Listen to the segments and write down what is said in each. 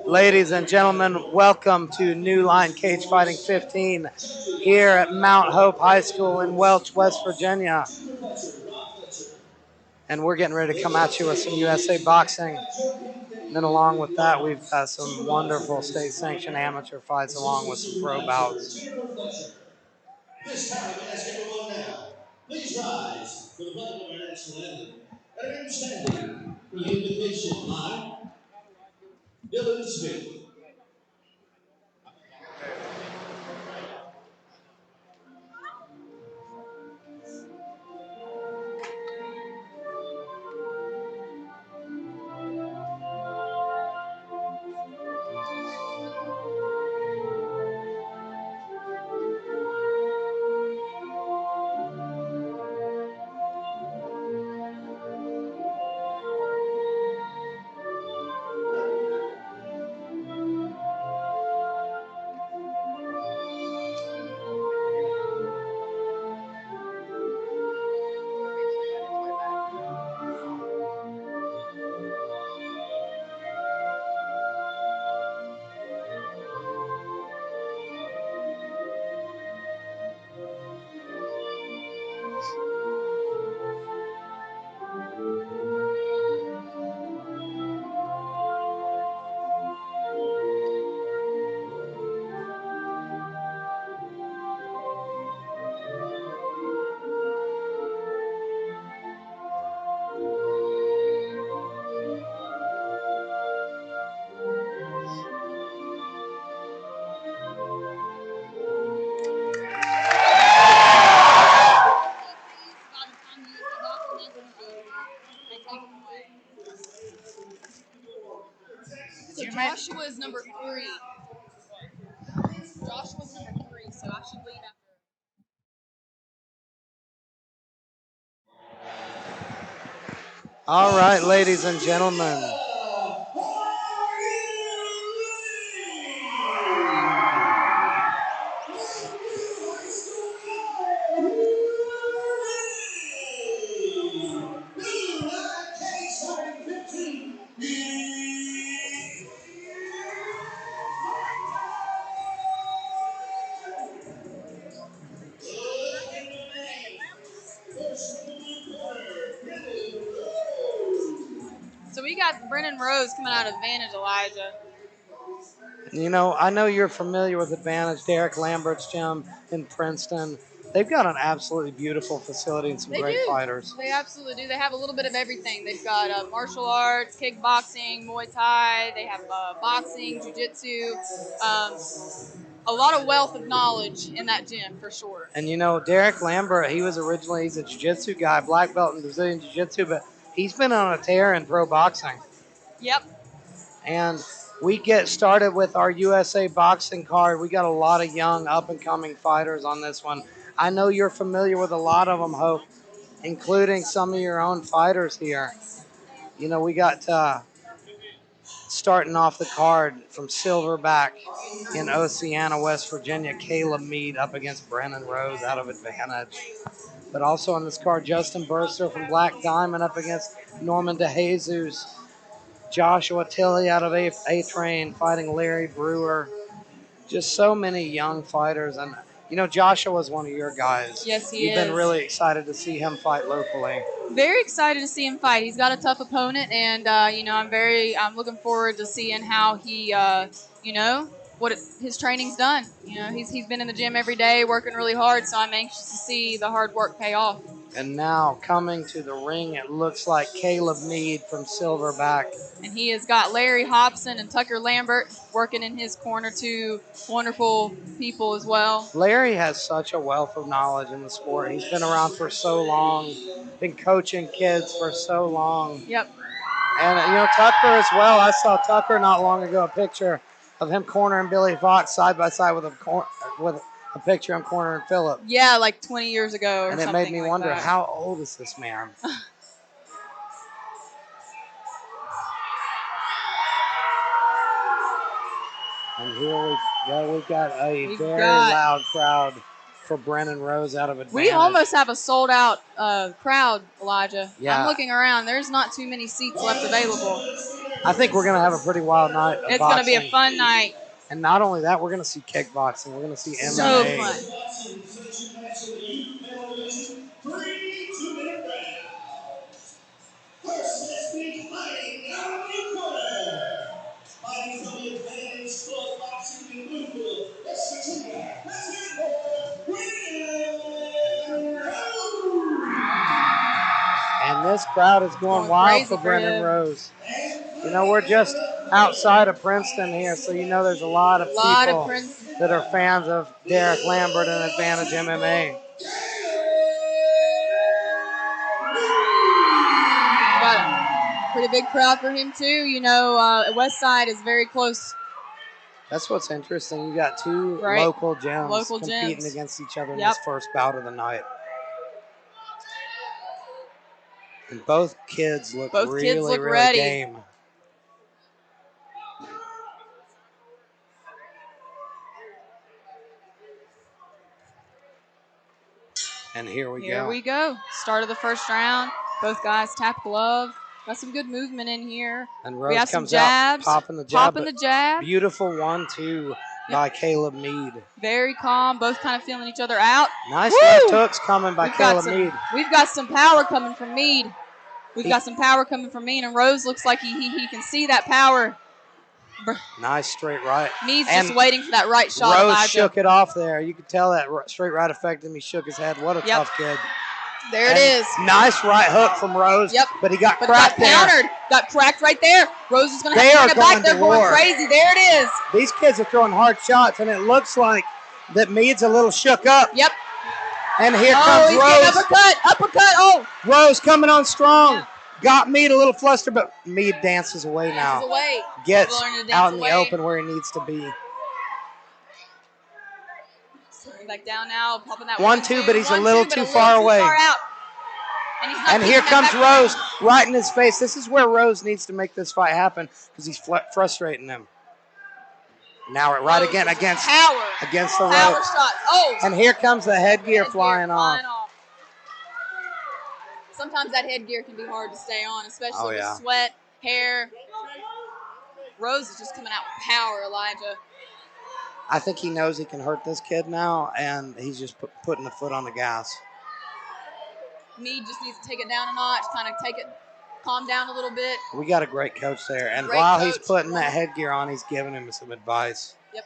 Ladies and gentlemen, welcome to New Line Cage Fighting 15 here at Mount Hope High School in Welch, West Virginia. And we're getting ready to come at you with some USA boxing. And then along with that, we've got some wonderful state-sanctioned amateur fights along with some pro bouts. This time, I ask everyone now, please rise for the pledge of our national anthem. And remain standing for the invocation. I, Dylan Smith. Joshua's number 3. Joshua's number 3, so I should lead after. All right, ladies and gentlemen. So we got Brennan Rose coming out of Advantage, Elijah. You know, I know you're familiar with Advantage, Derek Lambert's gym in Princeton. They've got an absolutely beautiful facility and some great fighters. They absolutely do. They have a little bit of everything. They've got martial arts, kickboxing, Muay Thai. They have boxing, jiu-jitsu. A lot of wealth of knowledge in that gym for sure. And you know, Derek Lambert, he's a jiu-jitsu guy, black belt in Brazilian jiu-jitsu, but he's been on a tear in pro boxing. Yep. And we get started with our USA boxing card. We got a lot of young, up-and-coming fighters on this one. I know you're familiar with a lot of them, Hope, including some of your own fighters here. You know, we got starting off the card from Silverback in Oceana, West Virginia, Caleb Mead up against Brennan Rose out of Advantage. But also on this card, Justin Burster from Black Diamond up against Norman DeJesus. Joshua Tilley out of A-Train fighting Larry Brewer. Just so many young fighters. And, you know, Joshua was one of your guys. Yes, he You've is. been really excited to see him fight locally. Very excited to see him fight. He's got a tough opponent, and, you know, I'm looking forward to seeing how he, you know, his training's done. You know, he's been in the gym every day working really hard, so I'm anxious to see the hard work pay off. And now coming to the ring, it looks like Caleb Mead from Silverback. And he has got Larry Hobson and Tucker Lambert working in his corner, two wonderful people as well. Larry has such a wealth of knowledge in the sport. He's been around for so long, been coaching kids for so long. Yep. And, you know, Tucker as well. I saw Tucker not long ago, a picture of him cornering Billy Fox side by side with a picture of him cornering Phillip. Yeah, like 20 years ago or something. And it made me like wonder, that. how old is this man? And here we've got a very loud crowd for Brennan Rose out of advantage. We almost have a sold-out crowd, Elijah. Yeah. I'm looking around. There's not too many seats left available. I think we're going to have a pretty wild night of It's boxing. going to be a fun night. And not only that, we're going to see kickboxing. We're going to see MMA. So fun. And this crowd is going wild for Brennan Rose. You know, we're just outside of Princeton here, so you know there's a lot of people that are fans of Derek Lambert and Advantage MMA. Got a pretty big crowd for him, too. You know, West Side is very close. That's what's interesting. You got two local gyms competing against each other in this first bout of the night. And both kids look really ready. game. And here we go. Here we go. Start of the first round. Both guys tap glove. Got some good movement in here. And Rose comes out, popping the jab. Popping the jab. Beautiful 1-2 by Caleb Mead. Very calm. Both kind of feeling each other out. Nice left hooks coming by Caleb Mead. We've got some power coming from Mead. And Rose looks like he can see that power. Nice straight right. Mead's just waiting for that right shot. Rose Elijah shook it off there. You could tell that straight right affected him. He shook his head. What a tough kid. There it is. Nice right hook from Rose. Yep. But he got cracked there. Countered. Got cracked right there. Rose is going to have to bring it back. They're going crazy. There it is. These kids are throwing hard shots, and it looks like that Mead's a little shook up. Yep. And here comes Rose. Uppercut. Oh. Rose coming on strong. Yeah. Got Mead a little flustered, but Mead dances away now. Gets out in the open where he needs to be. Back down now, popping that 1-2, but he's a little too far away. And here comes Rose right in his face. This is where Rose needs to make this fight happen because he's frustrating him. Now right again against the ropes. Oh. And here comes the headgear flying off. Sometimes that headgear can be hard to stay on, especially with sweat, hair. Rose is just coming out with power, Elijah. I think he knows he can hurt this kid now, and he's just putting the foot on the gas. Mead just needs to take it down a notch, kind of calm down a little bit. We got a great coach there, and while he's putting that headgear on, he's giving him some advice. Yep.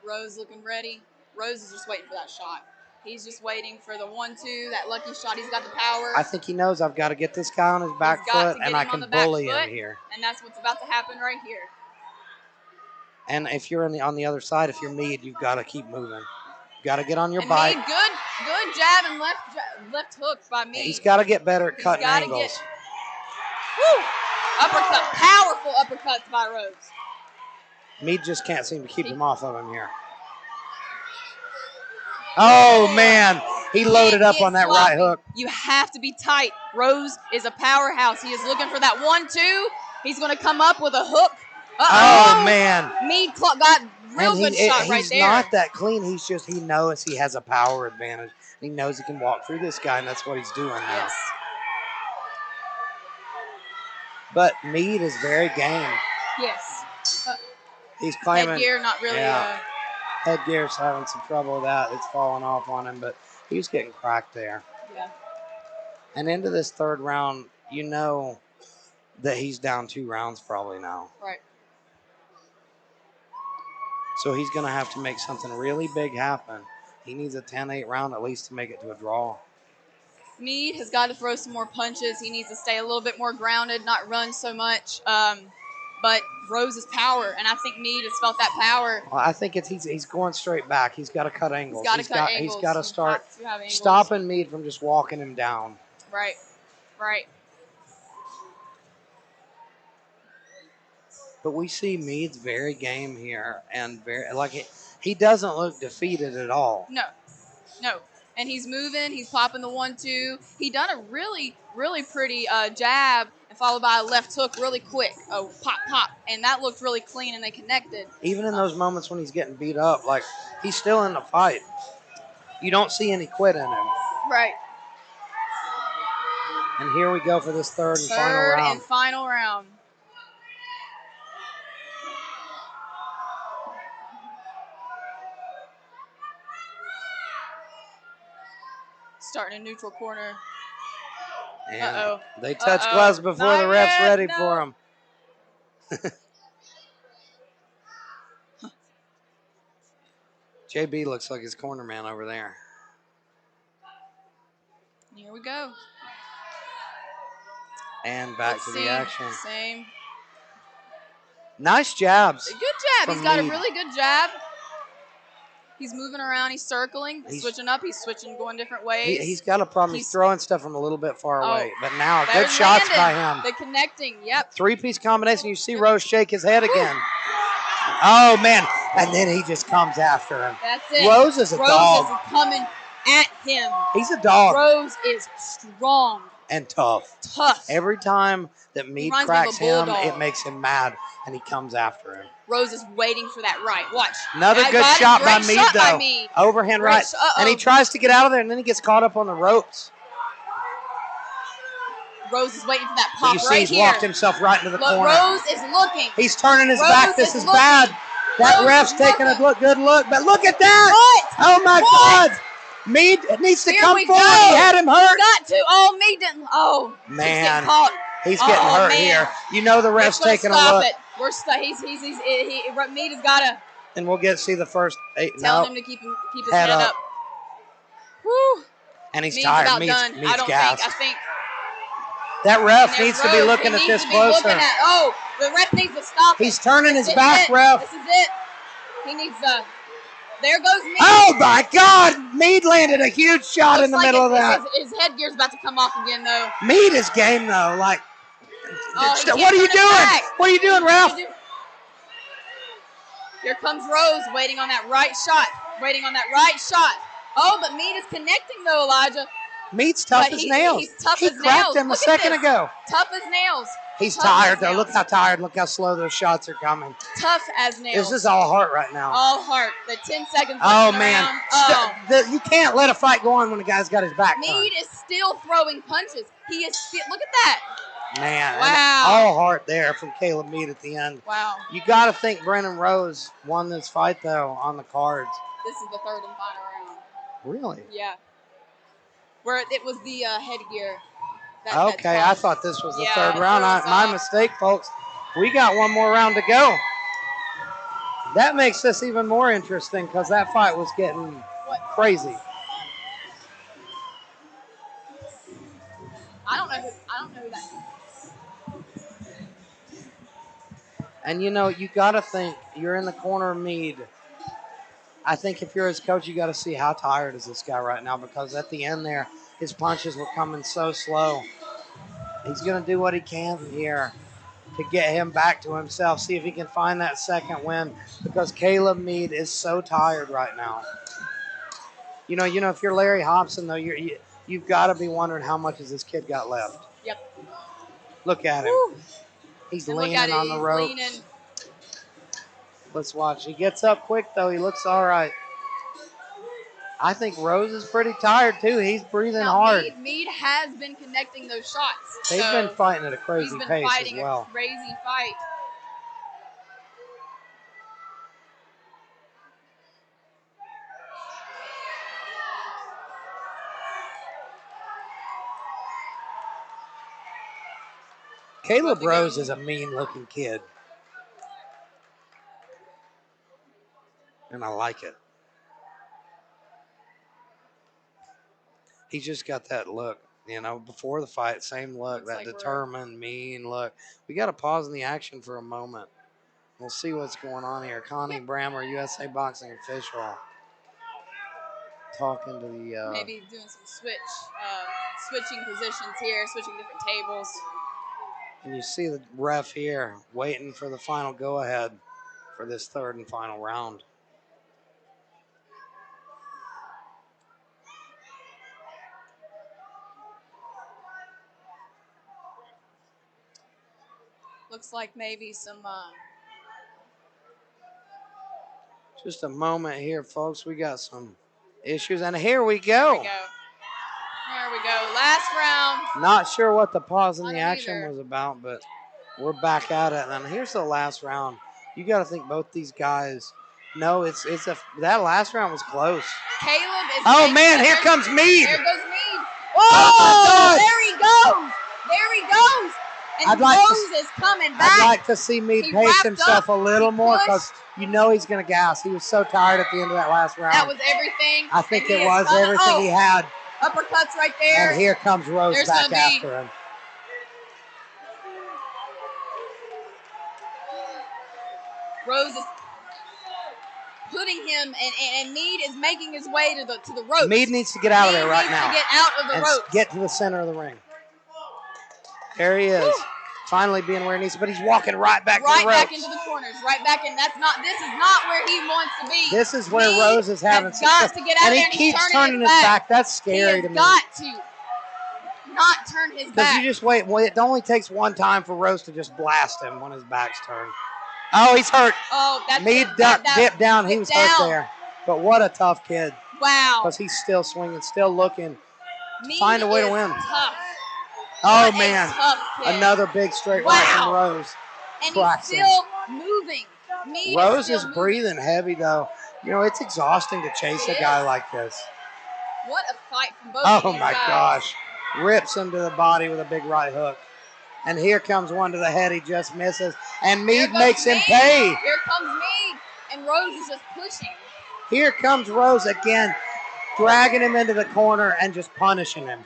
Rose looking ready. Rose is just waiting for that shot. He's just waiting for the 1-2, that lucky shot. He's got the power. I think he knows I've got to get this guy on his back foot, and I can bully him here. And that's what's about to happen right here. And if you're on the other side, if you're Mead, you've got to keep moving. You've got to get on your bike. Mead, good jab and left hook by Mead. He's got to get better at cutting angles. Uppercut, powerful uppercuts by Rose. Mead just can't seem to keep him off of him here. Oh, man. He loaded up on that right hook. You have to be tight. Rose is a powerhouse. He is looking for that 1-2. He's going to come up with a hook. Oh, man. Mead got real good shot right there. He's not that clean. He knows he has a power advantage. He knows he can walk through this guy, and that's what he's doing now. Yes. But Mead is very game. Yes. He's claiming. Headgear, not really. Headgear's having some trouble with that. It's falling off on him, but he's getting cracked there. Yeah. And into this third round, you know that he's down 2 rounds probably now. Right. So he's going to have to make something really big happen. He needs a 10-8 round at least to make it to a draw. Mead has got to throw some more punches. He needs to stay a little bit more grounded, not run so much. But Rose's power, and I think Mead has felt that power. Well, I think he's going straight back. He's got to cut angles. He's got to start stopping Mead from just walking him down. Right. But we see Mead's very game here, and he doesn't look defeated at all. No. And he's moving. He's popping the 1-2. He done a really, really pretty jab and followed by a left hook really quick. Oh, pop, pop. And that looked really clean, and they connected. Even in those moments when he's getting beat up, like, he's still in the fight. You don't see any quit in him. Right. And here we go for this third and final round. Starting in neutral corner. And they touch gloves before the ref's ready for him. JB looks like his corner man over there. Here we go. And back to the action. Same. Nice jabs. Good jab. He's got a really good jab. He's moving around. He's circling. He's switching up. He's switching, going different ways. He's got a problem. He's throwing stuff from a little bit far away. But now, good shots by him. The connecting, yep. Three-piece combination. You see Rose shake his head again. Oh, man. And then he just comes after him. That's it. Rose is a dog. Rose is coming at him. He's a dog. Rose is strong. And tough. Every time that Mead cracks him, it makes him mad, and he comes after him. Rose is waiting for that right. Watch. Another good shot by Mead, though. Overhand right. And he tries to get out of there, and then he gets caught up on the ropes. Rose is waiting for that pop right here. You see he's walked himself right into the corner. Rose is looking. He's turning his back. This is bad. That ref's taking a good look, but look at that. Oh, my God. Mead needs to come forward. He had him hurt. Got to. Oh, Mead didn't. Oh, man. He's getting hurt here. You know the ref's taking a look. We're Mead has got to. And we'll see the first 8. Tell him to keep his head up. Whew. And he's tired. Mead's gassed. I think. That ref needs to be looking at this closer. The ref needs to stop it. He's turning his back, ref. This is it. He needs to. There goes Mead. Oh, my God. Mead landed a huge shot in the middle of that. His headgear's about to come off again, though. Mead is game, though. Like, what are you doing? What are you doing, ref? Here comes Rose waiting on that right shot. Oh, but Mead is connecting, though, Elijah. Mead's tough as nails. He's tough as nails. He cracked him a second ago. Tough as nails. He's tired, though. Look how tired. Look how slow those shots are coming. Tough as nails. This is all heart right now. All heart. The 10 seconds. Oh, man. You can't let a fight go on when the guy's got his back turned. Mead is still throwing punches. He is still. Look at that. Man. Wow. All heart there from Caleb Mead at the end. Wow. You got to think Brennan Rose won this fight, though, on the cards. This is the third and final round. Really? Yeah. Where it was the headgear. Okay, I thought this was the third round. My mistake, folks. We got one more round to go. That makes this even more interesting because that fight was getting crazy. I don't know who that is. And, you got to think, you're in the corner of Mead. I think if you're his coach, you got to see how tired is this guy right now because at the end there, his punches were coming so slow. He's going to do what he can here to get him back to himself, see if he can find that second win because Caleb Mead is so tired right now. If you're Larry Hobson, though, you've got to be wondering how much has this kid got left. Yep. Look at him. Woo. He's leaning on the ropes. Let's watch. He gets up quick, though. He looks all right. I think Rose is pretty tired, too. He's breathing hard. Mead has been connecting those shots. They've been fighting at a crazy pace as well. He's been fighting a crazy fight. Caleb Rose is a mean-looking kid. And I like it. He's just got that look, before the fight, same look, that determined, mean look. We got to pause in the action for a moment. We'll see what's going on here. Connie Brammer, USA Boxing official, talking to the... maybe doing some switching positions here, switching different tables. And you see the ref here waiting for the final go-ahead for this third and final round. Looks like maybe some. Just a moment here, folks. We got some issues, and here we There go. we go. There we go. Last round. Not sure what the pause in I the don't action either. was about, but we're back at it. And here's the last round. You got to think both these guys. No, that last round was close. Caleb is. Oh man, here comes Mead. There goes Mead. Oh, there he goes. There he goes. And Rose is coming back. I'd like to see Mead He pace wrapped himself up. a little He more pushed. because you know he's going to gas. He was so tired at the end of that last round. That was everything. I think And it was everything he had. Uppercuts right there. And here comes Rose There's back gonna be- after him. Rose is putting him, and Mead is making his way to the ropes. Mead needs to get out of there right now. Mead needs to get out of the and ropes. get to the center of the ring. There he is. Woo. Finally being where he needs to, but he's walking right back to Right the ropes. back into the corners. Right back in. This is not where he wants to be. This is where Mead Rose is having has got success. to get out and there, he and keeps he's turning his back. That's scary to me. He has got to not turn his Because back. you just wait. Well, it only takes one time for Rose to just blast him when his back's turned. Oh, he's hurt. Oh, that's Mead dipped down. He was hurt there. But what a tough kid. Wow. Because he's still swinging, still looking to Mead find a way to is win. Tough. Oh, What a man. tough kid. Another big straight right from Rose. And Cracks he's him. still moving. Mead Rose still is moving. breathing heavy, though. You know, it's exhausting to chase a guy like this. What a fight from both of Oh, these my guys. gosh. Rips him to the body with a big right hook. And here comes one to the head. He just misses. And Mead makes him pay. Here comes Mead. And Rose is just pushing. Here comes Rose again, dragging him into the corner and just punishing him.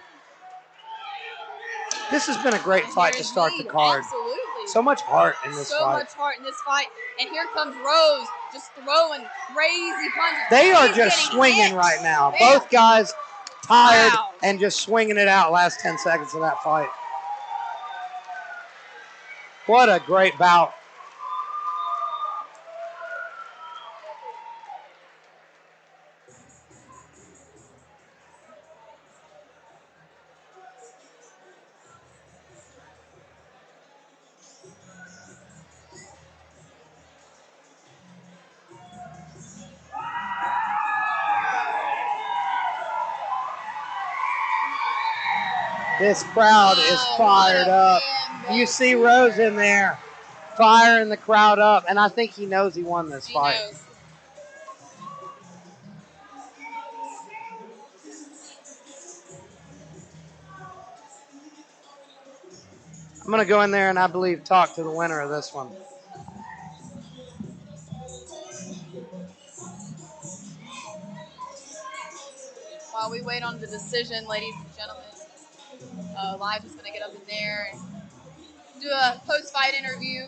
This has been a great fight to start the card. Absolutely. So much heart in this So fight. much heart in this fight. And here comes Rose just throwing crazy punches. They are He's just getting swinging hit. right now. Man. Both guys tired Wow. and just swinging it out last 10 seconds of that fight. What a great bout. This crowd is fired up. You see Rose in there firing the crowd up, and I think he knows he won this fight. Knows. I'm going to go in there and I believe talk to the winner of this one. While we wait on the decision, ladies and gentlemen, Live is going to get up in there and do a post-fight interview.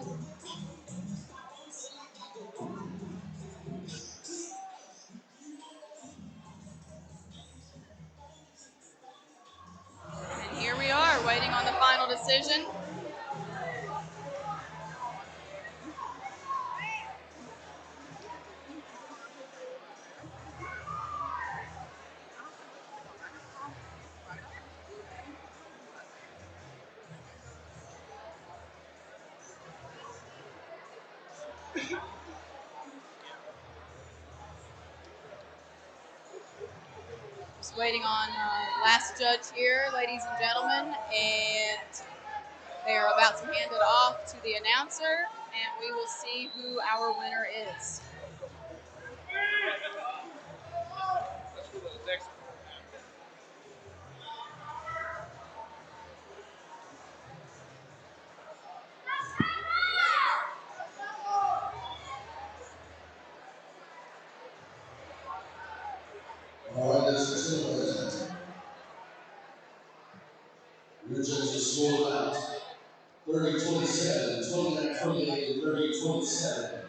And here we are, waiting on the final decision. Just waiting on last judge here, ladies and gentlemen, and they are about to hand it off to the announcer, and we will see who our winner is. All right, that's the same. Your judges scored out 30-27, 29-28, 30-27.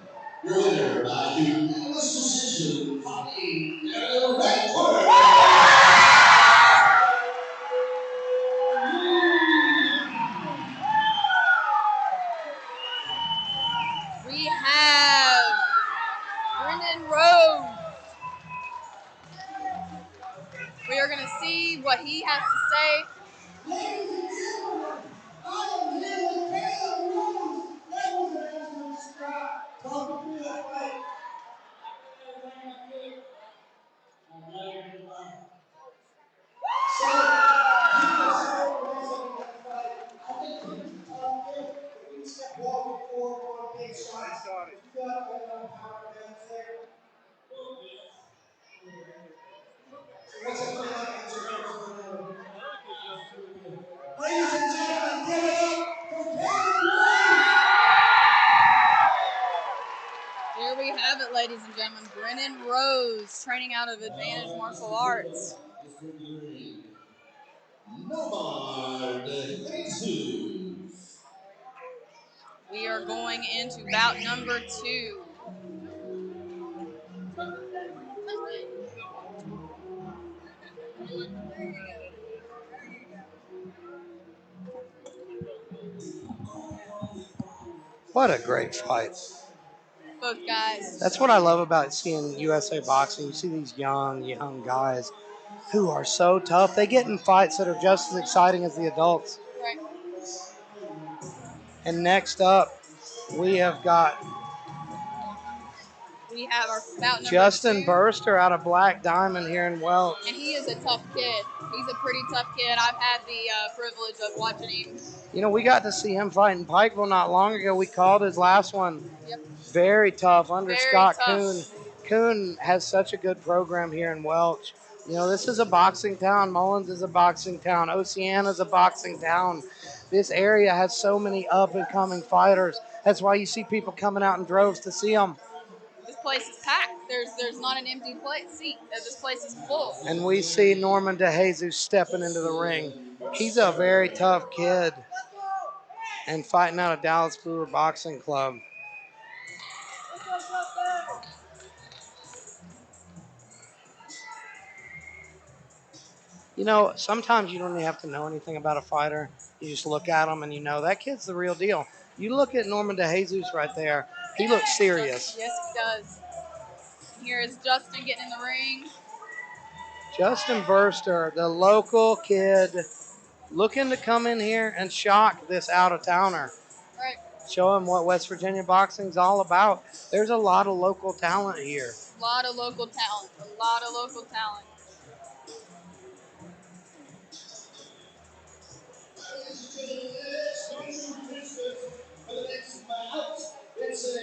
Your winner by unanimous decision, fighting in the red corner. We have Brendan Rose. We are going to see what he has to say. Ladies and gentlemen, I am here with Theo Rose ladies and gentlemen, Brennan Rose, training out of Advantage Martial Arts. We are going into bout number 2. What a great fight. Both guys. That's what I love about seeing USA boxing. You see these young guys who are so tough. They get in fights that are just as exciting as the adults. Right. And next up, we have got our bout number Justin 2. Burster out of Black Diamond here in Welch. And he is a tough kid. He's a pretty tough kid. I've had the privilege of watching him. You know, we got to see him fight in Pikeville not long ago. We called his last one. Yep. Very tough under Very Scott tough. Kuhn. Kuhn has such a good program here in Welch. You know, this is a boxing town. Mullins is a boxing town. Oceana is a boxing town. This area has so many up-and-coming fighters. That's why you see people coming out in droves to see them. This place is packed. There's not an empty seat. This place is full. And we see Norman DeJesus stepping into the ring. He's a very tough kid and fighting out of Dallas Brewer Boxing Club. You know, sometimes you don't even have to know anything about a fighter. You just look at him and you know that kid's the real deal. You look at Norman DeJesus right there. He looks serious. Yes, he does. Here is Justin getting in the ring. Justin Burster, the local kid, looking to come in here and shock this out-of-towner. Right. Show him what West Virginia boxing's all about. There's a lot of local talent here. A lot of local talent. A lot of local talent. It's a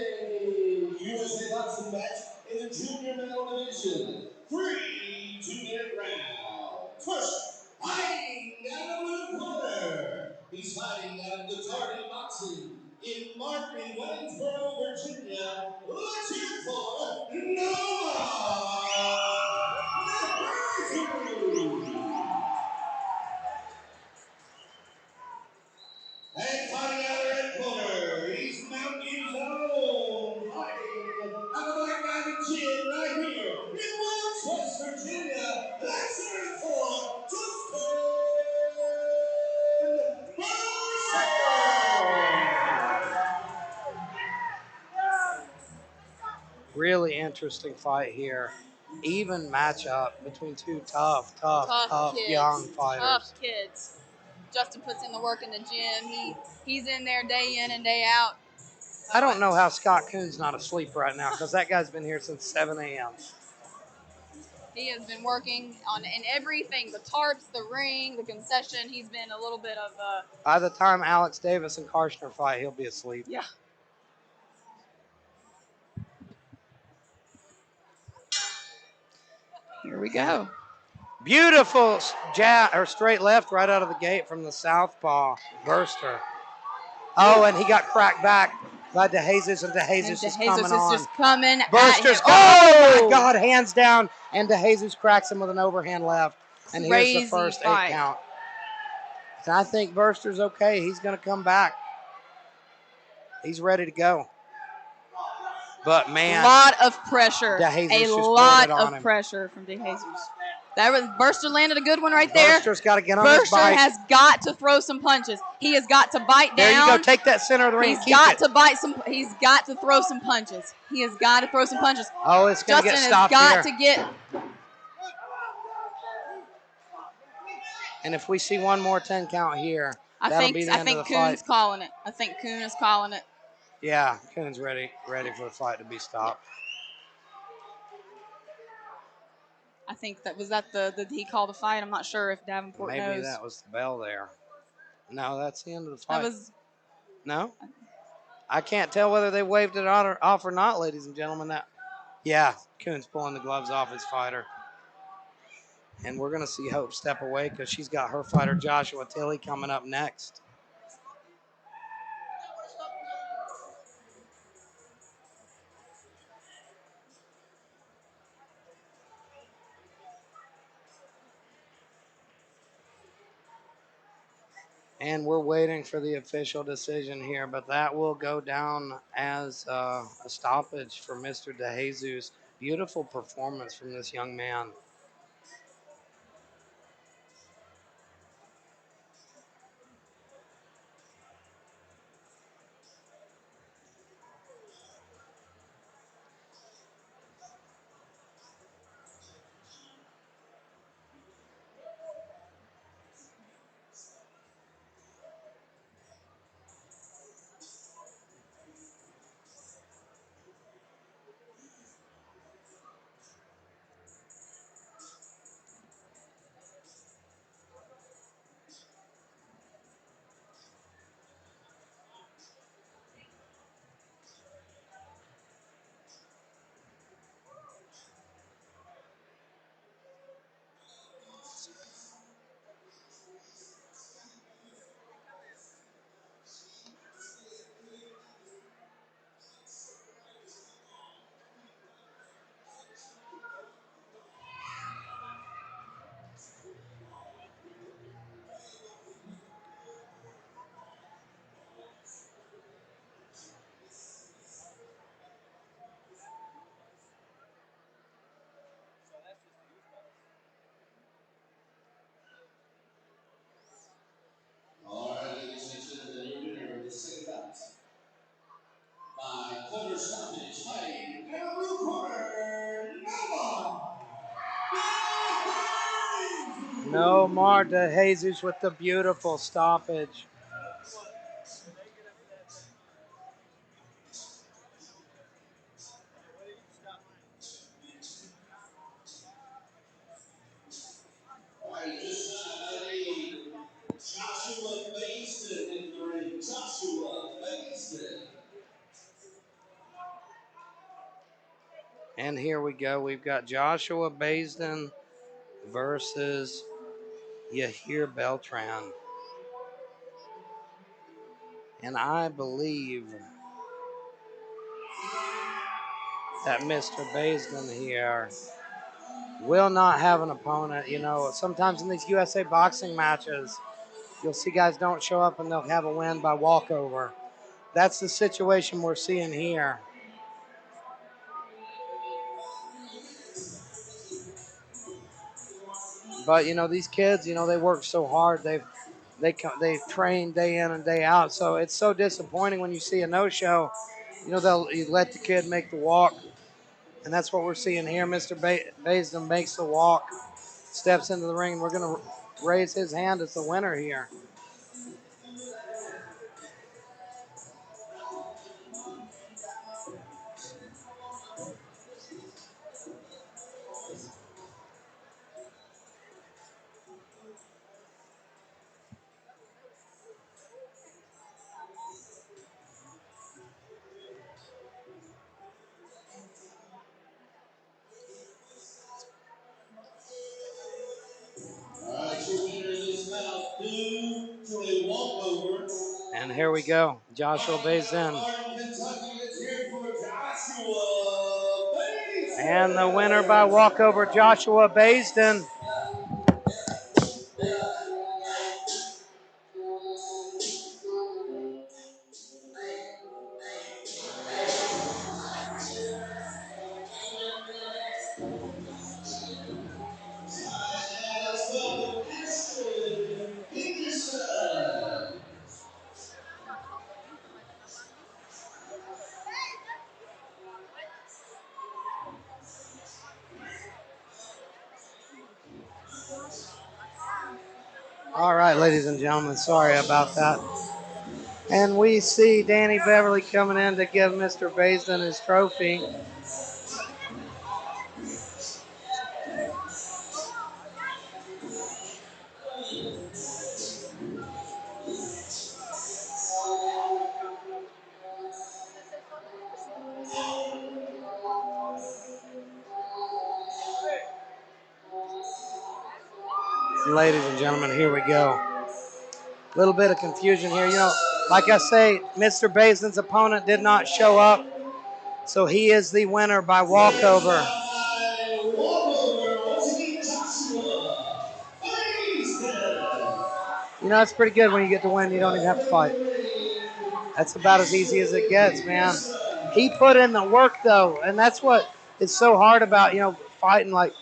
USA boxing match in the junior medal division. 3 2-minute round. First, fighting out of the corner. He's fighting out of the Target Boxing in Martin, Waynesboro, Virginia. Let's hear it for Noah. And fighting out of the red corner, he's Mountain View's own, fighting out of Black Diamond Gym right here in Welch, West Virginia. Let's hear it for Justin Burster. Really interesting fight here. Even matchup between two tough kids. young fighters. Tough kids. Justin puts in the work in the gym. He's in there day in and day out. I don't know how Scott Kuhn's not asleep right now because that guy's been here since 7 a.m. He has been working in everything, the tarps, the ring, the concession. He's been a little bit of a... By the time Alex Davis and Karshner fight, he'll be asleep. Yeah. Here we go. Beautiful jab or straight left right out of the gate from the southpaw Burster. Oh, and he got cracked back by DeJesus, and DeJesus is coming on. Just coming Burster's at him. oh my God, hands down, and DeJesus cracks him with an overhand left. And here's the first 8 count. And I think Burster's okay. He's going to come back. He's ready to go. But man, a lot of pressure. DeJesus A lot of pressure from DeJesus. Burster landed a good one right there. Burster's got to get on his bike. Burster has got to throw some punches. He has got to bite down. There you go. Take that center of the ring. He's got to bite some. He's got to throw some punches. He has got to throw some punches. Oh, it's going to get stopped Justin here. has got to get. And if we see one more 10 count here, that'll be the end of the fight. I think Kuhn's calling it. I think Kuhn is calling it. Yeah, Kuhn's ready for the fight to be stopped. I think that was did he call the fight? I'm not sure if Davenport knows. Maybe that was the bell there. No, that's the end of the fight. No? I can't tell whether they waved it off or not, ladies and gentlemen. Yeah, Kuhn's pulling the gloves off his fighter. And we're going to see Hope step away because she's got her fighter Joshua Tilley coming up next. And we're waiting for the official decision here, but that will go down as a stoppage for Mr. DeJesus. Beautiful performance from this young man. All right, ladies and gentlemen, the new winner of the second bout by quarter stoppage fighting in the blue corner, No more DeJesus with the beautiful stoppage. All right, this time I need Joshua Basin in the ring. Joshua Basin. And here we go. We've got Joshua Baisden versus Yahir Beltran. And I believe that Mr. Baisden here will not have an opponent. You know, sometimes in these USA boxing matches, you'll see guys don't show up and they'll have a win by walkover. That's the situation we're seeing here. But you know, these kids, you know, they work so hard. They've trained day in and day out. So it's so disappointing when you see a no-show. You know, you let the kid make the walk, and that's what we're seeing here. Mr. Baisden makes the walk, steps into the ring, and we're going to raise his hand as the winner here. All right, your winner of this bout, due to a walkover. And here we go, Joshua Baisden. Kentucky, let's hear for Joshua Basin. And the winner by walkover, Joshua Baisden. All right, ladies and gentlemen, sorry about that. And we see Danny Beverly coming in to give Mr. Baisden his trophy. Ladies and gentlemen, here we go. A little bit of confusion here. You know, like I say, Mr. Baisden's opponent did not show up, so he is the winner by walkover. You know, it's pretty good when you get to win. You don't even have to fight. That's about as easy as it gets, man. He put in the work, though, and that's what is so hard about, fighting. Like,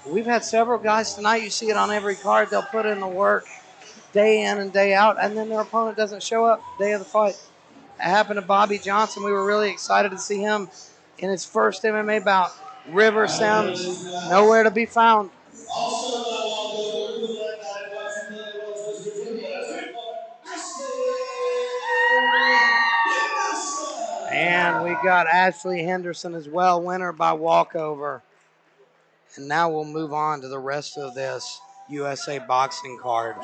we've had several guys tonight. You see it on every card. They'll put in the work day in and day out, and then their opponent doesn't show up day of the fight. It happened to Bobby Johnson. We were really excited to see him in his first MMA bout. River Sims, nowhere to be found. And we got Ashley Henderson as well, winner by walkover. And now we'll move on to the rest of this USA boxing card.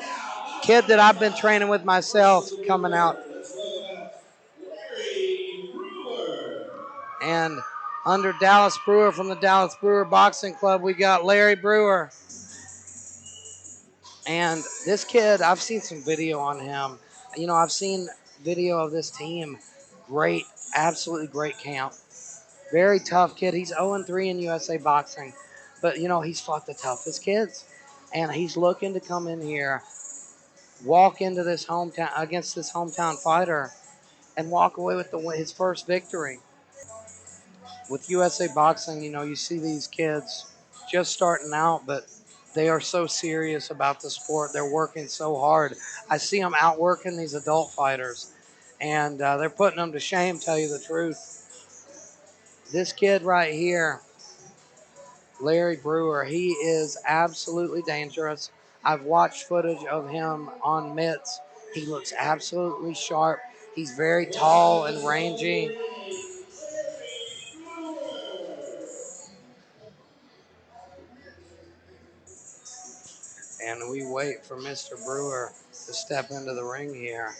Kid that I've been training with myself coming out. And under Dallas Brewer from the Dallas Brewer Boxing Club, we got Larry Brewer. And this kid, I've seen some video on him. I've seen video of this team. Great, absolutely great camp. Very tough kid. He's 0-3 in USA boxing. But, he's fought the toughest kids. And he's looking to come in here, walk into this hometown, against this hometown fighter, and walk away with his first victory. With USA boxing, you see these kids just starting out, but they are so serious about the sport. They're working so hard. I see them outworking these adult fighters, and they're putting them to shame, tell you the truth. This kid right here, Larry Brewer, he is absolutely dangerous. I've watched footage of him on mitts. He looks absolutely sharp. He's very tall and rangy. And we wait for Mr. Brewer to step into the ring here.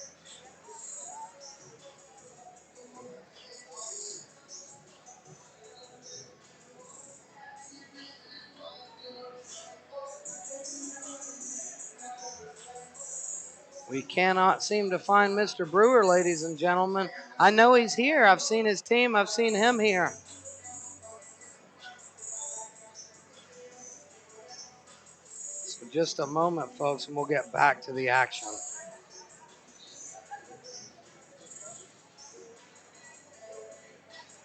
We cannot seem to find Mr. Brewer, ladies and gentlemen. I know he's here. I've seen his team. I've seen him here. So just a moment, folks, and we'll get back to the action.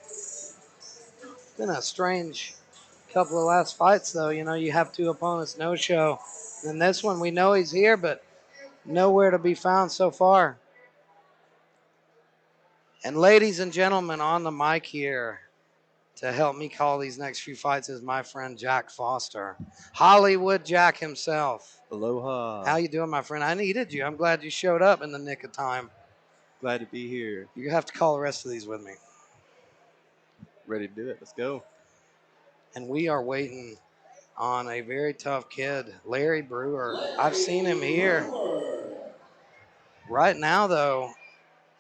It's been a strange couple of last fights, though. You have two opponents no-show. And this one, we know he's here, but nowhere to be found so far. And ladies and gentlemen, on the mic here to help me call these next few fights is my friend Jack Foster. Hollywood Jack himself. Aloha. How you doing, my friend? I needed you. I'm glad you showed up in the nick of time. Glad to be here. You have to call the rest of these with me. Ready to do it. Let's go. And we are waiting on a very tough kid, Larry Brewer. I've seen him here. Right now, though,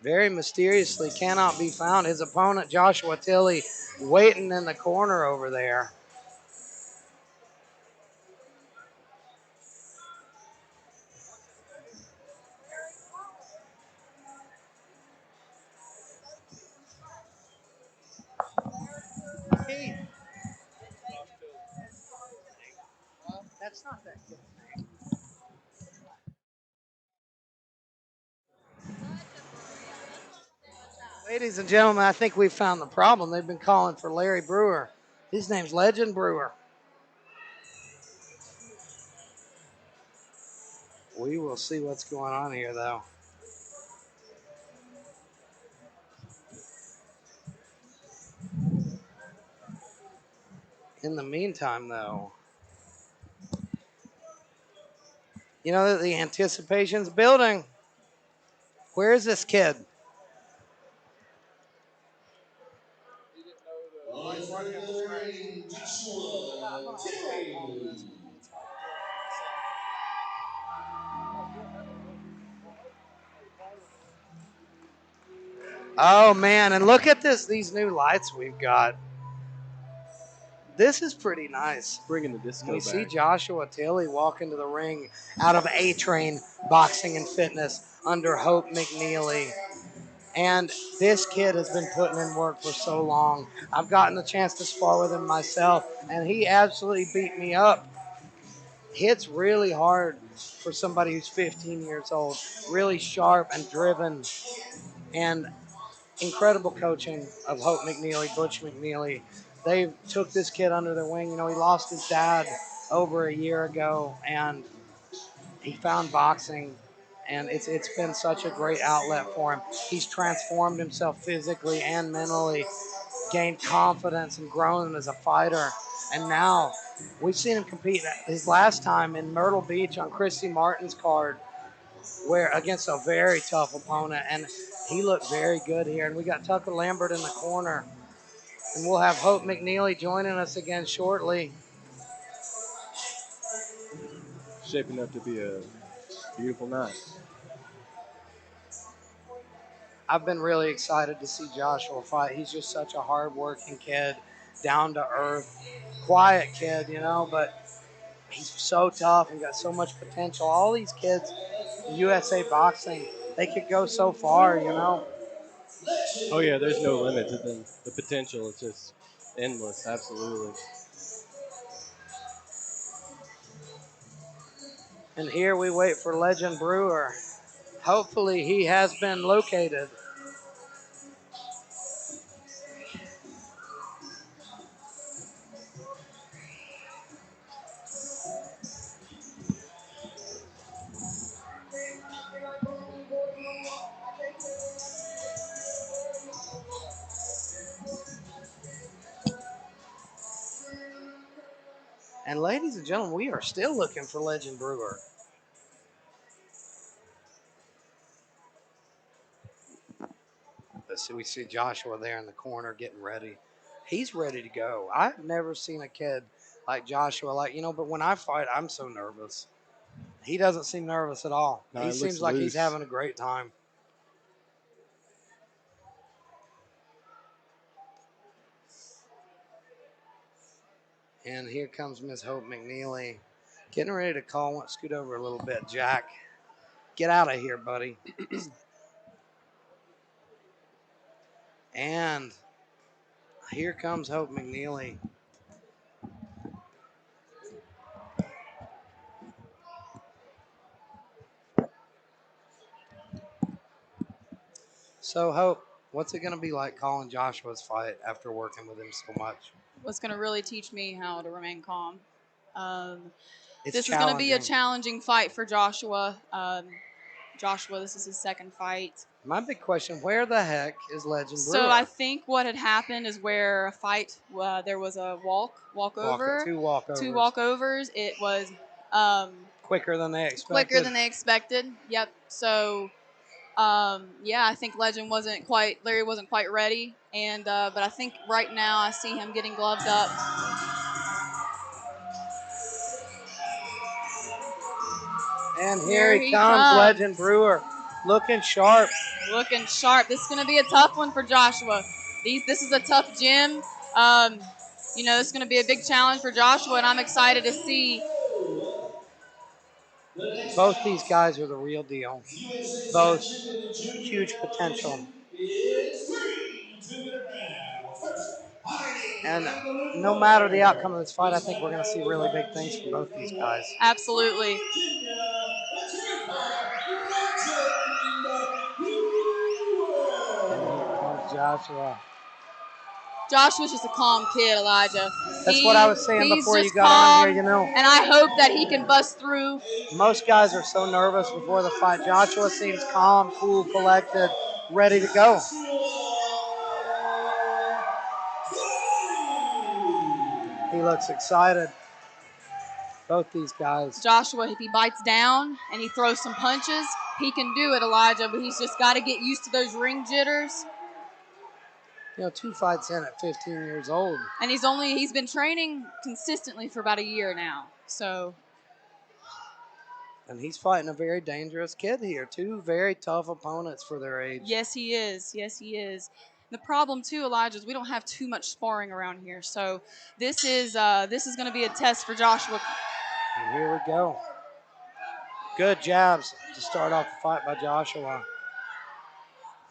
very mysteriously cannot be found. His opponent, Joshua Tilley, waiting in the corner over there. That's not that good. Ladies and gentlemen, I think we found the problem. They've been calling for Larry Brewer. His name's Legend Brewer. We will see what's going on here, though. In the meantime, though, the anticipation's building. Where is this kid? Oh, man, and look at these new lights we've got. This is pretty nice. Bringing the disco We back. see Joshua Tilley walk into the ring out of A-Train Boxing and Fitness under Hope McNeely. And this kid has been putting in work for so long. I've gotten the chance to spar with him myself, and he absolutely beat me up. hits really hard for somebody who's 15 years old. Really sharp and driven, and incredible coaching of Hope McNeely, Butch McNeely. They took this kid under their wing. You know, he lost his dad over a year ago, and he found boxing, and it's been such a great outlet for him. He's transformed himself physically and mentally, gained confidence and grown as a fighter. And now we've seen him compete his last time in Myrtle Beach on Christy Martin's card, where against a very tough opponent, and he looked very good here. And we got Tucker Lambert in the corner, and we'll have Hope McNeely joining us again shortly. Shaping up to be a beautiful night. I've been really excited to see Joshua fight. He's just such a hard-working kid, down to earth, quiet kid, you know, but he's so tough and got so much potential. All these kids in USA boxing, they could go so far, you know. Oh yeah, there's no limit to the potential. It's just endless, absolutely. And here we wait for Legend Brewer. Hopefully he has been located. And ladies and gentlemen, we are still looking for Legend Brewer. Let's see, we see Joshua there in the corner getting ready. He's ready to go. I've never seen a kid like Joshua, but when I fight, I'm so nervous. He doesn't seem nervous at all. No, He he seems looks like he's loose. having a great time. And here comes Miss Hope McNeely, getting ready to call. Scoot over a little bit, Jack. Get out of here, buddy. And here comes Hope McNeely. So, Hope, what's it going to be like calling Joshua's fight after working with him so much? What's going to really teach me how to remain calm. It's This is going to be a challenging fight for Joshua. Joshua, this is his second fight. My big question, where the heck is Legend Brewer? So I think what had happened is where a fight, there was a walkover. Two walkovers. Two walkovers. It was quicker than they expected. Quicker than they expected. Yep. So, I think Legend Larry wasn't quite ready. And but I think right now I see him getting gloved up. And here he comes, Legend Brewer, looking sharp. Looking sharp. This is going to be a tough one for Joshua. This is a tough gym. This is going to be a big challenge for Joshua, and I'm excited to see. Both these guys are the real deal. Both huge potential. And no matter the outcome of this fight, I think we're going to see really big things from both these guys. Absolutely. And here comes Joshua. Joshua's just a calm kid, Elijah. That's what I was saying before you got on here, And I hope that he can bust through. Most guys are so nervous before the fight. Joshua seems calm, cool, collected, ready to go. He looks excited. Both these guys. Joshua, if he bites down and he throws some punches, he can do it, Elijah, but he's just got to get used to those ring jitters. 2 fights in at 15 years old. And he's been training consistently for about a year now. So. And he's fighting a very dangerous kid here. 2 very tough opponents for their age. Yes, he is. Yes, he is. The problem too, Elijah, is we don't have too much sparring around here. So this is going to be a test for Joshua. And here we go. Good jabs to start off the fight by Joshua.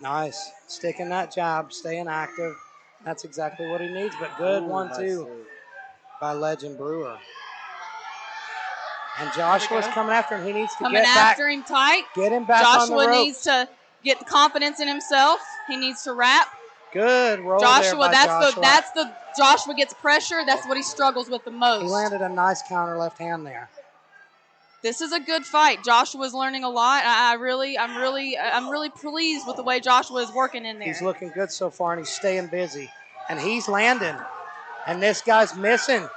Nice. Sticking that jab, staying active. That's exactly what he needs, but good 1-2 by Legend Brewer. And Joshua's coming after him. He needs to coming get back. after him tight. Get him back on the Joshua ropes. needs to get the confidence in himself. He needs to wrap. Good roll there by Joshua. That's the Joshua gets pressure. That's what he struggles with the most. He landed a nice counter left hand there. This is a good fight. Joshua's learning a lot. I'm really pleased with the way Joshua is working in there. He's looking good so far, and he's staying busy. And he's landing. And this guy's missing.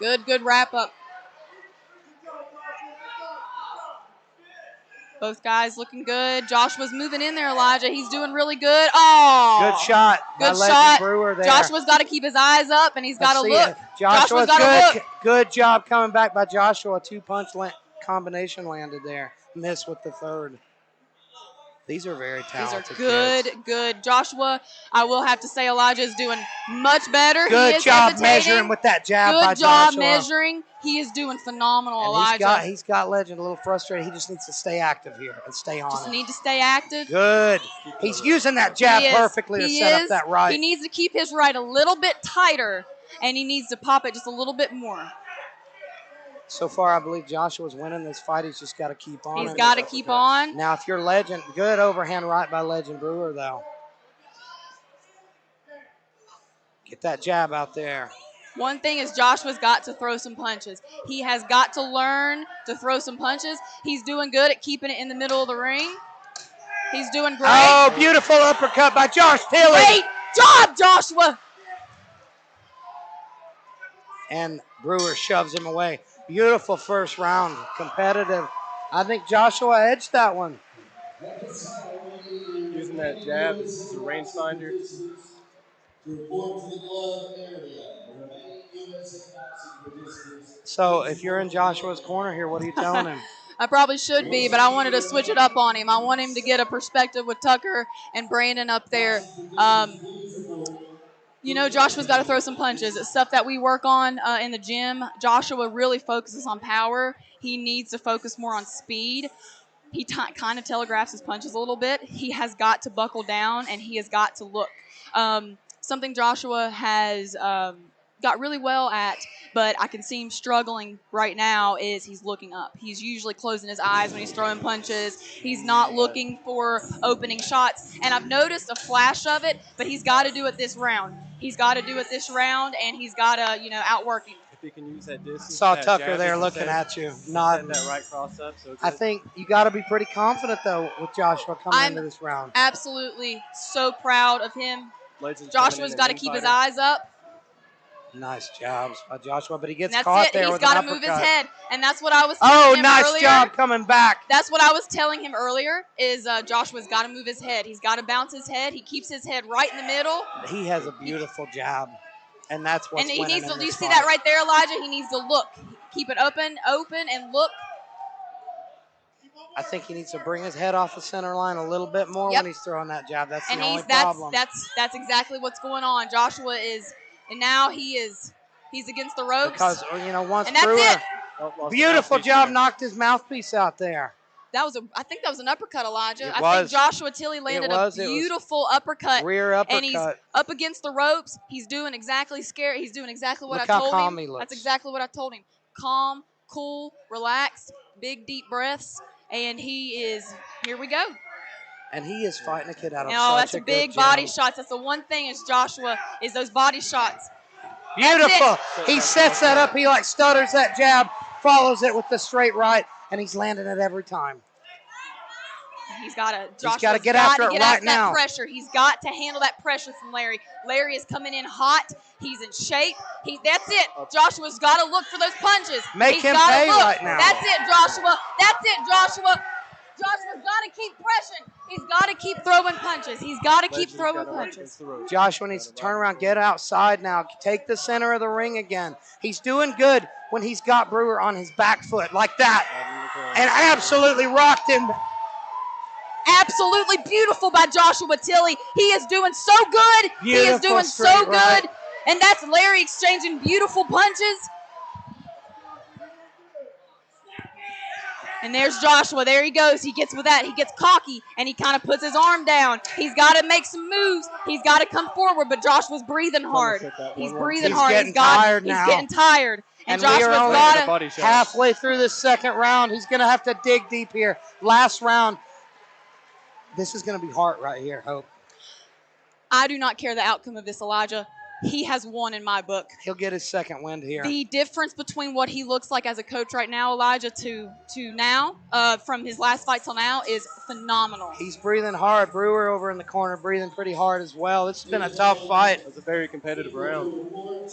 Good wrap up. Both guys looking good. Joshua's moving in there, Elijah. He's doing really good. Oh! Good shot. Good shot. Brewer there. Joshua's got to keep his eyes up, and he's got to look. Joshua's got to look. Good job coming back by Joshua. 2-punch combination landed there. Missed with the third. These are very talented. These are good. Joshua, I will have to say, Elijah is doing much better. Good job measuring with that jab by Joshua. Good job measuring. He is doing phenomenal, and Elijah. He's got Legend a little frustrated. He just needs to stay active here and stay on Just need to stay active. Good. He's using that jab perfectly to set up that right. He needs to keep his right a little bit tighter, and he needs to pop it just a little bit more. So far, I believe Joshua's winning this fight. He's just got to keep on. He's got to keep on. Now, if you're Legend, good overhand right by Legend Brewer, though. Get that jab out there. One thing is Joshua's got to throw some punches. He has got to learn to throw some punches. He's doing good at keeping it in the middle of the ring. He's doing great. Oh, beautiful uppercut by Josh Tilley. Great job, Joshua. And Brewer shoves him away. Beautiful first round, competitive. I think Joshua edged that one. Using that jab as a rangefinder. So if you're in Joshua's corner here, what are you telling him? I probably should be, but I wanted to switch it up on him. I want him to get a perspective with Tucker and Brandon up there. You know, Joshua's got to throw some punches. It's stuff that we work on in the gym. Joshua really focuses on power. He needs to focus more on speed. He kind of telegraphs his punches a little bit. He has got to buckle down, and he has got to look. Something Joshua has got really well at, but I can see him struggling right now, is he's looking up. He's usually closing his eyes when he's throwing punches. He's not looking for opening shots. And I've noticed a flash of it, but he's got to do it this round. He's got to do it this round, and he's got to, outwork him. If he can use that distance. I saw Tucker there looking at you. Nodding. That right cross up. So I think you got to be pretty confident, though, with Joshua coming into this round. Absolutely so proud of him. Joshua's got to keep his eyes up. Nice jobs by Joshua, but he gets caught there with an uppercut. He's got to move his head, and that's what I was telling him earlier. Nice job coming back. That's what I was telling him earlier, is Joshua's got to move his head. He's got to bounce his head. He keeps his head right in the middle. He has a beautiful jab, and that's what's winning in this fight. Do you see that right there, Elijah? He needs to look. Keep it open, and look. I think he needs to bring his head off the center line a little bit more when he's throwing that jab. That's the only problem. That's exactly what's going on. Joshua is, and now he's against the ropes. Because, once and that's Brewer, it. Beautiful job, knocked his mouthpiece out there. I think that was an uppercut, Elijah. I think Joshua Tilley landed a beautiful uppercut. Rear uppercut. And he's up against the ropes. He's doing exactly He's doing exactly what I told him. Look how calm he looks. That's exactly what I told him. Calm, cool, relaxed, big deep breaths. And here we go. And he is fighting a kid out of that's a big body shots. That's the one thing is Joshua, is those body shots. Beautiful. He sets that up. He stutters that jab, follows it with the straight right, and he's landing it every time. He's got to get after it right now. Pressure. He's got to handle that pressure from Larry. Larry is coming in hot. He's in shape. That's it. Joshua's got to look for those punches. Make him pay right now. That's it, Joshua. That's it, Joshua. Joshua's got to keep pressing. He's got to keep throwing punches. He's got to keep throwing punches. Joshua needs to turn around, get outside now, take the center of the ring again. He's doing good when he's got Brewer on his back foot like that. And absolutely rocked him. Absolutely beautiful by Joshua Tilley. He is doing so good. Beautiful, he is doing so good. Right. And that's Larry exchanging beautiful punches. And there's Joshua. There he goes. He gets with that. He gets cocky, and he kind of puts his arm down. He's got to make some moves. He's got to come forward, but Joshua's breathing hard. He's breathing hard. Getting tired now. He's getting tired. And we Joshua's are only got to. body shot. halfway through the second round. He's going to have to dig deep here. Last round. This is going to be hard right here, Hope. I do not care the outcome of this, Elijah. He has won in my book. He'll get his second win here. The difference between what he looks like as a coach right now, Elijah, to now, from his last fight till now, is phenomenal. He's breathing hard. Brewer over in the corner breathing pretty hard as well. This has been a tough fight. It was a very competitive round.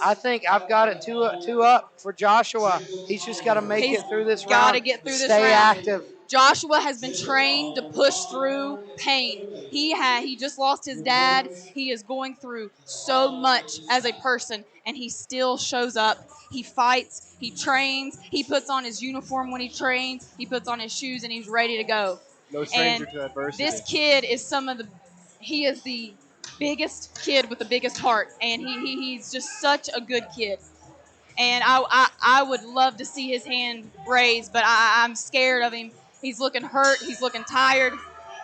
I think I've got it two up for Joshua. He's just got to make it through this round. Got to get through this round. Stay active. Joshua has been trained to push through pain. He just lost his dad. He is going through so much as a person, and he still shows up. He fights. He trains. He puts on his uniform when he trains. He puts on his shoes, and he's ready to go. No stranger to adversity. This kid is he is the biggest kid with the biggest heart, and he's just such a good kid. And I would love to see his hand raised, but I'm scared of him. He's looking hurt. He's looking tired.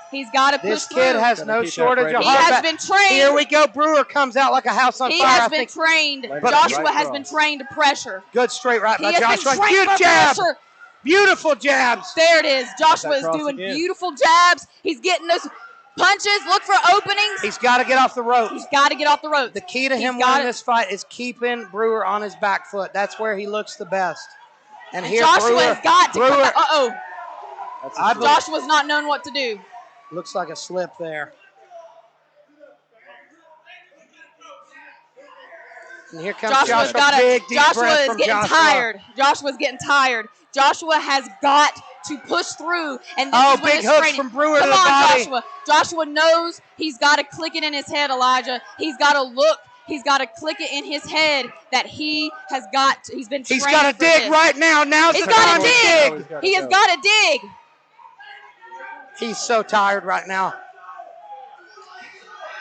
He's got to push This through. kid has no shortage of He heart. has been trained. Here we go. Brewer comes out like a house on He fire. has been trained. Joshua has been trained to pressure. Good straight right by He has Joshua. been trained Huge for jab. pressure. Beautiful jabs. There it is. Joshua is cross doing again. beautiful jabs. He's getting those punches. Look for openings. He's got to get off the ropes. He's got to get off the ropes. The key to him winning this fight is keeping Brewer on his back foot. That's where he looks the best. And here Joshua Brewer, has got to come back. Joshua's not known what to do. Looks like a slip there. And here comes Joshua's Joshua. Big, deep Joshua breath is from getting Joshua. tired. Joshua's getting tired. Joshua has got to push through. And this is big hooks from Brewer to the Come on, body. Joshua. Joshua knows he's got to click it in his head, Elijah. He's got to look. He's got to click it in his head that he's been trained. He's got to dig right now. Now's He's the got time to dig. He has got to dig. He's so tired right now.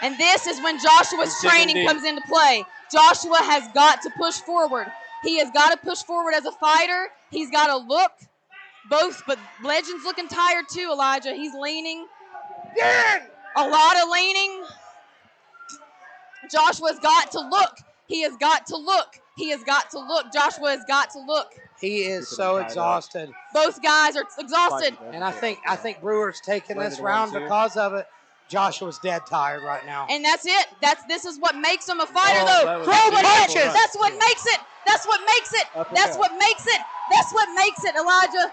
And this is when Joshua's training comes into play. Joshua has got to push forward. He has got to push forward as a fighter. He's got to look both, but Legend's looking tired too, Elijah. He's leaning. A lot of leaning. Joshua's got to look. He has got to look. He has got to look. Joshua has got to look. He is so exhausted. Both guys are exhausted. And I think Brewer's taking this round because of it. Joshua's dead tired right now. And that's it. This is what makes him a fighter, though. Throw punches. That's what makes it. That's what makes it. That's what makes it. That's what makes it, Elijah.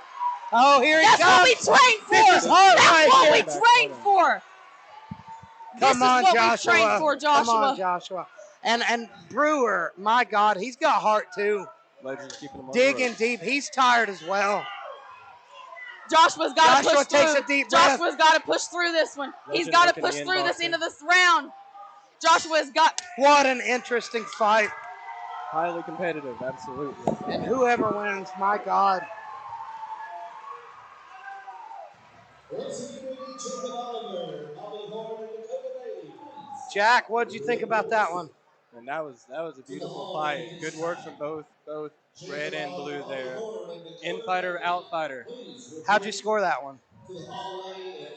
Oh, here he comes. That's what we trained for. This is hard That's right what here. we trained for. Come on, this is what Joshua. we trained for, Joshua. Come on, Joshua. And Brewer, my God, he's got heart too. Legend's keeping him on Digging the ropes. deep. He's tired as well. Joshua's got to push Joshua takes through. a deep breath. Joshua's got to push through this one. He's Legend got to looking push in through this boxing. into this round. Joshua's got. What an interesting fight. Highly competitive, absolutely. And whoever wins, my God. Jack, what did you think about that one? And that was a beautiful fight. Good work from both red and blue there. In-fighter, out-fighter. How'd you score that one?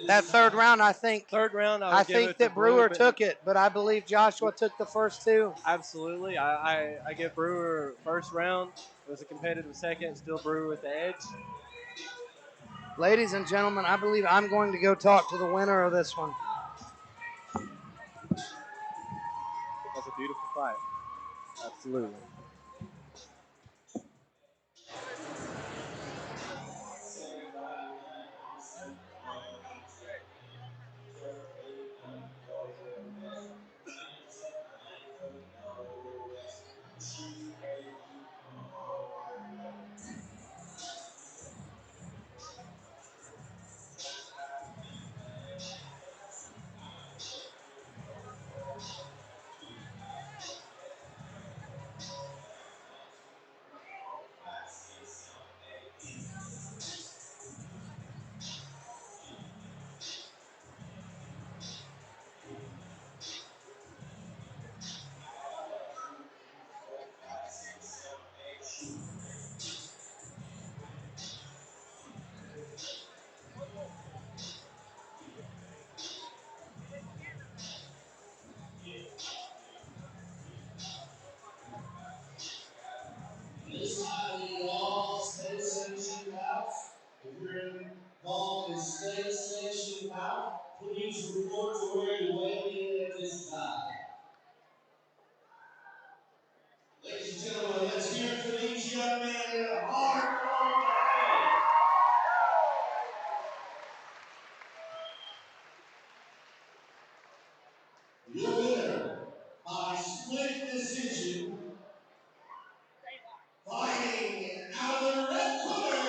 That third round, I think. Third round, I think that Brewer took it, but I believe Joshua took the first two. Absolutely. I give Brewer first round. It was a competitive second. Still Brewer with the edge. Ladies and gentlemen, I believe I'm going to go talk to the winner of this one. That's a beautiful fight. Absolutely. crowd, please report to where you weigh in at this time. Ladies and gentlemen, let's hear it for these young men hardcore. Your winner by split decision, fighting out of the red corner.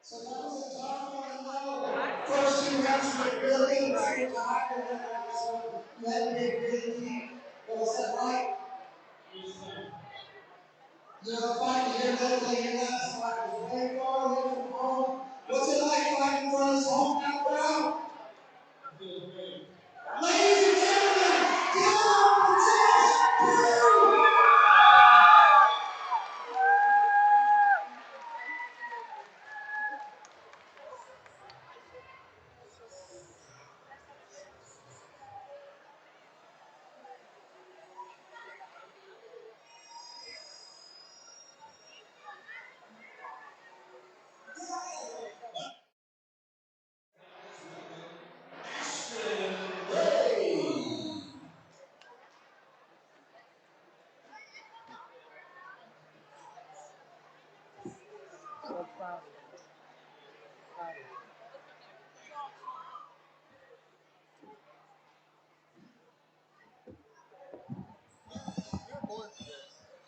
So that was a tough one, I know. First 2 rounds were really tight, and then the last one, you had to dig really deep. Was that right? You know, fighting here locally, your last fight was very far away from home. What's it like fighting in front of this hometown crowd? Ladies and gentlemen, give it up for Brewer!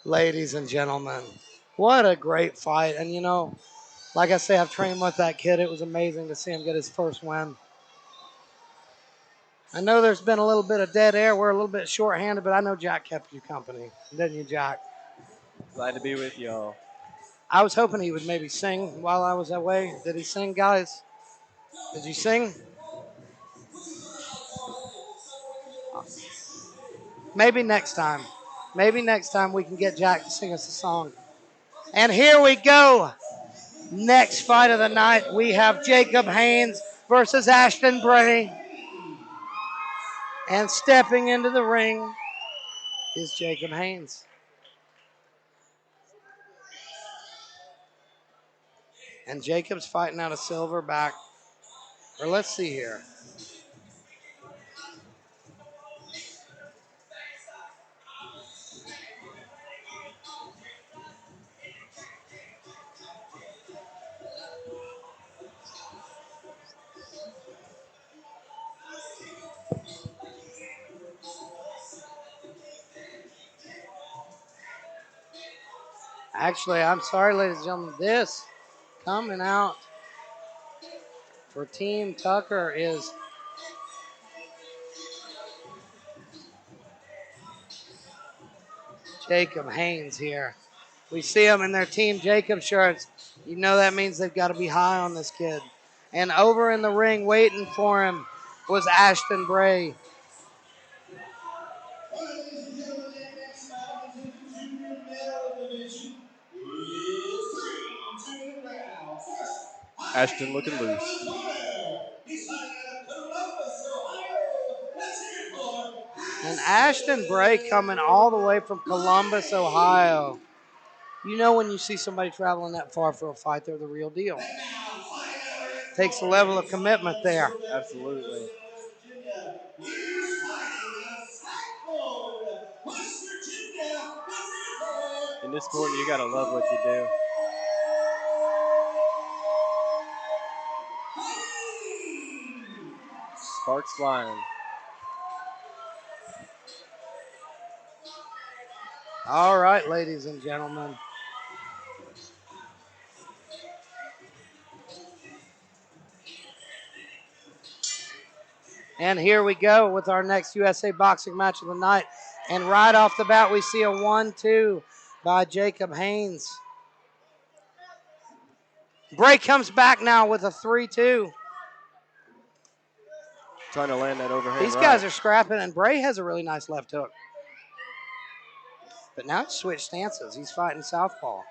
Ladies and gentlemen, what a great fight. And, you know, like I say, I've trained with that kid. It was amazing to see him get his first win. I know there's been a little bit of dead air. We're a little bit short-handed, but I know Jack kept you company. Didn't you, Jack? Glad to be with y'all. I was hoping he would maybe sing while I was away. Did he sing, guys? Did you sing? Maybe next time. Maybe next time we can get Jack to sing us a song. And here we go. Next fight of the night, we have Jacob Haynes versus Ashton Bray. And stepping into the ring is Jacob Haynes. And Jacob's fighting out a silverback. Or let's see here. Actually, I'm sorry, ladies and gentlemen. This coming out for Team Tucker is Jacob Haynes here. We see them in their Team Jacob shirts. You know that means they've got to be high on this kid. And over in the ring waiting for him was Ashton Bray. Ashton looking loose. And Ashton Bray coming all the way from Columbus, Ohio. You know when you see somebody traveling that far for a fight, they're the real deal. Takes a level of commitment there. Absolutely. In this sport, you gotta love what you do. Sparks flying. All right, ladies and gentlemen. And here we go with our next USA boxing match of the night. And right off the bat, we see a 1-2 by Jacob Haynes. Bray comes back now with a 3-2. Trying to land that overhand These right. guys are scrapping, and Bray has a really nice left hook. But now it's switched stances. He's fighting southpaw.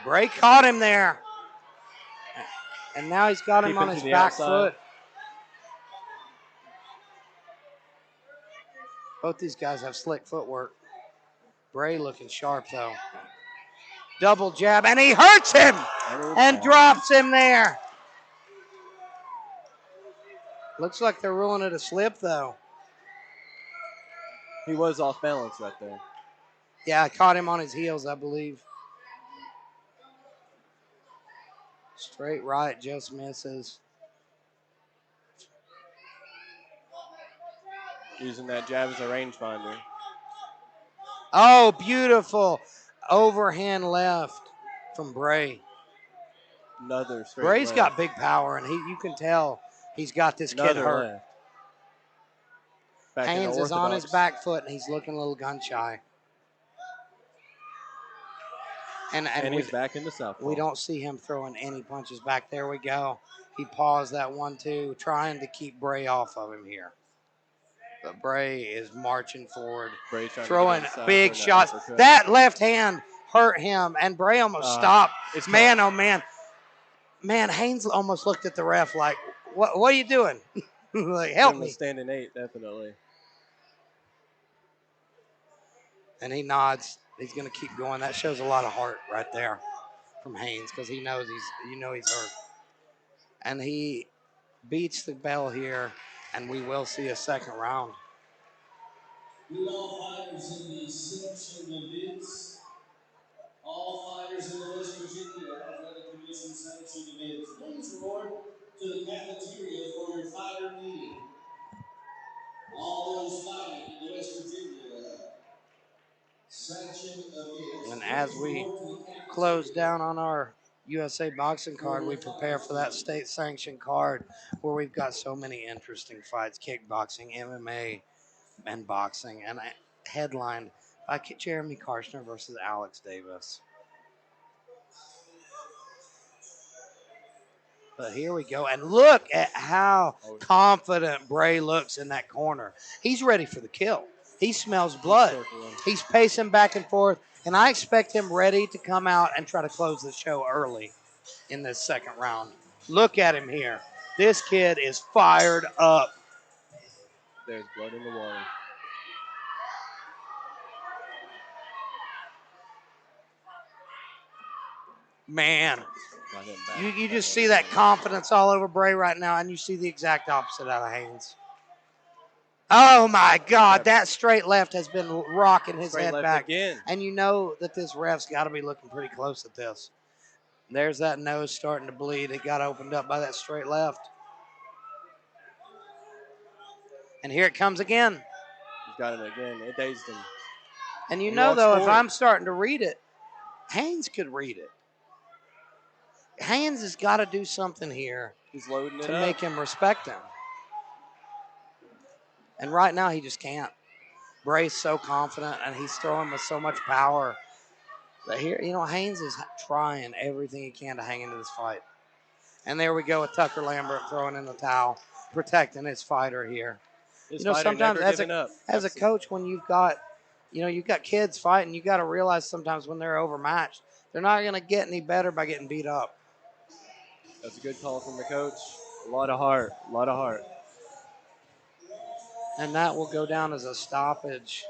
Bray caught him there. And now he's got him on his back foot. Both these guys have slick footwork. Bray looking sharp, though. Double jab, and he hurts him and drops him there. Looks like they're ruling it a slip, though. He was off balance right there. Yeah, I caught him on his heels, I believe. Straight right, just misses. Using that jab as a rangefinder. Oh, beautiful. Overhand left from Bray. Another straight Bray's left. got big power, and you can tell he's got this kid hurt. Haynes is on his back foot, and he's looking a little gun shy. And he's back in the southpaw. We don't see him throwing any punches back. There we go. He paused that 1-2, trying to keep Bray off of him here. But Bray is marching forward, throwing big shots. That left hand hurt him, and Bray almost stopped. Man, oh man. Man, Haynes almost looked at the ref like, what are you doing? Like, help me. Standing 8, definitely. And he nods. He's going to keep going. That shows a lot of heart right there from Haynes because he knows he's hurt. And he beats the bell here, and we will see a second round. All fighters in the section events. All fighters in the West Virginia Athletic Commission sanctioned events. Please report to the cafeteria for your fighter meeting. All those fighting in the West Virginia sanctioned events. And as we close down on our USA boxing card, we prepare for that state sanctioned card where we've got so many interesting fights: kickboxing, MMA, and boxing, and headlined by Jeremy Karshner versus Alex Davis. But here we go, and look at how confident Bray looks in that corner. He's ready for the kill. He smells blood. He's pacing back and forth, and I expect him ready to come out and try to close the show early in this second round. Look at him here. This kid is fired up. There's blood in the water. Man, you just see that confidence all over Bray right now, and you see the exact opposite out of Haynes. Oh, my God. That straight left has been rocking his head back. Again. And you know that this ref's got to be looking pretty close at this. There's that nose starting to bleed. It got opened up by that straight left. And here it comes again. He's got it again. It dazed him. And you know, though, if I'm starting to read it, Haynes could read it. Haynes has got to do something here to make him respect him. And right now, he just can't. Bray's so confident, and he's throwing with so much power. But here, Haynes is trying everything he can to hang into this fight. And there we go with Tucker Lambert throwing in the towel, protecting his fighter here. Sometimes as a coach, when you've got kids fighting, you got to realize sometimes when they're overmatched, they're not going to get any better by getting beat up. That's a good call from the coach. A lot of heart. And that will go down as a stoppage.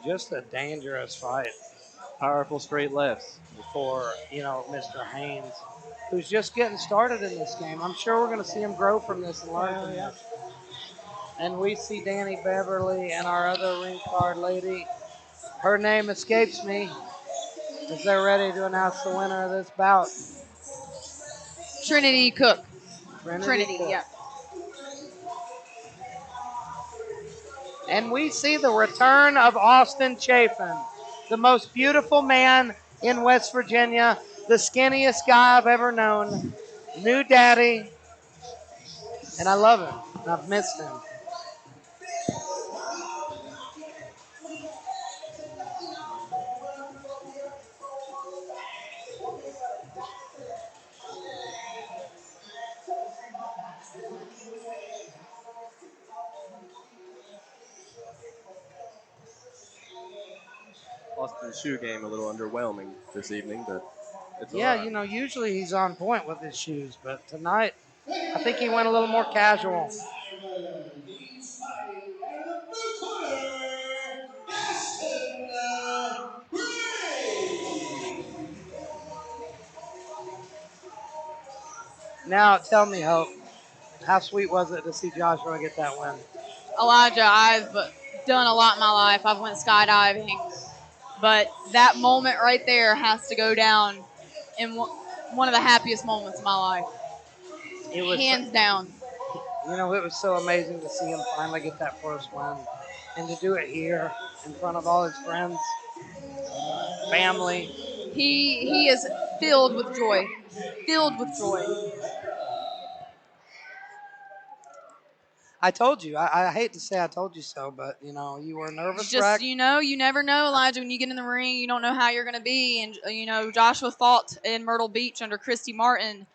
Just a dangerous fight. Powerful straight lefts. For, Mr. Haynes, who's just getting started in this game. I'm sure we're going to see him grow from this and learn from this. And we see Danny Beverly and our other ring card lady. Her name escapes me as they're ready to announce the winner of this bout. Trinity Cook. Trinity, yeah. And we see the return of Austin Chafin, the most beautiful man in West Virginia, the skinniest guy I've ever known. New daddy. And I love him. And I've missed him. Austin's shoe game a little underwhelming this evening, but it's Yeah, all right. you know, usually he's on point with his shoes, but tonight I think he went a little more casual. Now, tell me, Hope, how sweet was it to see Joshua get that win? Elijah, I've done a lot in my life. I've went skydiving, but that moment right there has to go down in one of the happiest moments of my life. It was, hands down. You know, it was so amazing to see him finally get that first win and to do it here in front of all his friends, family. He is filled with joy. Filled with joy. I told you. I hate to say I told you so, but, you know, you were a nervous wreck. You know, you never know, Elijah. When you get in the ring, you don't know how you're going to be. And, you know, Joshua fought in Myrtle Beach under Christy Martin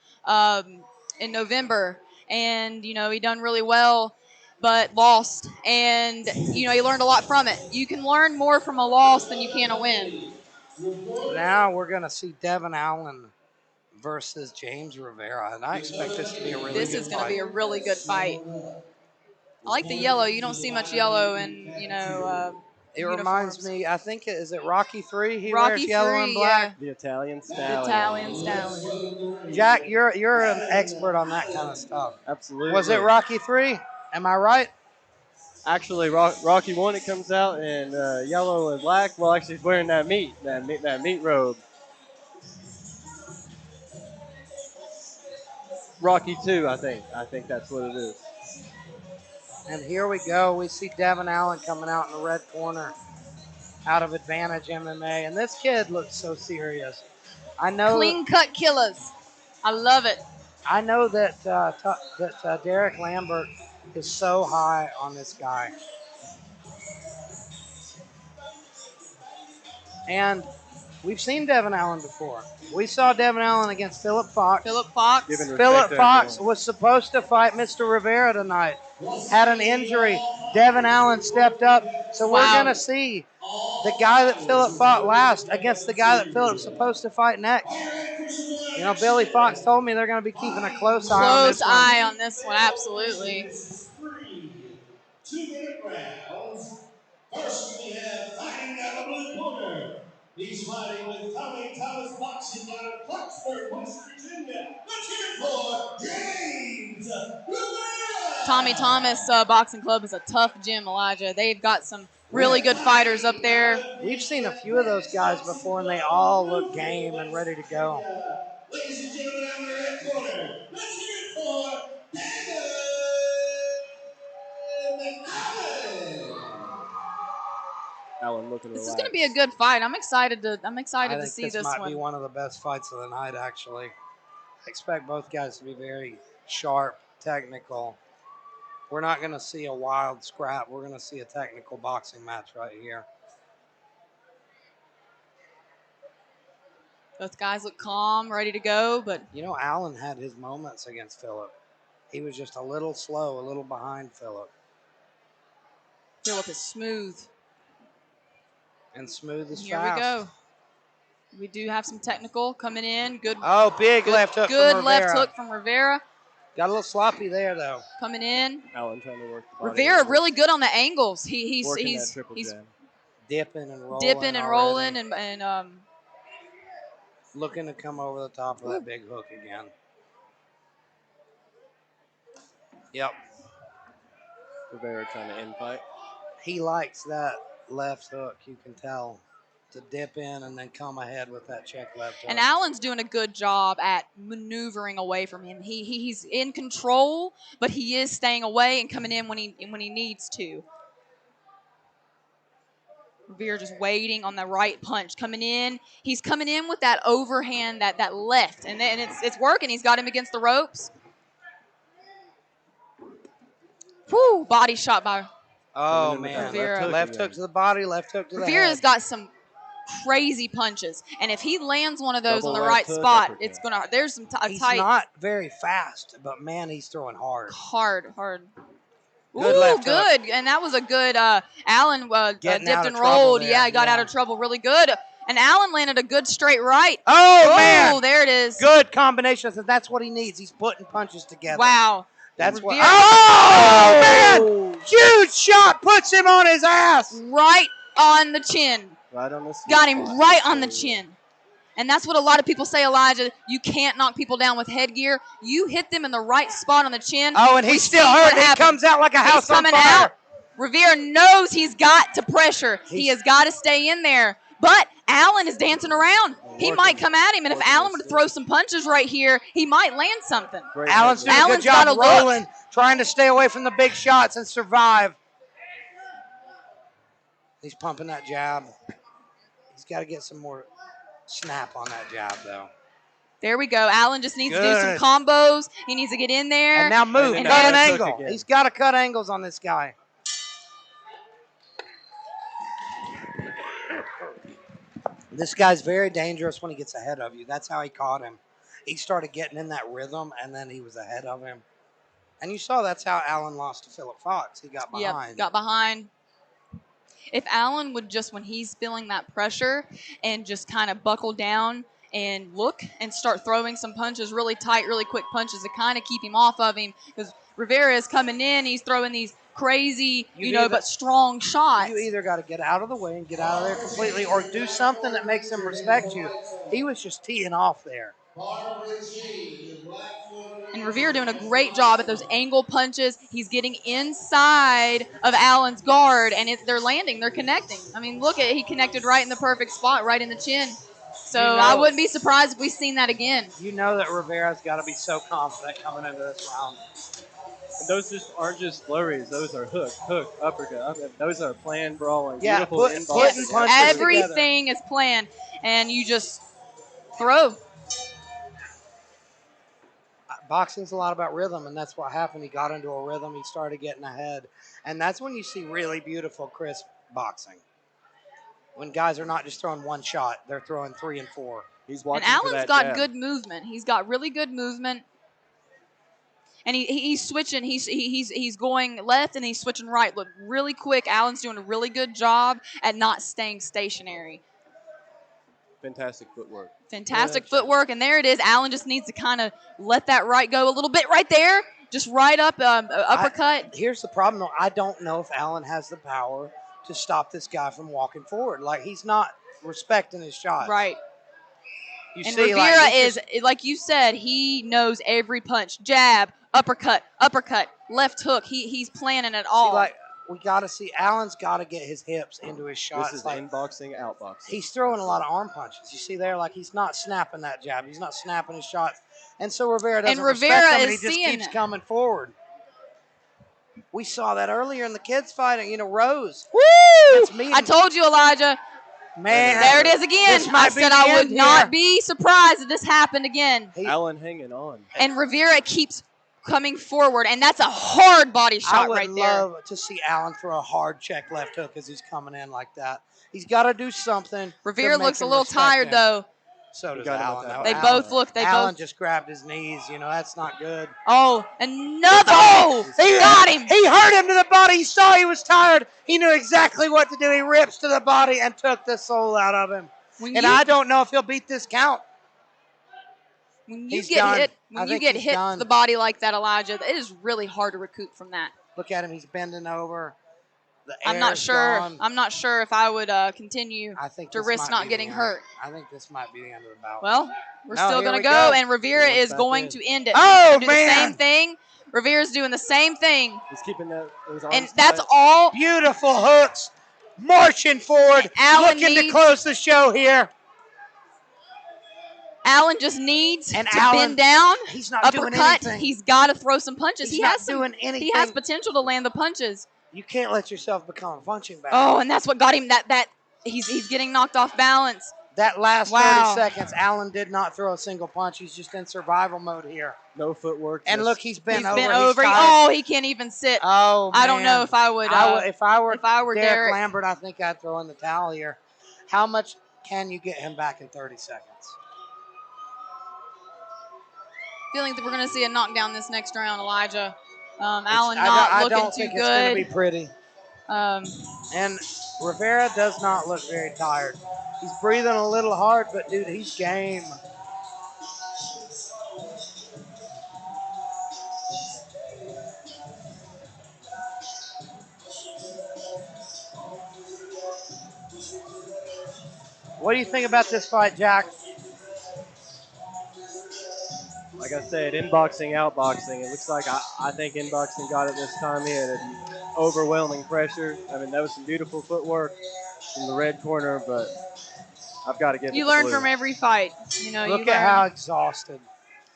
in November. And, you know, he done really well, but lost. And, you know, he learned a lot from it. You can learn more from a loss than you can a win. Now we're going to see Devin Allen versus James Rivera, and I expect this to be a really good fight. This is going to be a really good fight. I like the yellow. You don't see much yellow in, you know, it reminds me, I think, is it Rocky 3? He Rocky wears yellow 3, and black. yeah. The Italian stallion. Italian stallion. Jack, you're an expert on that kind of stuff. Absolutely. Was it Rocky 3? Am I right? Actually, Rocky 1, it comes out in yellow and black. Well, actually, he's wearing that meat robe. Rocky 2, I think. I think that's what it is. And here we go. We see Devin Allen coming out in the red corner out of Advantage MMA. And this kid looks so serious. I know Clean-cut killers. I love it. I know that Derek Lambert is so high on this guy. And we've seen Devin Allen before. We saw Devin Allen against Philip Fox. Philip Fox. Philip Fox was supposed to fight Mr. Rivera tonight. Had an injury. Devin Allen stepped up. So we're going to see the guy that Philip fought last against the guy that Philip's supposed to fight next. You know, Billy Fox told me they're going to be keeping a close eye on this one. Close eye on this one, absolutely. 2-minute rounds. First, we have fighting out of the blue corner. He's fighting with Tommy Thomas Boxing out of Clarksburg, West Virginia. Let's hear it for James Rivera. Tommy Thomas Boxing Club is a tough gym, Elijah. They've got some really good fighters up there. We've seen a few of those guys before, and they all look game and ready to go. Ladies and gentlemen, out of the red corner, let's hear it for Allen looking This relaxed. is going to be a good fight. I'm excited to I see think this might one. be one of the best fights of the night, actually. I expect both guys to be very sharp, technical. We're not going to see a wild scrap. We're going to see a technical boxing match right here. Both guys look calm, ready to go, but You know, Allen had his moments against Philip. He was just a little slow, a little behind Philip. Philip is smooth. And smooth as Here fast. we go. We do have some technical coming in. Good. Oh, big left hook Good from left Rivera. hook from Rivera Got a little sloppy there, though. coming in. Allen trying to work the body. Rivera really good on the angles. He's working that triple jab. Dipping and rolling. dipping and already. rolling and Looking to come over the top of that big hook again. Yep. Rivera trying to end fight. He likes that left hook, you can tell. To dip in and then come ahead with that check left hook. And Allen's doing a good job at maneuvering away from him. He's in control, but he is staying away and coming in when he needs to. Rivera just waiting on the right punch. Coming in. He's coming in with that overhand, that left. And then it's working. He's got him against the ropes. Whew, body shot by Oh, man. Rivera. Left hook to the body, left hook to the Rivera's head. got some crazy punches. And if he lands one of those Double on the left right hook, spot, uppercut. it's going to, there's some He's tight. not very fast, but, man, he's throwing hard. Hard. Good Ooh, left good. And that was a good, Allen Getting dipped out of and trouble rolled. there, Yeah, he got out yeah. of trouble really good. And Allen landed a good straight right. Oh, man. there it is. Good combination. That's what he needs. He's putting punches together. Wow. That's what. Rivera- Oh, man. Huge shot. Puts him on his ass. Right on the chin. Right on the sweet Got him spot. right on the chin. And that's what a lot of people say, Elijah. You can't knock people down with headgear. You hit them in the right spot on the chin. Oh, and he's still hurt. He comes out like a house on coming fire. out. Rivera knows he's got to pressure. He has got to stay in there. But Allen is dancing around. He might come at him, and if Allen were to throw some punches right here, he might land something. Allen's doing a good job rolling, trying to stay away from the big shots and survive. He's pumping that jab. He's got to get some more snap on that jab, though. There we go. Allen just needs to do some combos. He needs to get in there. And now move. And Cut an then- angle. He's got to cut angles on this guy. This guy's very dangerous when he gets ahead of you. That's how he caught him. He started getting in that rhythm, and then he was ahead of him. And you saw that's how Allen lost to Phillip Fox. He got behind. Yep, got behind. If Allen would just, when he's feeling that pressure and just kind of buckle down and look and start throwing some punches, really tight, really quick punches to kind of keep him off of him, because Rivera is coming in, he's throwing these crazy, but strong shots. You either got to get out of the way and get out of there completely, or do something that makes him respect you. He was just teeing off there. And Rivera doing a great job at those angle punches. He's getting inside of Allen's guard, and they're landing. They're connecting. I mean, look at he connected right in the perfect spot, right in the chin. So I wouldn't be surprised if we've seen that again. You know that Rivera's got to be so confident coming into this round. And those just aren't just flurries. Those are hook, uppercut. Those are planned brawling. Yeah, Beautiful putting in-box. punches Everything is planned, and you just throw. Boxing's a lot about rhythm, and that's what happened. He got into a rhythm. He started getting ahead. And that's when you see really beautiful, crisp boxing. When guys are not just throwing one shot, they're throwing 3 and 4. He's watching And for Allen's that got jab. good movement. He's got really good movement. And he's switching. He's going left and he's switching right. Look, really quick. Allen's doing a really good job at not staying stationary. Fantastic footwork. Fantastic footwork, and there it is. Allen just needs to kind of let that right go a little bit right there. Just right up, uppercut. Here's the problem, though. I don't know if Allen has the power to stop this guy from walking forward. Like, he's not respecting his shot. Right. You And see, Rivera is, like you said, he knows every punch. Jab, uppercut, left hook. He's planning it all. See, like, we got to see, Allen's got to get his hips into his shots. This is like, in-boxing, out-boxing. he's throwing a lot of arm punches. You see there, like, he's not snapping that jab. He's not snapping his shots. And so Rivera doesn't respect him, and he just keeps coming forward. We saw that earlier in the kids fighting, Rose. Woo! That's me. I told you, Elijah. Man. There it is again. I said I would not be surprised if this happened again. Allen hanging on. And Rivera keeps coming forward, and that's a hard body shot right there. I would love to see Allen throw a hard check left hook as he's coming in like that. He's got to do something. Rivera looks a little tired, though. So does Allen. They both look. Allen just grabbed his knees. That's not good. Oh, another. Oh, he got him. He hurt him to the body. He saw he was tired. He knew exactly what to do. He rips to the body and took the soul out of him. I don't know if he'll beat this count. When you get hit to the body like that, Elijah, it is really hard to recoup from that. Look at him. He's bending over. I'm not sure. I'm not sure if I would continue to risk not getting hurt. I think this might be the end of the bout. Well, we're still going to go, and Rivera is going to end it. Oh, do man. The same thing. Rivera's doing the same thing. He's keeping those arms and that's all. Beautiful hooks. Marching forward. Looking to close the show here. Allen just needs to Allen, bend down. He's not uppercut. doing anything. He's got to throw some punches. He has anything. He has potential to land the punches. You can't let yourself become a punching bag. Oh, and that's what got him that He's getting knocked off balance. That last Wow. 30 seconds, Allen did not throw a single punch. He's just in survival mode here. No footwork. And look, he's bent over. He's bent over. Oh, he can't even sit. man. I don't know if I would. If I were Derek Derek Lambert, I think I'd throw in the towel here. How much can you get him back in 30 seconds? Feeling that we're going to see a knockdown this next round, Elijah. Allen not looking too good. I don't think it's going to be pretty. And Rivera does not look very tired. He's breathing a little hard, but, dude, he's game. What do you think about this fight, Jack? Like I said, inboxing, outboxing. It looks like I think inboxing got it this time. He had overwhelming pressure. I mean, that was some beautiful footwork from the red corner, but I've got to give it You to learn blue. from every fight. You know, Look at how exhausted.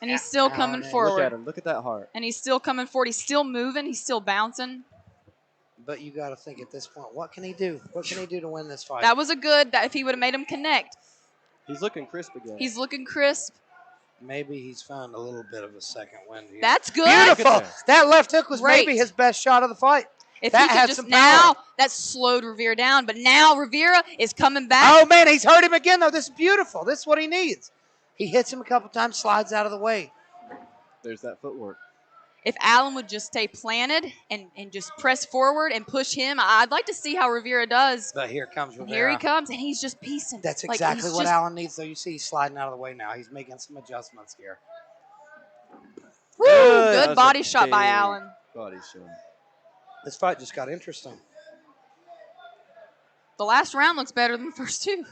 And he's still coming forward. Look at him. Look at that heart. And he's still coming forward. He's still moving. He's still bouncing. But you got to think at this point, what can he do? What can he do to win this fight? That was a good, if he would have made him connect. He's looking crisp again. He's looking crisp. Maybe he's found a little bit of a second wind here. That's good. Beautiful. That left hook was Great. maybe his best shot of the fight. If that he could had just some now, power. that slowed Rivera down. But now Rivera is coming back. Oh, man, he's hurt him again, though. This is beautiful. This is what he needs. He hits him a couple times, slides out of the way. There's that footwork. If Allen would just stay planted and just press forward and push him, I'd like to see how Rivera does. But here comes Rivera. Here he comes, and he's just piecing. That's exactly what Allen needs, though. You see he's sliding out of the way now. He's making some adjustments here. Woo, good body shot by big Allen. Body shot. This fight just got interesting. The last round looks better than the first two.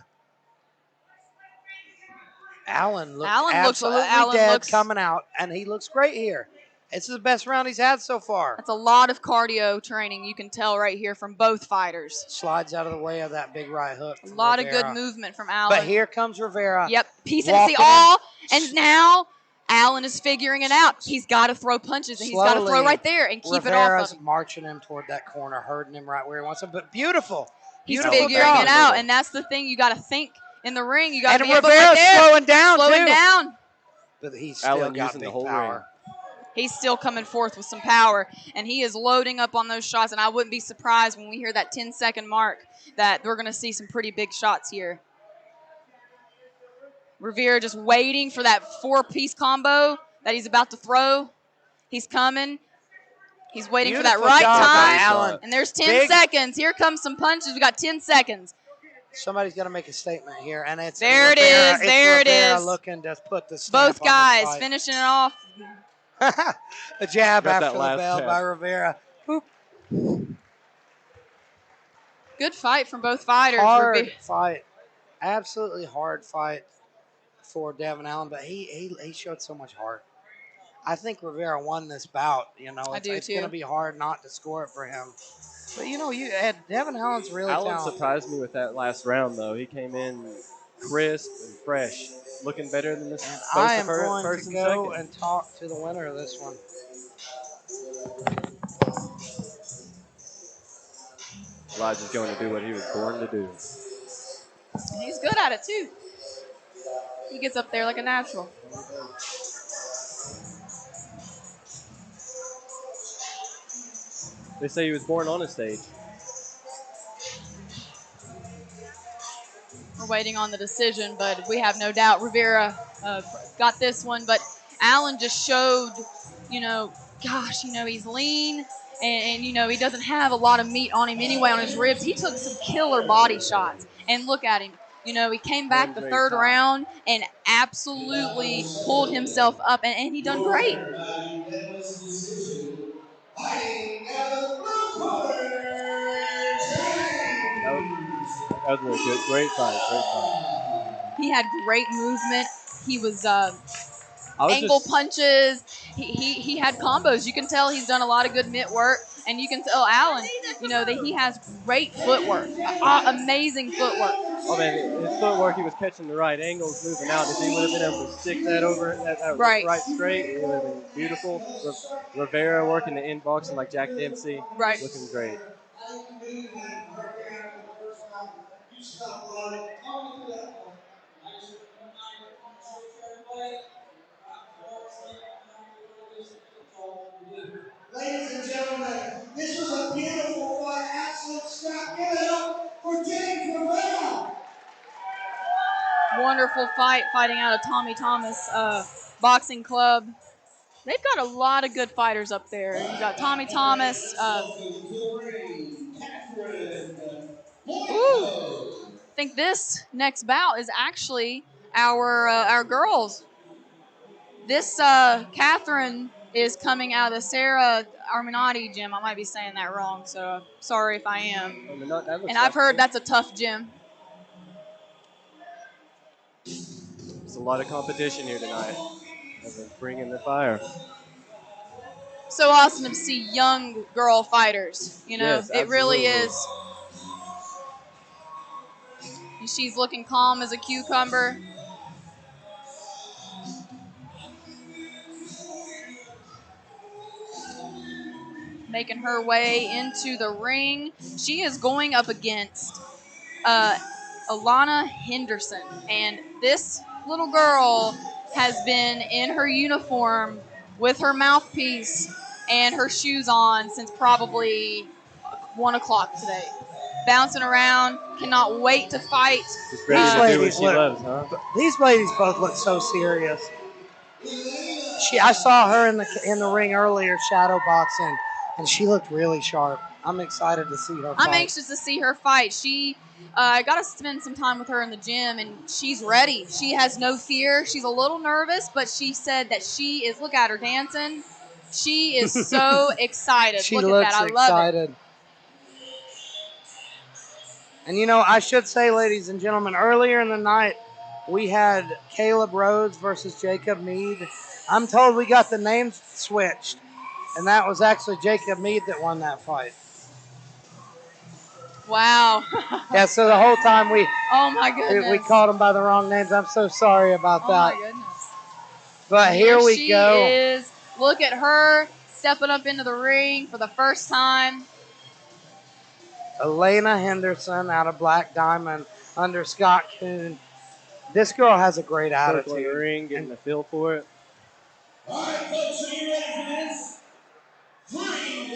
Allen looks absolutely dead coming out, and he looks great here. This is the best round he's had so far. That's a lot of cardio training. You can tell right here from both fighters. Slides out of the way of that big right hook. A lot of good movement from Allen. But here comes Rivera. Yep, piecing it. See, all, and now Allen is figuring it out. He's got to throw punches, and he's got to throw right there and keep it off of him. Marching him toward that corner, hurting him right where he wants him. But beautiful. He's figuring it out, and that's the thing you got to think in the ring. You got to be able Rivera's right there. slowing down, slowing down. But he's still got using big the whole power. ring. He's still coming forth with some power, and he is loading up on those shots, and I wouldn't be surprised when we hear that 10-second mark that we're going to see some pretty big shots here. Rivera just waiting for that four-piece combo that he's about to throw. He's coming. He's waiting for that right time, and there's 10 seconds. Here comes some punches. We got 10 seconds. Somebody's got to make a statement here, and it's there. It is. There it is. Looking to put the both guys finishing it off. A jab after the bell by Rivera. Boop. Good fight from both fighters. Hard fight. Absolutely hard fight for Devin Allen, but he showed so much heart. I think Rivera won this bout. You know, it's going to be hard not to score it for him. But, you know, Devin Allen's really talented. Allen surprised me with that last round, though. He came in crisp and fresh, looking better than this. And I am going to go and talk to the winner of this one. Elijah's going to do what he was born to do. And he's good at it, too. He gets up there like a natural. They say he was born on a stage. We're waiting on the decision, but we have no doubt Rivera got this one. But Allen just showed, you know, gosh, you know, he's lean and, you know, he doesn't have a lot of meat on him anyway on his ribs. He took some killer body shots. And look at him. You know, he came back the third round and absolutely pulled himself up, and he done great. That was really good. Great fight. He had great movement. He was angle punches. He had combos. You can tell he's done a lot of good mitt work, and you can tell Allen, you know, that he has great footwork, amazing footwork. Oh man, his footwork, he was catching the right angles, moving out. If he would have been able to stick that over that right straight, it would have been beautiful. Rivera working the inboxing like Jack Dempsey, right, looking great. Ladies and gentlemen, this was a beautiful fight. Absolute scrap. Give it up for James Rivera. Wonderful fight, fighting out of Tommy Thomas Boxing Club. They've got a lot of good fighters up there. You've got Tommy Thomas. I think this next bout is actually our girls. This Catherine is coming out of the Sarah Arminati gym. I might be saying that wrong, so sorry if I am. And I've heard that's a tough gym. There's a lot of competition here tonight. They're bringing the fire. So awesome to see young girl fighters. You know, Yes, it really absolutely. is. And she's looking calm as a cucumber. Making her way into the ring. She is going up against Alana Henderson. And this little girl has been in her uniform with her mouthpiece and her shoes on since probably 1 o'clock today. Bouncing around, cannot wait to fight. Just ready to do what she loves, huh? These ladies both look so serious. I saw her in the ring earlier, shadow boxing, and she looked really sharp. I'm excited to see her fight. I'm anxious to see her fight. I got to spend some time with her in the gym, and she's ready. She has no fear. She's a little nervous, but she said that she is, look at her dancing. She is so excited. She look looks at that. I love excited. it. And you know, I should say, ladies and gentlemen, earlier in the night, we had Caleb Rhodes versus Jacob Mead. I'm told we got the names switched, and that was actually Jacob Mead that won that fight. Wow. Yeah, so the whole time oh my goodness. we called them by the wrong names. I'm so sorry about that. Oh my goodness. But here we go. She is. Look at her stepping up into the ring for the first time. Elena Henderson out of Black Diamond under Scott Kuhn. This girl has a great attitude. In the ring, getting the feel for it. All right, folks, are you ready for this? 3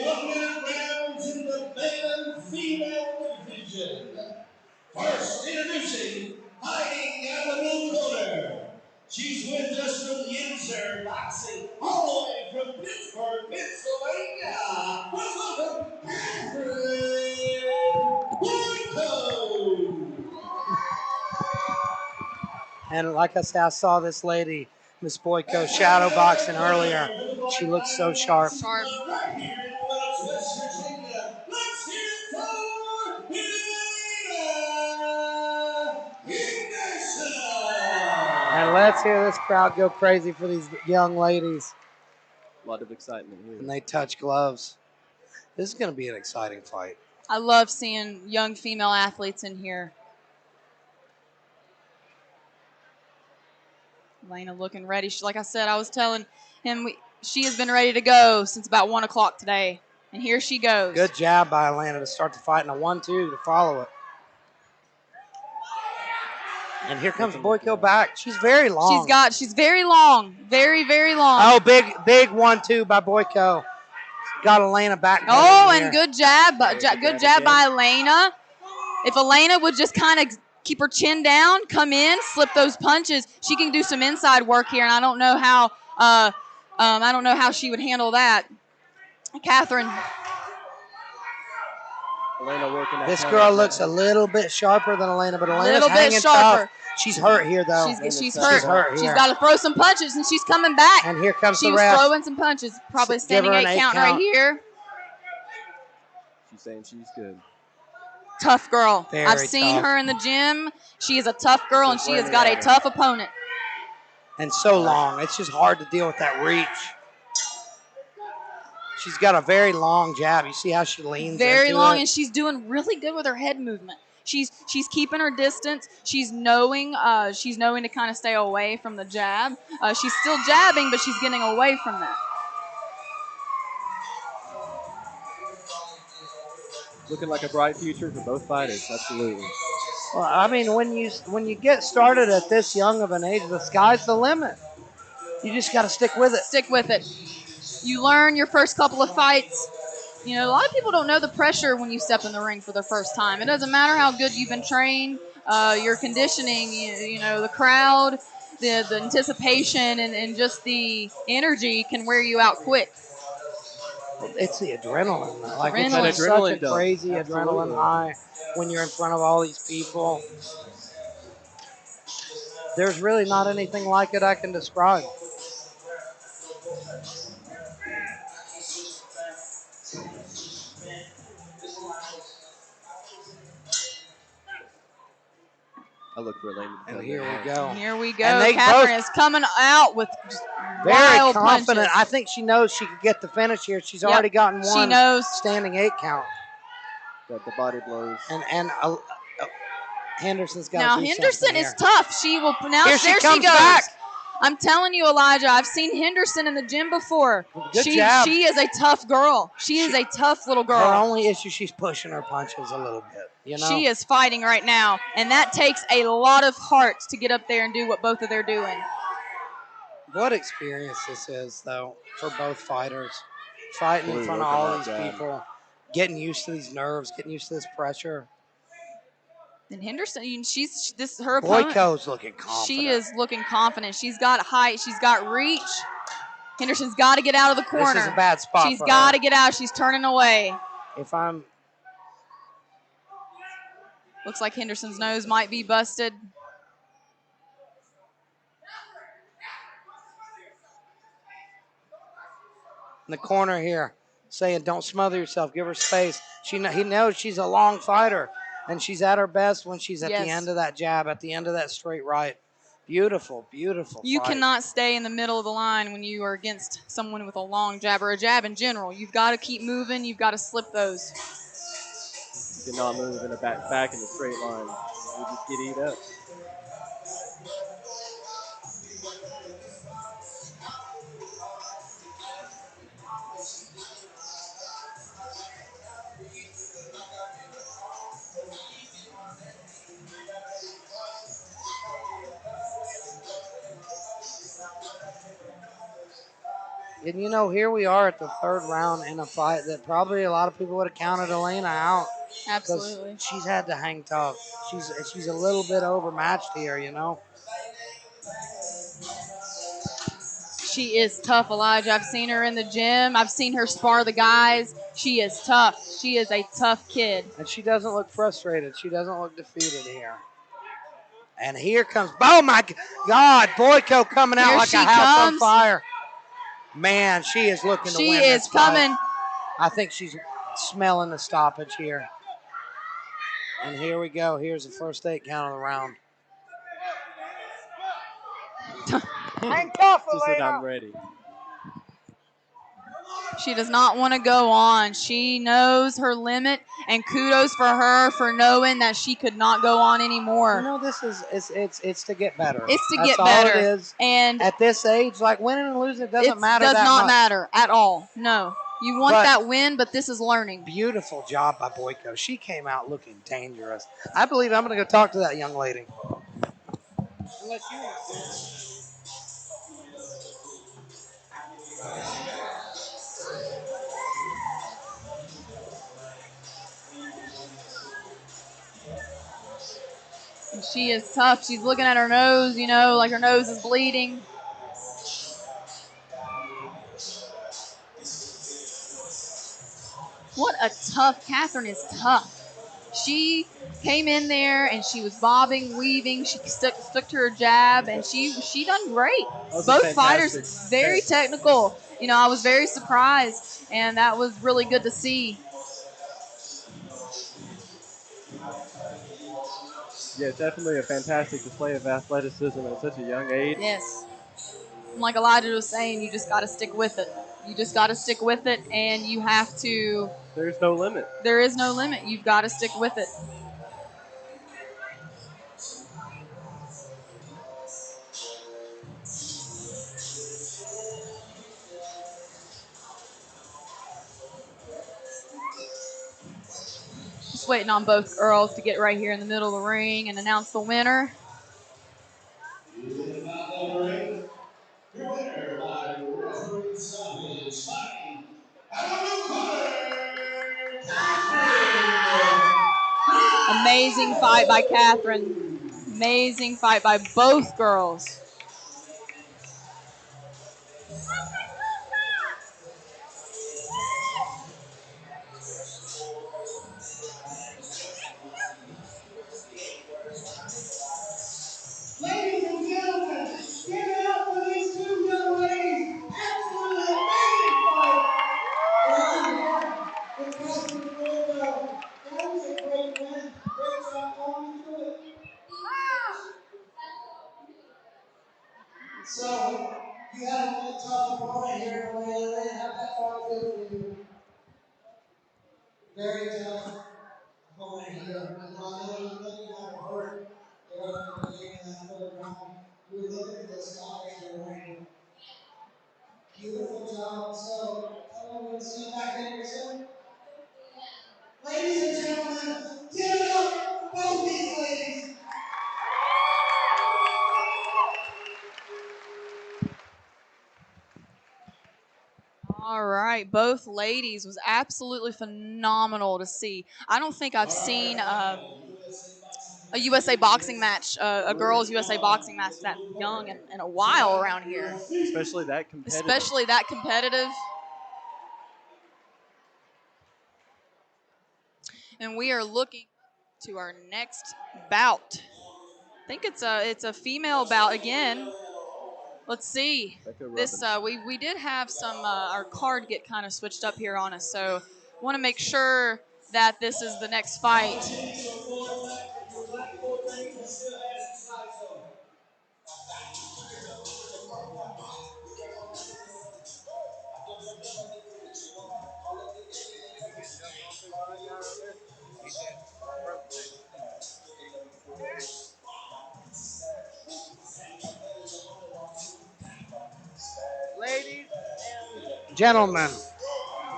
one-minute rounds in the man female division. First, introducing, fighting out of the blue corner. She's with us from Yinzer Boxing, all the way from Pittsburgh, Pennsylvania. Welcome, Catherine Boyko. And like I said, I saw this lady, Miss Boyko, shadow boxing earlier. She looks so sharp. Sharp. Right here in Welch, West Virginia. Let's hear it for Henderson. And let's hear this crowd go crazy for these young ladies. A lot of excitement here. And they touch gloves. This is going to be an exciting fight. I love seeing young female athletes in here. Elena looking ready. Like I said, I was telling him she has been ready to go since about 1 o'clock today. And here she goes. Good jab by Elena to start the fight and a 1-2 to follow it. And here comes Boyko back. She's very long. She's very long. Very, very long. Oh, big 1-2 by Boyko. Got Elena back. Oh, and good jab. Good jab by Elena. If Elena would just kind of keep her chin down, come in, slip those punches, she can do some inside work here, and I don't know how she would handle that. Catherine. Elena working that this girl looks a little bit sharper than Elena, but Elena's hanging tough. She's hurt here, though. She's hurt. She's got to throw some punches, and she's coming back. And here comes the ref. She was throwing some punches, probably standing 8 count right here. She's saying she's good. Tough girl. Very I've seen tough. her in the gym. She is a tough girl, and she has got a tough opponent. And so long. It's just hard to deal with that reach. She's got a very long jab. You see how she leans very long, it? and she's doing really good with her head movement. She's keeping her distance. She's knowing to kind of stay away from the jab. She's still jabbing, but she's getting away from that. Looking like a bright future for both fighters, absolutely. Well, I mean, when you get started at this young of an age, the sky's the limit. You just got to stick with it. Stick with it. You learn your first couple of fights. You know, a lot of people don't know the pressure when you step in the ring for the first time. It doesn't matter how good you've been trained, your conditioning, you know, the crowd, the anticipation, and just the energy can wear you out quick. It's the adrenaline. Like Adrenaline. it's such a Adrenaline dump. crazy adrenaline Absolutely. high when you're in front of all these people. There's really not anything like it I can describe. I look for a lane to And come here in. we go. Here we go. And they Catherine both is coming out with just very wild confident. punches. I think she knows she could get the finish here. She's already gotten one She knows. standing 8 count. Got the body blows. And Henderson's got Now to do Henderson something is here. tough. She will now. Here she there comes she goes. back. I'm telling you, Elijah. I've seen Henderson in the gym before. Good she jab. she is a tough girl. She is a tough little girl. Her only issue, she's pushing her punches a little bit. You know? She is fighting right now, and that takes a lot of heart to get up there and do what both of they're doing. What experience this is, though, for both fighters. Fighting in Ooh, front of look at all that these jab. people, getting used to these nerves, getting used to this pressure. And Henderson, she's her opponent. Boyko's looking confident. She is looking confident. She's got height. She's got reach. Henderson's got to get out of the corner. This is a bad spot She's for got her. to get out. She's turning away. If I'm... Looks like Henderson's nose might be busted. in the corner here saying, don't smother yourself, give her space. He knows she's a long fighter, and she's at her best when she's at the end of that jab, at the end of that straight right. Beautiful, beautiful You fight. cannot stay in the middle of the line when you are against someone with a long jab or a jab in general. You've got to keep moving. You've got to slip those. You cannot move in a back in the straight line. You just get eat up. And, you know, here we are at the third round in a fight that probably a lot of people would have counted Elena out. Absolutely. She's had to hang tough. She's a little bit overmatched here, you know. She is tough, Elijah. I've seen her in the gym. I've seen her spar the guys. She is tough. She is a tough kid. And she doesn't look frustrated. She doesn't look defeated here. And here comes, oh my God, Boyko coming out Here like she a house on comes. fire. Man, she is looking to win She this is coming. fight. I think she's smelling the stoppage here. And here we go. Here's the first 8 count of the round. Hang tough, Just said Elena. I'm ready. She does not want to go on. She knows her limit, and kudos for her for knowing that she could not go on anymore. You know, this is it's to get better. It's to That's get all better. it is. And At this age, like winning and losing, it doesn't matter does that not much. matter at all. No. You want But- that win, but this is learning. Beautiful job by Boyko. She came out looking dangerous. I believe I'm going to go talk to that young lady. Unless you want to. She is tough. She's looking at her nose, you know, like her nose is bleeding. What a tough, Catherine is tough. She came in there and she was bobbing, weaving. She stuck to her jab, and she done great. was a Both fighters fantastic very set. technical. You know, I was very surprised, and that was really good to see. Yeah, definitely a fantastic display of athleticism at such a young age. Yes. Like Elijah was saying, you just got to stick with it. You just got to stick with it, and you have to. There's no limit. There is no limit. You've got to stick with it. Just waiting on both girls to get right here in the middle of the ring and announce the winner. Your winner by referee stoppage, fighting out of the corner, Catherine. Amazing fight by Catherine. Amazing fight by both girls. Ladies and gentlemen, give it up for these two young ladies. Absolutely amazing fight. That was a great win. Great job going through it. So, you had a really tough opponent here in the way. How'd that fight feel for you? Very tough opponent here. I know you got hurt. They're up in the game in that third round. We were looking at those stoppers in the ring. Beautiful job. So, I'm going to see you back in here soon. Ladies and gentlemen, give it up for both these ladies. All right, both ladies was absolutely phenomenal to see. I don't think I've seen a USA boxing match, a girls' USA boxing match that young in a while around here. Especially that competitive. Especially that competitive. And we are looking to our next bout. I think it's a female bout again. Let's see. This we did have some our card get kind of switched up here on us, so want to make sure that this is the next fight.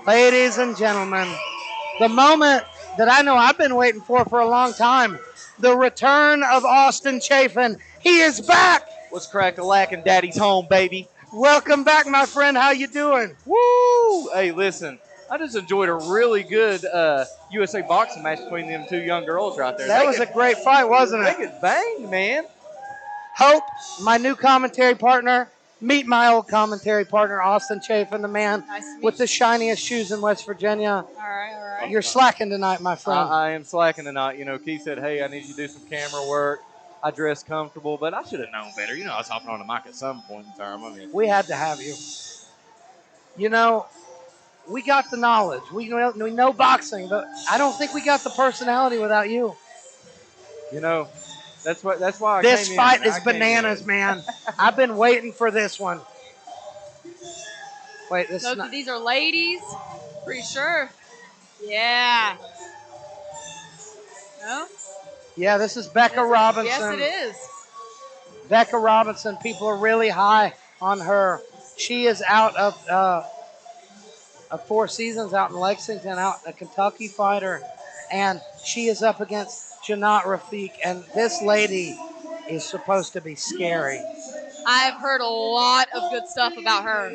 Ladies and gentlemen, the moment that I know I've been waiting for a long time, the return of Austin Chafin. He is back. What's crack-a-lackin', daddy's home, baby. Welcome back, my friend. How you doing? Woo! Hey, listen, I just enjoyed a really good USA boxing match between them two young girls right there. That was a great fight, wasn't it? They could bang, man. Hope, my new commentary partner. Meet my old commentary partner, Austin Chafin, the man with the shiniest shoes in West Virginia. All right. You're slacking tonight, my friend. I am slacking tonight. You know, Keith said, hey, I need you to do some camera work. I dress comfortable, but I should have known better. You know, I was hopping on the mic at some point in time. I mean, we had to have you. You know, we got the knowledge. We know boxing, but I don't think we got the personality without you. You know, that's why I this came fight in. is bananas, man. I've been waiting for this one. Wait, this Both of these are ladies, pretty sure. Yeah. No? Yeah, this is Bekah Robinson. Yes, it is. Bekah Robinson. People are really high on her. She is out of 4 seasons out in Lexington, out a Kentucky fighter, and she is up against Jannat Rafeeq, and this lady is supposed to be scary. I've heard a lot of good stuff about her.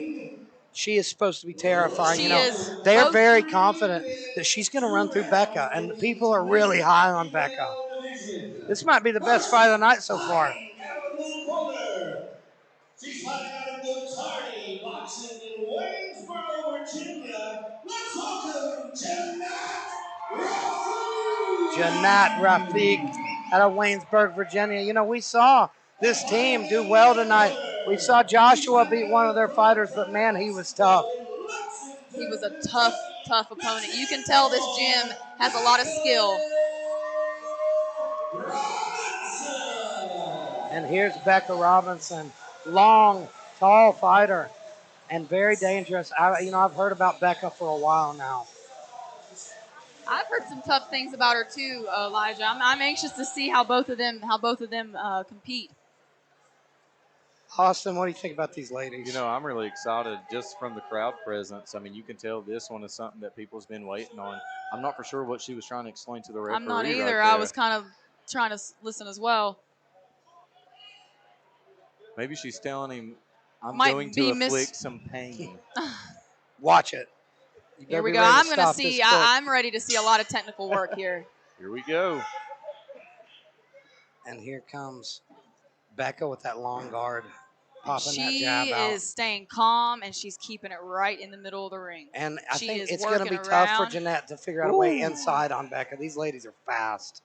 She is supposed to be terrifying. She is. They are very confident that she's going to run through Bekah, and the people are really high on Bekah. This might be the best fight of the night so far. She's fighting out of the Cardi, boxing in Waynesboro, Virginia. Let's welcome Jannat Rafeeq out of Waynesburg, Virginia. You know, we saw this team do well tonight. We saw Joshua beat one of their fighters, but man, he was tough. He was a tough opponent. You can tell this gym has a lot of skill. And here's Bekah Robinson, long, tall fighter, and very dangerous. I've heard about Bekah for a while now. I've heard some tough things about her too, Elijah. I'm anxious to see how both of them compete. Austin, what do you think about these ladies? You know, I'm really excited just from the crowd presence. I mean, you can tell this one is something that people's been waiting on. I'm not for sure what she was trying to explain to the referee. I'm not either. Right I there. was kind of trying to listen as well. Maybe she's telling him, I'm Might going be to inflict some pain. Watch it. You Here better we be go. ready I'm to going to stop see. this quick. I'm ready to see a lot of technical work here. Here we go. And here comes Bekah with that long guard, popping that She jab out. is staying calm, and she's keeping it right in the middle of the ring. And I She think is it's going to be working tough for around. Jannat to figure out a way inside on Bekah. These ladies are fast.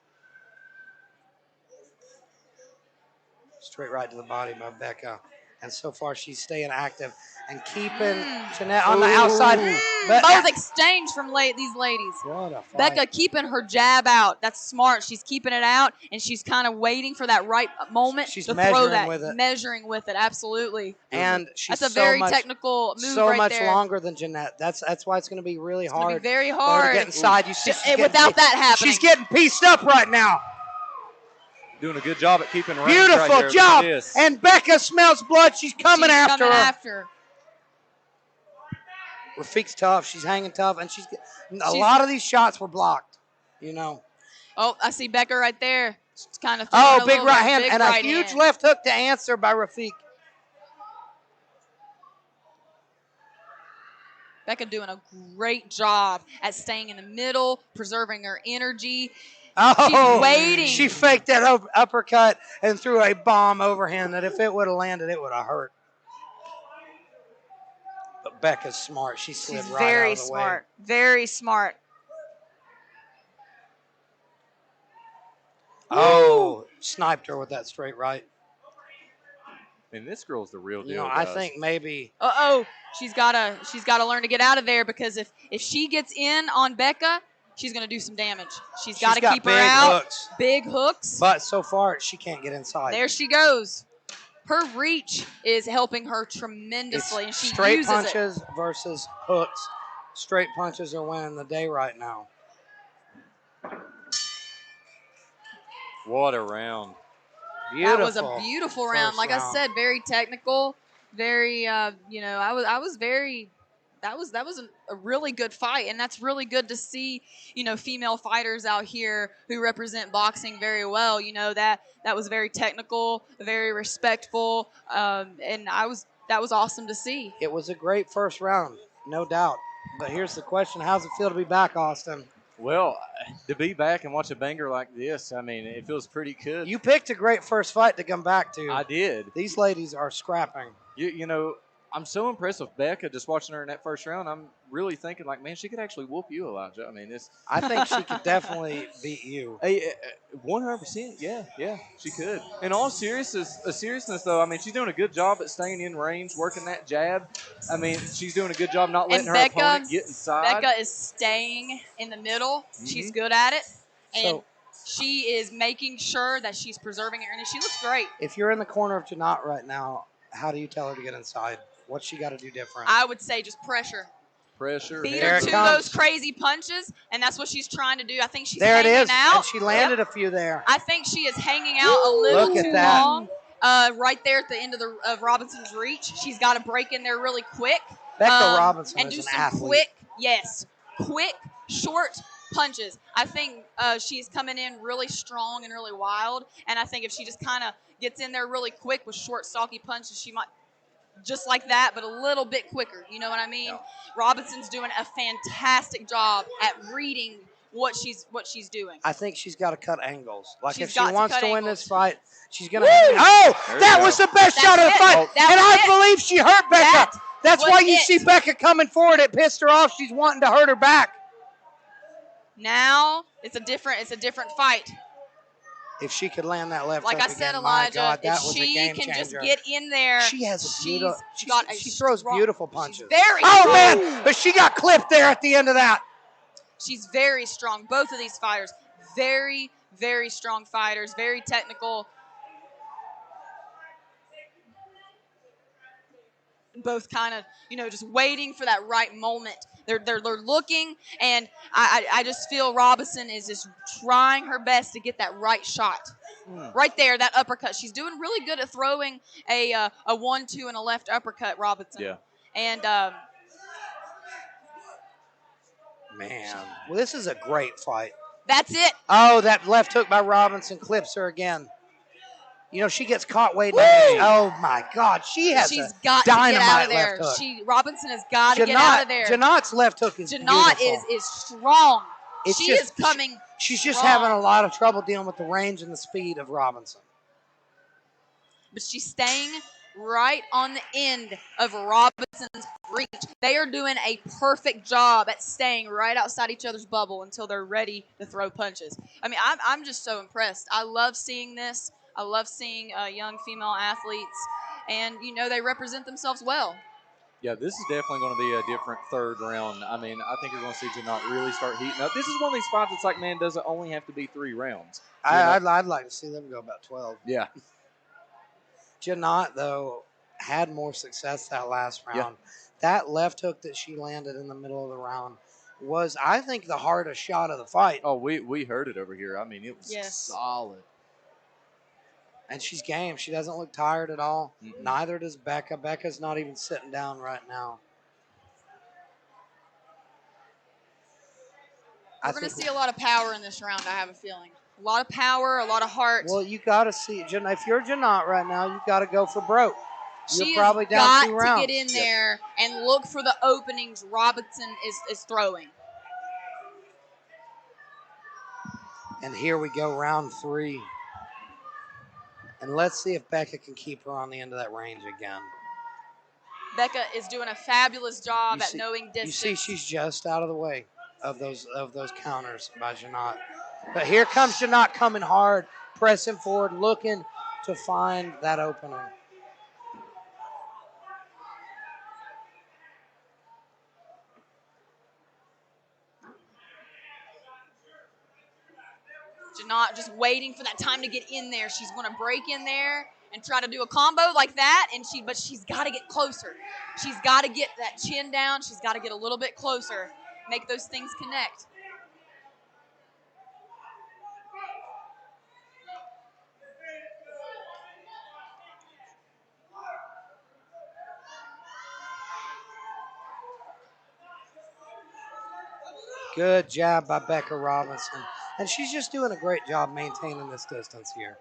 Straight right to the body by Bekah. And so far, she's staying active and keeping Jannat on the outside. But Both exchange from these ladies. what a fight. Bekah keeping her jab out. That's smart. She's keeping it out, and she's kind of waiting for that right moment She's to throw measuring that. with it. Measuring with it, absolutely. And she's That's a so very much, technical move so right much there. longer than Jannat. That's why it's going to be really It's going to hard. be very for her hard. to get inside. You see, she's getting without that happening. She's getting pieced up right now. Doing a good job at keeping range Beautiful right there. job. Look at this. And Bekah smells blood. She's coming after her. Rafeeq's tough. She's hanging tough. And a lot of these shots were blocked, you know. Oh, I see Bekah right there. She's kind of big right hand. And a huge left hook to answer by Rafeeq. Bekah doing a great job at staying in the middle, preserving her energy. Oh, she's waiting. She faked that uppercut and threw a bomb overhand that if it would have landed, it would have hurt. But Bekah's smart. She slid She's right very out of the smart. Very smart. Oh, sniped her with that straight right. I mean, this girl's the real deal. You know, guys. I think maybe. She's gotta learn to get out of there, because if she gets in on Bekah, she's gonna do some damage. She's got to keep her out. Hooks. Big hooks. But so far, she can't get inside. There she goes. Her reach is helping her tremendously, and she straight uses punches versus hooks. Straight punches are winning the day right now. What a round. Beautiful. That was a beautiful round. Like I said, very technical, very that was a really good fight, and that's really good to see, female fighters out here who represent boxing very well. That was very technical, very respectful, and that was awesome to see. It was a great first round, no doubt. But here's the question: how's it feel to be back, Austin? Well, to be back and watch a banger like this, I mean, it feels pretty good. You picked a great first fight to come back to. I did. These ladies are scrapping. You know, I'm so impressed with Bekah just watching her in that first round. I'm really thinking, like, man, she could actually whoop you, Elijah. I mean, I think she could definitely beat you. 100%. Yeah, she could. In all seriousness, though, I mean, she's doing a good job at staying in range, working that jab. I mean, she's doing a good job not letting her opponent get inside. Bekah is staying in the middle. Mm-hmm. She's good at it. And she is making sure that she's preserving her energy. She looks great. If you're in the corner of Jannat right now, how do you tell her to get inside? What's she got to do different? I would say just pressure. Beat her to those crazy punches, and that's what she's trying to do. I think she's hanging out. And she landed a few there. I think she is hanging out a little too long. Right there at the end of Robinson's reach. She's got to break in there really quick. Bekah Robinson and is do an some athlete. quick, short punches. I think she's coming in really strong and really wild, and I think if she just kind of gets in there really quick with short, stalky punches, she might just like that, but a little bit quicker. You know what I mean? Yeah. Robinson's doing a fantastic job at reading what she's doing. I think she's got to cut angles. Like she's if she wants to win angles. this fight, she's going to. That was the best shot of the fight, and I believe she hurt Bekah. That's why you see Bekah coming forward. It pissed her off. She's wanting to hurt her back. Now it's a different fight. If she could land that left like hook I said, again, Elijah, my God, that if was a she game can changer. just get in there, she has a beautiful. She throws beautiful punches. Very man, but she got clipped there at the end of that. She's very strong. Both of these fighters, very, very strong fighters, very technical. both kind of, just waiting for that right moment. They're looking, and I just feel Robinson is just trying her best to get that right shot. Right there, that uppercut. She's doing really good at throwing a 1-2 and a left uppercut, Robinson. Yeah. And Man, well, this is a great fight. that's it. Oh, that left hook by Robinson clips her again. She gets caught waiting. Woo! Oh my God, she's got dynamite to get out of there. left hook. Robinson has got to get out of there. Jannat's left hook is Jannat beautiful. is strong. She is coming. She's just strong. having a lot of trouble dealing with the range and the speed of Robinson. But she's staying right on the end of Robinson's reach. They are doing a perfect job at staying right outside each other's bubble until they're ready to throw punches. I mean, I'm just so impressed. I love seeing this. I love seeing young female athletes, and they represent themselves well. Yeah, this is definitely going to be a different third round. I mean, I think you're going to see Jannat really start heating up. This is one of these fights that's like, man, doesn't only have to be 3 rounds. I'd like to see them go about 12. Yeah. Jannat, though, had more success that last round. Yeah. That left hook that she landed in the middle of the round was, I think, the hardest shot of the fight. Oh, we heard it over here. I mean, it was solid. And she's game. She doesn't look tired at all. Mm-hmm. Neither does Bekah. Becca's not even sitting down right now. We're going to see a lot of power in this round, I have a feeling. A lot of power, a lot of heart. Well, you got to see it. If you're Jannat right now, you got to go for broke. She's probably down 2 rounds. got to get in there and look for the openings Robinson is throwing. And here we go, round 3. And let's see if Bekah can keep her on the end of that range again. Bekah is doing a fabulous job at knowing distance. You see, she's just out of the way of those counters by Jannat. But here comes Jannat coming hard, pressing forward, looking to find that opening. Jannat just waiting for that time to get in there. She's going to break in there and try to do a combo like that, but she's got to get closer. She's got to get that chin down. She's got to get a little bit closer, make those things connect. Good jab by Bekah Robinson. And she's just doing a great job maintaining this distance here.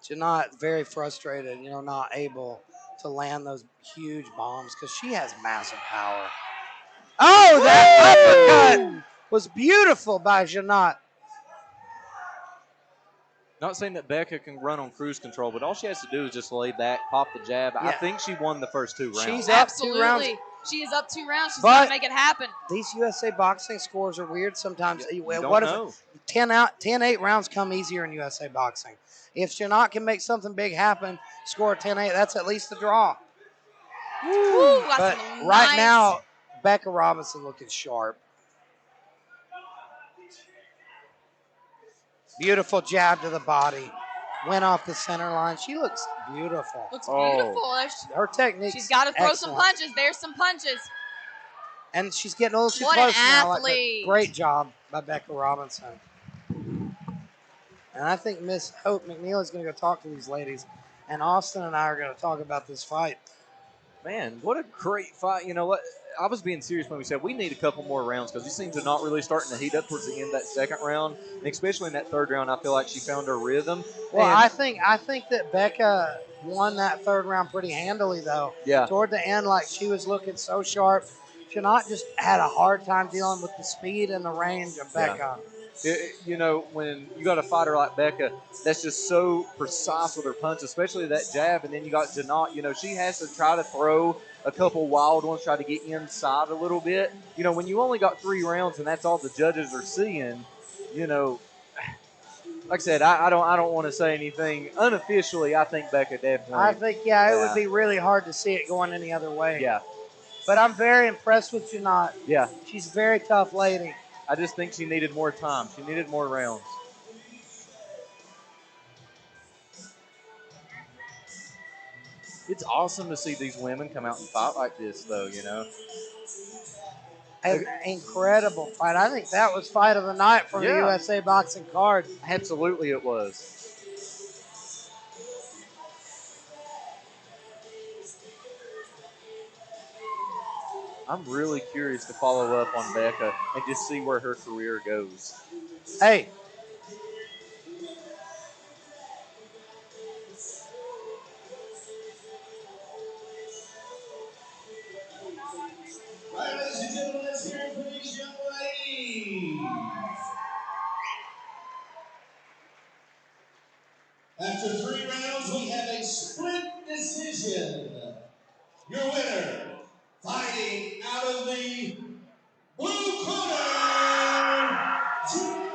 Jannat very frustrated, not able to land those huge bombs because she has massive power. Oh, that uppercut was beautiful by Jannat. Not saying that Bekah can run on cruise control, but all she has to do is just lay back, pop the jab. Yeah. I think she won the first 2 rounds. She's up 2 rounds. She is up 2 rounds. She's got to make it happen. These USA boxing scores are weird sometimes. You what don't if know. 10-8 rounds come easier in USA boxing? If Jannat can make something big happen, score 10-8, that's at least a draw. Woo, but right now, Bekah Robinson looking sharp. Beautiful jab to the body. Went off the center line. She looks beautiful. Looks beautiful. Her technique. She's got to throw excellent. some punches. There's some punches. And she's getting a little too what close an now. athlete. Great job by Bekah Robinson. And I think Miss Hope McNeil is going to go talk to these ladies. And Austin and I are going to talk about this fight. Man, what a great fight. You know what? I was being serious when we said we need a couple more rounds because we seem to not really starting to heat up towards the end of that second round. And especially in that third round, I feel like she found her rhythm. Well, I think that Bekah won that third round pretty handily, though. Yeah. Toward the end, she was looking so sharp. Jannat just had a hard time dealing with the speed and the range of Bekah. Yeah. When you got a fighter like Bekah, that's just so precise with her punch, especially that jab. And then you got Jannat, she has to try to throw a couple wild ones, try to get inside a little bit. When you only got 3 rounds and that's all the judges are seeing, like I said, I don't want to say anything. Unofficially, I think Bekah definitely. I think, it would be really hard to see it going any other way. Yeah. But I'm very impressed with Jannat. Yeah. She's a very tough lady. I just think she needed more time. She needed more rounds. It's awesome to see these women come out and fight like this, though, you know. An incredible fight. I think that was fight of the night from the USA boxing card. Absolutely it was. I'm really curious to follow up on Bekah and just see where her career goes. Hey. All right, ladies and gentlemen, let's hear it for these young ladies. After 3 rounds, we have a split decision. Your winner, fighting out of the blue corner, Jannat.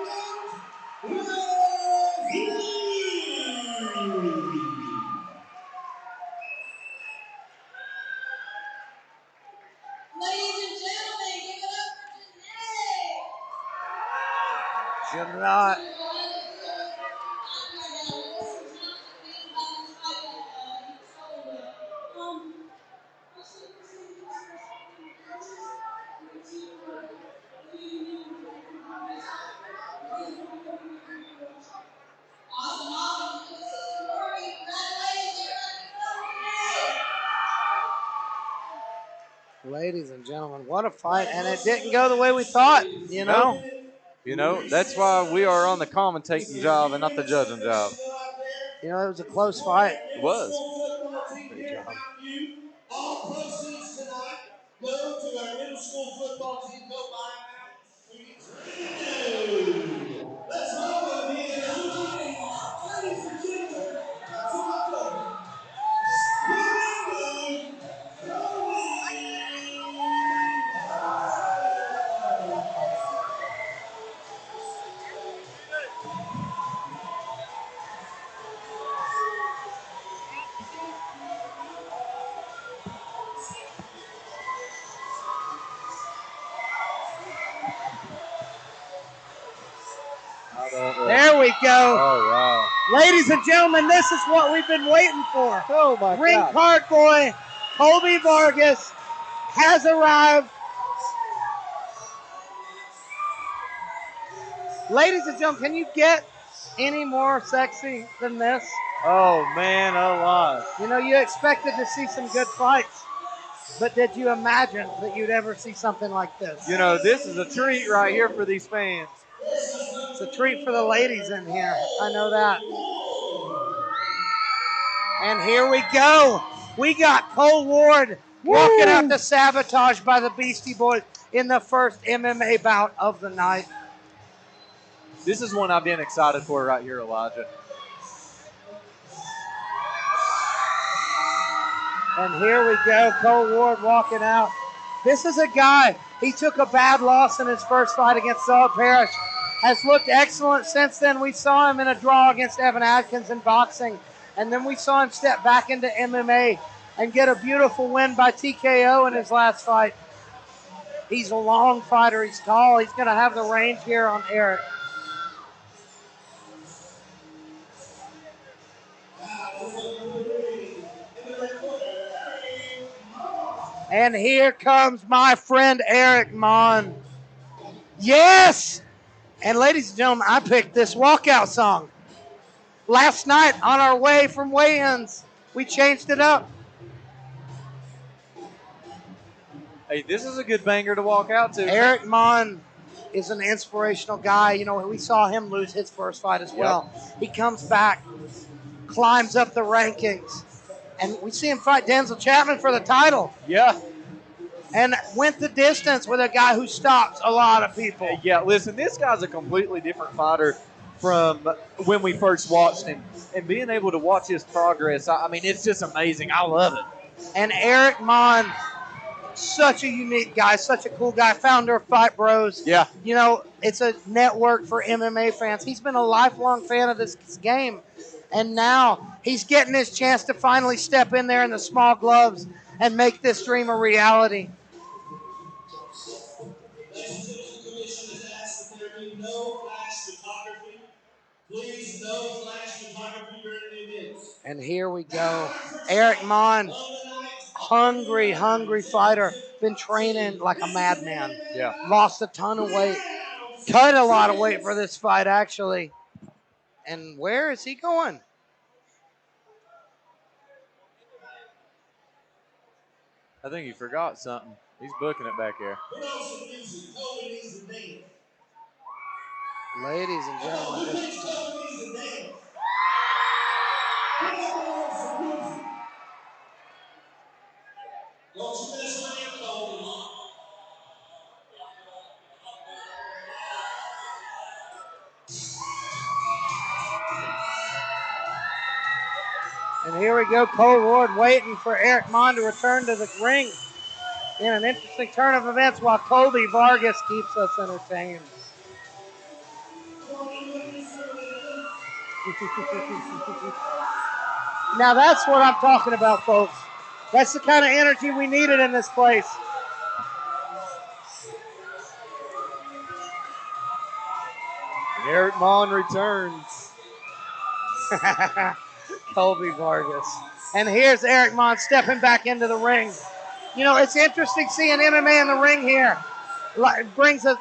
Ladies and gentlemen, give it up for Jannat. Ladies and gentlemen, what a fight. And it didn't go the way we thought, you know? You know, that's why we are on the commentating job and not the judging job. You know, it was a close fight. It was. Great job. All proceeds tonight go to our middle school football team. Go buy them out. Let's welcome the ladies and gentlemen, There we go. Oh, wow. Ladies and gentlemen, this is what we've been waiting for. Oh, my Ring God. card boy, Colby Vargas, has arrived. Ladies and gentlemen, can you get any more sexy than this? Oh, man, alive. You know, you expected to see some good fights, but did you imagine that you'd ever see something like this? You know, this is a treat right here for these fans. It's a treat for the ladies in here. I know that. And here we go. We got Cole Ward walking out the sabotage by the Beastie Boys in the first MMA bout of the night. This is one I've been excited for right here, Elijah. And here we go, Cole Ward walking out. This is a guy, he took a bad loss in his first fight against Saul Parrish. Has looked excellent since then. We saw him in a draw against Evan Atkins in boxing. And then we saw him step back into MMA and get a beautiful win by TKO in his last fight. He's a long fighter. He's tall. He's going to have the range here on Eric. And here comes my friend Eric Monn. Yes! And ladies and gentlemen, I picked this walkout song. Last night on our way from weigh-ins, we changed it up. Hey, this is a good banger to walk out to. Eric Monn is an inspirational guy. You know, we saw him lose his first fight as well. He comes back, climbs up the rankings, and we see him fight Denzel Chapman for the title. Yeah. And went the distance with a guy who stops a lot of people. Yeah, listen, this guy's a completely different fighter from when we first watched him. And being able to watch his progress, I mean, it's just amazing. I love it. And Eric Monn, such a unique guy, such a cool guy, founder of Fight Bros. Yeah. You know, it's a network for MMA fans. He's been a lifelong fan of this game. And now he's getting his chance to finally step in there in the small gloves and make this dream a reality. No flash photography. Please, no flash photography during the events. And here we go. Eric Monn, hungry fighter. Been training like a madman. Yeah. Lost a ton of weight. Cut a lot of weight for this fight, actually. And where is he going? I think he forgot something. He's booking it back there. Ladies and gentlemen. And here we go, Cole Ward waiting for Eric Monn to return to the ring in an interesting turn of events while Colby Vargas keeps us entertained. Now that's what I'm talking about, folks. That's the kind of energy we needed in this place. And Eric Monn returns. Colby Vargas. And here's Eric Monn stepping back into the ring. You know, it's interesting seeing MMA in the ring here. It brings us,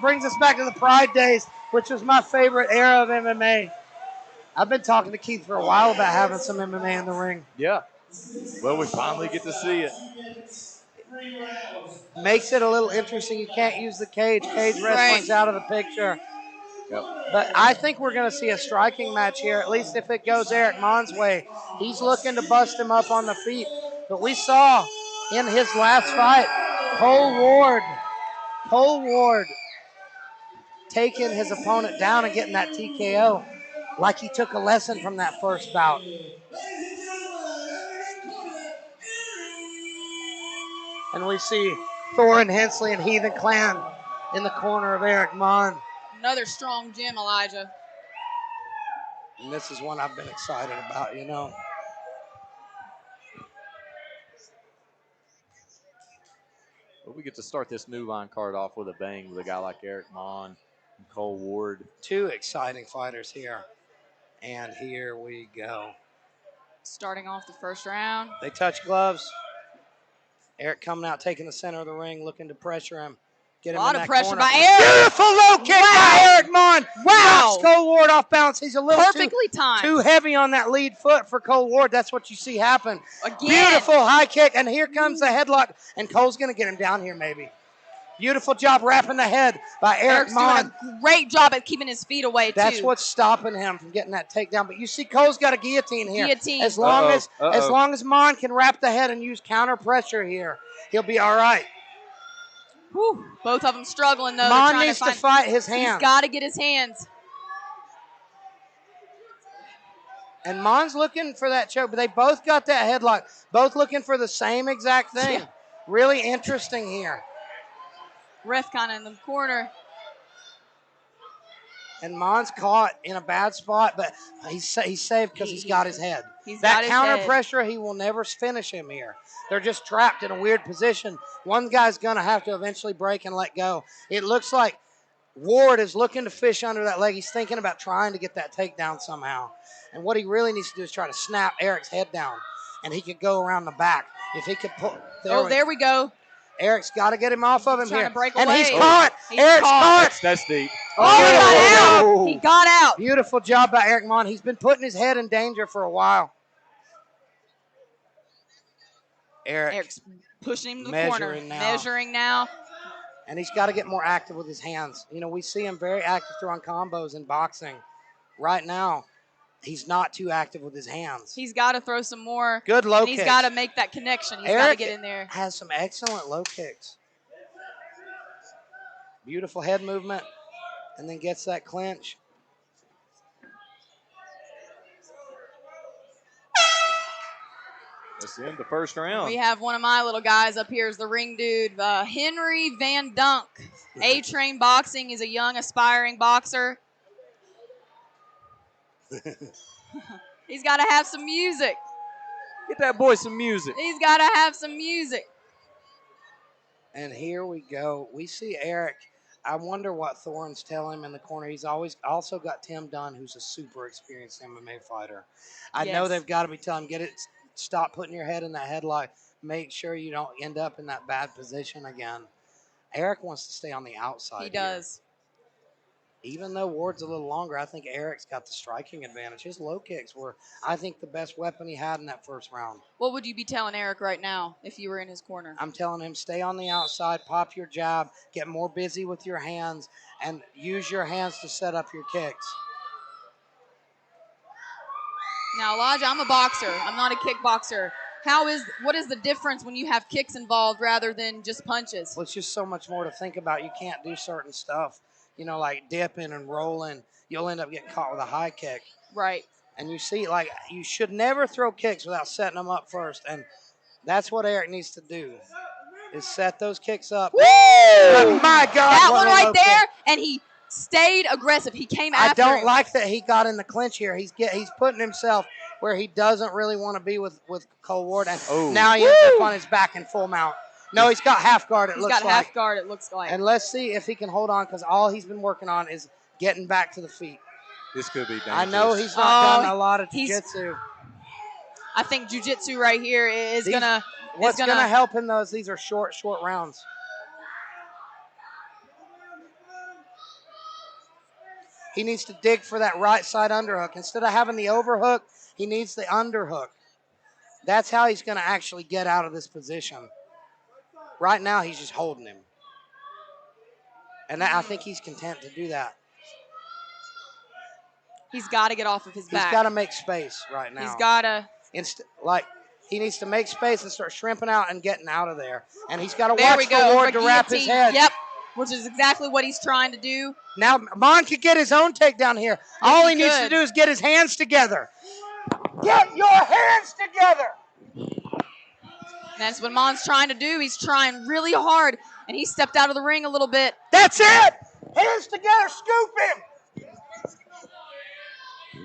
brings us back to the Pride days, which was my favorite era of MMA. I've been talking to Keith for a while about having some MMA in the ring. Yeah. Well, we finally get to see it. Makes it a little interesting. You can't use the cage. Cage wrestling's out of the picture. Yep. But I think we're going to see a striking match here, at least if it goes Eric Monn's way. He's looking to bust him up on the feet. But we saw in his last fight, Cole Ward taking his opponent down and getting that TKO like he took a lesson from that first bout. And we see Thorin Hensley and Heathen Clan in the corner of Eric Monn. Another strong gym, Elijah. And this is one I've been excited about, you know. Well, we get to start this new line card off with a bang with a guy like Eric Monn and Cole Ward. Two exciting fighters here. And here we go. Starting off the first round. They touch gloves. Eric coming out, taking the center of the ring, looking to pressure him. Get him a lot in of that pressure corner. by Eric. Beautiful low kick by Eric Monn. Wow. Knocks Cole Ward off balance. He's a little perfectly timed. Too heavy on that lead foot for Cole Ward. That's what you see happen. Again. Beautiful high kick, and here comes the headlock, and Cole's going to get him down here maybe. Beautiful job wrapping the head by Eric Monn. Doing a great job at keeping his feet away, That's what's stopping him from getting that takedown. But you see Cole's got a guillotine here. Guillotine. As long as Monn can wrap the head and use counter pressure here, he'll be all right. Whew. Both of them struggling, though. Monn needs to fight his hands. He's got to get his hands. And Monn's looking for that choke, but they both got that headlock. Both looking for the same exact thing. Yeah. Really interesting here. Ref kind of in the corner. And Monn's caught in a bad spot, but he's safe because he's got his head. That counter pressure, he will never finish him here. They're just trapped in a weird position. One guy's going to have to eventually break and let go. It looks like Ward is looking to fish under that leg. He's thinking about trying to get that takedown somehow. And what he really needs to do is try to snap Eric's head down, and he could go around the back. If he could pull. There we go. Eric's got to get him off of him trying here. to break and away. he's caught. Eric's caught. That's deep. He got out. Beautiful job by Eric Monn. He's been putting his head in danger for a while. Eric's pushing him to the corner. Measuring now. And he's got to get more active with his hands. You know, we see him very active throwing combos in boxing. Right now, he's not too active with his hands. He's got to throw some more. Good low kicks. kicks. He's got to make that connection. He's got to get in there. Has some excellent low kicks. Beautiful head movement. And then gets that clinch. That's the end of the first round. We have one of my little guys up here as the ring dude, Henry Van Dunk. A-Train Boxing is a young, aspiring boxer. He's got to have some music. Get that boy some music. He's got to have some music. And here we go. We see Eric. I wonder what Thorne's telling him in the corner. He's always also got Tim Dunn, who's a super experienced MMA fighter. I know they've got to be telling him, stop putting your head in that headlock. Make sure you don't end up in that bad position again. Eric wants to stay on the outside. He does. Even though Ward's a little longer, I think Eric's got the striking advantage. His low kicks were, I think, the best weapon he had in that first round. What would you be telling Eric right now if you were in his corner? I'm telling him, stay on the outside, pop your jab, get more busy with your hands, and use your hands to set up your kicks. Now, Elijah, I'm a boxer. I'm not a kickboxer. What is the difference when you have kicks involved rather than just punches? Well, it's just so much more to think about. You can't do certain stuff, like dipping and rolling. You'll end up getting caught with a high kick. Right. And you see, you should never throw kicks without setting them up first. And that's what Eric needs to do, is set those kicks up. Woo! Oh, my God. That one right there, and he stayed aggressive. He came after him. I don't like that he got in the clinch here. He's putting himself where he doesn't really want to be with Cole Ward. And now he ends up on his back in full mount. No, he's got half guard, it looks like. He's got half guard, it looks like. And let's see if he can hold on, because all he's been working on is getting back to the feet. This could be dangerous. I know he's not done a lot of jiu-jitsu. I think jiu-jitsu right here is going to... What's going to help him, though, is these are short rounds. He needs to dig for that right side underhook. Instead of having the overhook, he needs the underhook. That's how he's going to actually get out of this position. Right now, he's just holding him. And I think he's content to do that. He's got to get off of his back. He's got to make space right now. He's got to... He needs to make space and start shrimping out and getting out of there. And he's got to watch for Ward to wrap his head. Yep, which is exactly what he's trying to do. Now, Monn could get his own takedown here. All he needs to do is get his hands together. Get your hands together! That's what Monn's trying to do. He's trying really hard, and he stepped out of the ring a little bit. That's it! Hands together, scoop him!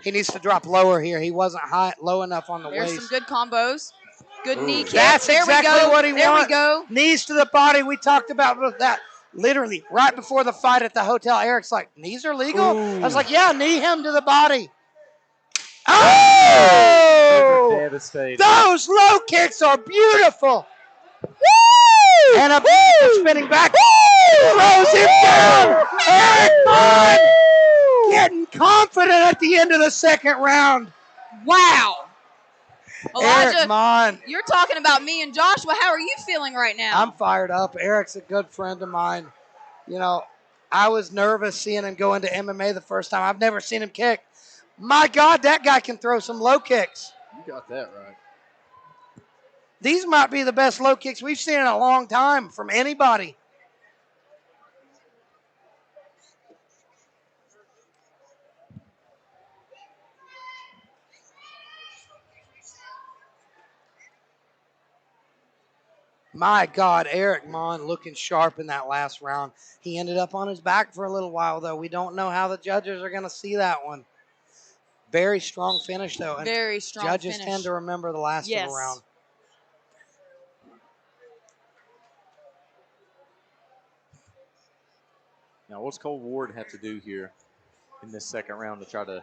He needs to drop lower here. He wasn't low enough on the waist. There's some good combos. Good knee kick. That's exactly what he wants. There we go. Knees to the body. We talked about that literally right before the fight at the hotel. Eric's like, knees are legal? I was like, yeah, knee him to the body. Oh! Devastating. Those low kicks are beautiful. Woo! And a spinning back. Woo! Throws him down. Eric Monn getting confident at the end of the second round. Wow. Elijah, Eric Monn. You're talking about me and Joshua. How are you feeling right now? I'm fired up. Eric's a good friend of mine. I was nervous seeing him go into MMA the first time. I've never seen him kick. My God, that guy can throw some low kicks. You got that right. These might be the best low kicks we've seen in a long time from anybody. My God, Eric Monn looking sharp in that last round. He ended up on his back for a little while, though. We don't know how the judges are going to see that one. Very strong finish, though. And very strong judges finish. Tend to remember the last of the round. Now, what's Cole Ward have to do here in this second round to try to...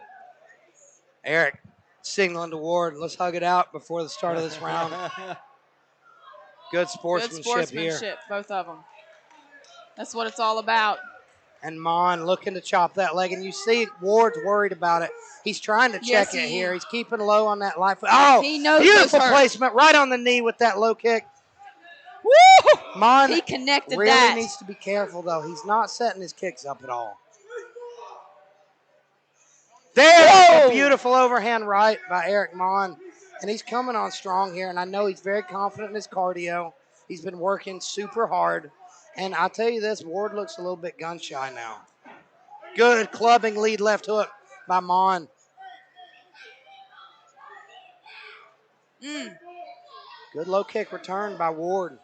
Eric signaling to Ward, let's hug it out before the start of this round. Good sportsmanship here. Both of them. That's what it's all about. And Monn looking to chop that leg. And you see Ward's worried about it. He's trying to check it here. He's keeping low on that life. Oh, he knows beautiful placement right on the knee with that low kick. Woo! Monn he connected really that. Needs to be careful, though. He's not setting his kicks up at all. There's a beautiful overhand right by Eric Monn. And he's coming on strong here, and I know he's very confident in his cardio. He's been working super hard. And I'll tell you this, Ward looks a little bit gun-shy now. Good clubbing lead left hook by Monn. Good low kick return by Ward.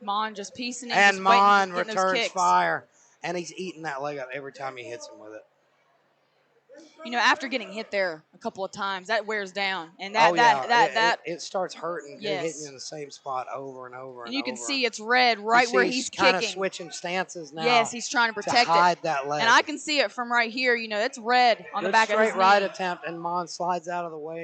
Monn just piecing it. And Monn returns fire. And he's eating that leg up every time he hits him with it. you know, after getting hit there a couple of times, that wears down, and that it starts hurting. Yes. Hitting you in the same spot over and over and you can see it's red right you where see he's kind of kicking. switching stances now. Yes, he's trying to protect hide that leg. And I can see it from right here. You know, it's red on the back of his straight right knee. attempt, and Monn slides out of the way.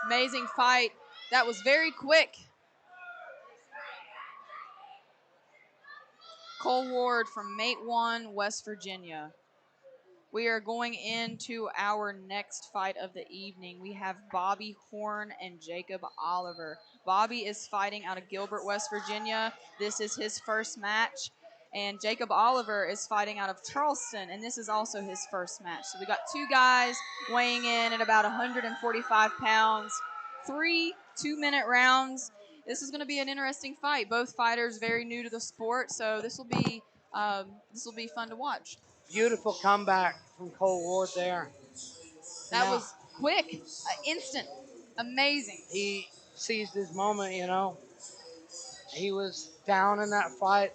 Amazing fight. That was very quick. Cole Ward from Mate 1, West Virginia. We are going into our next fight of the evening. We have Bobby Horn and Jacob Oliver. Bobby is fighting out of Gilbert, West Virginia. This is his first match. And Jacob Oliver is fighting out of Charleston, and this is also his first match. So we got two guys weighing in at about 145 pounds, 3 2-minute rounds. This is going to be an interesting fight. Both fighters very new to the sport, so this will be fun to watch. Beautiful comeback from Cole Ward there. That was quick, instant, amazing. He seized his moment, you know. He was down in that fight,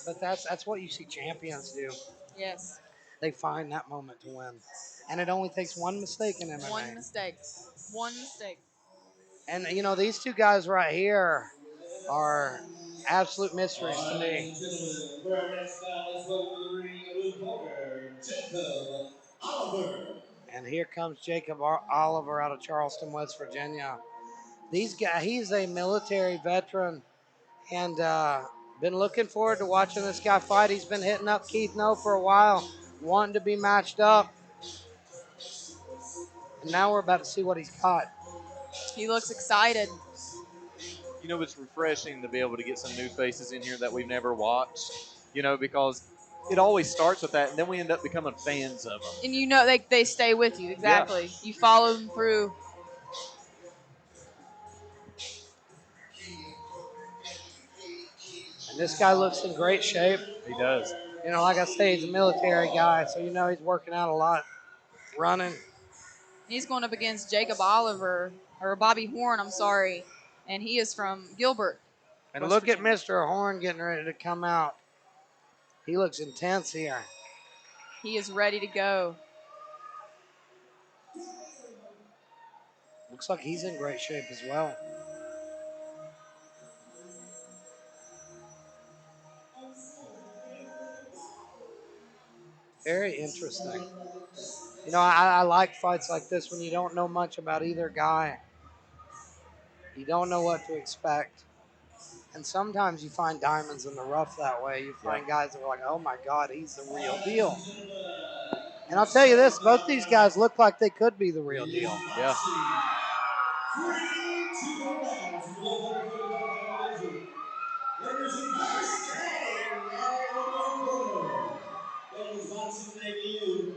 but that's what you see champions do. Yes. They find that moment to win. And it only takes one mistake in MMA. One mistake. One mistake. And, you know, these two guys right here are absolute mysteries to me. And here comes Jacob Oliver out of Charleston, West Virginia. He's a military veteran, and been looking forward to watching this guy fight. He's been hitting up Keith No for a while, wanting to be matched up. And now we're about to see what he's got. He looks excited. You know, it's refreshing to be able to get some new faces in here that we've never watched, you know, because it always starts with that, and then we end up becoming fans of them. And you know they stay with you, exactly. Yeah. You follow them through. And this guy looks in great shape. He does. You know, like I say, he's a military guy, so you know he's working out a lot, running. He's going up against Jacob Oliver, or Bobby Horn, I'm sorry, and he is from Gilbert. And look at Mr. Horn getting ready to come out. He looks intense here. He is ready to go. Looks like he's in great shape as well. Very interesting. You know, I like fights like this when you don't know much about either guy. You don't know what to expect. And sometimes you find diamonds in the rough that way. You find guys that are like, oh my God, he's the real deal. And I'll tell you this, both these guys look like they could be the real deal. Yeah.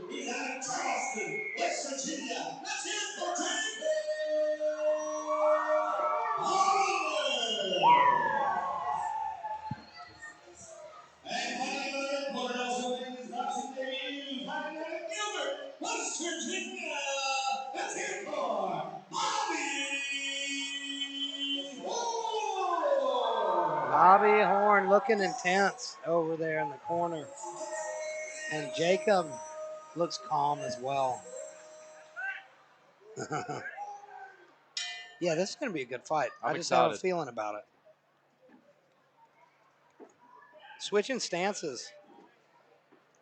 He's out of Charleston, West Virginia. Let's hear it for and fighting out of Acord, also named his boxing debut, fighting out of Gilbert, West Virginia. Let's hear it for Bobby Horn. Bobby Horn looking intense over there in the corner. And Jacob looks calm as well. Yeah, this is going to be a good fight. I just have a feeling about it. Switching stances.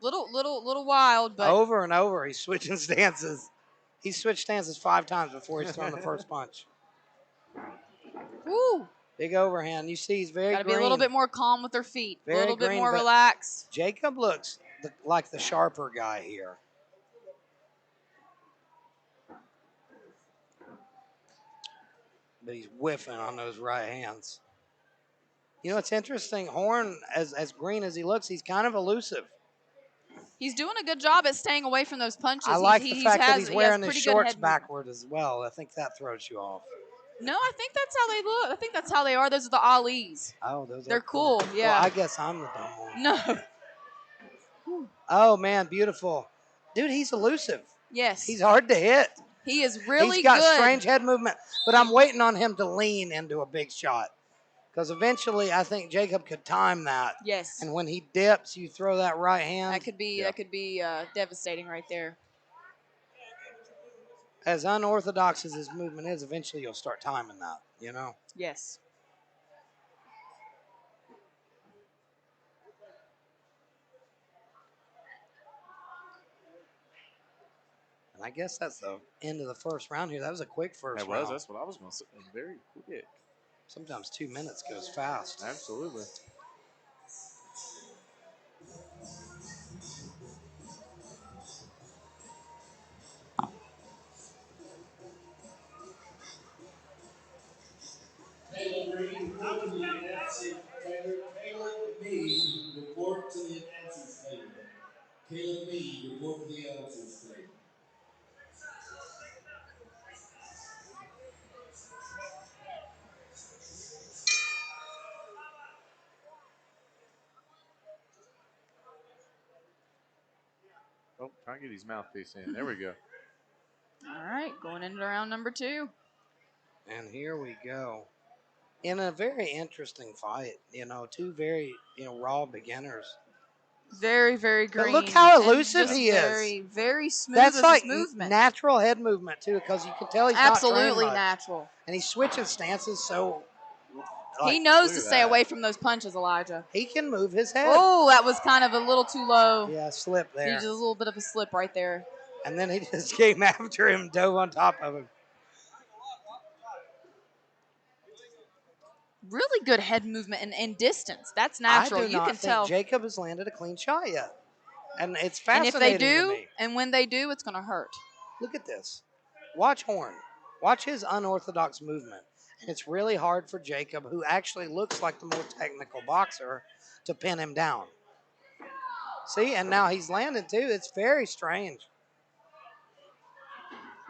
Little wild, but over and over, he's switching stances. He switched stances 5 times before he's thrown the first punch. Woo! Big overhand. You see he's very green. Got to be a little bit more calm with her feet. A Very little bit green, more but relaxed. Jacob looks like the sharper guy here. But he's whiffing on those right hands. You know, it's interesting. Horn, as green as he looks, he's kind of elusive. He's doing a good job at staying away from those punches. I like the fact that he's wearing his shorts backward as well. I think that throws you off. No, I think that's how they look. I think that's how they are. Those are the Alis. Oh, those They're are cool. Yeah. Well, I guess I'm the dumb one. No. Oh, man, beautiful. Dude, he's elusive. Yes. He's hard to hit. He is really good. He's got strange head movement, but I'm waiting on him to lean into a big shot. Because eventually, I think Jacob could time that. Yes. And when he dips, you throw that right hand. That could be devastating right there. As unorthodox as his movement is, eventually you'll start timing that, you know? Yes. And I guess that's the end of the first round here. That was a quick first round. That's what I was going to say. Very quick. Sometimes 2 minutes goes fast. Absolutely. Report to the NLC. Caleb Mead, report to the announcer's table. Caleb Mead, report to the announcer's table. Oh, try and get his mouthpiece in. There we go. All right, going into round number 2. And here we go. In a very interesting fight, you know, two very, raw beginners. Very, very green. But look how elusive he is. Very, very smooth. That's like movement. Natural head movement, too, because you can tell he's absolutely not natural. And he switches stances so... he knows to stay away from those punches, Elijah. He can move his head. Oh, that was kind of a little too low. Yeah, slip there. He just a little bit of a slip right there. And then he just came after him, dove on top of him. Really good head movement and distance. That's natural. I do not think Jacob has landed a clean shot yet. And it's fascinating and if they do, to me. and when they do, it's going to hurt. Look at this. Watch Horn. Watch his unorthodox movement. And it's really hard for Jacob, who actually looks like the more technical boxer, to pin him down. See, and now he's landed too. It's very strange.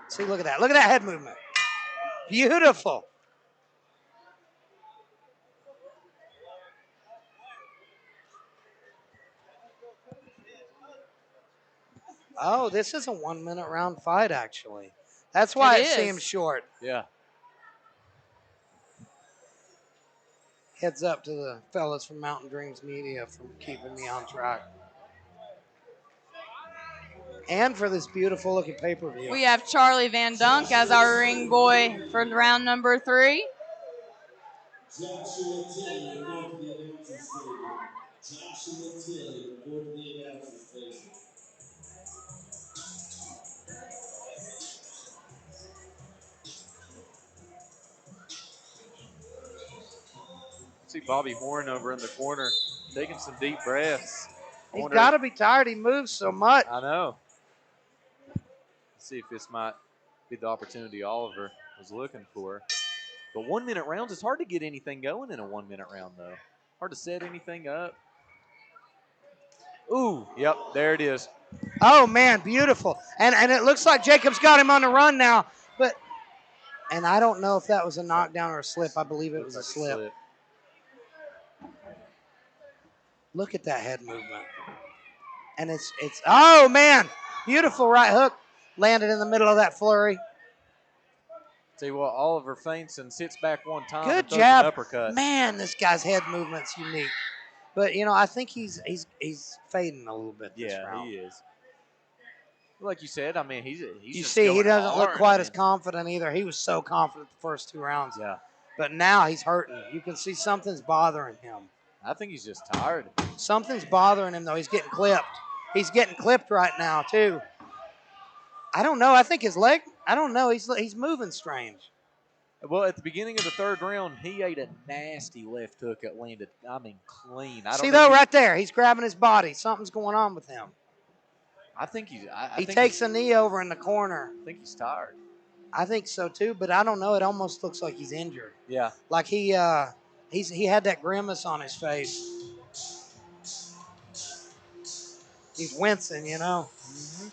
See, look at that. Look at that head movement. Beautiful. Oh, this is a 1 minute round fight, actually. That's why it seems short. Yeah. Heads up to the fellas from Mountain Dreams Media for keeping me on track. And for this beautiful looking pay-per-view. We have Charlie Van Dunk as our ring boy for round number 3. Joshua Taylor, report to the announcer's table. Joshua Taylor, report to the announcer's table. See Bobby Horn over in the corner taking some deep breaths. He's got to be tired. He moves so much. I know. Let's see if this might be the opportunity Oliver was looking for. But 1 minute rounds, it's hard to get anything going in a 1 minute round, though. Hard to set anything up. Ooh, yep, there it is. Oh, man, beautiful. And it looks like Jacob's got him on the run now. And I don't know if that was a knockdown or a slip. I believe it was a slip. Look at that head movement. And it's oh, man, beautiful right hook. Landed in the middle of that flurry. Tell you what, Oliver feints and sits back one time. Good and throws jab. An uppercut. Man, this guy's head movement's unique. But, I think he's fading a little bit this round. Yeah, he is. Like you said, I mean, he's you just see, he doesn't hard, look quite as confident either. He was so confident the first 2 rounds. Yeah. But now he's hurting. You can see something's bothering him. I think he's just tired. Something's bothering him, though. He's getting clipped. He's getting clipped right now, too. I don't know. I think his leg, I don't know. He's moving strange. Well, at the beginning of the third round, he ate a nasty left hook that landed, I mean, clean. I don't See, know though, right there, he's grabbing his body. Something's going on with him. I think he's. He takes a knee over in the corner. I think he's tired. I think so too, but I don't know. It almost looks like he's injured. Yeah. Like he had that grimace on his face. He's wincing, you know. Mm-hmm.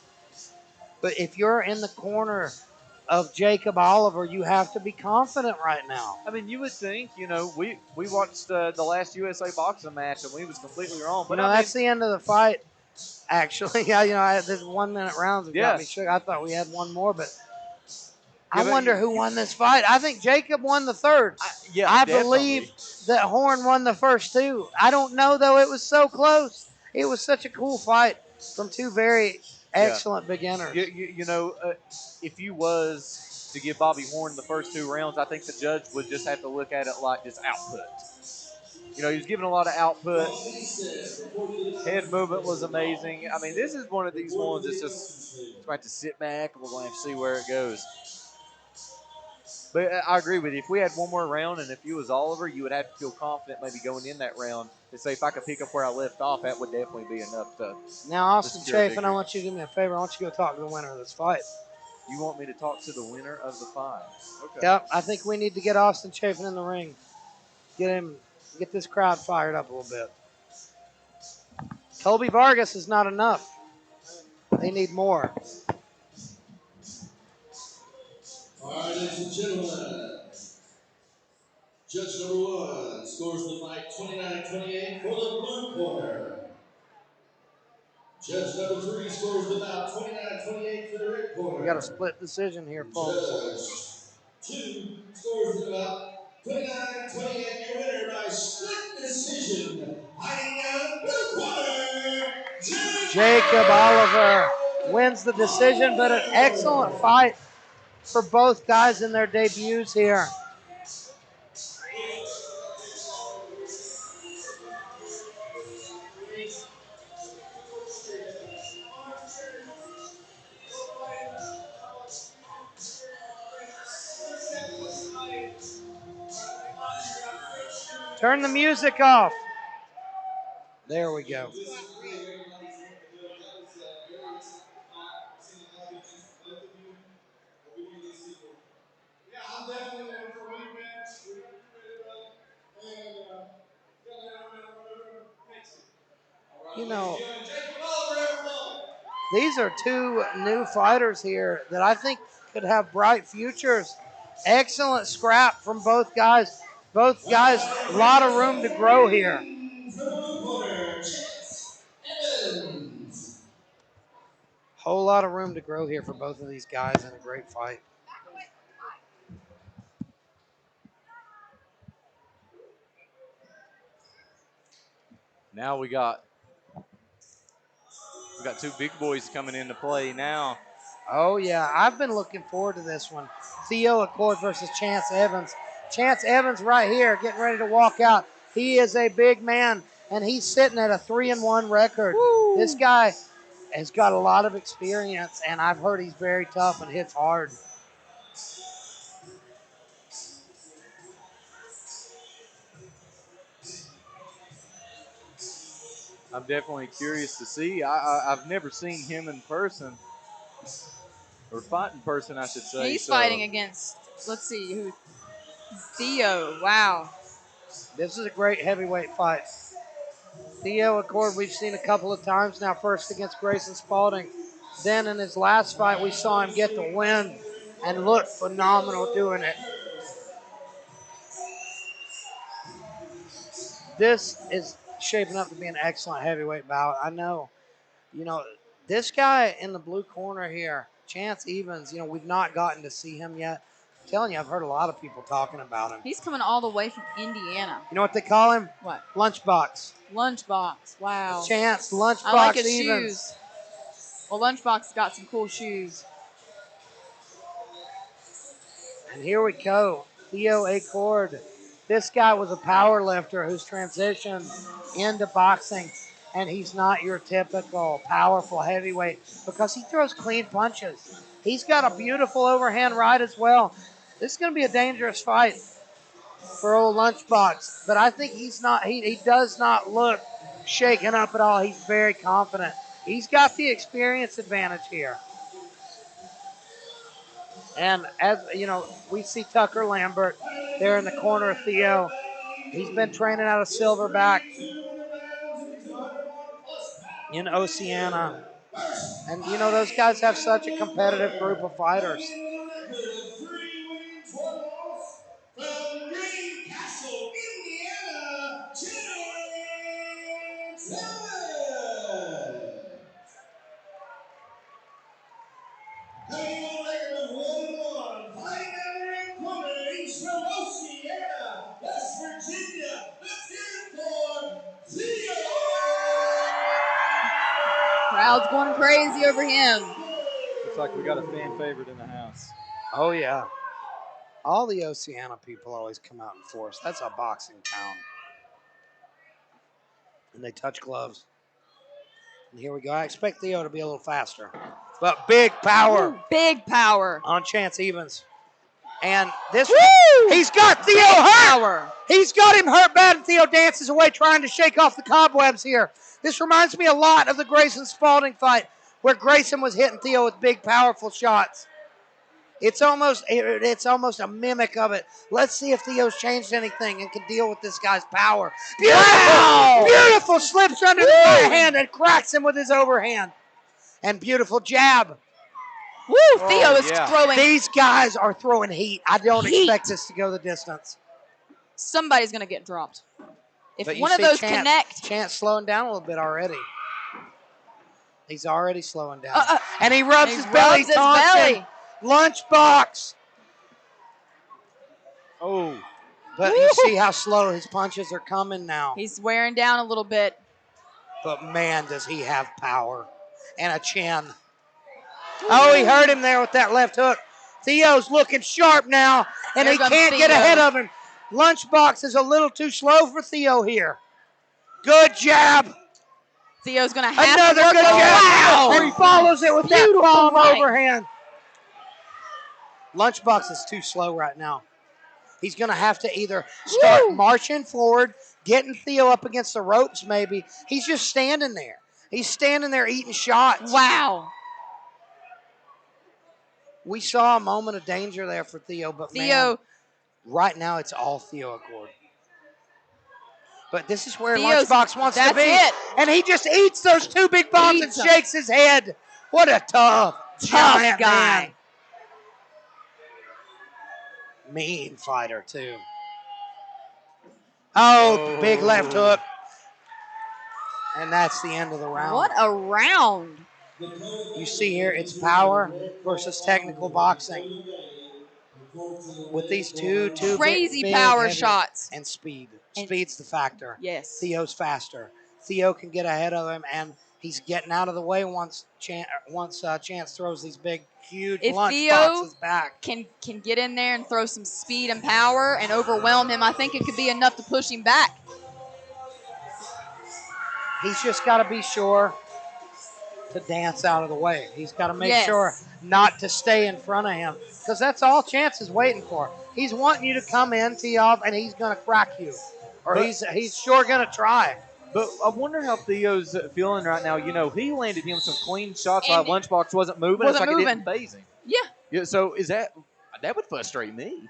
But if you're in the corner of Jacob Oliver, you have to be confident right now. I mean, you would think, you know, we watched the last USA boxing match and we was completely wrong. But that's the end of the fight. Actually, yeah, this 1 minute rounds have got me shook. I thought we had one more, but I wonder who won this fight. I think Jacob won the third. I believe that Horn won the first two. I don't know, though. It was so close. It was such a cool fight from two very excellent beginners. You know, if you was to give Bobby Horn the first 2 rounds, I think the judge would just have to look at it like just output. You know, he was giving a lot of output. Head movement was amazing. I mean, this is one of these ones that's just going to sit back and we're going to have to see where it goes. But I agree with you. If we had one more round and if you was Oliver, you would have to feel confident maybe going in that round to say if I could pick up where I left off, that would definitely be enough to. Now, Austin Chafin, I want you to do me a favor. I want you to go talk to the winner of this fight. You want me to talk to the winner of the fight? Okay. Yep, I think we need to get Austin Chafin in the ring. Get this crowd fired up a little bit. Colby Vargas is not enough. They need more. All right, ladies and gentlemen, judge number 1 scores the fight 29-28 for the blue corner. Judge number 3 scores the bout 29-28 for the red corner. We got a split decision here, folks. Judge 2 scores the bout 29-28. Your winner by split decision, fighting out blue corner, Jacob Oliver wins the decision, but an excellent fight for both guys in their debuts here. Turn the music off. There we go. I'm definitely there for Workman. You know, these are two new fighters here that I think could have bright futures. Excellent scrap from both guys. Both guys, a lot of room to grow here. Whole lot of room to grow here for both of these guys in a great fight. Now we got two big boys coming into play now. Oh, yeah. I've been looking forward to this one. Theo Acord versus Chance Evans. Chance Evans right here getting ready to walk out. He is a big man, and he's sitting at a 3-1 record. Woo. This guy has got a lot of experience, and I've heard he's very tough and hits hard. I'm definitely curious to see. I've never seen him in person, or fight in person, I should say. He's fighting against, let's see, who? Theo. Wow. This is a great heavyweight fight. Theo Acord, we've seen a couple of times now, first against Grayson Spalding. Then in his last fight, we saw him get the win and look phenomenal doing it. This is shaping up to be an excellent heavyweight bout. I know, this guy in the blue corner here, Chance Evans, we've not gotten to see him yet. I'm telling you, I've heard a lot of people talking about him. He's coming all the way from Indiana. You know what they call him? What? Lunchbox. Lunchbox. Wow. Chance Lunchbox I like his Evans. shoes. Well, Lunchbox got some cool shoes. And here we go. Theo Acord. This guy was a power lifter who's transitioned into boxing, and he's not your typical powerful heavyweight because he throws clean punches. He's got a beautiful overhand right as well. This is going to be a dangerous fight for old Lunchbox, but I think he's not. He does not look shaken up at all. He's very confident. He's got the experience advantage here. And as you know, we see Tucker Lambert there in the corner of Theo. He's been training out of Silverback in Oceana. And, you know, those guys have such a competitive group of fighters. Crowd's going crazy over him. Looks like we got a fan favorite in the house. Oh, yeah. All the Oceana people always come out in force. That's a boxing town. And they touch gloves. And here we go. I expect Theo to be a little faster. But big power. Ooh, big power. On Chance Evans. And this one, he's got Theo hurt. Power. He's got him hurt bad, and Theo dances away trying to shake off the cobwebs here. This reminds me a lot of the Grayson-Spalding fight where Grayson was hitting Theo with big, powerful shots. It's almost a mimic of it. Let's see if Theo's changed anything and can deal with this guy's power. Beautiful! Wow. Beautiful slips under the right hand and cracks him with his overhand. And beautiful jab. Woo! Theo is throwing. These guys are throwing heat. I don't expect this to go the distance. Somebody's going to get dropped. If But one of those connect. Chance slowing down a little bit already. He's already slowing down. And he rubs his belly. Lunchbox. Oh. But you see how slow his punches are coming now. He's wearing down a little bit. But man, does he have power and a chin. Oh, he hurt him there with that left hook. Theo's looking sharp now, and he can't get ahead of him. Lunchbox is a little too slow for Theo here. Good jab. Theo's going to have another to work good jab. Wow. And he follows it with that bomb overhand. Lunchbox is too slow right now. He's going to have to either start marching forward, getting Theo up against the ropes maybe. He's just standing there. He's standing there eating shots. Wow. We saw a moment of danger there for Theo, but man, right now it's all Theo Acord. But this is where Lunchbox wants to be. It. And he just eats those two big bombs and shakes his head. What a tough giant guy. Man. Mean fighter, too. Oh, big left hook. And that's the end of the round. What a round. You see here, it's power versus technical boxing. With these two crazy big power heavy, shots. And speed. Speed's the factor. Yes. Theo's faster. Theo can get ahead of him, and he's getting out of the way once Chance throws these big, huge lunch boxes back. Can get in there and throw some speed and power and overwhelm him, I think it could be enough to push him back. He's just got to be sure to dance out of the way. He's got to make sure not to stay in front of him, because that's all Chance is waiting for. He's wanting you to come in, tee off, and he's going to crack you. Or he's sure going to try. But I wonder how Theo's feeling right now. You know, he landed him some clean shots while Lunchbox wasn't moving. It's like it didn't phase him. Yeah. So that would frustrate me.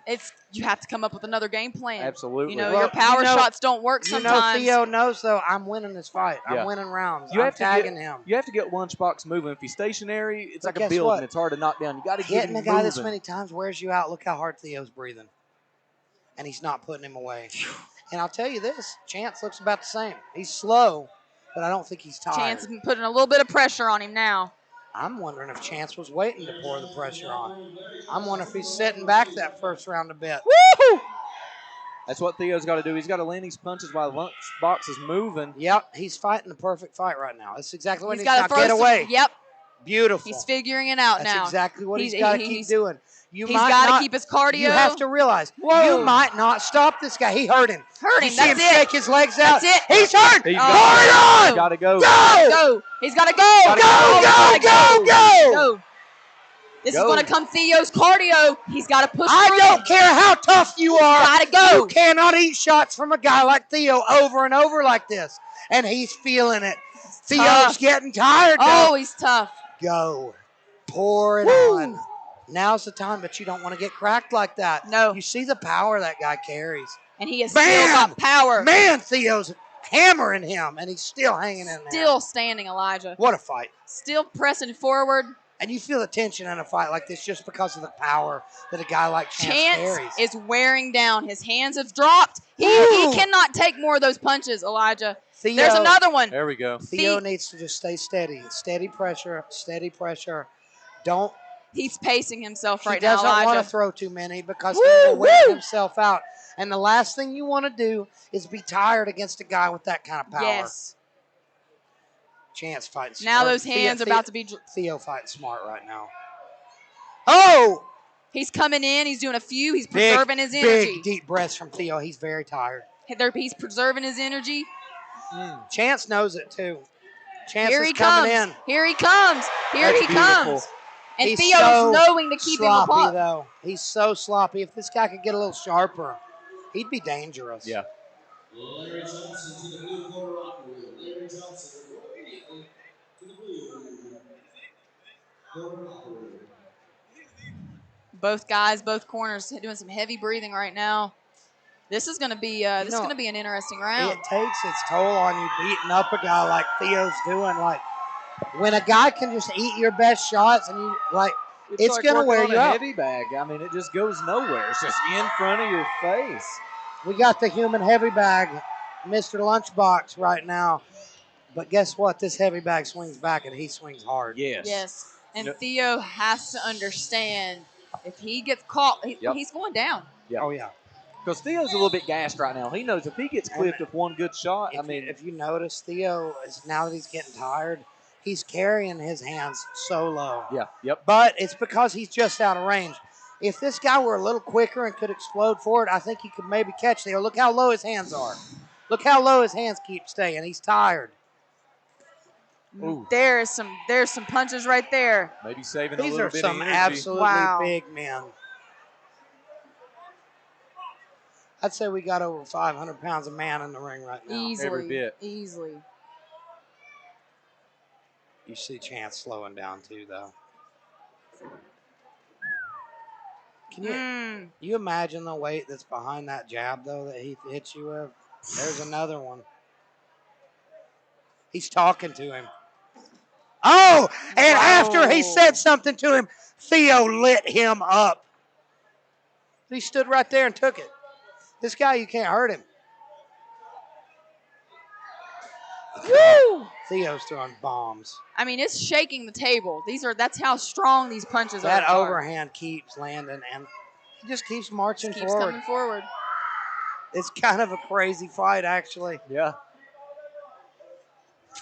You have to come up with another game plan. Absolutely. You know, your power shots don't work sometimes. Theo knows, though, I'm winning this fight. I'm winning rounds. I'm tagging him. You have to get Lunchbox moving. If he's stationary, it's like a building. It's hard to knock down. You got to get him moving. Hitting a guy this many times wears you out. Look how hard Theo's breathing. And he's not putting him away. And I'll tell you this, Chance looks about the same. He's slow, but I don't think he's tired. Chance is putting a little bit of pressure on him now. I'm wondering if Chance was waiting to pour the pressure on. I'm wondering if he's sitting back that first round a bit. Woo! That's what Theo's got to do. He's got to land these punches while Lunchbox is moving. Yep, he's fighting the perfect fight right now. That's exactly what he's got to get away. Yep. Beautiful. He's figuring it out now. That's exactly what he's got to keep doing. He's got to keep his cardio. You have to realize, you might not stop this guy. He hurt him. You see him shake his legs out. That's it. He's hurt. He's got to go. Go. He's got to go. Go. This is going to come Theo's cardio. He's got to push I through. don't care how tough you are. Gotta go. You cannot eat shots from a guy like Theo over and over like this. And he's feeling it. Theo's tough. getting tired Oh, now. he's tough. Go. Pour it on. Now's the time, but you don't want to get cracked like that. No. You see the power that guy carries. And he has still got power. Man, Theo's hammering him, and he's still hanging in there. Still standing, Elijah. What a fight. Still pressing forward. And you feel the tension in a fight like this just because of the power that a guy like Chance carries. Is wearing down. His hands have dropped. He cannot take more of those punches, Elijah. Theo, there's another one. There we go. Theo needs to just stay steady. Steady pressure, steady pressure. Don't. He's pacing himself right now, He doesn't Elijah. want to throw too many because he will wear himself out. And the last thing you want to do is be tired against a guy with that kind of power. Yes. Chance fights. Now those hands are about to be. Theo fighting smart right now. Oh! He's coming in. He's doing a few. He's preserving his energy. Big, deep breaths from Theo. He's very tired. He's preserving his energy. Chance knows it, too. Chance Here is he coming comes. in. Here he comes. Here That's he beautiful. comes. And He's Theo's so knowing to keep him sloppy, apart. though. He's so sloppy. If this guy could get a little sharper, he'd be dangerous. Yeah. Larry Johnson to the blue corner locker room. Larry Johnson immediately to the blue corner locker room. Both guys, both corners, doing some heavy breathing right now. This is going to be an interesting round. It takes its toll on you beating up a guy like Theo's doing. Like, when a guy can just eat your best shots and you, like, it's like going to wear working you on a out. heavy bag. I mean, it just goes nowhere. It's just in front of your face. We got the human heavy bag, Mr. Lunchbox, right now. But guess what? This heavy bag swings back, and he swings hard. Yes. Yes. And Theo has to understand if he gets caught, he's going down. Yeah. Oh, yeah. Because Theo's a little bit gassed right now. He knows if he gets clipped with one good shot, If you notice, Theo, now that he's getting tired, he's carrying his hands so low. Yeah, yep. But it's because he's just out of range. If this guy were a little quicker and could explode forward, I think he could maybe catch Theo. Look how low his hands are. Look how low his hands keep staying. He's tired. Ooh. There's some punches right there. Maybe saving These a little are bit some of energy. absolutely big men. I'd say we got over 500 pounds of man in the ring right now. Easily. Every bit. Easily. You see Chance slowing down too, though. Can you imagine the weight that's behind that jab, though, that he hits you with? There's another one. He's talking to him. Oh, and after he said something to him, Theo lit him up. He stood right there and took it. This guy, you can't hurt him. Woo! Theo's throwing bombs. I mean, it's shaking the table. That's how strong these punches are. That overhand keeps landing, and he just keeps marching keeps forward. coming forward. It's kind of a crazy fight, actually. Yeah.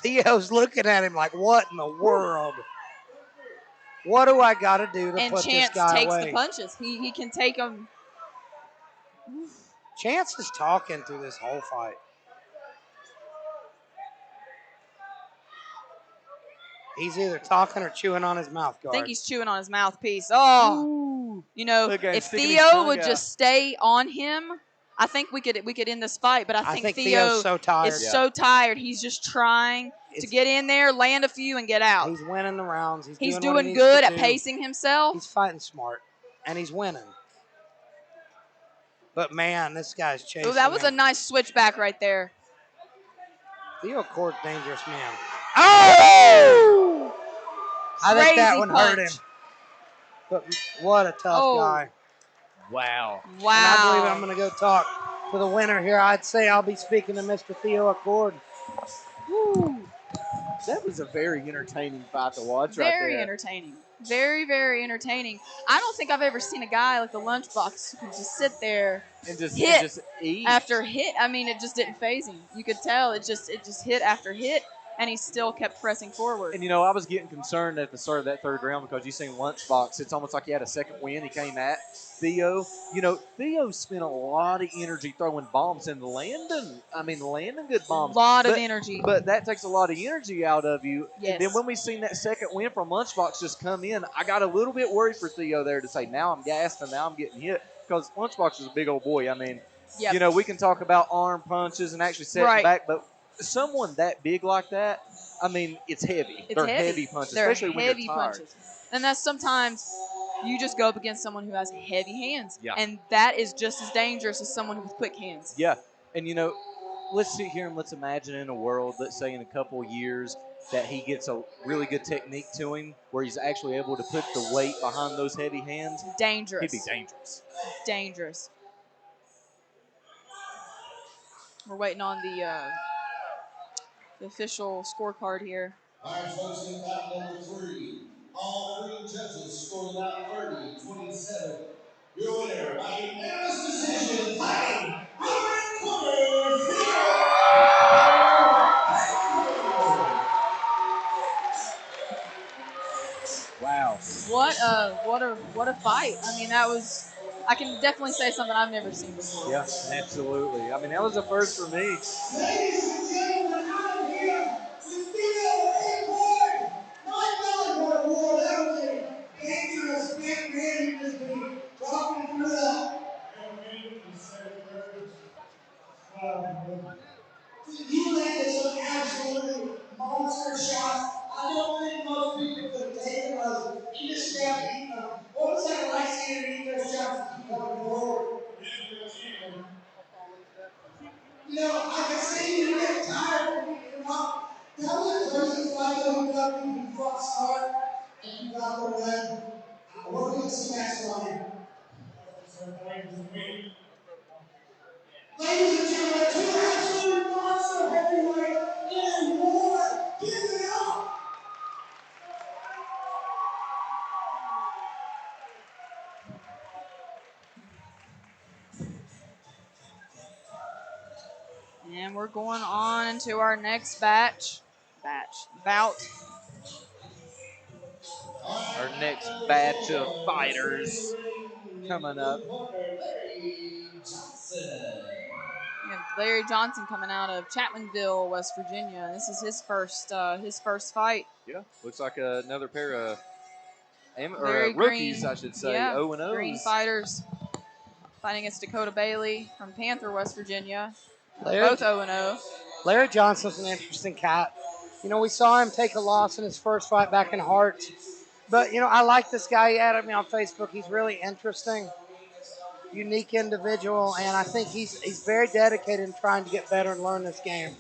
Theo's looking at him like, what in the world? What do I got to do to put this guy And Chance takes away? the punches. He can take them. Chance is talking through this whole fight. He's either talking or chewing on his mouth guard. I think he's chewing on his mouthpiece. Oh, Ooh. you know, Look at him if sticking his Theo tongue would out. just stay on him, I think we could end this fight. But I think Theo Theo's so tired. is so tired. He's just trying to get in there, land a few, and get out. He's winning the rounds. He's doing what he doing needs good to at do. pacing himself. He's fighting smart, and he's winning. But, man, this guy's chasing Oh, that was a him. nice switchback right there. Theo Acord, dangerous man. Oh! I think that Crazy one hurt him. punch. But what a tough guy. Wow. And I believe Wow. I'm going to go talk to the winner here. I'd say I'll be speaking to Mr. Theo Acord. Woo. That was a very entertaining fight to watch right Very there. entertaining. Very, very entertaining. I don't think I've ever seen a guy like the Lunchbox who could just sit there And just hit eat. after hit. I mean, it just didn't phase him. You could tell it just hit after hit. and he still kept pressing forward. And, I was getting concerned at the start of that third round because you seen Lunchbox. It's almost like he had a second win. He came at Theo. Theo spent a lot of energy throwing bombs and landing good bombs. A lot of energy. But that takes a lot of energy out of you. Yes. And then when we seen that second win from Lunchbox just come in, I got a little bit worried for Theo there to say, now I'm gassed and now I'm getting hit. Because Lunchbox is a big old boy. Yep. We can talk about arm punches and actually setting back, but someone that big like that, it's heavy. They're heavy punches, especially when you're tired. Punches. And that's sometimes you just go up against someone who has heavy hands. Yeah. And that is just as dangerous as someone with quick hands. Yeah. And, let's sit here and let's imagine in a world, let's say in a couple of years, that he gets a really good technique to him where he's actually able to put the weight behind those heavy hands. Dangerous. He'd be dangerous. Dangerous. We're waiting on the official scorecard here. All right, folks, in bout number 3, all 3 judges scored out 30-27. Your winner by unanimous decision, fighting out of the corner, Theo. Wow. What a fight. I can definitely say something I've never seen before. Yeah, absolutely. That was a first for me. Ladies and gentlemen, out here with Theo Acord, $9 award, everybody. Dangerous big man, you just been dropping through that. You landed some absolute monster shots. I don't think most people could have taken those. You just kept eating them. What was that like seeing you eat those shots and keep going forward? I can see you get tired of eating them up. That was a person's like who got you fought smart and you got the win. We're going to see next one. Ladies and gentlemen, 2 absolute monster heavyweight and more. Give it up. And we're going on into our next bout. Our next batch of fighters coming up. We have Larry Johnson coming out of Chapmanville, West Virginia. This is his first fight. Yeah, looks like another pair of rookies, green, I should say, yeah, 0-0s. Green fighters fighting against Dakota Bailey from Panther, West Virginia. Both 0-0. Larry Johnson's an interesting cat. We saw him take a loss in his first fight back in Hart. But, I like this guy. He added me on Facebook. He's really interesting, unique individual, and I think he's very dedicated in trying to get better and learn this game.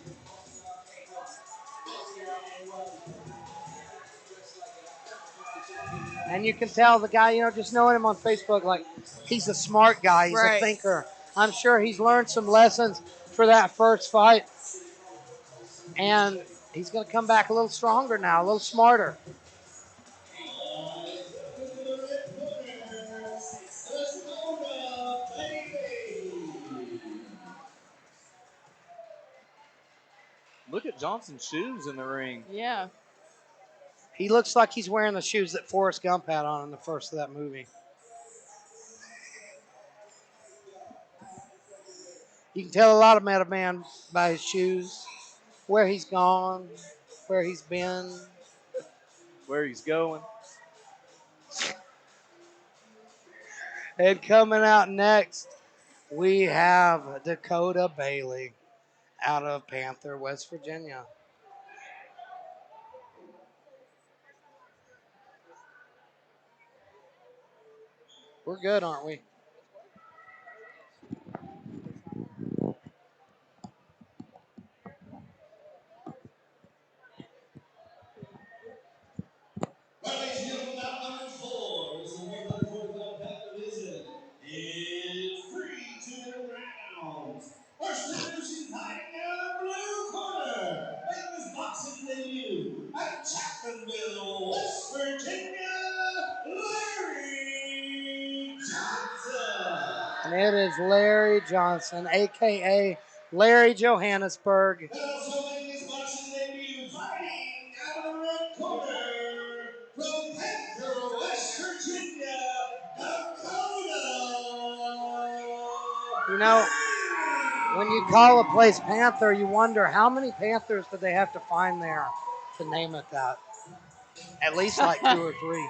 And you can tell the guy, just knowing him on Facebook, like, he's a smart guy. He's a thinker. I'm sure he's learned some lessons for that first fight. And he's going to come back a little stronger now, a little smarter. Look at Johnson's shoes in the ring. Yeah. He looks like he's wearing the shoes that Forrest Gump had on in the first of that movie. You can tell a lot about a man by his shoes, where he's gone, where he's been, where he's going. And coming out next, we have Dakota Bailey out of Panther, West Virginia. We're good, aren't we? Ladies and gentlemen, bout number 4 is the 145-pound division. It's 3 2-minute rounds. First introducing fighting out of the blue corner, making his boxing debut out of Chapmanville, West Virginia, Larry Johnson. And it is Larry Johnson, a.k.a. Larry Johannesburg. And also making his boxing debut, fighting You know, when you call a place Panther, you wonder how many Panthers did they have to find there to name it that? At least like 2 or 3.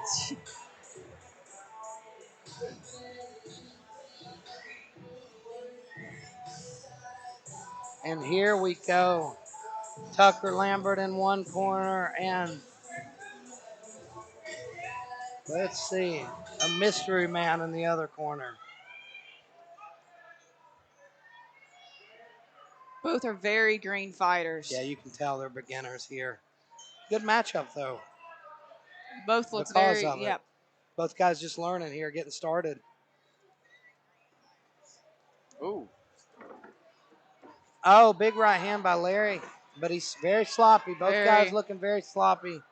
And here we go. Tucker Lambert in one corner, and let's see, a mystery man in the other corner. Both are very green fighters. Yeah, you can tell they're beginners here. Good matchup, though. Both look because very, of it. Both guys just learning here, getting started. Ooh. Oh, big right hand by Larry, but he's very sloppy. Both guys looking very sloppy.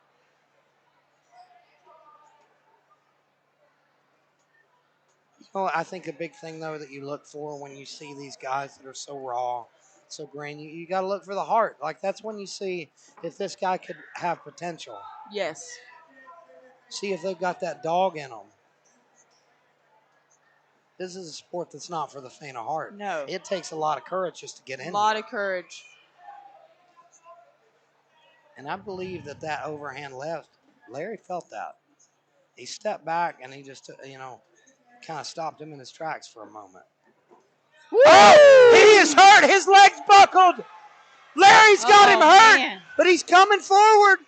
Oh, I think a big thing, though, that you look for when you see these guys that are so raw, so green, you got to look for the heart. Like, that's when you see if this guy could have potential. Yes. See if they've got that dog in them. This is a sport that's not for the faint of heart. No. It takes a lot of courage just to get in. A lot of courage. And I believe that overhand left, Larry felt that. He stepped back and he just, kind of stopped him in his tracks for a moment. Woo! Oh, he is hurt. His leg's buckled. Larry's got him hurt, man. but he's coming forward.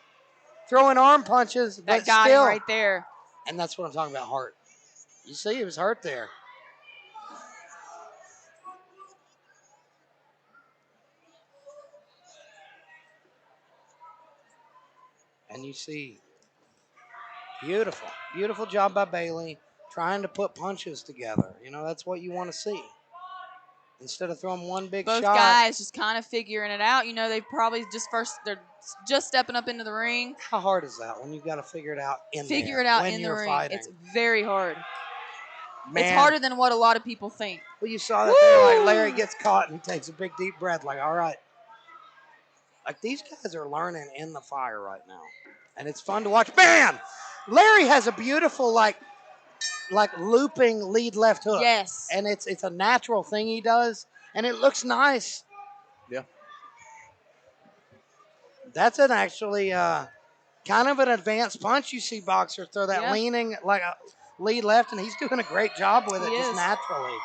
Throwing arm punches, That but got still. him right there. And that's what I'm talking about, heart. You see, he was hurt there. And you see, beautiful, beautiful job by Bailey, trying to put punches together. That's what you want to see. Instead of throwing one big shot. Both guys just kind of figuring it out. They probably they're just stepping up into the ring. How hard is that when you've got to figure it out in Figure it out when in the you're ring. fighting? It's very hard. Man. It's harder than what a lot of people think. Well, you saw that there, like Larry gets caught and he takes a big deep breath, like, all right. Like, these guys are learning in the fire right now. And it's fun to watch. Man! Larry has a beautiful, like looping lead left hook. Yes. And it's a natural thing he does. And it looks nice. Yeah. That's actually kind of an advanced punch. You see boxers throw that leaning, like a lead left, and he's doing a great job with it just naturally.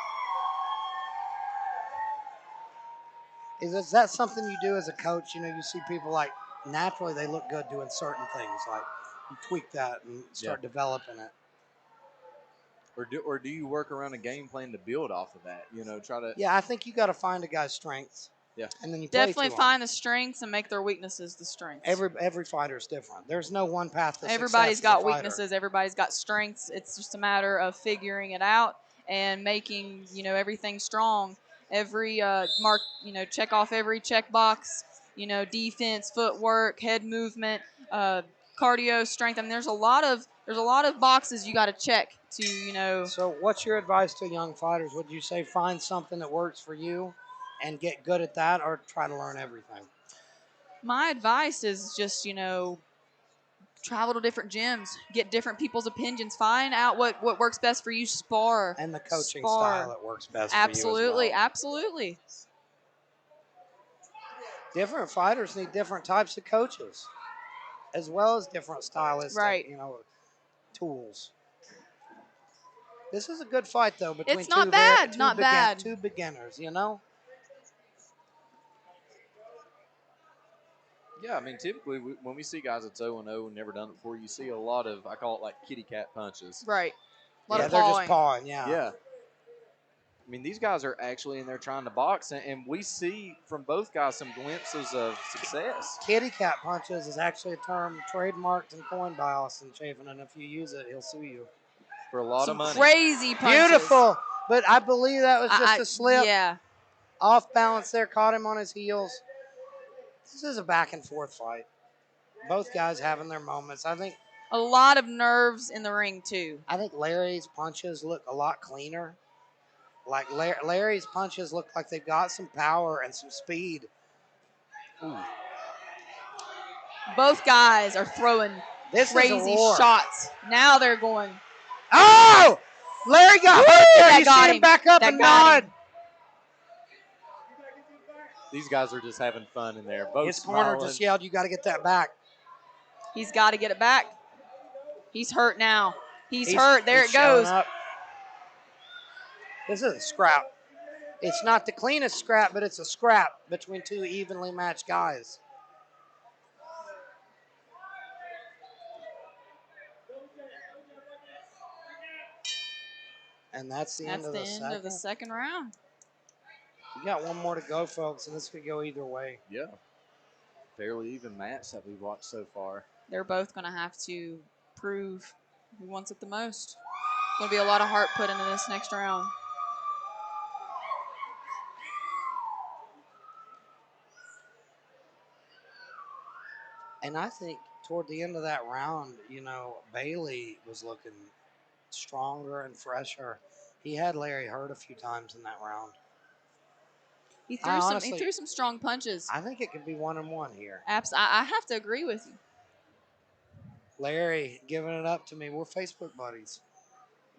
Is that something you do as a coach? You see people like naturally they look good doing certain things. Like you tweak that and start developing it. Or do you work around a game plan to build off of that? Try to. Yeah, I think you got to find a guy's strengths. Yeah. And then you definitely find the strengths and make their weaknesses the strengths. Every fighter's different. There's no one path to success. Everybody's got weaknesses. Everybody's got strengths. It's just a matter of figuring it out and making everything strong. Every mark, check off every check box. Defense, footwork, head movement, cardio, strength. I mean, there's a lot of boxes you got to check to So, what's your advice to young fighters? Would you say find something that works for you and get good at that, or try to learn everything? My advice is just travel to different gyms, get different people's opinions, find out what works best for you, spar. And the coaching style that works best for you as well. Absolutely. Different fighters need different types of coaches, as well as different stylistic, tools. This is a good fight, though, between it's not bad. Not bad. Two beginners, Yeah, I mean, typically when we see guys that's 0-0 and never done it before, you see a lot of, I call it like kitty cat punches. Right. A lot of they're just pawing, Yeah. I mean, these guys are actually in there trying to box, and we see from both guys some glimpses of success. Kitty cat punches is actually a term trademarked and coined by Austin Chafin, and if you use it, he'll sue you. For a lot of money. Crazy punches. Beautiful. But I believe that was just a slip. Yeah. Off balance there, caught him on his heels. This is a back and forth fight. Both guys having their moments. I think a lot of nerves in the ring too. I think Larry's punches look a lot cleaner. Like Larry's punches look like they've got some power and some speed. Ooh. Both guys are throwing crazy shots. Now they're going. Oh! Larry got hurt there. You see him back up and nod. These guys are just having fun in there. Both His corner smiling. just yelled, "You got to get that back." He's got to get it back. He's hurt now. He's hurt. There it showing goes. Up. This is a scrap. It's not the cleanest scrap, but it's a scrap between two evenly matched guys. And that's the end of the second round. We got one more to go, folks, and this could go either way. Yeah. Fairly even match that we've watched so far. They're both going to have to prove who wants it the most. Going to be a lot of heart put into this next round. And I think toward the end of that round, you know, Bailey was looking stronger and fresher. He had Larry hurt a few times in that round. He threw some strong punches. I think it could be 1-1 here. I have to agree with you. Larry giving it up to me. We're Facebook buddies.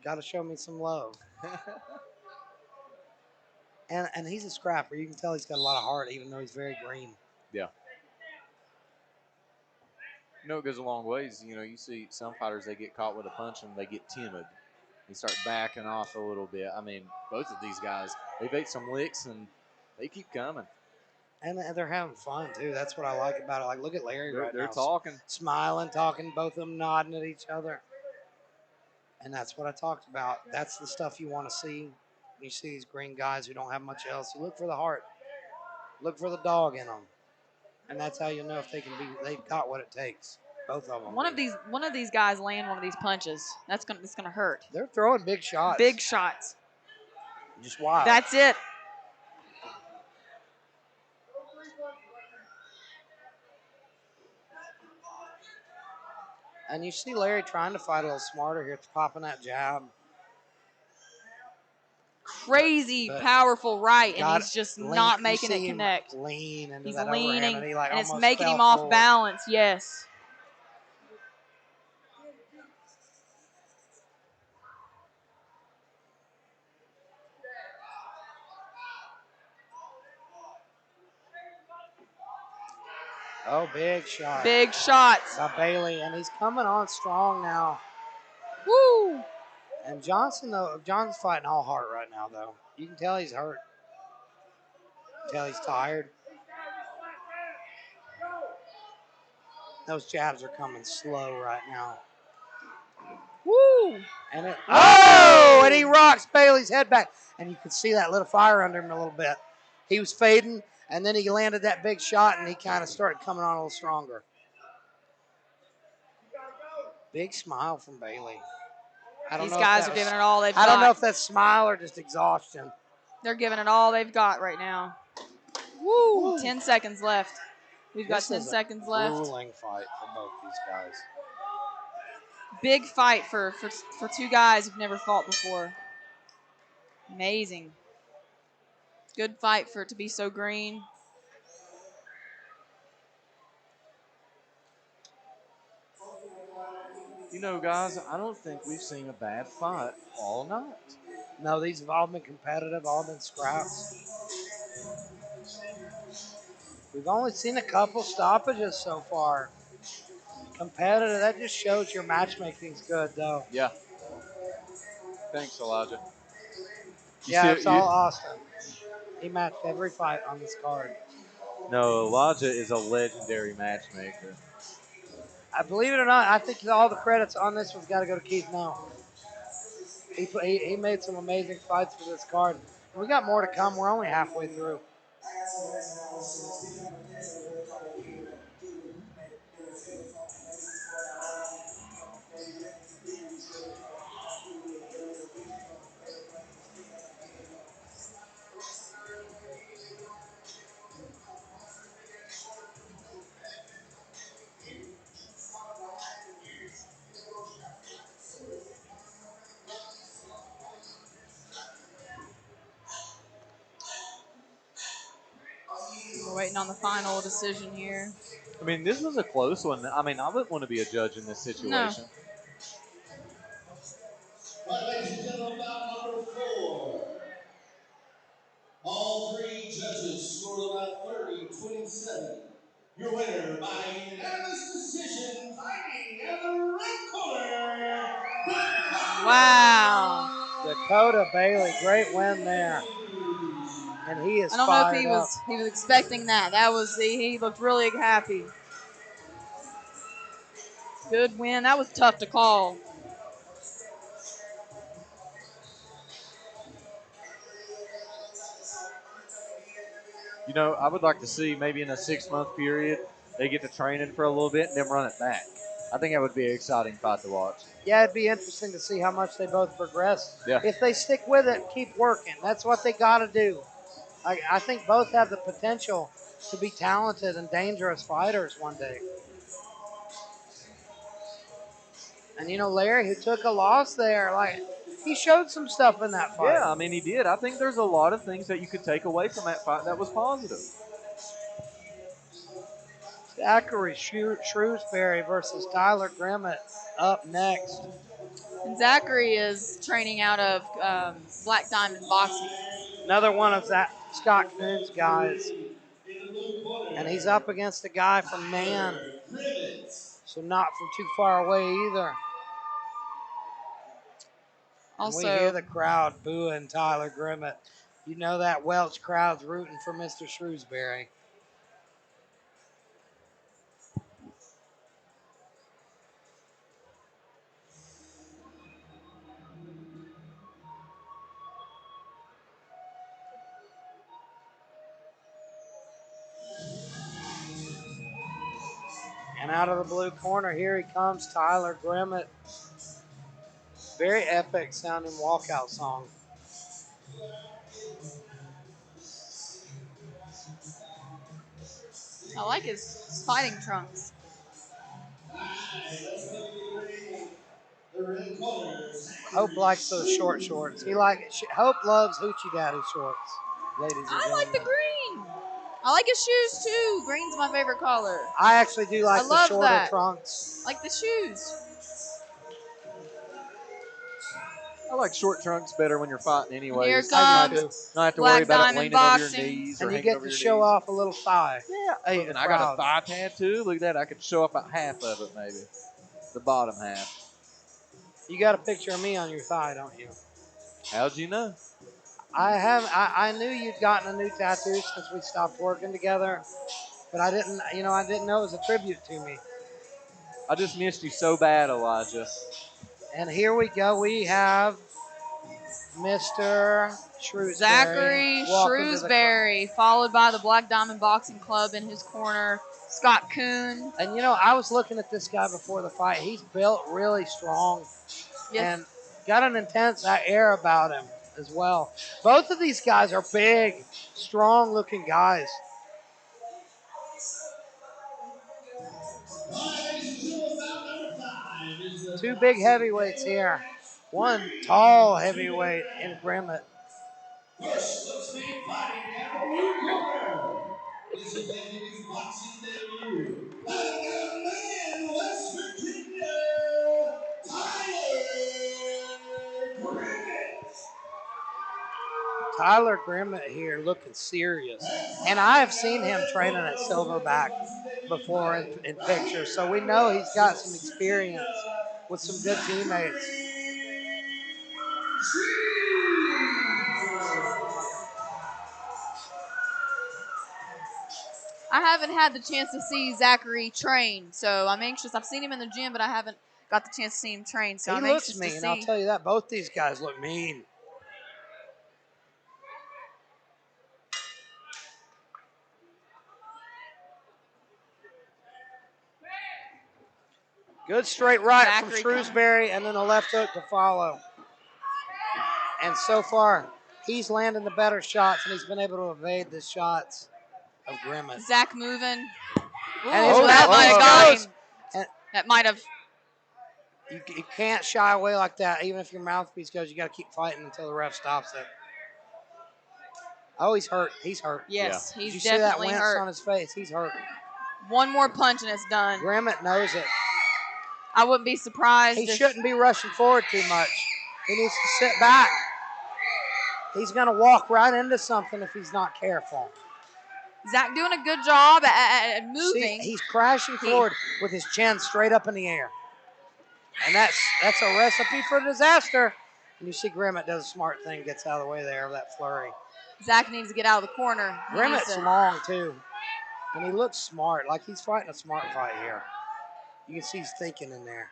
Got to show me some love. and he's a scrapper. You can tell he's got a lot of heart, even though he's very green. Yeah. You know, it goes a long ways. You know, you see some fighters, they get caught with a punch and they get timid. They start backing off a little bit. I mean, both of these guys, they've ate some licks and they keep coming. And they're having fun, too. That's what I like about it. Like, look at Larry right now. They're talking. Smiling, talking, both of them nodding at each other. And that's what I talked about. That's the stuff you want to see. You see these green guys who don't have much else. You look for the heart. Look for the dog in them. And that's how you know if they've got what it takes. Both of them. One of these guys land one of these punches. It's gonna hurt. They're throwing big shots. Big shots. Just wild. That's it. And you see Larry trying to fight a little smarter here, popping that jab. Crazy, powerful right, and he's just not making it connect. Lean into he's that leaning, and and it's making him off balance. Yes. Oh, big shot. Big shots. By Bailey, and he's coming on strong now. Woo! And John's fighting all heart right now, though. You can tell he's hurt. You can tell he's tired. Those jabs are coming slow right now. Woo! And and he rocks Bailey's head back. And you can see that lit a fire under him a little bit. He was fading, and then he landed that big shot, and he kind of started coming on a little stronger. Big smile from Bailey. These guys are giving it all they've got. I don't know if that's smile or just exhaustion. They're giving it all they've got right now. Woo! 10 seconds left. We've got 10 seconds left. Grueling fight for both these guys. Big fight for two guys who've never fought before. Amazing. Good fight for it to be so green. You know, guys, I don't think we've seen a bad fight all night. No, these have all been competitive, all been scraps. We've only seen a couple stoppages so far. Competitive, that just shows your matchmaking's good, though. Yeah. Thanks, Elijah. It's all Austin. He matched every fight on this card. No, Elijah is a legendary matchmaker. I believe it or not, I think all the credits on this one's got to go to Keith now. He made some amazing fights for this card. We got more to come. We're only halfway through. We're waiting on the final decision here. I mean, this was a close one. I mean, I wouldn't want to be a judge in this situation. No. Right, ladies and gentlemen, bout number 4. All three judges scored about Your winner by unanimous decision, fighting in the red corner. Wow. Dakota Bailey, great win there. And he is I don't know if fired he up. was expecting that. That was he looked really happy. Good win. That was tough to call. You know, I would like to see maybe in a 6-month period they get to training for a little bit and then run it back. I think that would be an exciting fight to watch. Yeah, it'd be interesting to see how much they both progress. Yeah. If they stick with it, keep working. That's what they got to do. I think both have the potential to be talented and dangerous fighters one day. And, you know, Larry, who took a loss there, like, he showed some stuff in that fight. Yeah, I mean, he did. I think there's a lot of things that you could take away from that fight that was positive. Zackary Shrewsbury versus Tyler Grimmett up next. And Zackary is training out of Black Diamond Boxing. Another one of Scott Coon's guys. And he's up against a guy from Mann. So not from too far away either. Also, and we hear the crowd booing Tyler Grimmett. You know that Welch crowd's rooting for Mr. Shrewsbury. And out of the blue corner, here he comes, Tyler Grimmett. Very epic sounding walkout song. I like his fighting trunks. Hope likes those short shorts. Hope loves Hoochie Daddy shorts, ladies and gentlemen. I like the green. I like his shoes too. Green's my favorite color. I actually do like the shorter trunks. I like the shoes. I like short trunks better when you're fighting anyway. Here comes not have to worry about it leaning over your boxing. knees. And you get to show off a little thigh. Yeah, hey, and I got a thigh tattoo. Look at that. I could show up about half of it maybe. The bottom half. You got a picture of me on your thigh, don't you? How'd you know? I knew you'd gotten a new tattoo since we stopped working together, but I didn't know it was a tribute to me. I just missed you so bad, Elijah. And here we go. We have Mr. Shrewsbury. Zackary Shrewsbury, followed by the Black Diamond Boxing Club in his corner, Scott Coon. And, I was looking at this guy before the fight. He's built really strong and got an intense air about him as well. Both of these guys are big, strong-looking guys. Two big heavyweights here. One tall heavyweight in Grimmett. First, let's be fighting out of the blue corner. This is his boxing debut. Man, West Virginia, Tyler Grimmett. Tyler Grimmett here looking serious. And I have seen him training at Silverback before in pictures, so we know he's got some experience with some good teammates. I haven't had the chance to see Zackary train, so I'm anxious. I've seen him in the gym, but I haven't got the chance to see him train, so I'm anxious to see. He looks mean, I'll tell you that. Both these guys look mean. Good straight right from Shrewsbury, and then a left hook to follow. And so far, he's landing the better shots, and he's been able to evade the shots of Grimmett. Zach moving. Ooh, and that might have got him. That might have. You can't shy away like that, even if your mouthpiece goes. You got to keep fighting until the ref stops it. Oh, he's hurt. He's hurt. Yes, yeah. he's Did definitely you see that wince hurt on his face? He's hurt. One more punch and it's done. Grimmett knows it. I wouldn't be surprised. He shouldn't be rushing forward too much. He needs to sit back. He's going to walk right into something if he's not careful. Zack doing a good job at moving. See, he's crashing forward with his chin straight up in the air. And that's a recipe for disaster. And you see Grimmett does a smart thing, gets out of the way there of that flurry. Zack needs to get out of the corner. Grimmett's long, too. And he looks smart, like he's fighting a smart fight here. You can see he's thinking in there.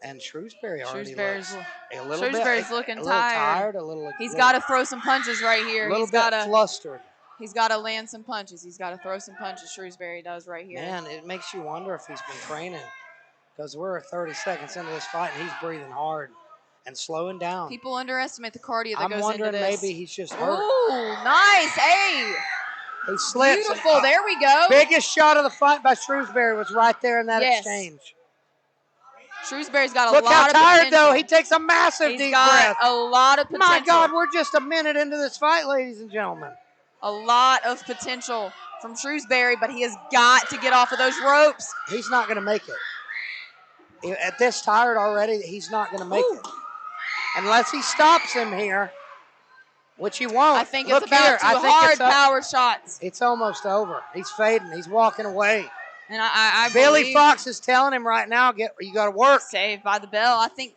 And Shrewsbury already looks a little looking tired. He's got to throw some punches right here. A little bit flustered. He's got to land some punches. He's got to throw some punches. Shrewsbury does right here. Man, it makes you wonder if he's been training, because we're 30 seconds into this fight and he's breathing hard and slowing down. People underestimate the cardio that goes into this. I'm wondering maybe he's just hurt. Ooh, nice. Hey. He slips. Beautiful. There we go. Biggest shot of the fight by Shrewsbury was right there in that exchange. Shrewsbury's got a lot of potential. Look how tired, though. He takes a massive deep breath. A lot of potential. My God, we're just a minute into this fight, ladies and gentlemen. A lot of potential from Shrewsbury, but he has got to get off of those ropes. He's not going to make it. At this tired already, he's not going to make it. Unless he stops him here, which he won't. I think it's about hard power shots. It's almost over. He's fading. He's walking away. And I Billy Fox is telling him right now, you got to work. Saved by the bell. I think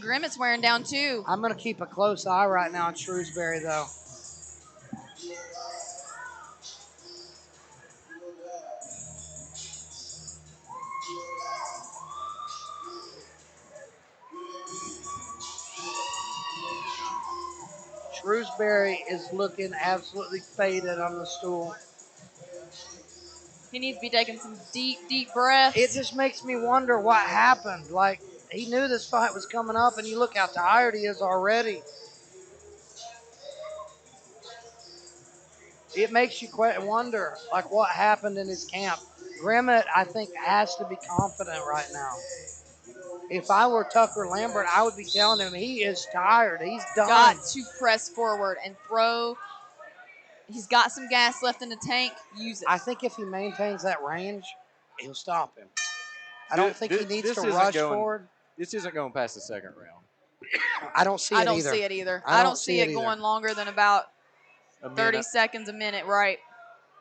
Grimmett's wearing down too. I'm going to keep a close eye right now on Shrewsbury, though. Shrewsbury is looking absolutely faded on the stool. He needs to be taking some deep, deep breaths. It just makes me wonder what happened. Like, he knew this fight was coming up, and you look how tired he is already. It makes you wonder, like, what happened in his camp. Grimmett, I think, has to be confident right now. If I were Tucker Lambert, I would be telling him he is tired. He's done. Got to press forward and throw. He's got some gas left in the tank. Use it. I think if he maintains that range, he'll stop him. I don't think he needs to rush forward. This isn't going past the second round. I don't see it either. I don't see it either. I don't see it going longer than about 30 seconds, a minute, right?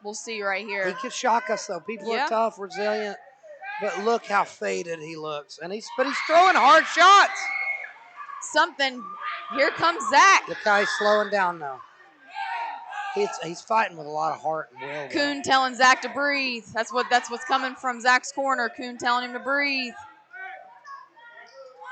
We'll see right here. He could shock us, though. People are tough, resilient. But look how faded he looks. But he's throwing hard shots. Here comes Zack. The guy's slowing down now. He's fighting with a lot of heart and will. Kuhn telling Zack to breathe. That's what's coming from Zack's corner. Kuhn telling him to breathe.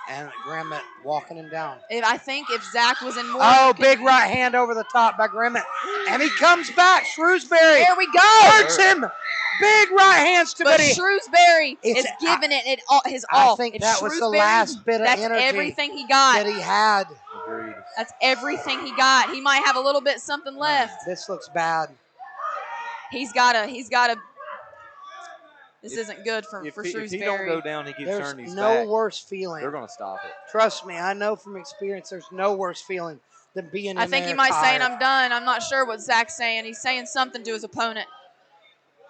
And Grimmett walking him down. I think if Zack was in more... Oh, big right hand over the top by Grimmett. And he comes back. Shrewsbury. There we go. Hurts him. Big right hands to But Shrewsbury is giving it his all. I think that was the last bit of energy. That's everything he got. That he had. Agreed. That's everything he got. He might have a little bit something left. This looks bad. He's gotta. This isn't good for Shrewsbury. If he don't go down, he keeps turning his back. There's no worse feeling. They're going to stop it. Trust me, I know from experience there's no worse feeling than being in there. I think he might say, I'm done. I'm not sure what Zack's saying. He's saying something to his opponent.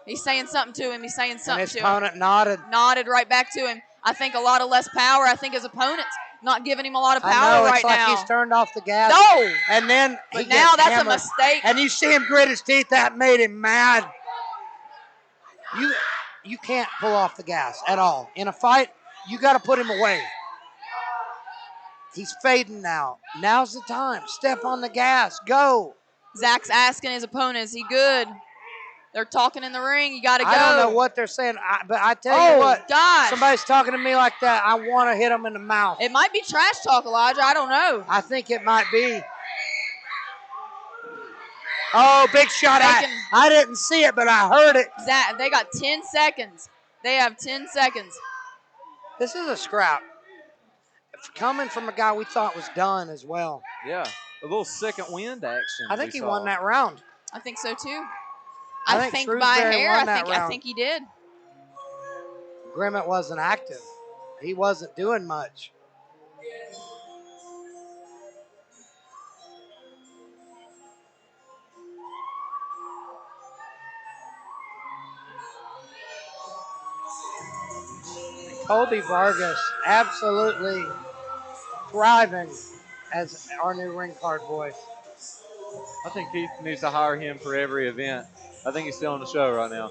He's saying something to him. He's saying something to him. His opponent nodded. Nodded right back to him. I think a lot of less power. I think his opponent's not giving him a lot of power right now. It's like he's turned off the gas. No! And then but now that's hammered. A mistake. And you see him grit his teeth. That made him mad. You can't pull off the gas at all. In a fight, you got to put him away. He's fading now. Now's the time. Step on the gas. Go. Zack's asking his opponent, is he good? They're talking in the ring. You got to go. I don't know what they're saying, but I tell you what. Gosh. Somebody's talking to me like that. I want to hit them in the mouth. It might be trash talk, Elijah. I don't know. I think it might be. Oh, big shot. I didn't see it, but I heard it. Zack, they got 10 seconds. They have 10 seconds. This is a scrap. Coming from a guy we thought was done as well. Yeah, a little second wind action. I think he won that round. I think so, too. I think by hair, I think he did. Grimmett wasn't active. He wasn't doing much. Colby Vargas absolutely thriving as our new ring card boy. I think Keith needs to hire him for every event. I think he's still on the show right now.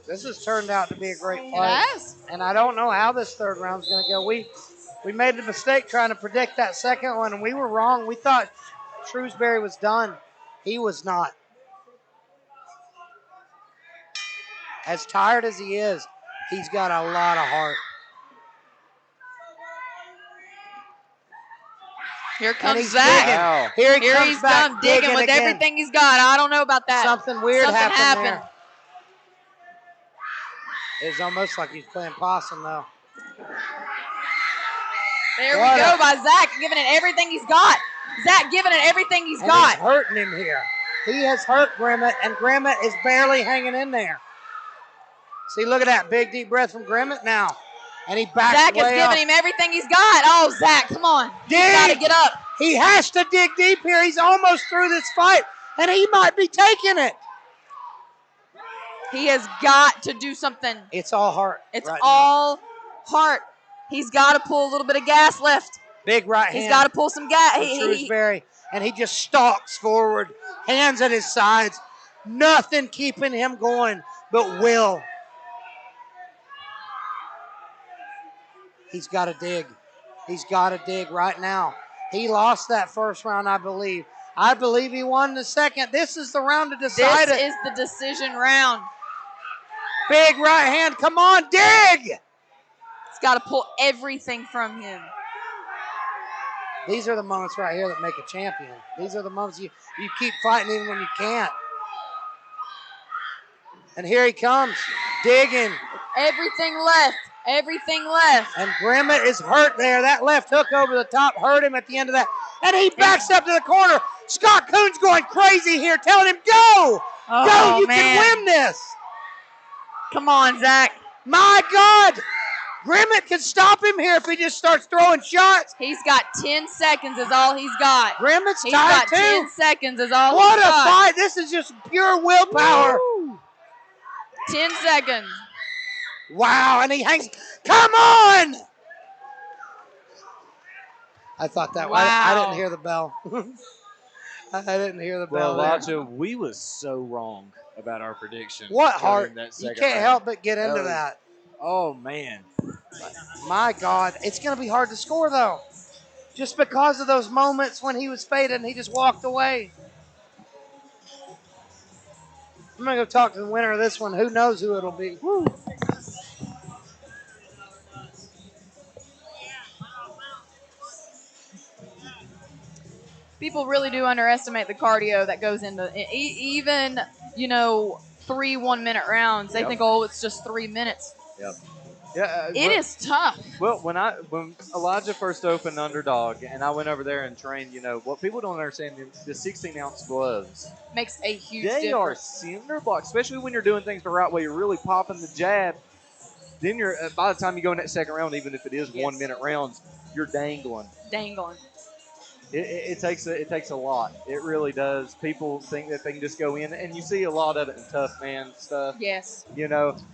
This has turned out to be a great It fight. has. And I don't know how this third round's going to go. We made the mistake trying to predict that second one, and we were wrong. We thought Shrewsbury was done. He was not. As tired as he is, he's got a lot of heart. Here comes Zach. Wow. Here Here comes he's back done digging with again. everything he's got. I don't know about that. Something weird Something happened there. It's almost like he's playing possum, though. There we go by Zach, giving it everything he's got. Zach giving it everything he's got. He's hurting him here. He has hurt Grimmett, and Grimmett is barely hanging in there. See, look at that big deep breath from Grimmett now. And he backs Zach is way giving up. him everything he's got. Oh, Zach, come on. Dig. He's got to get up. He has to dig deep here. He's almost through this fight, and he might be taking it. He has got to do something. It's all heart. It's right all heart. He's got to pull a little bit of gas left. Big right hand. He's got to pull some gas. Shrewsbury, and he just stalks forward, hands at his sides. Nothing keeping him going but will. He's got to dig. He's got to dig right now. He lost that first round, I believe. I believe he won the second. This is the round to decide This is the decision round. Big right hand. Come on, dig! He's got to pull everything from him. These are the moments right here that make a champion. These are the moments you keep fighting even when you can't. And here he comes, digging. Everything left. Everything left. And Grimmett is hurt there. That left hook over the top hurt him at the end of that. And he backs up to the corner. Scott Coon's going crazy here, telling him, go! Go, you can win this! Come on, Zach. My God! Grimmett can stop him here if he just starts throwing shots. He's got 10 seconds is all he's got. Grimmett's He's tired got too. 10 seconds is all What he's a got. fight. This is just pure willpower. Woo. 10 seconds. Wow, and he hangs. Come on! I thought that. Wow. I didn't hear the bell. I didn't hear the bell. Well, there. Elijah, we was so wrong about our prediction. What during heart? that You second can't round. help but get into that. Oh, man. My God. It's going to be hard to score, though. Just because of those moments when he was faded and he just walked away. I'm going to go talk to the winner of this one. Who knows who it'll be. Woo. People really do underestimate the cardio that goes into even, 3 1-minute rounds. They think, oh, it's just 3 minutes. Yep. Yeah, It is tough. Well, when Elijah first opened Underdog and I went over there and trained, what people don't understand, the 16-ounce gloves, Makes a huge they are difference. cinder blocks, especially when you're doing things the right way. You're really popping the jab. Then you're by the time you go in that second round, even if it is 1 minute rounds, you're dangling. Dangling. It takes a lot. It really does. People think that they can just go in, and you see a lot of it in tough man stuff. Yes.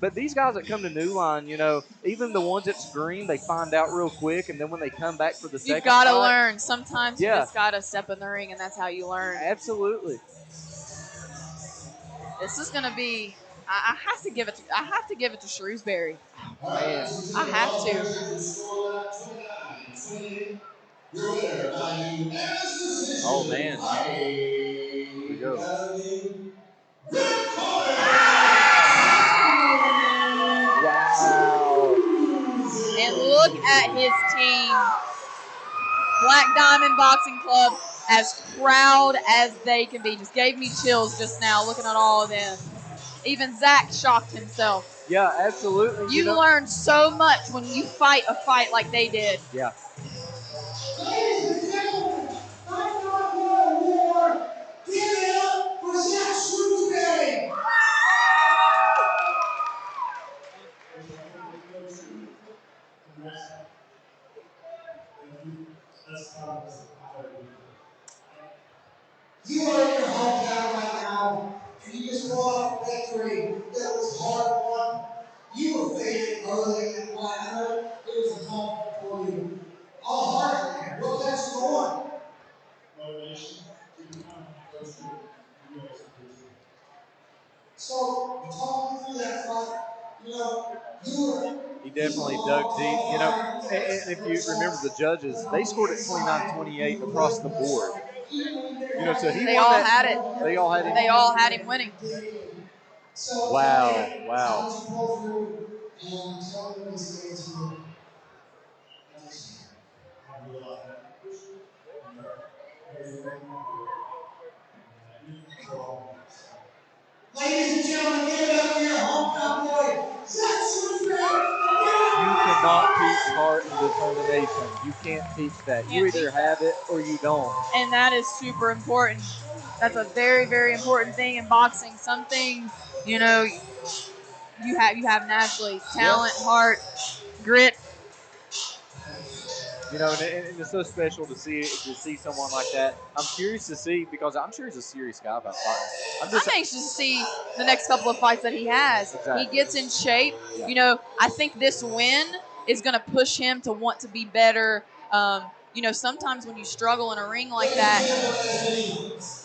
But these guys that come to New Line, even the ones that's green, they find out real quick, and then when they come back for the second You've got to fight, learn. Sometimes you just got to step in the ring, and that's how you learn. Absolutely. This is going to be. I have to give it. I have to give it to Shrewsbury. Man. I have to. Oh, man. Here we go. Wow. And look at his team. Black Diamond Boxing Club, as proud as they can be. Just gave me chills just now looking at all of them. Even Zach shocked himself. Yeah, absolutely. You learn so much when you fight a fight like they did. Yeah. Ladies and gentlemen, fight not war. Give it up for Zach Shrewsbury. You are in your hometown right now, and you just brought off a victory that was hard won. You So, talking through that fight, you were. He definitely dug deep. And if you remember the judges, they scored it 29-28 across the board. So he They won all that. had it. They all had him. They all had him winning. Wow. Ladies and gentlemen, give it up for your hometown boy, Shrewsbury. You cannot teach heart and determination. You can't teach that. You either have it or you don't. And that is super important. That's a very, very important thing in boxing. Some things, you have naturally talent, heart, grit. And it's so special to see someone like that. I'm curious to see, because I'm sure he's a serious guy about fighting. I'm anxious to see the next couple of fights that he has. Exactly. He gets in shape. Yeah. I think this win is going to push him to want to be better. Sometimes when you struggle in a ring like that,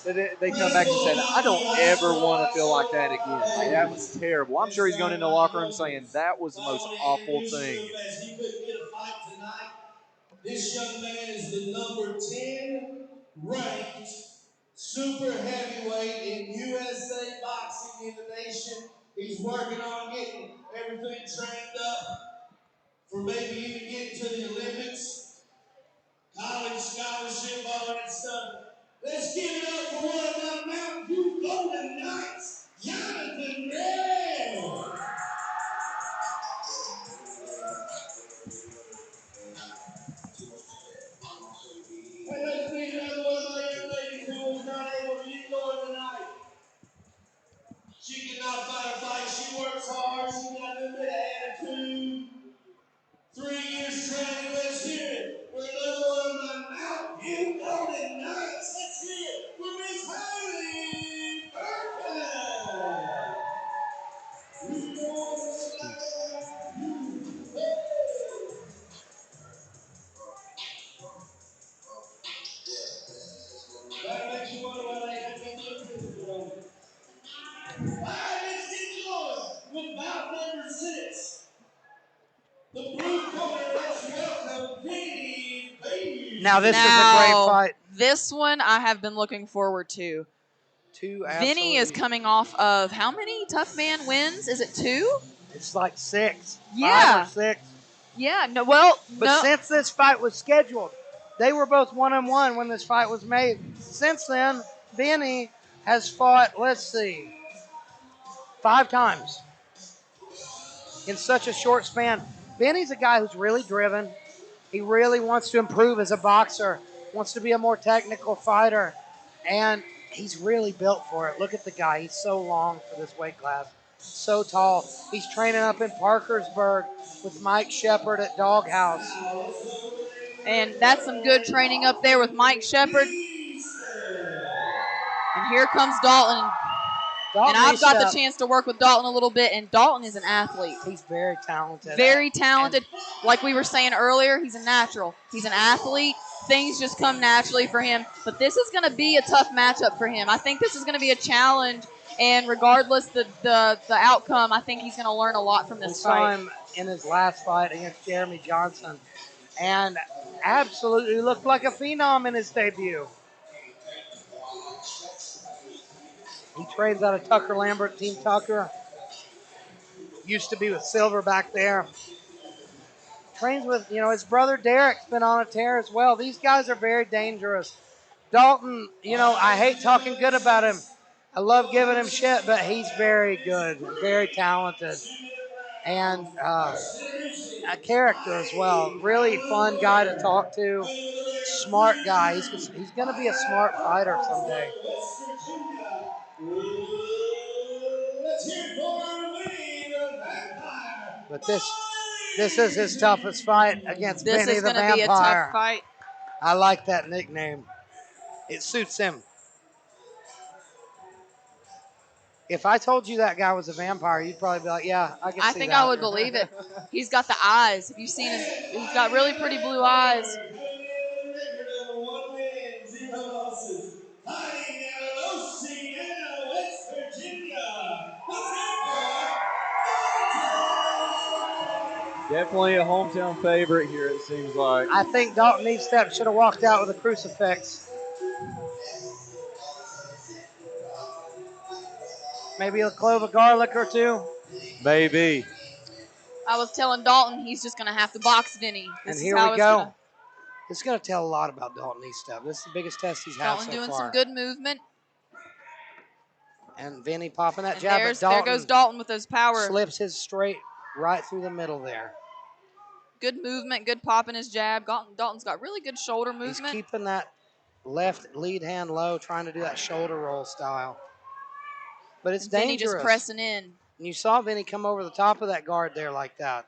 they come back and say, I don't ever want to feel like that again. Like, that was terrible. I'm sure he's going in the locker room saying that was the most awful thing. This young man is the number 10 ranked super heavyweight in USA boxing in the nation. He's working on getting everything trained up for maybe even getting to the Olympics, college scholarship, all that stuff. Let's give it up for one of my Mountain Dew Golden Knights, Jannat. Hey, let's bring another one of my young ladies who was not able to get going tonight. She cannot fight a fight. She works hard. She got a little bit of attitude. 3 years training. Let's hear it. We're another one of my Mountain Golden Knights. Let's hear it. For Miss Haley Bekah. That makes you wonder why they have that little physical on it. All right, let's get going with bout number 6. The blue corner, let's welcome Vinny. Now this is a great fight. This one I have been looking forward to. Vinny is coming off of how many Tough Man wins? Is it 2? It's like 6. Yeah. 5 or 6. Yeah. But since this fight was scheduled, they were both 1-1 when this fight was made. Since then, Vinny has fought, 5 times in such a short span. Vinny's a guy who's really driven. He really wants to improve as a boxer, wants to be a more technical fighter, and he's really built for it. Look at the guy. He's so long for this weight class, so tall. He's training up in Parkersburg with Mike Shepard at Doghouse. And that's some good training up there with Mike Shepard. And here comes Dalton. And I've got the chance to work with Dalton a little bit, and Dalton is an athlete. He's very talented. Very talented. Like we were saying earlier, he's a natural. He's an athlete. Things just come naturally for him. But this is going to be a tough matchup for him. I think this is going to be a challenge, and regardless the outcome, I think he's going to learn a lot from this fight. We saw him in his last fight against Jeremy Johnson, and absolutely looked like a phenom in his debut. He trains out of Tucker Lambert, Team Tucker. Used to be with Silver back there. Trains with, his brother Derek's been on a tear as well. These guys are very dangerous. Dalton, I hate talking good about him. I love giving him shit, but he's very good, very talented, and a character as well. Really fun guy to talk to. Smart guy. He's going to be a smart fighter someday. But this is his toughest fight against Vinny the Vampire. This is going to be a tough fight. I like that nickname. It suits him. If I told you that guy was a vampire, you'd probably be like, yeah, I can see that. I think I would believe it. He's got the eyes. Have you seen him? He's got really pretty blue eyes. Definitely a hometown favorite here, it seems like. I think Dalton Estep should have walked out with a crucifix. Maybe a clove of garlic or two. Maybe. I was telling Dalton he's just going to have to box Vinny. And here we go. It's going to tell a lot about Dalton Estep. This is the biggest test he's had Dalton so doing far. some good movement. And Vinny popping that jab, but there goes Dalton with his power. Slips his straight right through the middle there. Good movement, good pop in his jab. Dalton's got really good shoulder movement. He's keeping that left lead hand low, trying to do that shoulder roll style. But it's dangerous. Vinny just pressing in. And you saw Vinny come over the top of that guard there like that.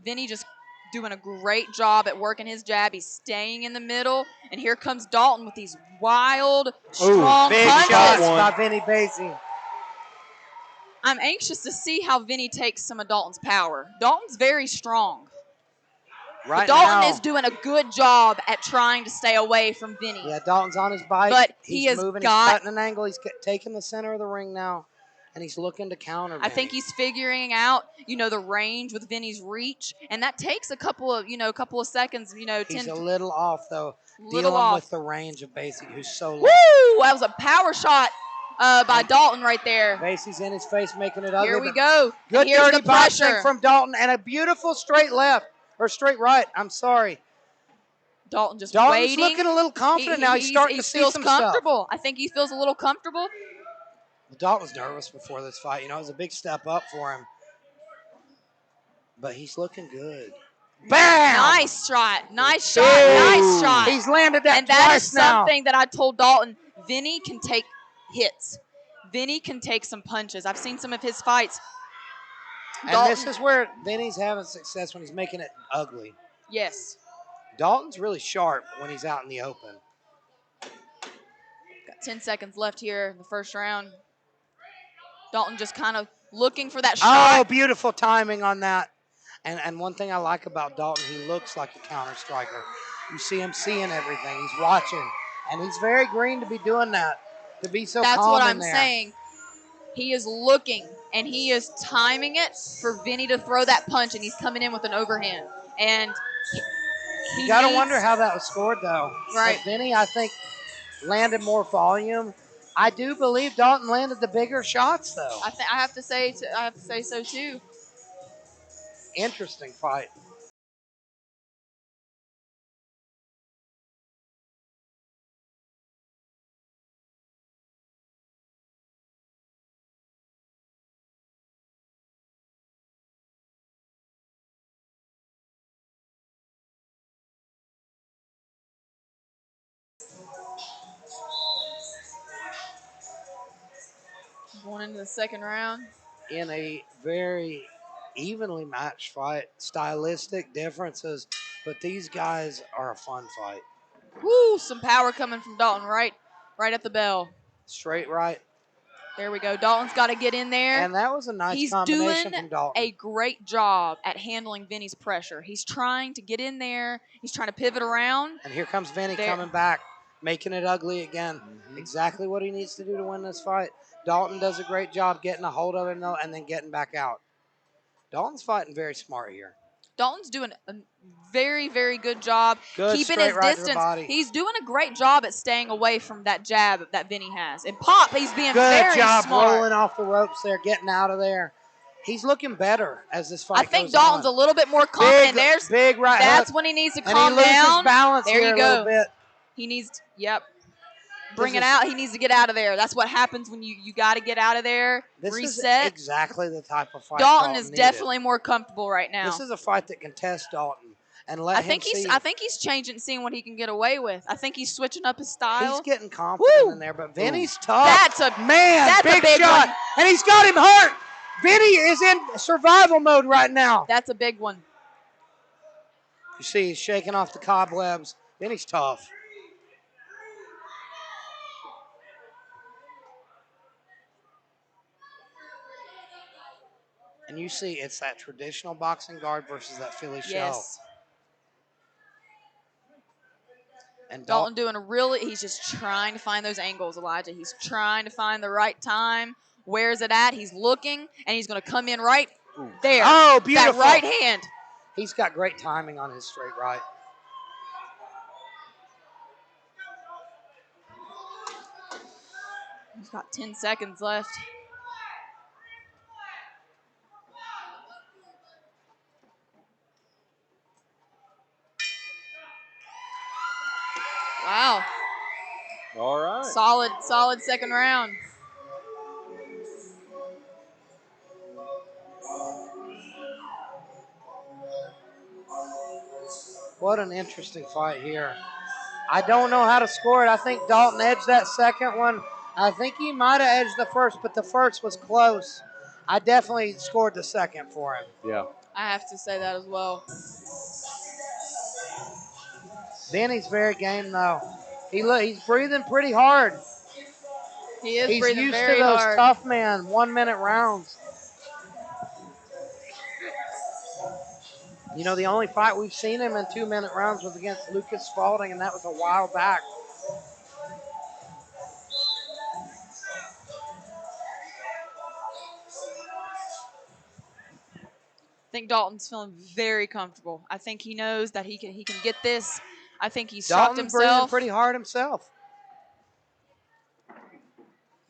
Vinny just doing a great job at working his jab. He's staying in the middle. And here comes Dalton with these wild, strong big punches. shots by Vinny Baisi. I'm anxious to see how Vinny takes some of Dalton's power. Dalton's very strong. Right but Dalton now, is doing a good job at trying to stay away from Vinny. Yeah, Dalton's on his bike. But he's moving, he's cutting an angle. He's taking the center of the ring now, and he's looking to counter Vinny. I think he's figuring out, the range with Vinny's reach, and that takes a couple of seconds. He's a little off though, dealing with the range of Baisi, who's so low. Woo! That was a power shot by Dalton right there. Baisi's in his face, making it ugly. Here we go. Good Here's dirty boxing from Dalton, and a beautiful straight left. Or straight right, I'm sorry. Dalton's waiting. Looking a little confident now. He's starting to see some comfortable. stuff. I think he feels a little comfortable. Well, Dalton was nervous before this fight. It was a big step up for him. But he's looking good. Bam! Nice shot. Nice shot. Nice shot. He's landed that and that twice is now. something that I told Dalton. Vinny can take hits. Vinny can take some punches. I've seen some of his fights. And this is where Vinny's having success when he's making it ugly. Yes. Dalton's really sharp when he's out in the open. Got 10 seconds left here in the first round. Dalton just kind of looking for that shot. Oh, beautiful timing on that. And one thing I like about Dalton, he looks like a counter striker. You see him seeing everything. He's watching. And he's very green to be doing that, to be so calm in there. That's what I'm saying. He is looking, and he is timing it for Vinny to throw that punch, and he's coming in with an overhand. And you got to wonder how that was scored, though. Right. But Vinny, I think, landed more volume. I do believe Dalton landed the bigger shots, though. I have to say so, too. Interesting fight. Going into the second round. In a very evenly matched fight, stylistic differences, but these guys are a fun fight. Woo, some power coming from Dalton right at the bell. Straight right. There we go. Dalton's got to get in there. And that was a nice combination from Dalton. He's doing a great job at handling Vinny's pressure. He's trying to get in there. He's trying to pivot around. And here comes Vinny coming back, making it ugly again. Mm-hmm. Exactly what he needs to do to win this fight. Dalton does a great job getting a hold of him, though, and then getting back out. Dalton's fighting very smart here. Dalton's doing a very, very good job keeping his right distance. He's doing a great job at staying away from that jab that Vinny has. And Pop, he's being very smart. Good job rolling off the ropes there, getting out of there. He's looking better as this fight goes on. I think Dalton's a little bit more confident. There's big right That's hook. when he needs to and calm he loses down. Balance there here you a go. little bit. He needs to, bring it out. He needs to get out of there. That's what happens when you got to get out of there. This reset. Is exactly the type of fight Dalton is needed. Definitely more comfortable right now. This is a fight that can test Dalton and let him see. I think he's changing, seeing what he can get away with. I think he's switching up his style. He's getting confident in there, but Vinny's tough. That's a big shot, one. And he's got him hurt. Vinny is in survival mode right now. That's a big one. You see, he's shaking off the cobwebs. Vinny's tough. And you see, it's that traditional boxing guard versus that Philly shell. And Dalton doing he's just trying to find those angles, Elijah. He's trying to find the right time. Where's it at? He's looking, and he's going to come in right there. Oh, beautiful. That right hand. He's got great timing on his straight right. He's got 10 seconds left. Wow. All right. Solid second round. What an interesting fight here. I don't know how to score it. I think Dalton edged that second one. I think he might have edged the first, but the first was close. I definitely scored the second for him. Yeah. I have to say that as well. Vinny's very game, though. He's breathing pretty hard. He is He's breathing used very to those hard. tough man 1 minute rounds. You know, the only fight we've seen him in 2 minute rounds was against Lucas Spalding, and that was a while back. I think Dalton's feeling very comfortable. I think he knows that he can get this. I think he's Dalton's shocked himself. breathing pretty hard himself.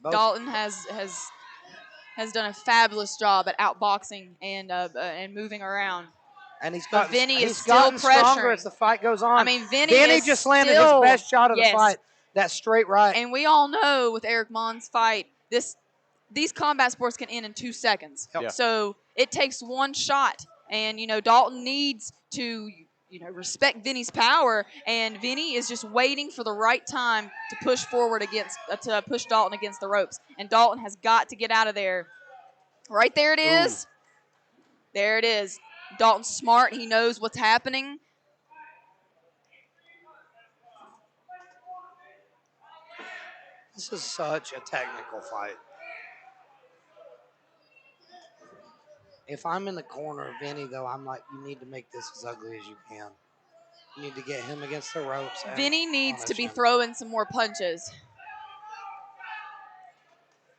Dalton has done a fabulous job at outboxing and moving around. And he's still gotten stronger pressuring as the fight goes on. I mean, Vinny just landed his best shot of the fight. That straight right. And we all know with Eric Monn's fight, these combat sports can end in 2 seconds. Yep. So it takes one shot. And, Dalton needs to, respect Vinny's power. And Vinny is just waiting for the right time to push forward to push Dalton against the ropes. And Dalton has got to get out of there. Right there it is. Ooh. There it is. Dalton's smart. He knows what's happening. This is such a technical fight. If I'm in the corner of Vinny, though, I'm like, you need to make this as ugly as you can. You need to get him against the ropes. Vinny needs to be throwing some more punches.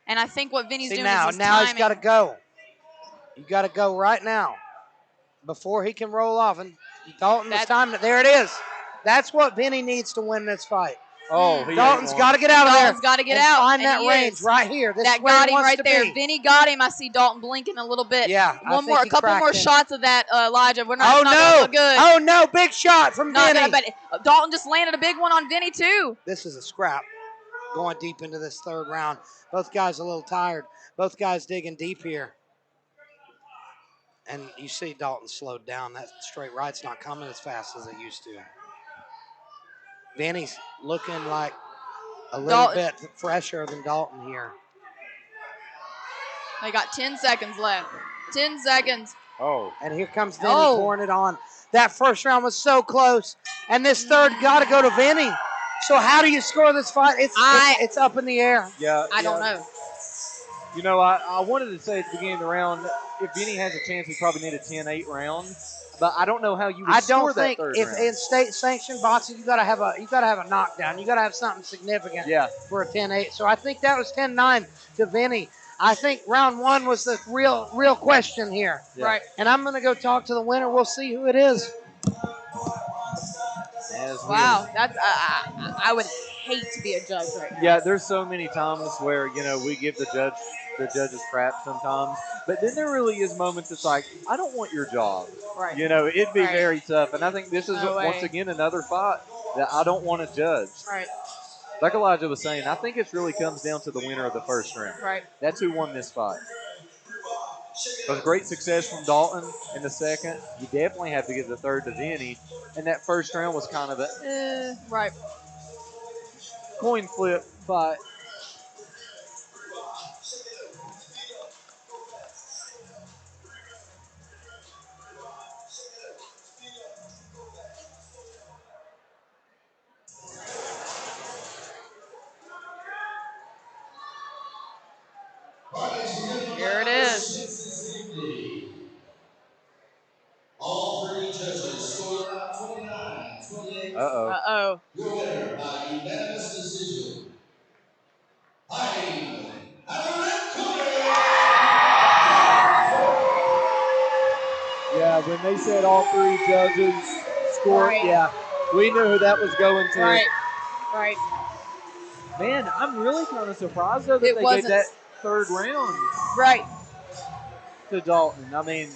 And I think what Vinny's doing is now he's got to go. You got to go right now before he can roll off. And Dalton's time. There it is. That's what Vinny needs to win this fight. Oh, Dalton's got to get out of there. Dalton's got to get out. Find that range right here. This that is where got he him wants right to there. be. Vinny got him. I see Dalton blinking a little bit. Yeah, a couple more shots of that, Elijah. We're not. Oh no! Look good. Oh no! Big shot from Vinny. But Dalton just landed a big one on Vinny too. This is a scrap. Going deep into this third round. Both guys a little tired. Both guys digging deep here. And you see Dalton slowed down. That straight right's not coming as fast as it used to. Vinny's looking like a little bit fresher than Dalton here. They got 10 seconds left. 10 seconds. Oh. And here comes Vinny pouring it on. That first round was so close. And this third got to go to Vinny. So how do you score this fight? It's up in the air. Yeah. I don't know. I wanted to say at the beginning of the round, if Vinny has a chance, he probably need a 10-8 round. But I don't know how you would score that third round. In state sanctioned boxing, you gotta have a knockdown. You gotta have something significant for a 10-8. So I think that was 10-9 to Vinny. I think round one was the real question here. Yeah. Right. And I'm gonna go talk to the winner. We'll see who it is. Wow, that's I would hate to be a judge right now. Yeah, there's so many times where we give the judges crap sometimes, but then there really is moments it's like, I don't want your job. Right. It'd be very tough, and I think this is once again another fight that I don't want to judge. Right. Like Elijah was saying, I think it really comes down to the winner of the first round. Right. That's who won this fight. It was great success from Dalton in the second. You definitely have to give the third to Vinny. And that first round was kind of a coin flip fight. Here it is. All three judges scored 29-28. Uh-oh. Your winner by unanimous decision. Haynes. Yeah, when they said all 3 judges scored, Right. yeah, we knew who that was going to. Right. Man, I'm really kind of surprised, though, that It they wasn't. gave that 3rd round Right. to Dalton. I mean,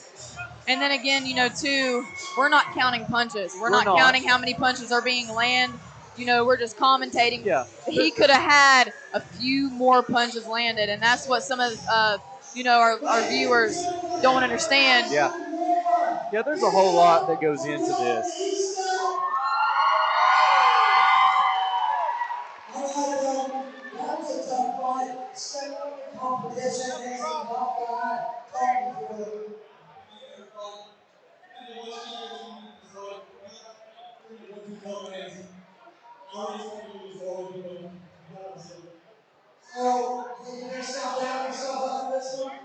And then again, too, we're not counting punches. We're not counting how many punches are being landed. We're just commentating. Yeah. He could have had a few more punches landed, and that's what some of our viewers don't understand. Yeah. Yeah, there's a whole lot that goes into this. That was a tough fight. Stay up in competition. He's a tough guy. Talking for him. So, can you get yourself down yourself after this one?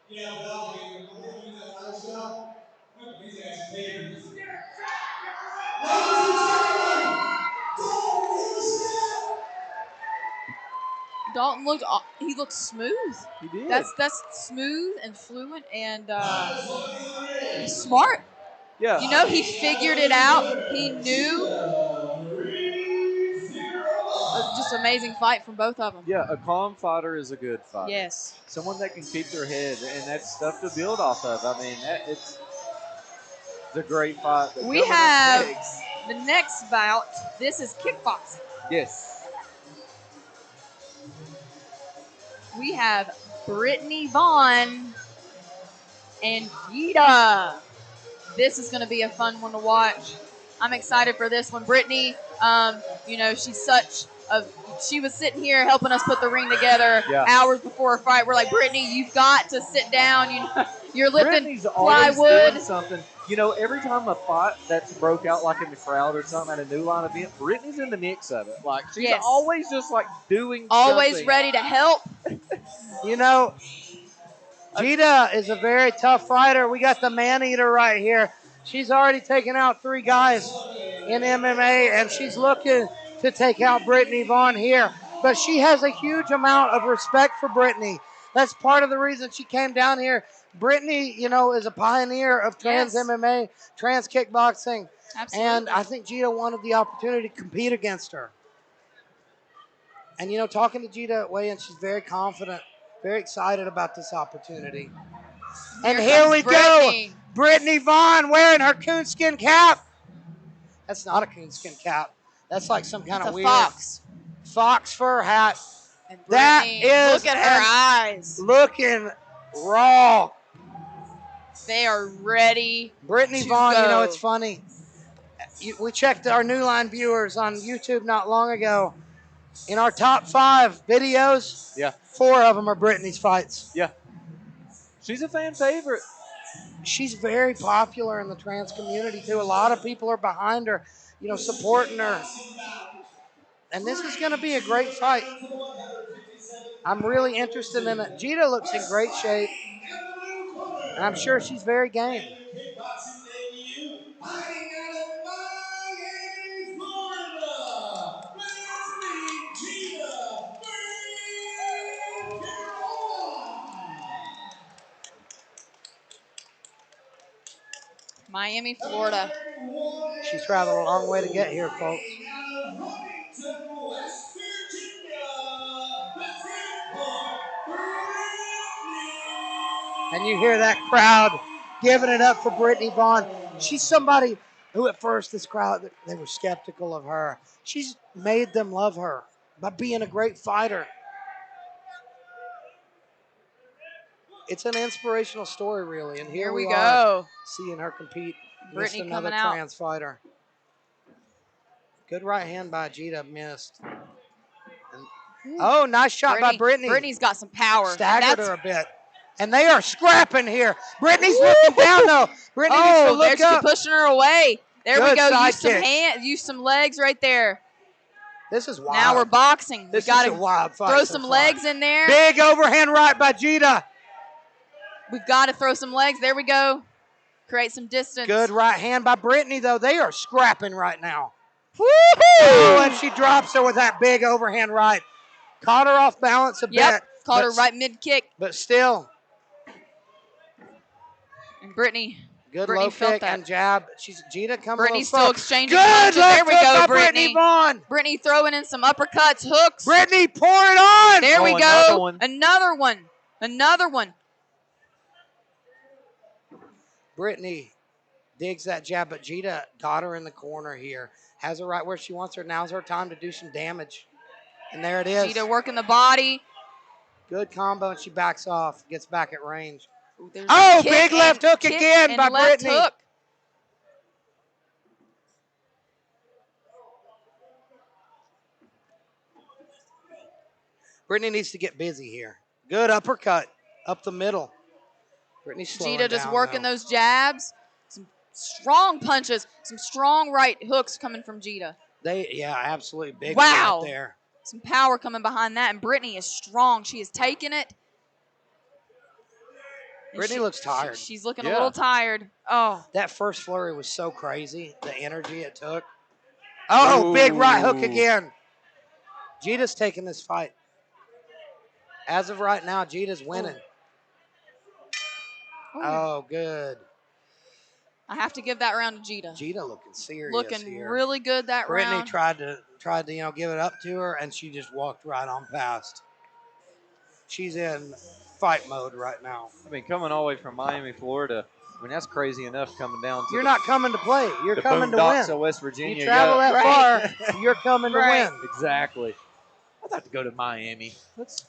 Yeah, well, we're going to do that last shot. He's actually paid. Ladies and gentlemen, Dalton looked smooth. He did. That's smooth and fluent and he's smart. Yeah. He figured it out. He knew. Just amazing fight from both of them. Yeah, a calm fighter is a good fighter. Yes. Someone that can keep their head, and that's stuff to build off of. I mean, it's a great fight. We have the next bout. This is kickboxing. Yes. We have Brittani Vaughn and Gita. This is going to be a fun one to watch. I'm excited for this one. Brittani, she was sitting here helping us put the ring together hours before a fight. We're like, Brittani, you've got to sit down. You're lifting Brittany's always plywood. doing something. Every time a fight that's broke out like in the crowd or something at a New Line event, Brittany's in the mix of it. Like, she's always just like doing always something. ready to help. Gita is a very tough fighter. We got the man-eater right here. She's already taken out 3 guys in MMA, and she's looking to take out Brittani Vaughn here. But she has a huge amount of respect for Brittani. That's part of the reason she came down here. Brittani, is a pioneer of trans MMA, trans kickboxing. Absolutely. And I think Gita wanted the opportunity to compete against her. And, talking to Gita at weigh-in, she's very confident, very excited about this opportunity. And here we go. Brittani Vaughn wearing her coonskin cap. That's not a coonskin cap. That's like some kind of weird fox fur hat. And Brittani, that is look at her eyes. Looking raw. They are ready. Brittani Vaughn, it's funny. We checked our New Line viewers on YouTube not long ago. In our top 5 videos, 4 of them are Brittany's fights. Yeah. She's a fan favorite. She's very popular in the trans community, too. A lot of people are behind her, supporting her. And this is going to be a great fight. I'm really interested in it. Gita looks in great shape. And I'm sure she's very game. Miami, Florida. She's traveled a long way to get here, folks. And you hear that crowd giving it up for Brittani Vaughn. She's somebody who at first this crowd, they were skeptical of her. She's made them love her by being a great fighter. It's an inspirational story, really. And here we go. Seeing her compete against another trans fighter. Good right hand by Gita, missed. Nice shot by Brittani. Brittany's got some power. Staggered her a bit. And they are scrapping here. Brittany's looking down, though. Brittany needs to look up. She's pushing her away. There we go. Use some hands. Use some legs right there. This is wild. Now we're boxing. This is a wild fight. Throw some legs in there. Big overhand right by Gita. We've got to throw some legs. There we go. Create some distance. Good right hand by Brittany, though. They are scrapping right now. Woo-hoo! And she drops her with that big overhand right. Caught her off balance a bit. Caught her right mid-kick. But still. And Brittany Good Brittany low felt kick that. and jab. Gita coming Brittany's a little still slow. exchanging Good punches. There left we hook go, by Brittany. Vaughn. Brittany throwing in some uppercuts, hooks. Brittany, pour it on. There we another go. one. Another one. Another one. Brittany digs that jab, but Gita got her in the corner here. Has her right where she wants her. Now's her time to do some damage. And there it is. Gita working the body. Good combo, and she backs off. Gets back at range. Ooh, Oh, big left hook again by left Brittany. Hook. Brittany needs to get busy here. Good uppercut up the middle. Brittany's slowing Gita just down, working though. those jabs. Some strong punches. Some strong right hooks coming from Gita. Yeah, absolutely big Wow. right there. Some power coming behind that, and Brittany is strong. She is taking it. Brittany looks tired. She's looking a little tired. Oh. That first flurry was so crazy, the energy it took. Oh, big right hook again. Gita's taking this fight. As of right now, Gita's winning. Oh, good. I have to give that round to Gita. Gita looking serious Looking here. really good that Brittany round. tried to give it up to her, and she just walked right on past. She's in fight mode right now. I mean, coming all the way from Miami, Florida, I mean, that's crazy enough coming down to You're not coming to play. You're the coming to boondocks win. of West Virginia. You travel that far, you're coming to win. Exactly. I'd have to go to Miami.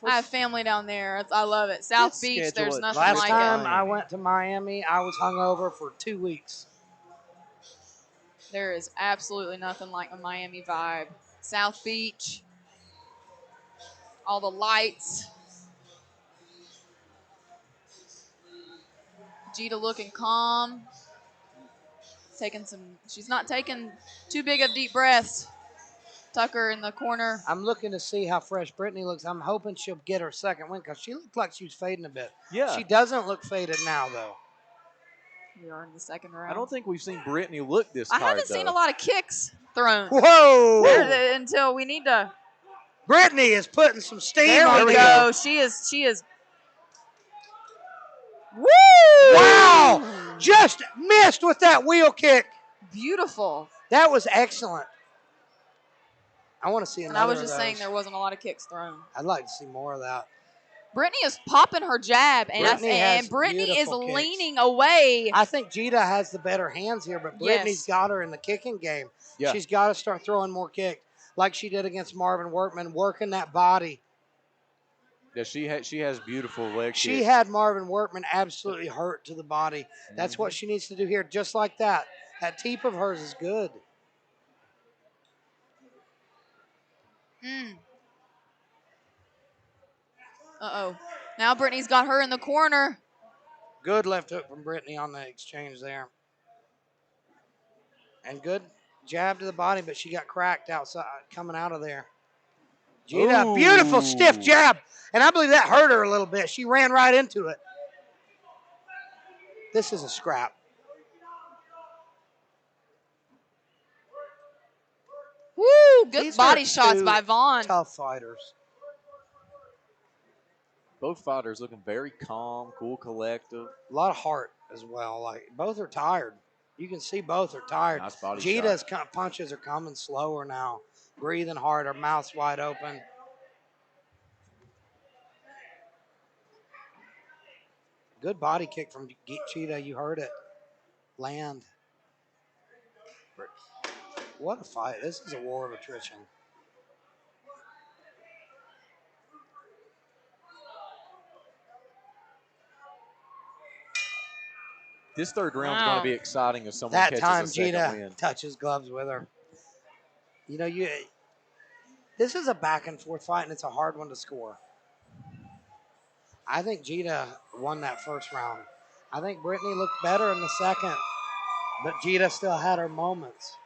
I have family down there. I love it. South Beach, there's nothing Last like time it. I went to Miami, I was hungover for 2 weeks. There is absolutely nothing like a Miami vibe. South Beach, all the lights. Gita looking calm. She's not taking too big of deep breaths. Tucker in the corner. I'm looking to see how fresh Brittany looks. I'm hoping she'll get her second win because she looked like she was fading a bit. Yeah. She doesn't look faded now, though. We are in the second round. I don't think we've seen Brittany look this tired, I haven't seen a lot of kicks thrown. Whoa! Until we need to. Brittany is putting some steam There on we the go. She is. Woo! Wow! Just missed with that wheel kick. Beautiful. That was excellent. I want to see another. And I was just of saying those. there wasn't a lot of kicks thrown. I'd like to see more of that. Brittany is popping her jab, and Brittany is has beautiful leaning away. I think Gita has the better hands here, but Brittany's got her in the kicking game. Yeah. She's got to start throwing more kicks like she did against Marvin Workman, working that body. Yeah, she has beautiful leg She kicks. had Marvin Workman absolutely hurt to the body. That's what she needs to do here, just like that. That teep of hers is good. Uh-oh. Now Brittany's got her in the corner. Good left hook from Brittany on the exchange there. And good jab to the body, but she got cracked outside, coming out of there. Gita, beautiful stiff jab. And I believe that hurt her a little bit. She ran right into it. This is a scrap. Woo! Good These body are shots two by Vaughn. Tough fighters. Both fighters looking very calm, cool, collective. A lot of heart as well. Like both are tired. You can see both are tired. Nice body Gita's punches are coming slower now. Breathing hard, her mouth's wide open. Good body kick from Gita. You heard it. Land. What a fight. This is a war of attrition. This third round is going to be exciting if someone that catches time a second Gita win. touches gloves with her. You know, this is a back and forth fight, and it's a hard one to score. I think Gita won that first round. I think Brittany looked better in the second, but Gita still had her moments.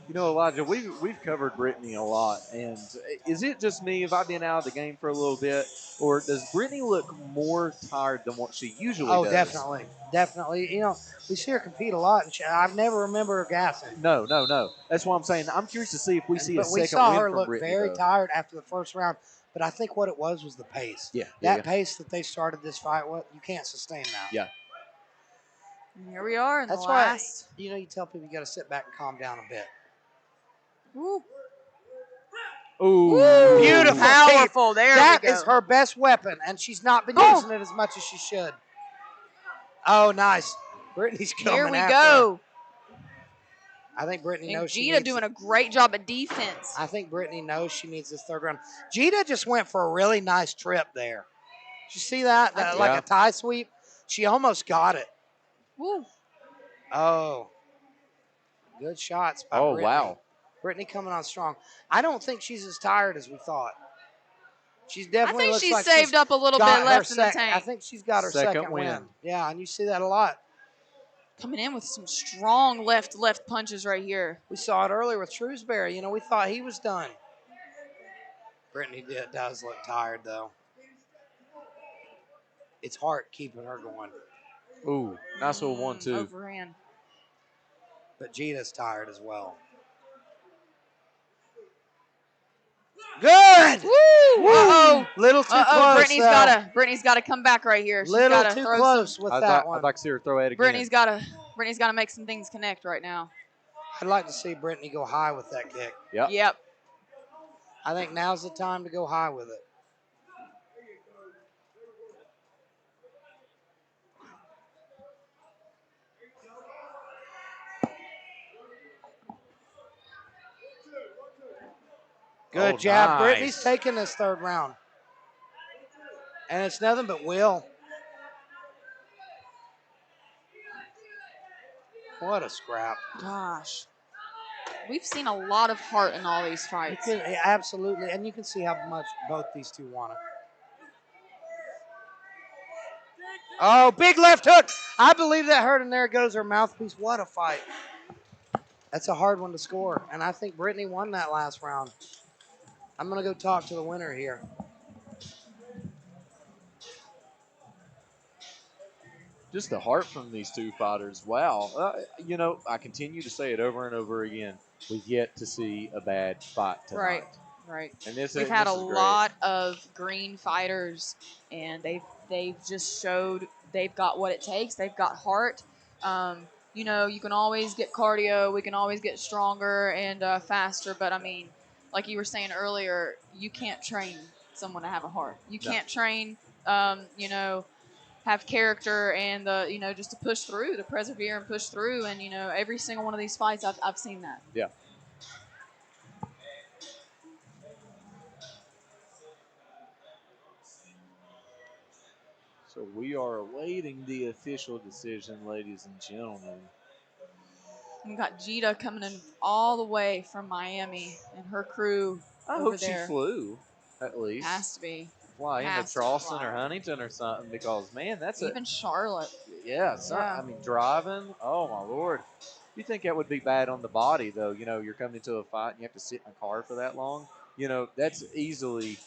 You know, Elijah, we've covered Brittany a lot, and is it just me? Have I been out of the game for a little bit? or does Brittani look more tired than what she usually does? Definitely. Definitely. You know, we see her compete a lot, and I've never remember her gassing. No. That's what I'm saying. I'm curious to see if we see a second win from Brittani. We saw her look very tired after the first round, but I think what it was the pace. That pace that they started this fight with, you can't sustain that. Yeah. And here we are in That's the last. why, you tell people you got to sit back and calm down a bit. Ooh. Ooh. Beautiful. Powerful. There we go. That is her best weapon, and she's not been using it as much as she should. Oh, nice. Brittany's coming Here we after go. her. I think Brittany knows she Gita doing a great job at defense. I think Brittany knows she needs this third round. Gita just went for a really nice trip there. Did you see that? Like a tie sweep? She almost got it. Woo. Oh. Good shots by Brittany. Wow. Brittany coming on strong. I don't think she's as tired as we thought. She's definitely I think she's saved up a little bit left in the tank. I think she's got her second win. Yeah, and you see that a lot. Coming in with some strong left punches right here. We saw it earlier with Shrewsbury. We thought he was done. Brittany does look tired, though. It's hard keeping her going. Ooh, nice little 1-2. Overhand. But Gita's tired as well. Good. Woo! Uh-oh. Little too close. Brittany's gotta come back right here. She's Little too close with that one. I'd like to see her throw it again. Brittany's gotta make some things connect right now. I'd like to see Brittany go high with that kick. Yep. I think now's the time to go high with it. Good jab. Nice. Brittany's taking this third round. And it's nothing but will. What a scrap. Gosh. We've seen a lot of heart in all these fights. Absolutely. And you can see how much both these two want it. Oh, big left hook. I believe that hurt, and there goes her mouthpiece. What a fight. That's a hard one to score. And I think Brittany won that last round. I'm going to go talk to the winner here. Just the heart from these two fighters. Wow. I continue to say it over and over again. We've yet to see a bad fight tonight. Right. And we've had a lot of green fighters, and they've just showed they've got what it takes. They've got heart. You can always get cardio. We can always get stronger and faster. But, I mean, like you were saying earlier, you can't train someone to have a heart. You can't train, have character and, just to push through, to persevere and push through. And, every single one of these fights, I've seen that. Yeah. So we are awaiting the official decision, ladies and gentlemen. We've got Gita coming in all the way from Miami and her crew I over hope there. she flew, at least. Has to be. Fly into Charleston or Huntington or something, because, man, that's even Charlotte. Yeah, I mean, driving, oh, my Lord. You think that would be bad on the body, though? You're coming into a fight and you have to sit in a car for that long. That's easily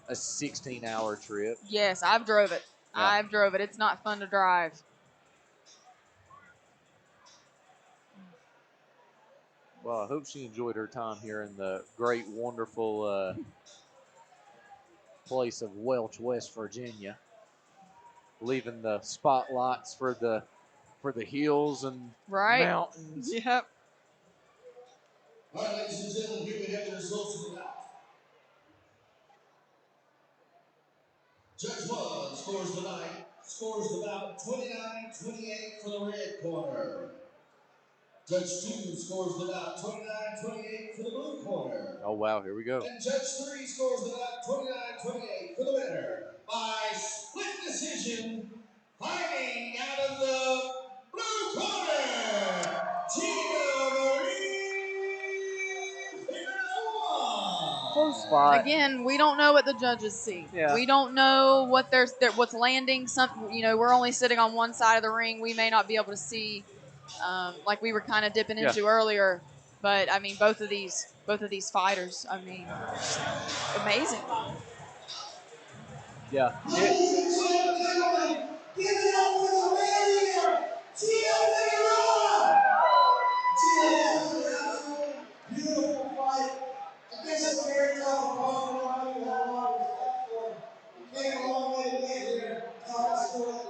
a 16-hour trip. Yes, I've drove it. Yeah. It's not fun to drive. Well, I hope she enjoyed her time here in the great, wonderful place of Welch, West Virginia. Leaving the spotlights for the hills and mountains. Yep. All right, ladies and gentlemen, here we have the results of the bout. Judge 1 scores the bout 29-28 for the red corner. Judge 2 scores the bout 29-28 for the blue corner. Oh, wow, here we go. And Judge 3 scores the bout 29-28 for the winner by split decision, fighting out of the blue corner, Gita-Marie Figueroa. Close fight. Again, we don't know what the judges see. Yeah. We don't know what's landing. We're only sitting on one side of the ring. We may not be able to see, like we were kind of dipping into earlier. But I mean, both of these fighters, I mean, amazing. Yeah. Ladies and gentlemen, give it up for the man Theo Figueroa. Theo, beautiful fight. I guess it's very tough on one you have a lot of respect for. You came a long way to get here. Talk us through it.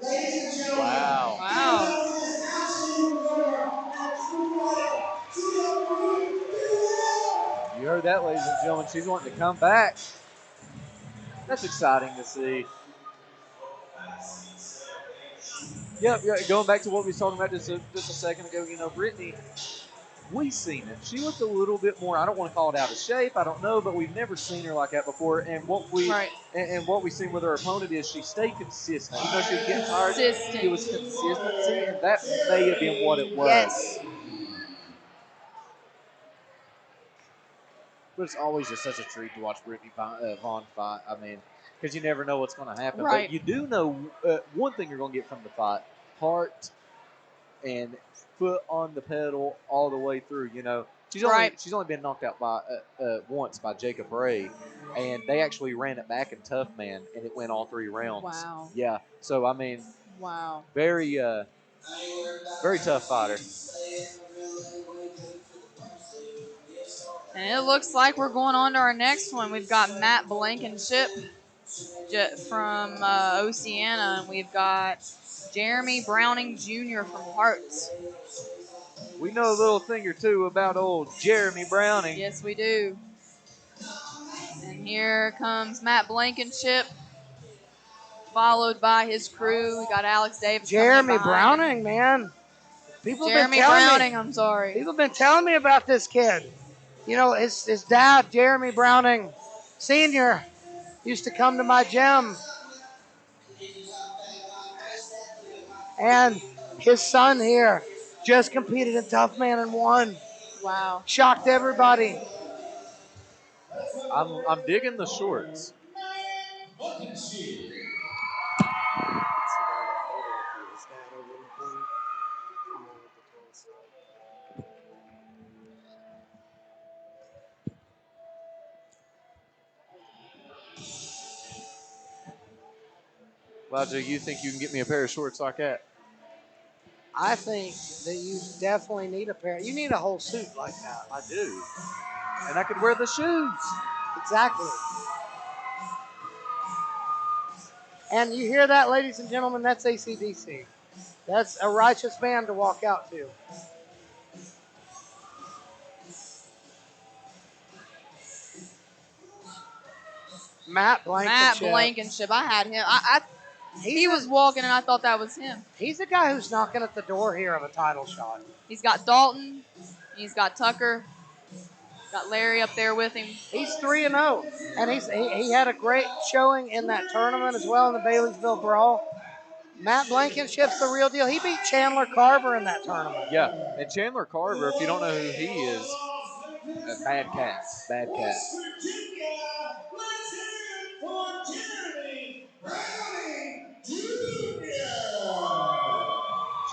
Ladies and gentlemen, Wow. Wow. give it up for this absolute winner and true fighter, Gita-Marie. You heard that, ladies and gentlemen. She's wanting to come back. That's exciting to see. Yep, yeah, going back to what we was talking about just a second ago, Brittani, we seen it. She looked a little bit more, I don't want to call it out of shape, I don't know, but we've never seen her like that before. And what we've seen with her opponent is she stayed consistent. Even though she was getting tired, it was consistency, and that may have been what it was. Yes. But it's always just such a treat to watch Vaughn fight. I mean, because you never know what's going to happen. Right. But you do know one thing you're going to get from the fight: heart and foot on the pedal all the way through. She's only been knocked out by once by Jacob Bray, and they actually ran it back in Tough Man, and it went all 3 rounds. Wow. Yeah. So I mean, Wow. very very tough fighter. And it looks like we're going on to our next one. We've got Matt Blankenship from Oceana, and we've got Jeremy Browning Jr. from Hearts. We know a little thing or two about old Jeremy Browning. Yes, we do. And here comes Matt Blankenship, followed by his crew. We got Alex Davis. Jeremy Browning, man. People have Jeremy been telling Browning, me. I'm sorry. People have been telling me about this kid. His dad, Jeremy Browning Sr., used to come to my gym. And his son here just competed in Tough Man and won. Wow. Shocked everybody. I'm digging the shorts. Elijah, you think you can get me a pair of shorts like that? I think that you definitely need a pair. You need a whole suit like that. I do. And I could wear the shoes. Exactly. And you hear that, ladies and gentlemen? That's AC/DC. That's a righteous man to walk out to. Matt Blankenship. I had him. He was walking, and I thought that was him. He's the guy who's knocking at the door here of a title shot. He's got Dalton. He's got Tucker. Got Larry up there with him. He's 3-0, and he had a great showing in that tournament as well in the Baileysville Brawl. Matt Blankenship's the real deal. He beat Chandler Carver in that tournament. Yeah, and Chandler Carver, if you don't know who he is, a bad cat. Bad cat.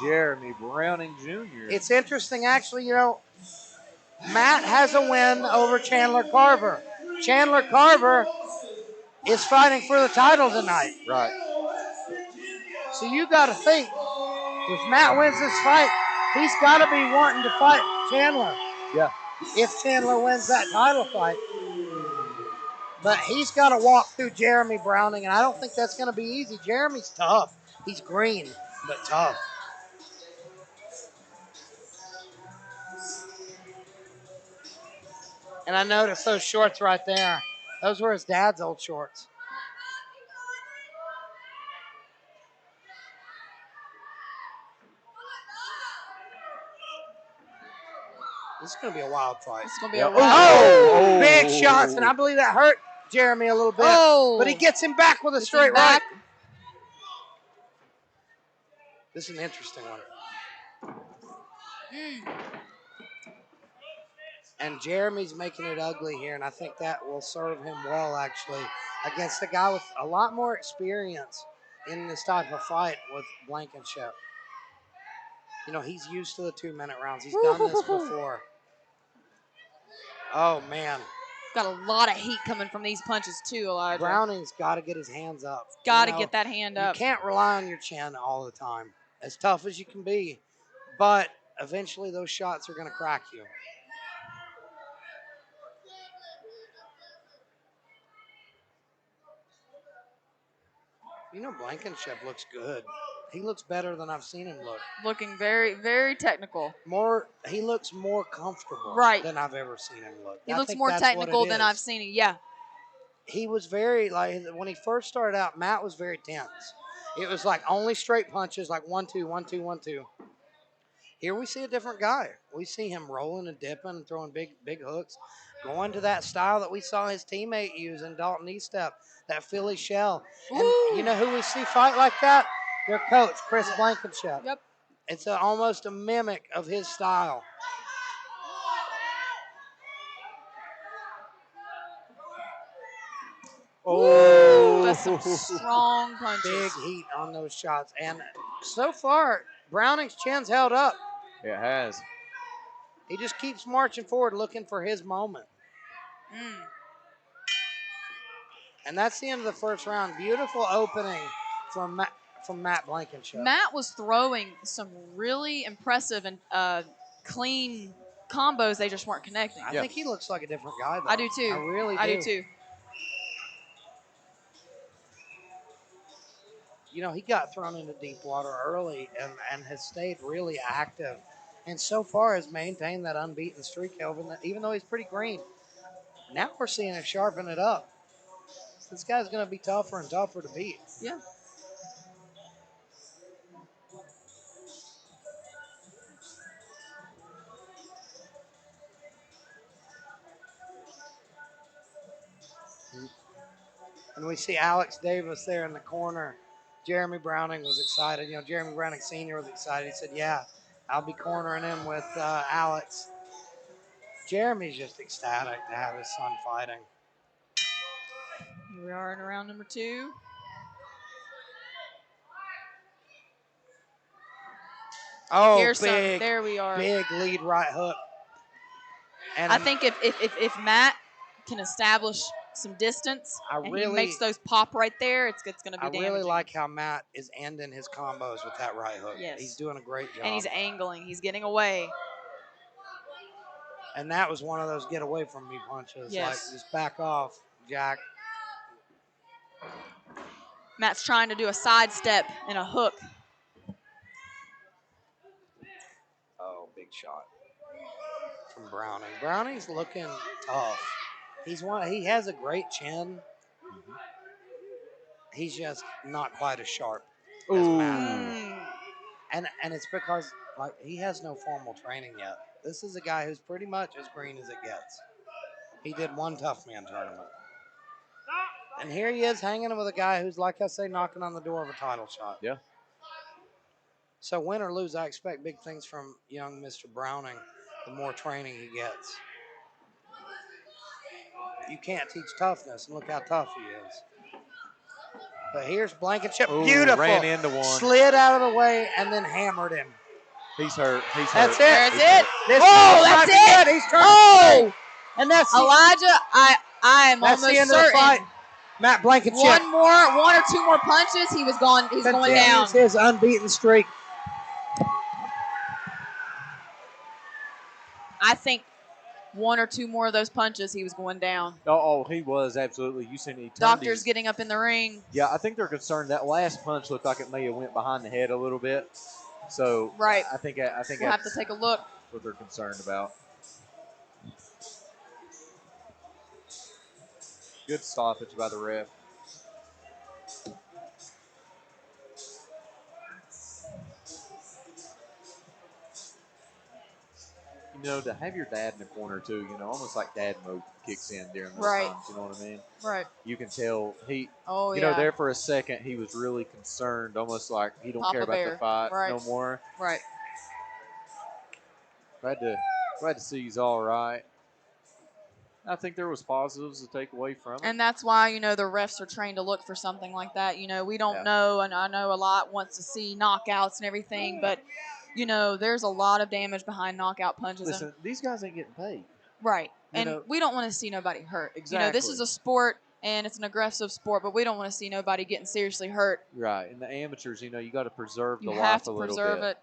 Jeremy Browning Jr. It's interesting, actually, Matt has a win over Chandler Carver. Chandler Carver is fighting for the title tonight. Right. So you got to think, if Matt wins this fight, he's got to be wanting to fight Chandler. Yeah. If Chandler wins that title fight. But he's got to walk through Jeremy Browning, and I don't think that's going to be easy. Jeremy's tough. He's green, but tough. And I noticed those shorts right there. Those were his dad's old shorts. This is going to be a wild fight. It's going to be a wild fight. Big shots, and I believe that hurt Jeremy a little bit. But he gets him back with a straight right. This is an interesting one. And Jeremy's making it ugly here, and I think that will serve him well, actually, against a guy with a lot more experience in this type of fight with Blankenship. You know, he's used to the 2-minute rounds. He's done this before. Oh, man. Got a lot of heat coming from these punches, too, Elijah. Browning's got to get his hands up. Got to get that hand up. You can't rely on your chin all the time, as tough as you can be. But eventually those shots are going to crack you. You know, Blankenship looks good. He looks better than I've seen him look. Looking very, very technical. He looks more comfortable than I've ever seen him look. He looks more technical than I've seen him. Yeah. He was very, like, when he first started out, Matt was very tense. It was like only straight punches, like 1, 2, 1, 2, 1, 2. Here we see a different guy. We see him rolling and dipping and throwing big hooks, going to that style that we saw his teammate use in Dalton Estep, that Philly shell. And you know who we see fight like that? Their coach, Chris Blankenship. Yep. It's almost a mimic of his style. Oh, that's some strong punches. Big heat on those shots. And so far, Browning's chin's held up. It has. He just keeps marching forward looking for his moment. And that's the end of the first round. Beautiful opening from Matt Blankenship. Matt was throwing some really impressive and clean combos. They just weren't connecting. I think he looks like a different guy, though. I do too. I really do. I do too. You know, he got thrown into deep water early and has stayed really active. And so far has maintained that unbeaten streak, even though he's pretty green. Now we're seeing him sharpen it up. This guy's going to be tougher and tougher to beat. Yeah. And we see Alex Davis there in the corner. Jeremy Browning was excited. You know, Jeremy Browning Sr. was excited. He said, yeah, I'll be cornering him with Alex. Jeremy's just ecstatic to have his son fighting. Here we are in round number 2. Oh, there we are. Big lead right hook. And I think if Matt can establish some distance he makes those pop right there, it's going to be damaging. I really like how Matt is ending his combos with that right hook. Yes. He's doing a great job. And he's angling. He's getting away. And that was one of those get away from me punches. Yes. Like, just back off, Jack. Matt's trying to do a sidestep and a hook. Oh, big shot from Browning. Browning's looking tough. He has a great chin. Mm-hmm. He's just not quite as sharp as Matt. And it's because he has no formal training yet. This is a guy who's pretty much as green as it gets. He did one tough man tournament. And here he is hanging with a guy who's, like I say, knocking on the door of a title shot. Yeah. So win or lose, I expect big things from young Mr. Browning the more training he gets. You can't teach toughness, and look how tough he is. But here's Blankenship. Beautiful. Ran into one. Slid out of the way and then hammered him. He's hurt. That's it. There's it. That's it. He's trying to and that's Elijah, I am that's almost the end certain. of the fight. Matt Blankenship. One or two more punches, he's going down. His unbeaten streak. I think one or two more of those punches, he was going down. Oh, he was, absolutely. You seen he Doctor's getting up in the ring. Yeah, I think they're concerned. That last punch looked like it may have went behind the head a little bit. So right. I think we'll have to take a look. That's what they're concerned about. Good stoppage by the ref. to have your dad in the corner too, almost like dad mode kicks in during those Right. times. You know what I mean? Right. You can tell he, Oh, yeah. there for a second he was really concerned, almost like he don't care Papa about Bear. the fight Right. no more. Right. Glad to see he's all right. I think there was positives to take away from it. And that's why, the refs are trained to look for something like that. We don't know, and I know a lot wants to see knockouts and everything, but, there's a lot of damage behind knockout punches. Listen, these guys ain't getting paid. Right. And we don't want to see nobody hurt. Exactly. This is a sport, and it's an aggressive sport, but we don't want to see nobody getting seriously hurt. Right. And the amateurs, you got to preserve the You life have a to little preserve bit. it.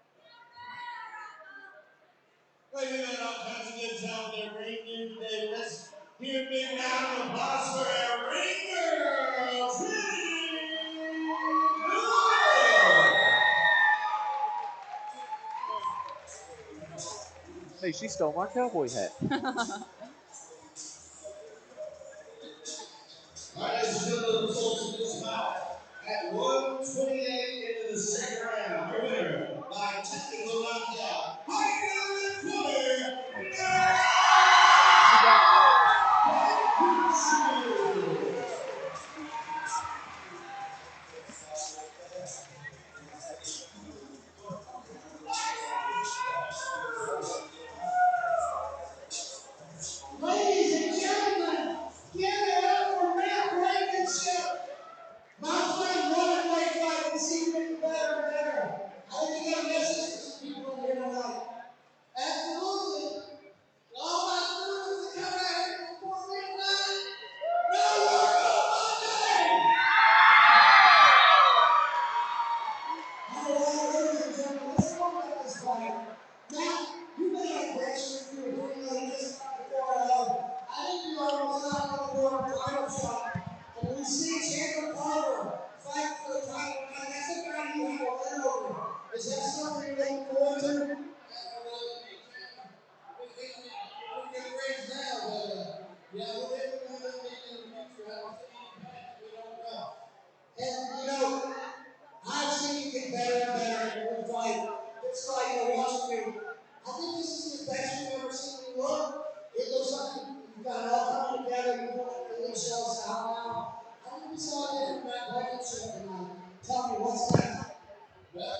Ladies and all kinds of good talent there, ring here today. Let's give a big round of applause for our ring girls. Hey, she stole my cowboy hat. All right, ladies and gentlemen, the results of this bout at 128 into the second round. Your winner by technical knockout. Haynes winner. Ladies and gentlemen, give it up for Matt Blankenship. My friend running weight fight is even getting better and better. I think you got a message for some people in here tonight. Absolutely. All my students that come out here before midnight, no work on Monday. All right, ladies and gentlemen, let's talk about this fight. Now, you may have questions if you were doing like this before. I think you almost not on the board for title shot. And we see Chandler Carver fight for the title. Now, that's a guy you have a win over. Is that something you're looking forward to? We're getting raised now, but yeah, we'll be able to do that in the future. I don't see any path, we don't know. And I've seen you get better and better in every fight. It's like watching you. I think this is the best you've ever seen you look. It looks like you've got it all coming together. You don't have to leave yourselves out now. I think we saw a different Matt Blankenship tonight. Tell me, what's that? Well,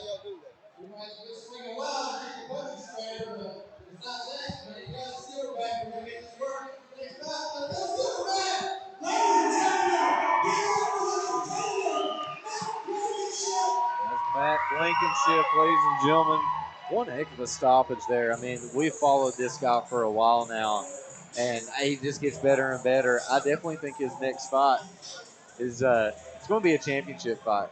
you might just swing a while to get the buttons straight, but it's not that. But you got to steal back. We're going to get this work. It's not, but let's do it back. Ladies and gentlemen, give it up for the contender, Matt Blankenship. That's Matt Blankenship, ladies and gentlemen. One heck of a stoppage there. I mean, we've followed this guy for a while now, and he just gets better and better. I definitely think his next fight is it's going to be a championship fight.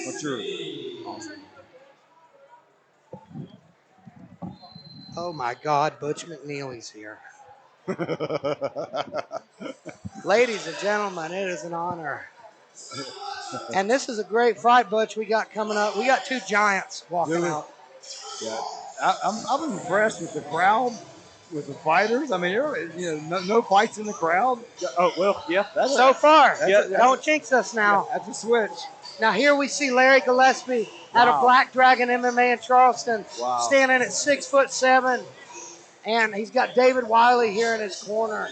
What's your Oh my God, Butch McNeely's here. Ladies and gentlemen, it is an honor. And this is a great fight, Butch, we got coming up. We got two giants walking out. Yeah, I'm impressed with the crowd, with the fighters. I mean, no fights in the crowd. Oh, well, yeah. So far. Don't jinx us now. That's a switch. Now here we see Larry Glispie out of Black Dragon MMA in Charleston, standing at 6'7", and he's got David Wiley here in his corner.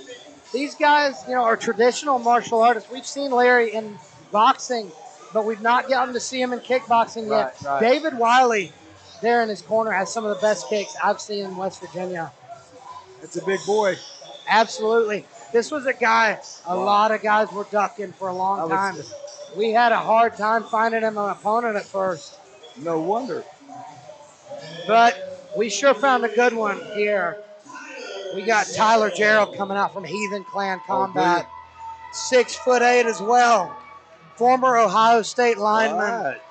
These guys, are traditional martial artists. We've seen Larry in boxing, but we've not gotten to see him in kickboxing yet. Right. David Wiley there in his corner has some of the best kicks I've seen in West Virginia. It's a big boy. Absolutely. This was a guy a lot of guys were ducking for a long time. We had a hard time finding him an opponent at first. No wonder. But we sure found a good one here. We got Tyler Gerald coming out from Heathen Clan Combat. 6'8" as well. Former Ohio State lineman. Right.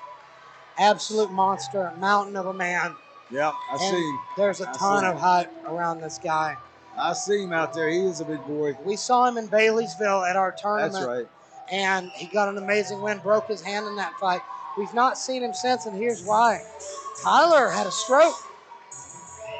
Absolute monster, mountain of a man. Yeah, I see him. There's a ton of hype around this guy. I see him out there. He is a big boy. We saw him in Baileysville at our tournament. That's right. And he got an amazing win, broke his hand in that fight. We've not seen him since, and here's why. Tyler had a stroke.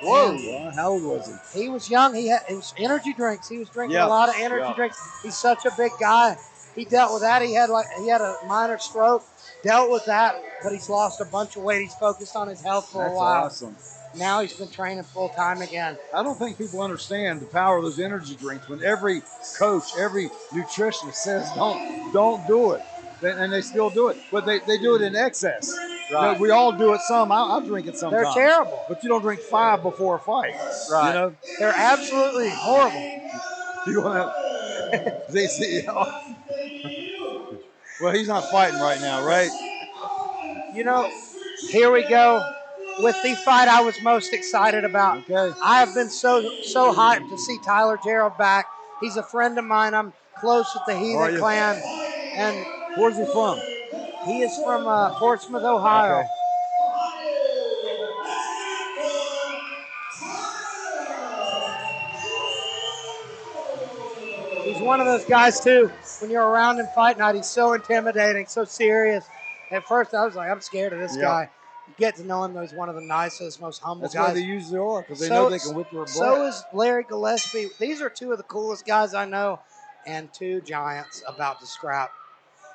Whoa. How old was he? He was young. He was energy drinks. He was drinking a lot of energy drinks. He's such a big guy. He dealt with that. He had a minor stroke. dealt with that, but he's lost a bunch of weight. He's focused on his health for a while. That's awesome. Now he's been training full time again. I don't think people understand the power of those energy drinks. When every coach, every nutritionist says don't do it, and they still do it, but they do it in excess. Right. We all do it some. I drink it sometimes. They're terrible. But you don't drink 5 before a fight. Right. You know? They're absolutely horrible. You want to? Well, he's not fighting right now, right? You know, here we go with the fight I was most excited about. Okay. I have been so hyped to see Tyler Gerald back. He's a friend of mine. I'm close with the Heathen clan. And where's he from? He is from Portsmouth, Ohio. Okay. He's one of those guys, too, when you're around him fight night, he's so intimidating, so serious. At first, I was like, I'm scared of this guy. You get to know him, though, he's one of the nicest, most humble guys. That's why they usually are, because they know they can whip your butt. So is Larry Glispie. These are two of the coolest guys I know, and two giants about to scrap.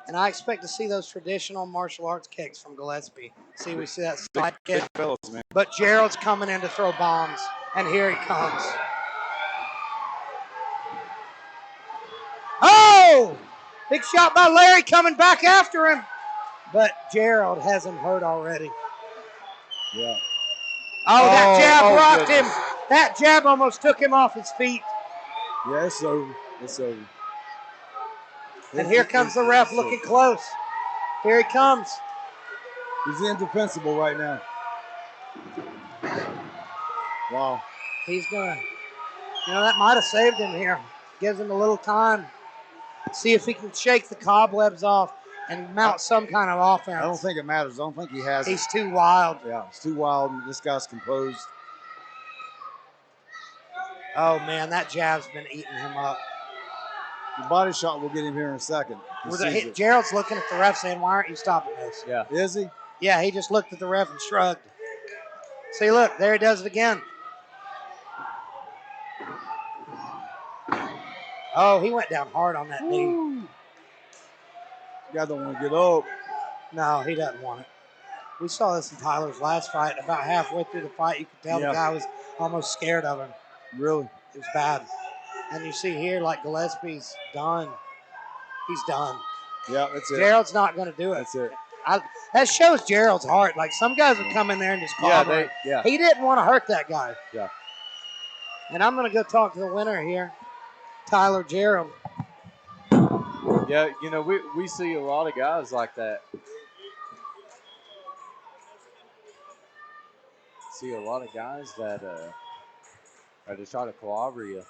And I expect to see those traditional martial arts kicks from Glispie. We see that side kick. Big fellas, man. But Gerald's coming in to throw bombs, and here he comes. Oh! Big shot by Larry coming back after him. But Gerald has him hurt already. Yeah. Oh, that jab rocked him. That jab almost took him off his feet. Yeah, it's over. It's over. And here comes the ref looking close. Here he comes. He's indefensible right now. Wow. He's going to, that might have saved him here. Gives him a little time. See if he can shake the cobwebs off and mount some kind of offense. I don't think it matters. I don't think he has He's too wild. Yeah, it's too wild. This guy's composed. Oh, man, that jab's been eating him up. The body shot will get him here in a second. Gerald's looking at the ref saying, why aren't you stopping this? Yeah. Is he? Yeah, he just looked at the ref and shrugged. See, look, there he does it again. Oh, he went down hard on that knee. Guy don't want to get up. No, he doesn't want it. We saw this in Tyler's last fight. About halfway through the fight, you could tell the guy was almost scared of him. Really? It was bad. And you see here, like Gillespie's done. He's done. Yeah, that's it. Gerald's not going to do it. That's it. That shows Gerald's heart. Like, some guys would come in there and just clobber him. He didn't want to hurt that guy. Yeah. And I'm going to go talk to the winner here, Tyler Gerald. Yeah, we see a lot of guys like that. See a lot of guys that are just try to clobber you,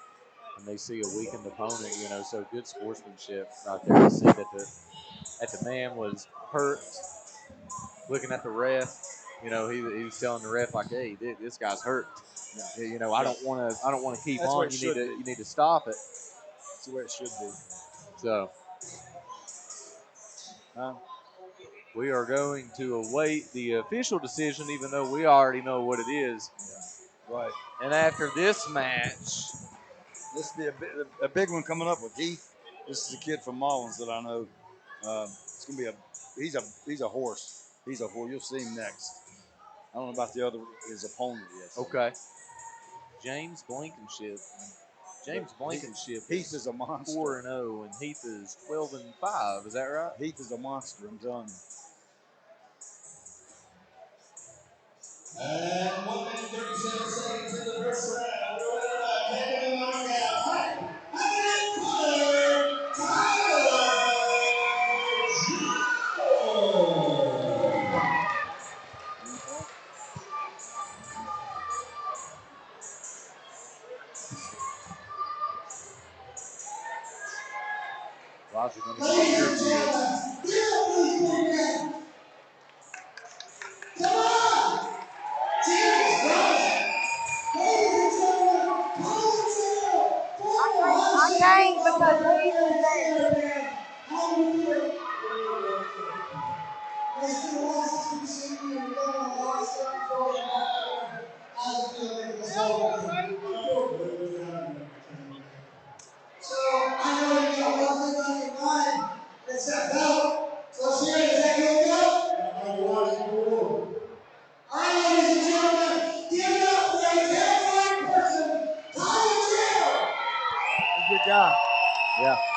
and they see a weakened opponent. So good sportsmanship right there to see that the man was hurt. Looking at the ref, he was telling the ref like, "Hey, this guy's hurt. Yeah. I don't want to keep That's on. You need to stop it." That's the way it should be. So. We are going to await the official decision, even though we already know what it is. Yeah. Right. And after this match, this will be a big one coming up with Heath. This is a kid from Mullins that I know. It's gonna be he's a horse. He's a horse. You'll see him next. I don't know about his opponent yet. Okay. James Blankenship. Heath is a monster. 4-0, and Heath is 12-5. Is that right? Heath is a monster. I'm telling you. And 1 minute 37 seconds in the first round. Taking a knockout. Lots of going to be interviews. I can't because he's there. So I know you got one thing on your mind. It's that belt. So serious that you go.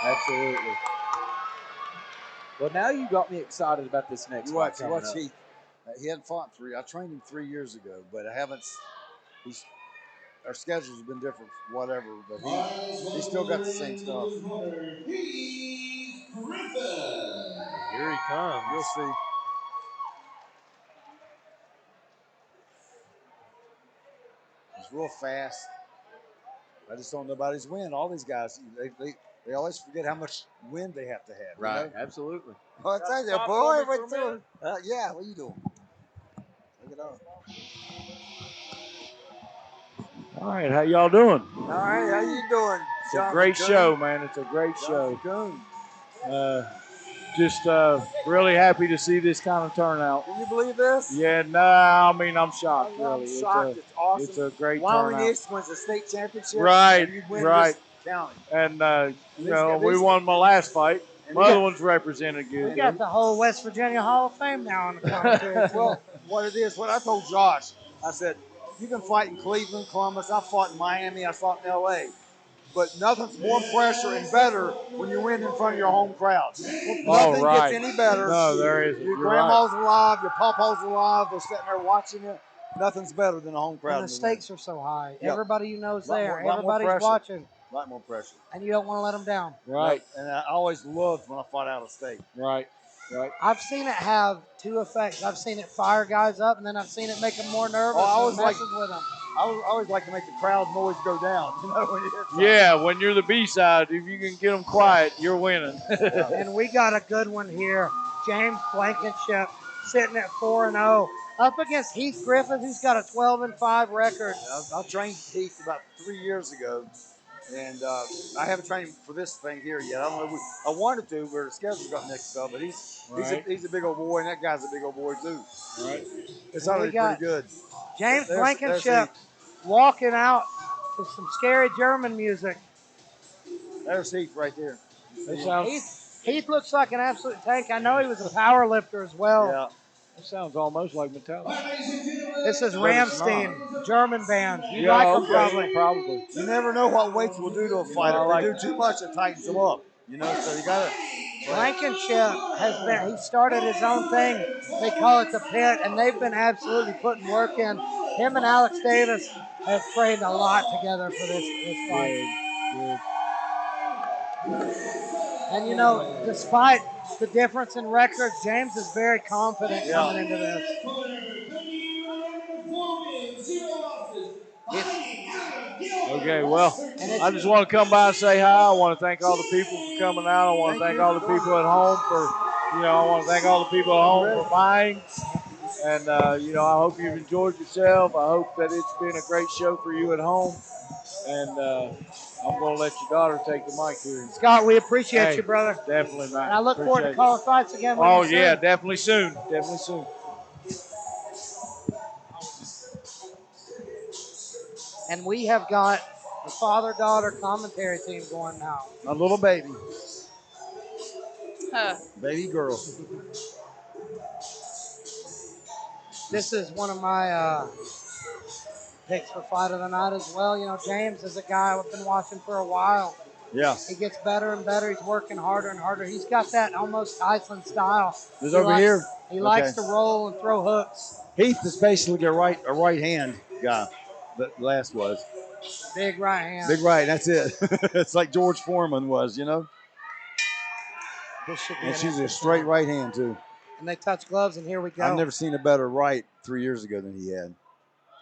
Absolutely. Well, now you got me excited about this next fight coming up. He hadn't fought I trained him 3 years ago, but I haven't. Our schedules have been different, whatever. But he still got the same stuff. Here he comes. You'll see. He's real fast. I just don't know about his wind. All these guys, they always forget how much wind they have to have. Right, You know? absolutely. Oh, I tell you, boy, what's doing? Yeah, what are you doing? Look it up. All right, how y'all doing? All right, how you doing? It's a great show, man. It's a great show. Just really happy to see this kind of turnout. Can you believe this? Yeah, no, I mean, I'm shocked, I'm really. shocked. It's awesome. It's a great Wyoming turnout. East wins the state championship. Right, and you win right. this county. And, you know, we won my last fight. My other one's represented good. We got the whole West Virginia Hall of Fame now on the commentary. Well, what it is, what I told Josh, I said, you can fight in Cleveland, Columbus. I fought in Miami. I fought in L.A. But nothing's more pressure and better when you win in front of your home crowd. Nothing gets any better. No, there isn't. Your grandma's alive. Your papa's alive. They're sitting there watching it. Nothing's better than a home crowd. And the stakes are so high. Yep. Everybody you know is there. Lot more Everybody's watching. A lot more pressure. And you don't want to let them down. Right. And I always loved when I fought out of state. Right. Right. I've seen it have two effects. I've seen it fire guys up, and then I've seen it make them more nervous. I always messes with them. I always like to make the crowd noise go down. You know, when you hit something. Yeah, when you're the B-side, if you can get them quiet, you're winning. And we got a good one here. James Blankenship sitting at 4-0 up against Heath Griffith, who's got a 12-5 record. I trained Heath about 3 years ago, and I haven't trained him for this thing here yet. I don't know. I wanted to, but the schedule got mixed up. But he's a big old boy, and that guy's a big old boy too. Right. It's already pretty good. James Blankenship walking out to some scary German music. There's Heath right there. Heath looks like an absolute tank. I know he was a power lifter as well. Yeah. That sounds almost like Metallica. This is Rammstein, German band. You like them probably. You never know what weights will do to a fighter. If they do too much, it tightens them up. You know, so you got to. Blankenship he started his own thing. They call it the Pit, and they've been absolutely putting work in. Him and Alex Davis have trained a lot together for this fight. Good. And you know, despite the difference in records, James is very confident coming into this. Okay, well, I just want to come by and say hi. I want to thank all the people for coming out. I want to thank all the people at home I want to thank all the people at home for buying. And, I hope you've enjoyed yourself. I hope that it's been a great show for you at home. And I'm going to let your daughter take the mic here. Scott, we appreciate you, brother. Definitely, man. And I look forward to calling fights again. Oh, yeah, definitely soon. Definitely soon. And we have got the father-daughter commentary team going now. A little baby. Huh. Baby girl. This is one of my picks for fight of the night as well. You know, James is a guy I've been watching for a while. Yeah. He gets better and better. He's working harder and harder. He's got that almost Iceland style. He's over here. He likes to roll and throw hooks. Heath is basically a right hand guy. The last was. Big right hand. Big right, that's it. It's like George Foreman was, you know. This should be and she's a straight right hand, too. And they touch gloves, and here we go. I've never seen a better right 3 years ago than he had.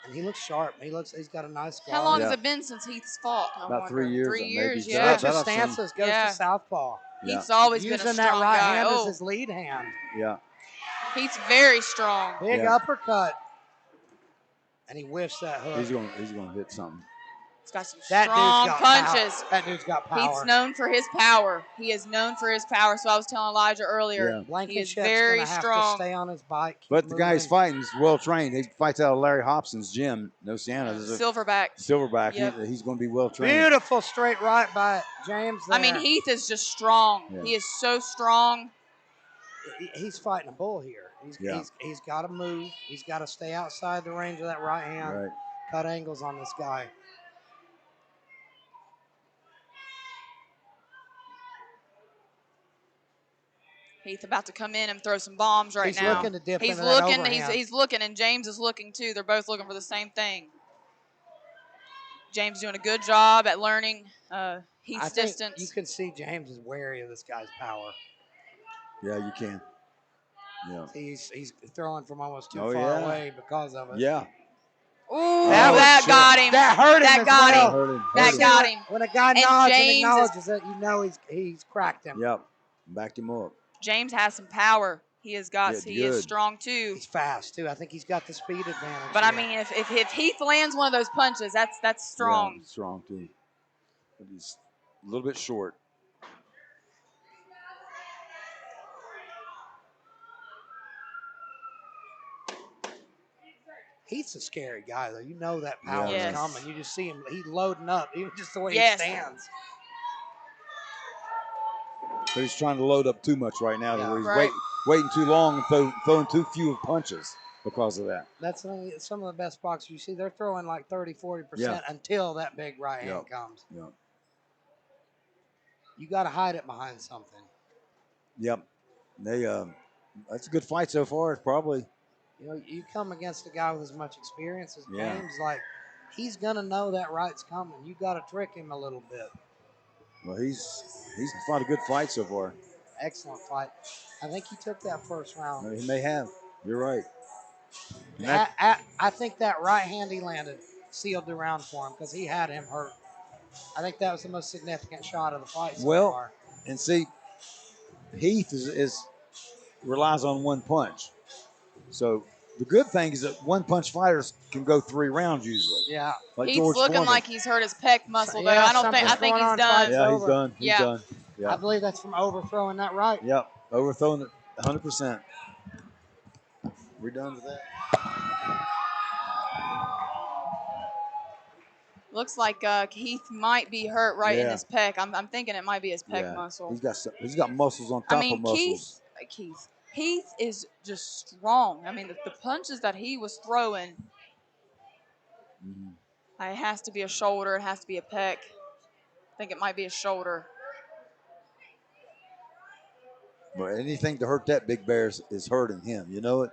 And he looks sharp. He's got a nice guard. How long has it been since Heath's fought? About 3 years. 3 years, yeah. Switches stances, goes to southpaw. Heath's always been a strong using that right guy. hand as his lead hand. Yeah. Heath's very strong. Big uppercut. And he whiffs that hook. He's gonna hit something. He's got some strong punches. That dude's got power. He's known for his power. He is known for his power. So I was telling Elijah earlier, he is very strong. To stay on his bike. But the guy he's fighting is well trained. He fights out of Larry Hobson's gym in Oceana. Silverback. Yep. He's going to be well trained. Beautiful straight right by James there. I mean, Heath is just strong. Yeah. He is so strong. He's fighting a bull here. He's got to move. He's got to stay outside the range of that right hand. Right. Cut angles on this guy. Heath about to come in and throw some bombs right He's now. looking to dip he's into that looking. overhand. He's looking, and James is looking too. They're both looking for the same thing. James doing a good job at learning Heath's distance. You can see James is wary of this guy's power. Yeah, you can. Yeah. He's throwing from almost too Oh, far yeah. away because of it. Yeah. Ooh, that got him. That hurt him. That as got well. him. Hurt him. That got him. When a guy And nods and James acknowledges it, you know he's cracked him. Yep. Backed him up. James has some power. He has got. Yeah, he is good. strong too. He's fast too. I think he's got the speed advantage. But I here. mean, if Heath lands one of those punches, that's strong. Yeah, strong too. But he's a little bit short. He's a scary guy, though. You know that power Yes. is coming. You just see him. He's loading up, even just the way Yes. he stands. But he's trying to load up too much right now. Yeah. Where he's Right. waiting too long and throwing too few punches because of that. That's some of the best boxers you see. They're throwing like 30, 40% Yeah. until that big right hand Yep. comes. Yep. You got to hide it behind something. Yep. They that's a good fight so far. It's probably. You know, you come against a guy with as much experience as Yeah. James, like he's gonna know that right's coming. You got to trick him a little bit. Well, he's fought a good fight so far. Excellent fight. I think he took that first round. He may have. You're right. And I think that right hand he landed sealed the round for him because he had him hurt. I think that was the most significant shot of the fight so far. And see, Heath relies on one punch. So the good thing is that one punch fighters can go 3 rounds usually. Yeah. Like He's George looking Foreman. like he's hurt his pec muscle though. Yeah, I think something's he's going on, done. Fight's Yeah, he's over. done. He's Yeah. done. Yeah. I believe that's from overthrowing that right. Yep. Overthrown it 100%. We're done with that. Looks like Heath might be hurt right in Yeah. his pec. I'm thinking it might be his pec muscle. He's got muscles on top of muscles. Heath is just strong. I mean, the punches that he was throwing, it has to be a shoulder. It has to be a pec. I think it might be a shoulder. But anything to hurt that big bear is hurting him. You know it?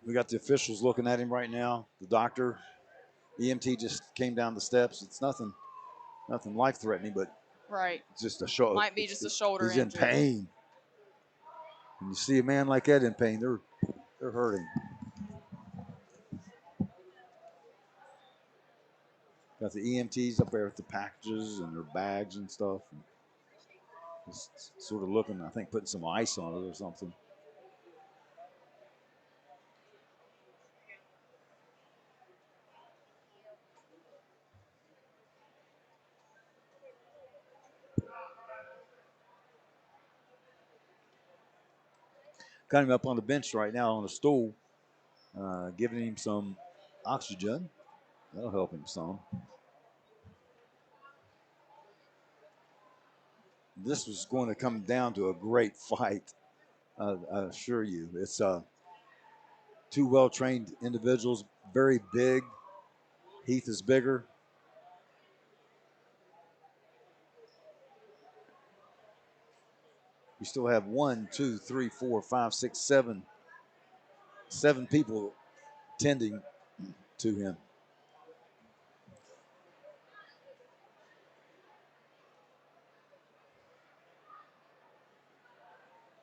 We got the officials looking at him right now. The doctor, EMT just came down the steps. It's nothing life-threatening, but Right. just a shoulder. Might be just a shoulder He's injury. in pain. When you see a man like that in pain, they're hurting. Got the EMTs up there with the packages and their bags and stuff. And just sort of looking, I think, putting some ice on it or something. Got him up on the bench right now on a stool, giving him some oxygen. That'll help him some. This was going to come down to a great fight, I assure you. It's 2 well-trained individuals, very big. Heath is bigger. We still have 1, 2, 3, 4, 5, 6, 7 people tending to him.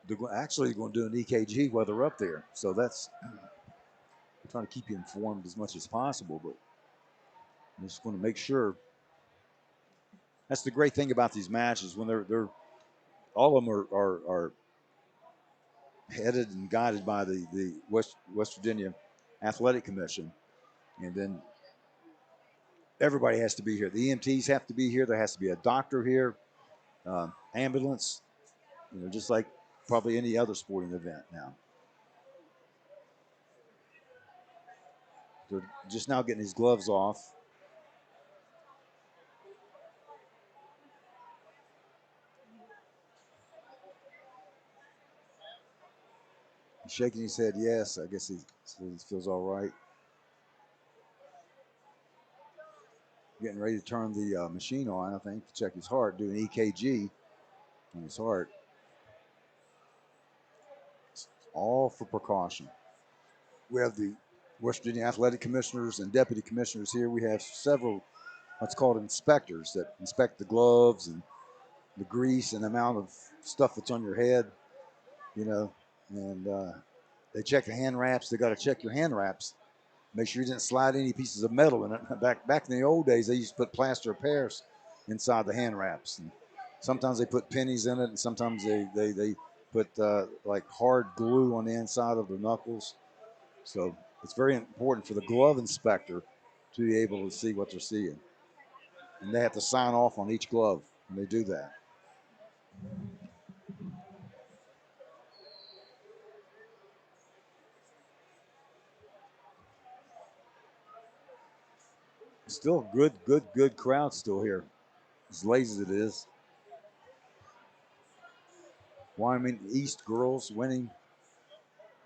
They're actually going to do an EKG while they're up there. So that's I'm trying to keep you informed as much as possible, but I just want to make sure. That's the great thing about these matches when they're all of them are headed and guided by the West Virginia Athletic Commission, and then everybody has to be here. The EMTs have to be here. There has to be a doctor here, ambulance, just like probably any other sporting event now. They're just now getting his gloves off. He's shaking his head yes. I guess he feels all right. Getting ready to turn the machine on, I think, to check his heart, do an EKG. on his heart. It's all for precaution. We have the West Virginia Athletic Commissioners and Deputy Commissioners here. We have several what's called inspectors that inspect the gloves and the grease and the amount of stuff that's on your head, and they check the hand wraps. They got to check your hand wraps. Make sure you didn't slide any pieces of metal in it. Back in the old days, they used to put plaster of Paris inside the hand wraps. And sometimes they put pennies in it, and sometimes they put like hard glue on the inside of the knuckles. So it's very important for the glove inspector to be able to see what they're seeing. And they have to sign off on each glove when they do that. Still good crowd still here. As lazy as it is. Wyoming East girls winning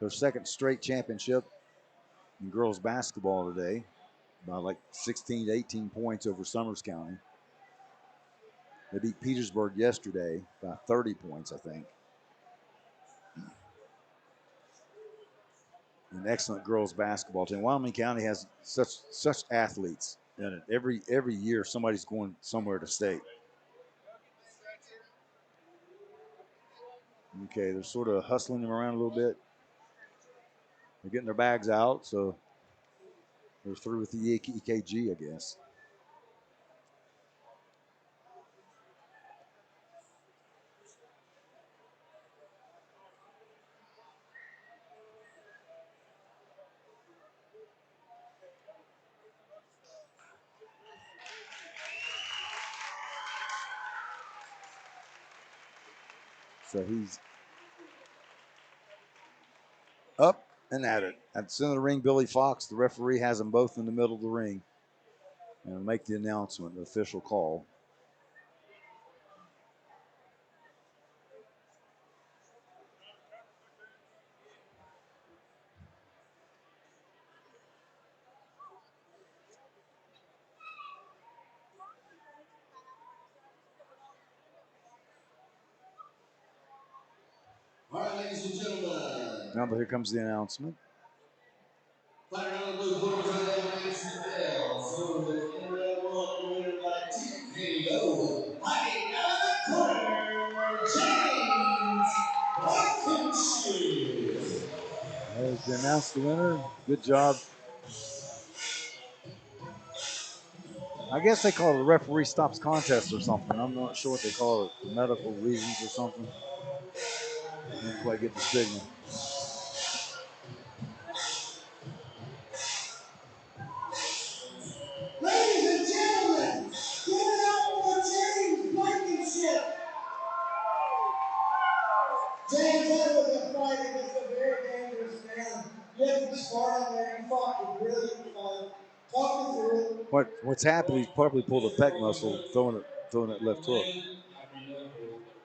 their second straight championship in girls basketball today by like 16 to 18 points over Summers County. They beat Petersburg yesterday by 30 points, I think. An excellent girls basketball team. Wyoming County has such athletes in it. Every year somebody's going somewhere to state. Okay, they're sort of hustling them around a little bit. They're getting their bags out, so they're through with the EKG, I guess. So he's up and at it. At the center of the ring, Billy Fox, the referee, has them both in the middle of the ring. And make the announcement, the official call. All right, ladies and gentlemen. Now, but here comes the announcement. Fighting out of the blue corner, trying to match Theo. So the NLC winner by TKO. Fighting out of the corner, James Blankenship. As they announce the winner, good job. I guess they call it a referee stops contest or something. I'm not sure what they call it, medical reasons or something. Didn't quite get the signal. Ladies and gentlemen, give it up for James Blankenship. James, that was a fight against a very dangerous man. You had to be smart on there. You fought a brilliant fight. Talk me through it. What's happened? He's probably pulled a pec muscle, throwing that left hook.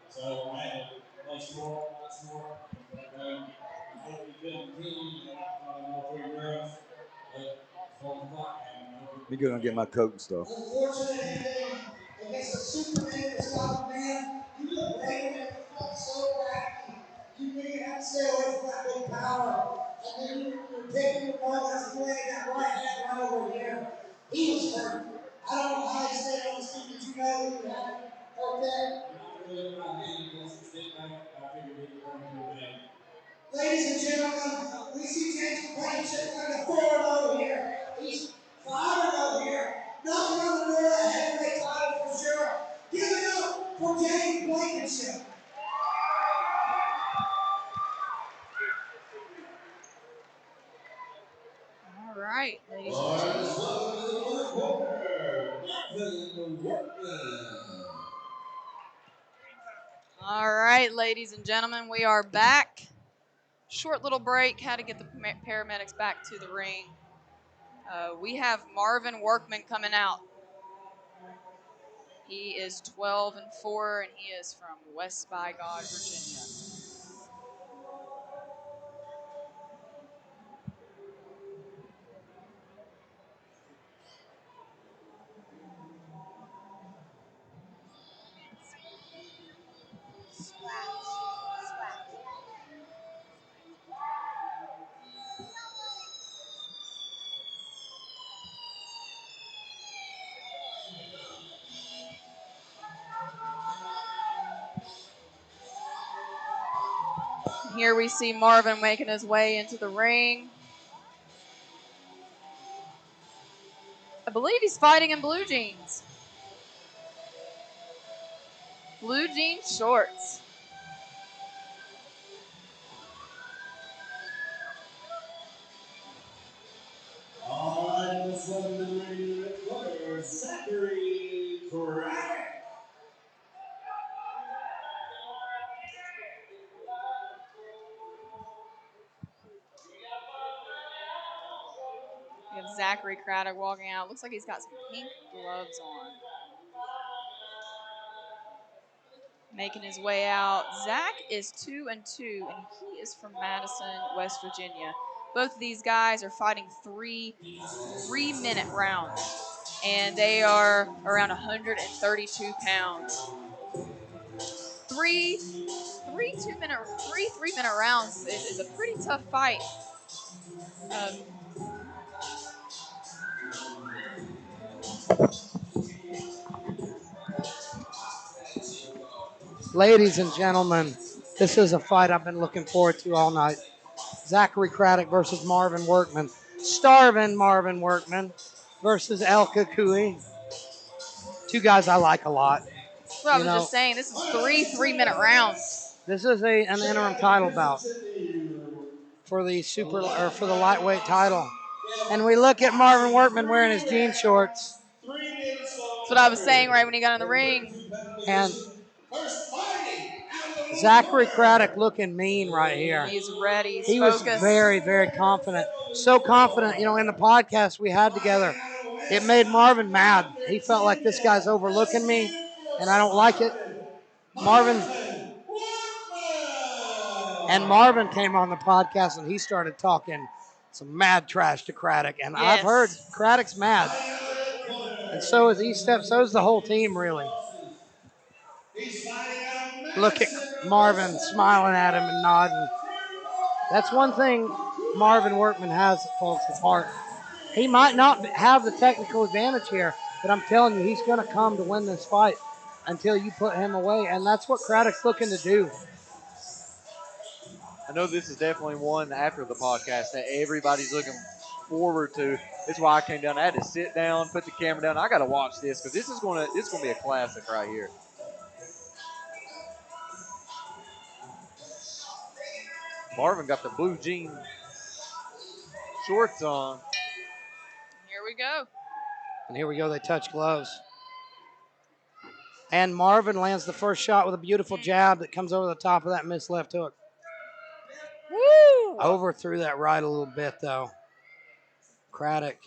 So I had to play smart, not smart. I hope you couldn't team, all 3 rounds. But before the fight happened, Be good on getting my coat and stuff. unfortunate ending against a Superman to stop a man. You look great in it. You fought so crafty. You knew you had to stay away from that big power. And then you were taking your opponent's leg, that right hand right over here. He was hurt. I don't know how he stayed on his feet. Did you know that you had him hurt there? Ladies and gentlemen, we see James Blankenship running a 4-0 here. He's 5-0 here. Knocking on the door of that heavyweight title for sure. Give it up for James Blankenship. All right, ladies and gentlemen. All right, ladies and gentlemen, we are back. Short little break. Had to get the paramedics back to the ring. We have Marvin Workman coming out. He is 12-4, and he is from West by God, Virginia. Here we see Marvin making his way into the ring. I believe he's fighting in blue jeans. Blue jean shorts. All right, let's welcome to the ring red corner, Zackary Craddock. We have Zackary Craddock walking out. Looks like he's got some pink gloves on. Making his way out. Zach is 2-2, and he is from Madison, West Virginia. Both of these guys are fighting three-minute rounds, and they are around 132 pounds. Three 3-minute rounds is a pretty tough fight. Ladies and gentlemen, this is a fight I've been looking forward to all night. Zackary Craddock versus Marvin Workman. Starving Marvin Workman versus El Kukui. Two guys I like a lot. Well, I was just saying, this is three-minute rounds. This is an interim title bout for the for the lightweight title. And we look at Marvin Workman wearing his jean shorts. That's what I was saying right when he got in the ring. And Zackary Craddock looking mean right here. He's ready. He was very, very confident. So confident, in the podcast we had together, it made Marvin mad. He felt like this guy's overlooking me, and I don't like it. Marvin came on the podcast, and he started talking some mad trash to Craddock. And I've heard Craddock's mad. And so is Estep. So is the whole team, really. Look at Marvin smiling at him and nodding. That's one thing Marvin Workman has, folks, his heart. He might not have the technical advantage here, but I'm telling you, he's going to come to win this fight until you put him away, and that's what Craddock's looking to do. I know this is definitely one after the podcast that everybody's looking forward to. That's why I came down. I had to sit down, put the camera down. I got to watch this because this is going to be a classic right here. Marvin got the blue jean shorts on. Here we go. And here we go. They touch gloves. And Marvin lands the first shot with a beautiful jab that comes over the top of that missed left hook. Woo! Overthrew that right a little bit, though. Craddock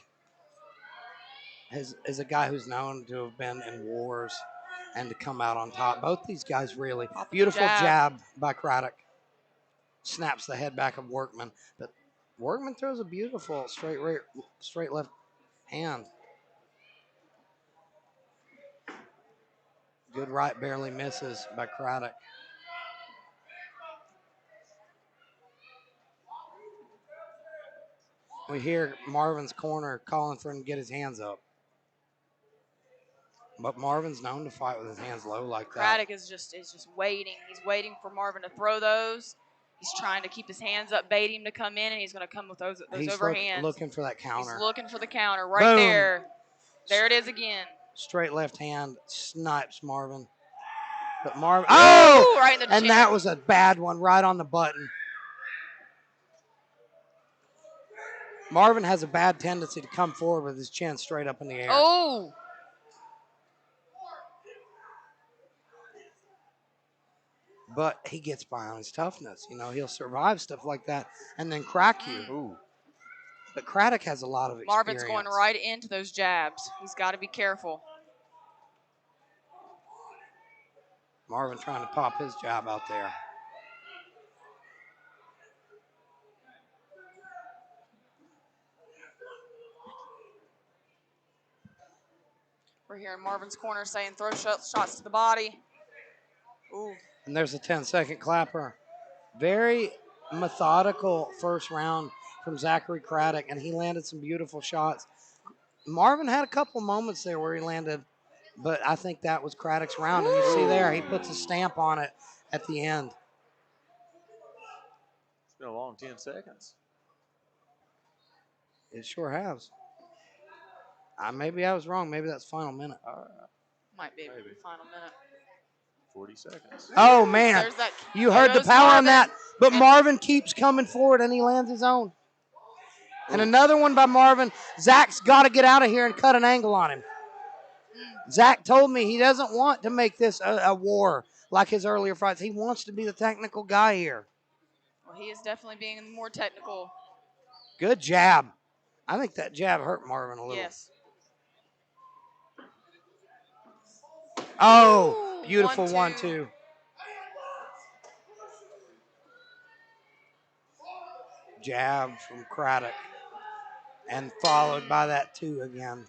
is a guy who's known to have been in wars and to come out on top. Both these guys really. Beautiful jab by Craddock. Snaps the head back of Workman. But Workman throws a beautiful straight left hand. Good right barely misses by Craddock. We hear Marvin's corner calling for him to get his hands up. But Marvin's known to fight with his hands low like that. Craddock is just waiting. He's waiting for Marvin to throw those. He's trying to keep his hands up, bait him to come in, and he's going to come with those overhands. He's looking for that counter. He's looking for the counter right there. There it is again. Straight left hand snipes Marvin. But Marvin, right in the chin. And that was a bad one right on the button. Marvin has a bad tendency to come forward with his chin straight up in the air. Oh! But he gets by on his toughness. He'll survive stuff like that and then crack you. Ooh. But Craddock has a lot of experience. Marvin's going right into those jabs. He's got to be careful. Marvin trying to pop his jab out there. We're here in Marvin's corner saying throw shots to the body. Ooh. And there's a 10-second clapper. Very methodical first round from Zackary Craddock, and he landed some beautiful shots. Marvin had a couple moments there where he landed, but I think that was Craddock's round. And you see there, he puts a stamp on it at the end. been a long 10 seconds. It sure has. Maybe I was wrong. Maybe that's final minute. Might be Maybe. final minute. 40 seconds. Oh, man. There's that. You There heard the goes power on Marvin. that. But And- Marvin keeps coming forward, and he lands his own. And another one by Marvin. Zach's got to get out of here and cut an angle on him. Zach told me he doesn't want to make this a war like his earlier fights. He wants to be the technical guy here. Well, he is definitely being more technical. Good jab. I think that jab hurt Marvin a little. Yes. Oh, Ooh, beautiful 1-2. 1-2. Jab from Craddock. And followed by that 2 again.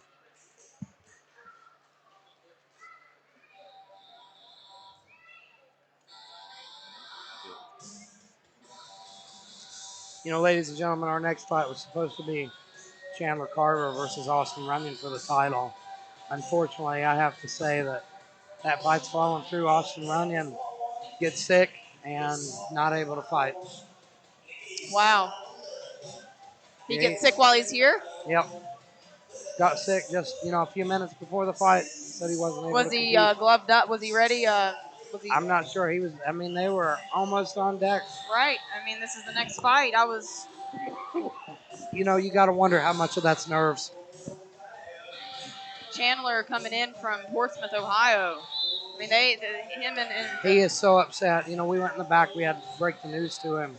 You know, ladies and gentlemen, our next fight was supposed to be Chandler Carver versus Austin Runyon for the title. Unfortunately, I have to say that fight's fallen through. Austin Runyon gets sick and not able to fight. Wow. He gets sick while he's here? Yep. Got sick just, a few minutes before the fight. Said he wasn't able to compete. Was he gloved up? Was he ready? I'm not sure. They were almost on deck. Right. I mean, this is the next fight. You got to wonder how much of that's nerves. Chandler coming in from Portsmouth, Ohio. I mean, him and he is so upset. We went in the back. We had to break the news to him.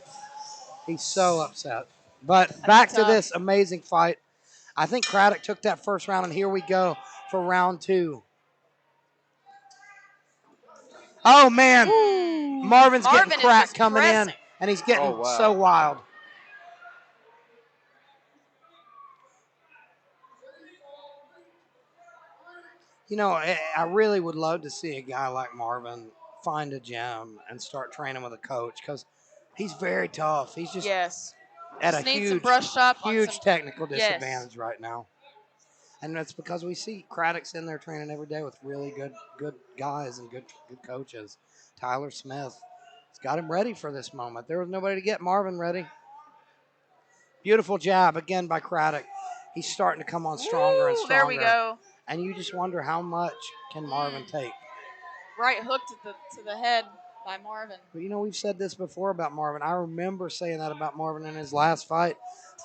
He's so upset. But back to this amazing fight. I think Craddock took that first round, and here we go for round 2. Oh, man. Ooh. Marvin's getting cracked coming pressing. in, and he's getting so wild. I really would love to see a guy like Marvin find a gym and start training with a coach because he's very tough. He's just at a huge technical disadvantage right now. And that's because we see Craddock's in there training every day with really good guys and good coaches. Tyler Smith has got him ready for this moment. There was nobody to get Marvin ready. Beautiful jab again by Craddock. He's starting to come on stronger and stronger. There we go. And you just wonder how much can Marvin take. Right hook to the head by Marvin. But we've said this before about Marvin. I remember saying that about Marvin in his last fight,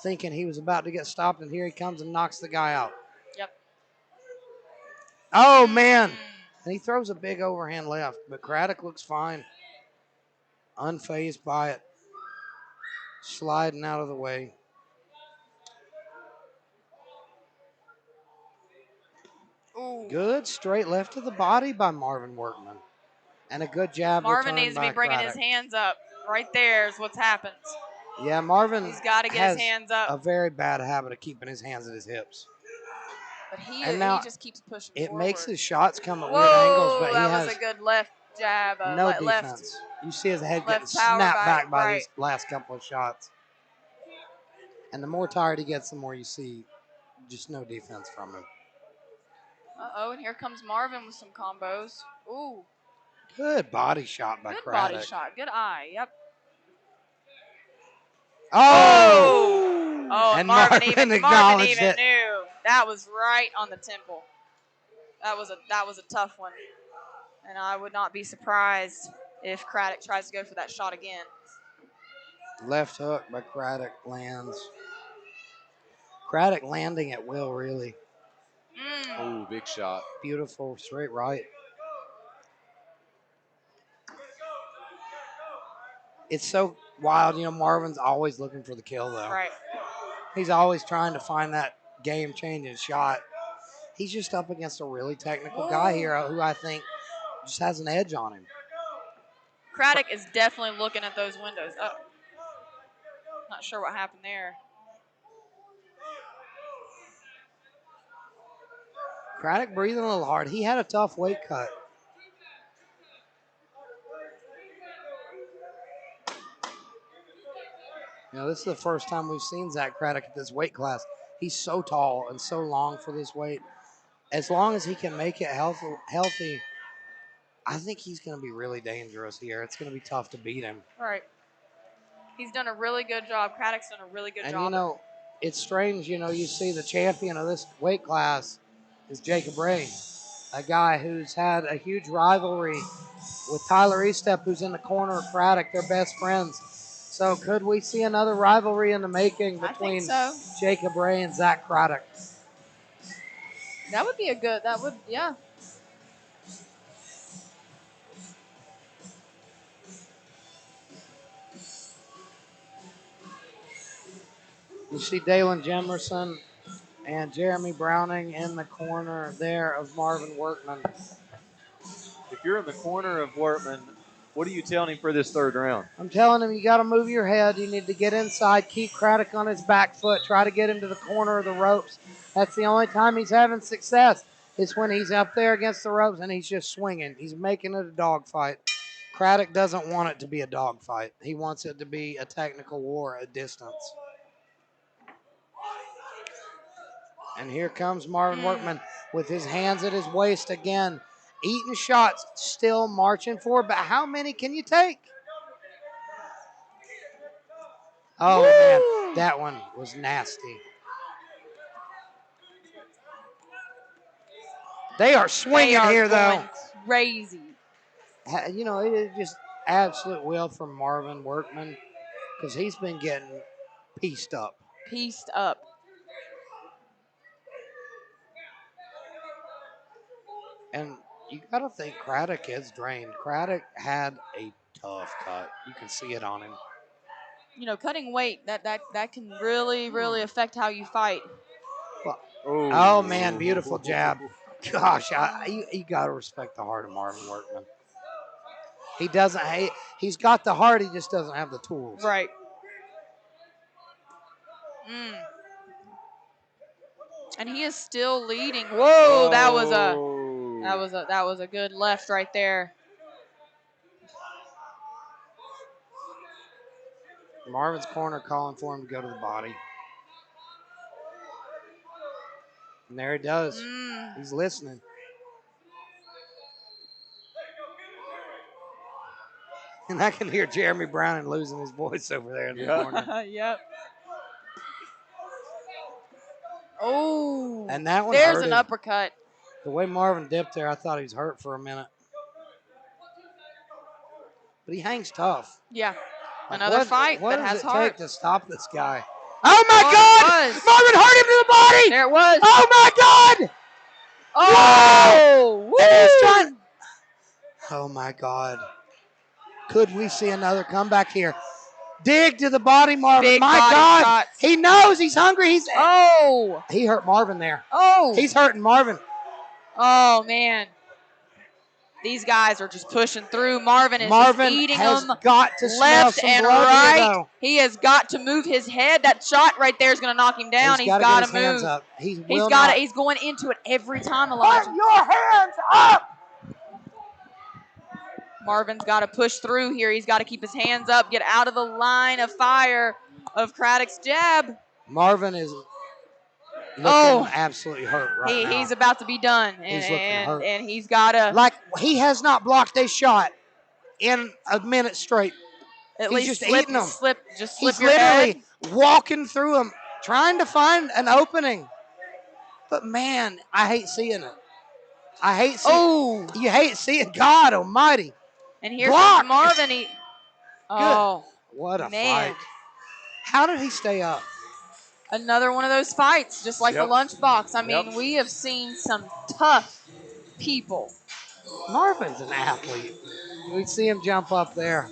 thinking he was about to get stopped, and here he comes and knocks the guy out. Yep. Oh, man. And he throws a big overhand left, but Craddock looks fine. Unfazed by it. Sliding out of the way. Ooh. Good straight left to the body by Marvin Workman. And a good jab Marvin needs to be bringing Craddock. his hands up. Right there is what's happened. Yeah, Marvin He's got to get his hands up. a very bad habit of keeping his hands at his hips. But he just keeps pushing it forward. makes his shots come at weird angles, but he has that was a good left jab. no defense. Left. You see his head getting power snapped back by right. these last couple of shots. And the more tired he gets, the more you see just no defense from him. Uh-oh, and here comes Marvin with some combos. Ooh. Good body shot by Craddock. Good body shot. Good eye. Yep. Oh! Oh, and Marvin even knew. That was right on the temple. That was a tough one. And I would not be surprised if Craddock tries to go for that shot again. Left hook by Craddock lands. Craddock landing at will, really. Ooh, big shot. Beautiful, straight right. It's so wild. Marvin's always looking for the kill, though. Right. He's always trying to find that game-changing shot. He's just up against a really technical guy here who I think just has an edge on him. Craddock is definitely looking at those windows. Oh. Not sure what happened there. Craddock breathing a little hard. He had a tough weight cut. This is the first time we've seen Zach Craddock at this weight class. He's so tall and so long for this weight. As long as he can make it healthy, I think he's going to be really dangerous here. It's going to be tough to beat him. Right. He's done a really good job. Craddock's done a really good job. And, you know, it's strange, you know, you see the champion of this weight class is Jacobray, a guy who's had a huge rivalry with Tyler Estep, who's in the corner of Craddock. They're best friends. So could we see another rivalry in the making between Jacobray and Zach Craddock? That would be yeah. You see Dalen Jemerson and Jeremy Browning in the corner there of Marvin Workman. If you're in the corner of Workman, what are you telling him for this third round? I'm telling him you got to move your head. You need to get inside, keep Craddock on his back foot, try to get him to the corner of the ropes. That's the only time he's having success is when he's up there against the ropes and he's just swinging. He's making it a dogfight. Craddock doesn't want it to be a dogfight. He wants it to be a technical war at distance. And here comes Marvin Workman with his hands at his waist again. Eating shots, still marching forward. But how many can you take? Oh, man, that one was nasty. They are swinging here, though. Crazy. You know, it is just absolute will from Marvin Workman because he's been getting pieced up. Pieced up. And you got to think Craddock is drained. Craddock had a tough cut. You can see it on him. You know, cutting weight, that can really affect how you fight. Well, oh, man, beautiful jab. Gosh, you got to respect the heart of Marvin Workman. He doesn't. He's got the heart. He just doesn't have the tools. Right. And he is still leading. Whoa, that was a good left right there. Marvin's corner calling for him to go to the body. And there he does. He's listening. And I can hear Jeremy Browning losing his voice over there in the corner. Yep. Oh. And that one there's hurt an him. uppercut. The way Marvin dipped there, I thought he was hurt for a minute. But he hangs tough. Yeah. Another fight that has heart. What does it take to stop this guy? Oh, my God! Marvin hurt him to the body! There it was. Oh, my God! Oh! Woo! And he's trying. Oh, my God. Could we see another comeback here? Dig to the body, Marvin. Big my body God. shots. He knows he's hungry. He hurt Marvin there. Oh. He's hurting Marvin. Oh, man. These guys are just pushing through. Marvin is eating them got to left some and blood right. Here, though. He has got to move his head. That shot right there is going to knock him down. He's got to move. Hands up. He's going into it every time, Elijah. Put your hands up! Marvin's got to push through here. He's got to keep his hands up, get out of the line of fire of Craddock's jab. Marvin is looking absolutely hurt right now. He's about to be done. He's looking hurt. And he's got to. Like, he has not blocked a shot in a minute straight. At He's least just eating them. He's literally walking through them, trying to find an opening. But, man, I hate seeing it. I hate seeing it. You hate seeing God almighty. And here's Marvin. Good. What a fight. How did he stay up? Another one of those fights, just like the lunchbox. I mean, we have seen some tough people. Marvin's an athlete. We see him jump up there.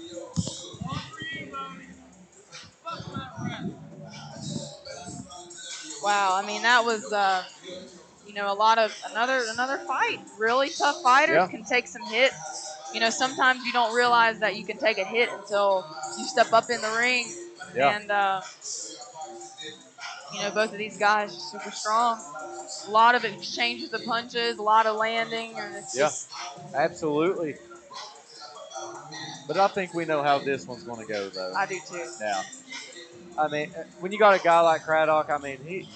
Wow, I mean, that was, a lot of another fight. Really tough fighters can take some hits. You know, sometimes you don't realize that you can take a hit until you step up in the ring. Yeah. And, both of these guys are super strong. A lot of exchanges of punches, a lot of landing. And it's just... absolutely. But I think we know how this one's going to go, though. I do, too. Now, I mean, when you got a guy like Craddock, I mean,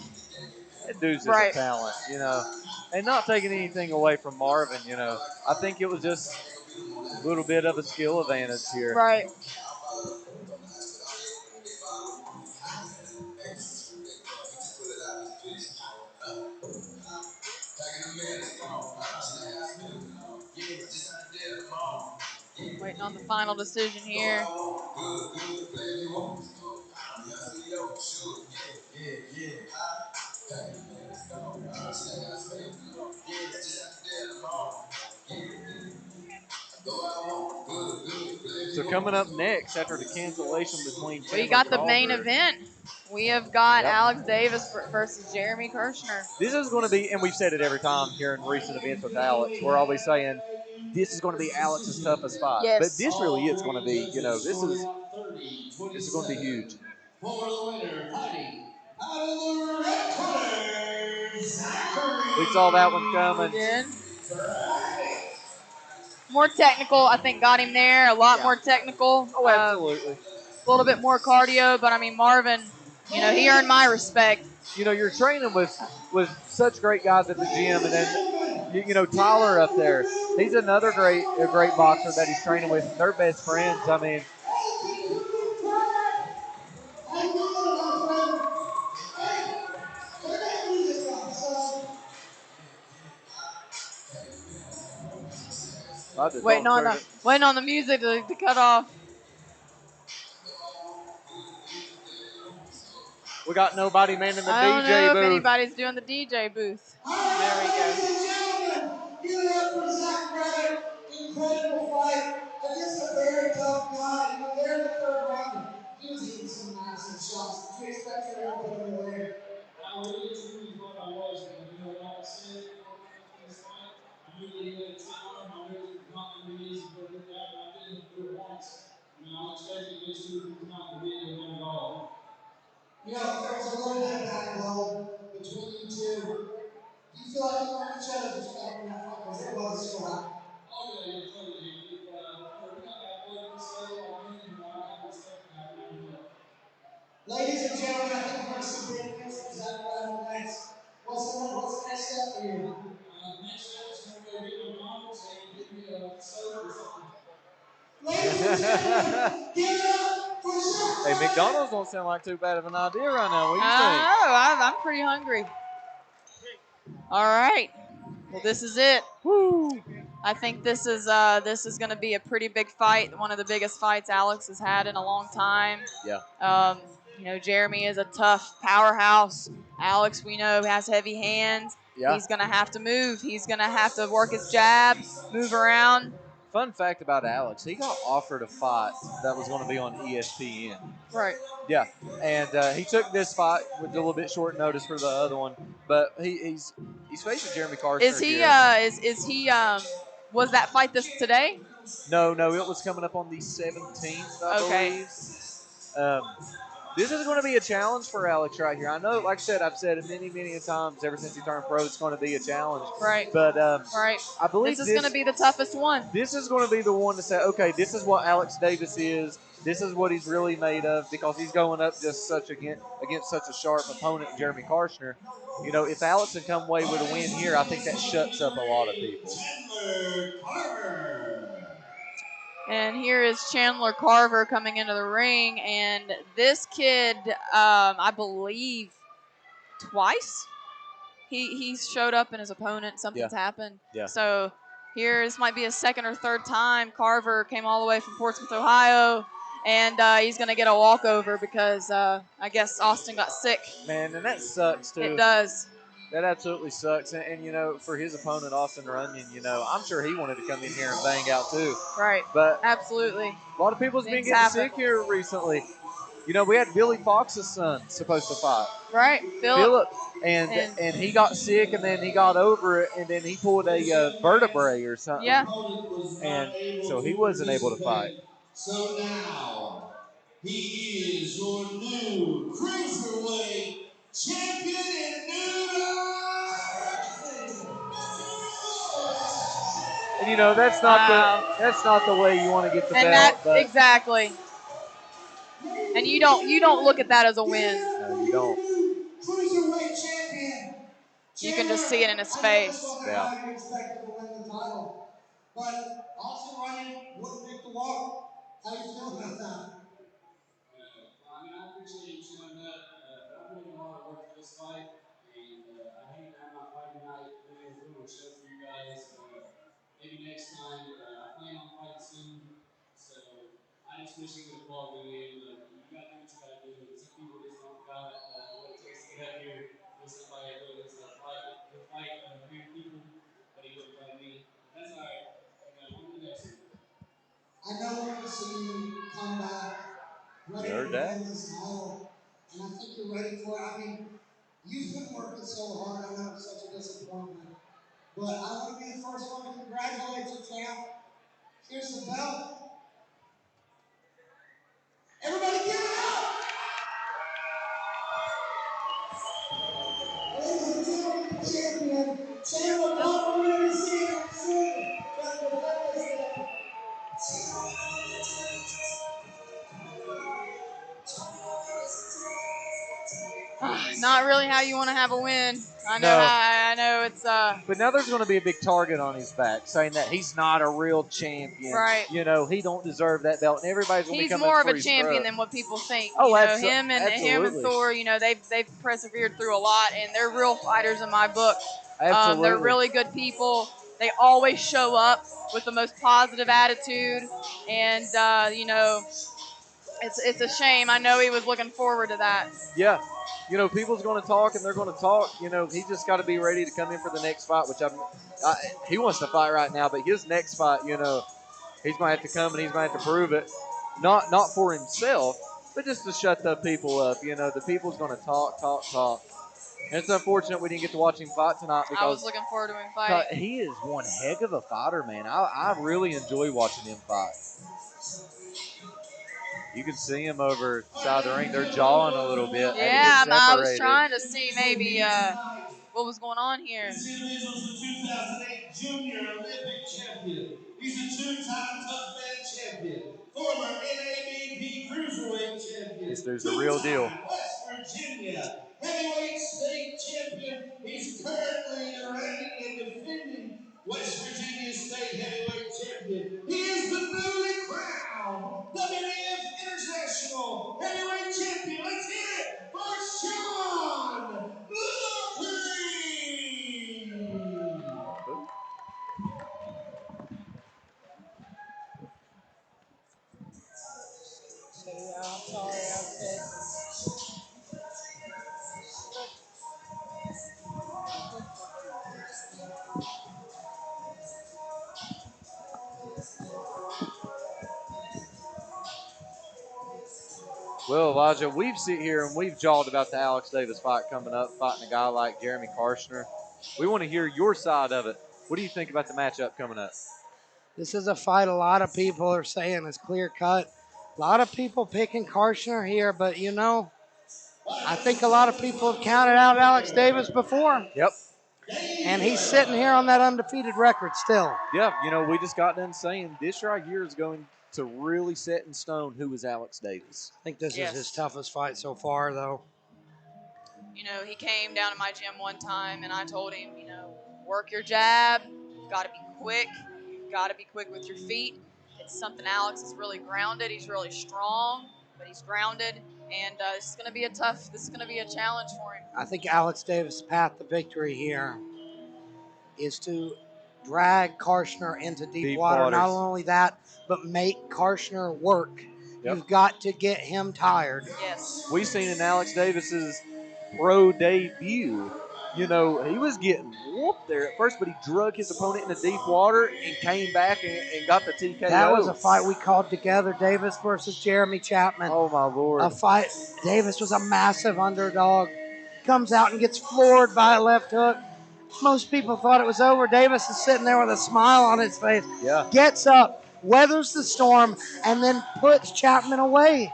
that dude's just a talent, And not taking anything away from Marvin, I think it was just a little bit of a skill advantage here. Right. Waiting on the final decision here. So coming up next after the cancellation between Chandler We got the main Crawford, event. We have got Yep. Alex Davis versus Jeremy Karshner. This is going to be, and we've said it every time here in recent events with Alex, we're always saying this is going to be Alex's toughest fight. Yes. But this really is going to be, this is going to be huge. For the winner, fighting out of the red corner, Zackary. We saw that one coming. We did. More technical, I think, got him there. A lot more technical. Oh, absolutely. A little bit more cardio, but I mean, Marvin, he earned my respect. You're training with such great guys at the gym, and then Tyler up there. He's another great boxer that he's training with. They're best friends. I mean, Waiting on the music to cut off. we got nobody manning the I don't DJ know booth. if anybody's doing the DJ booth. There we go. Give it up for Zach Craddock. Incredible fight against a very tough guy. There in the third round, he was hitting some massive shots. Did you expect him to put him away? I really truly thought I was, but like I said, this fight, I knew that he had talent. I knew it was not going to be easy for him to do that, but I didn't do it once. I expected this to be not going to be at all. There was a little bit of back blow between you two. Do you feel like you learned each other just after that fight? Because it was a scrap. Oh, yeah, totally. We got that blood and soul. I mean, I respect that. Ladies and gentlemen, I think we're going to see big things from Zach Craddock next. What's the next step for you? The next step is going to go get McDonald's and get me a soda or something. Ladies and gentlemen, give it up for Zach. Hey, McDonald's don't sound like too bad of an idea right now. What do you think? I'm pretty hungry. All right. Well, this is it. Woo! I think this is going to be a pretty big fight. One of the biggest fights Alex has had in a long time. Yeah. Jeremy is a tough powerhouse. Alex, we know, has heavy hands. Yeah. He's going to have to move. He's going to have to work his jab, move around. Fun fact about Alex, he got offered a fight that was going to be on ESPN. Right. Yeah, and he took this fight with a little bit short notice for the other one, but he's facing Jeremy Karshner. Is he? Is he? Was that fight today? No, it was coming up on the 17th, I believe. This is going to be a challenge for Alex right here. I know, like I said, I've said it many, many times ever since he turned pro, it's going to be a challenge. Right. But right. I believe this is going to be the toughest one. This is going to be the one to say, okay, this is what Alex Davis is. This is what he's really made of, because he's going up just against such a sharp opponent, Jeremy Karshner. If Alex can come away with a win here, I think that shuts up a lot of people. And here is Chandler Carver coming into the ring, and this kid, I believe, twice he showed up in his opponent. Something's happened. Yeah. So this might be his second or third time. Carver came all the way from Portsmouth, Ohio, and he's going to get a walkover because I guess Austin got sick. Man, and that sucks too. It does. That absolutely sucks. And for his opponent, Austin Runyon, I'm sure he wanted to come in here and bang out too. Right. But absolutely. A lot of people's been getting sick here recently. We had Billy Fox's son supposed to fight. Right. Philip. And he got sick, and then he got over it, and then he pulled a vertebrae or something. Yeah. And so he wasn't able to fight. So now, he is your new cruiserweight champion in New York. And that's not the way you want to get the belt. Exactly. And you don't look at that as a win. No, you don't. Cruiserweight champion. You can just see it in his face. Yeah. I expected to win the title, but Austin Runyon wouldn't pick the walk. How you feeling about that? I appreciate you showing up. I put in a lot of work for this fight, and I hate to have my fight tonight. It was a little show for you guys. Maybe next time. I plan on fighting soon. finishing the ball game. You got to do what you got to do. Some people just don't got what it takes to get up here. There's somebody that goes to fight big people, but he wouldn't fight me. That's all right. On to the next one. I know we're going to see you come back ready to defend this title, and I think you're ready for it. I mean, you've been working so hard. I know it's such a disappointment, but I want to be the first one to congratulate you, champ. Here's the belt. Everybody give it up! Ladies and gentlemen, champion, Chandler Butler, we're going to see him soon. Not really how you want to have a win. I know. No. I know it's But now there's going to be a big target on his back, saying that he's not a real champion. Right. You know, he don't deserve that belt, and everybody's going to be he's coming more for of a his champion throat. than what people think. Oh, you know, him and absolutely. Thor. You know, they've persevered through a lot, and they're real fighters in my book. Absolutely. They're really good people. They always show up with the most positive attitude, and you know, it's a shame. I know he was looking forward to that. Yeah. You know, people's going to talk, and they're going to talk. You know, he just got to be ready to come in for the next fight, which he wants to fight right now, but his next fight, you know, he's going to have to come and he's going to have to prove it. Not for himself, but just to shut the people up. You know, the people's going to talk. And it's unfortunate we didn't get to watch him fight tonight because I was looking forward to him fight. he is one heck of a fighter, man. I really enjoy watching him fight. You can see him over side of the ring. They're jawing a little bit. Yeah, I was trying to see maybe what was going on here. This individual is the 2008 Junior Olympic champion. He's a two-time tough man champion, former NABP Cruiserweight champion. There's the real deal. West Virginia heavyweight state champion. He's currently reigning and defending West Virginia state heavyweight champion. He is the newly crowned WWF International heavyweight champion. Let's hear it for Sean Zackary. I'm sorry, I'm sick. Well, Elijah, we've sit here and we've jawed about the Alex Davis fight coming up, fighting a guy like Jeremy Karshner. We want to hear your side of it. What do you think about the matchup coming up? This is a fight a lot of people are saying is clear cut. A lot of people picking Karshner here, but you know, I think a lot of people have counted out Alex Davis before. Yep. And he's sitting here on that undefeated record still. Yeah, you know, we just got done saying this right here is going to really set in stone who is Alex Davis. I think this is his toughest fight so far, though. You know, he came down to my gym one time, and I told him, you know, work your jab. You've got to be quick. You've got to be quick with your feet. It's something Alex is really grounded. He's really strong, but he's grounded. And this is going to be a challenge for him. I think Alex Davis' path to victory here is to drag Karshner into deep water. Not only that, but make Karshner work. Yep. You've got to get him tired. Yes. We've seen in Alex Davis's pro debut, you know, he was getting whooped there at first, but he drug his opponent into deep water and came back and got the TKO. That was a fight we called together, Davis versus Jeremy Chapman. Oh, my Lord. A fight. Davis was a massive underdog. Comes out and gets floored by a left hook. Most people thought it was over. Davis is sitting there with a smile on his face. Yeah. Gets up, weathers the storm, and then puts Chapman away.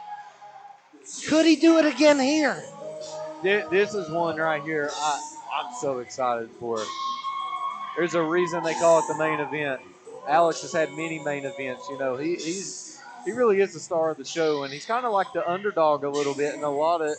Could he do it again here? This is one right here I'm so excited for. There's a reason they call it the main event. Alex has had many main events. You know, he really is the star of the show, and he's kind of like the underdog a little bit in a lot of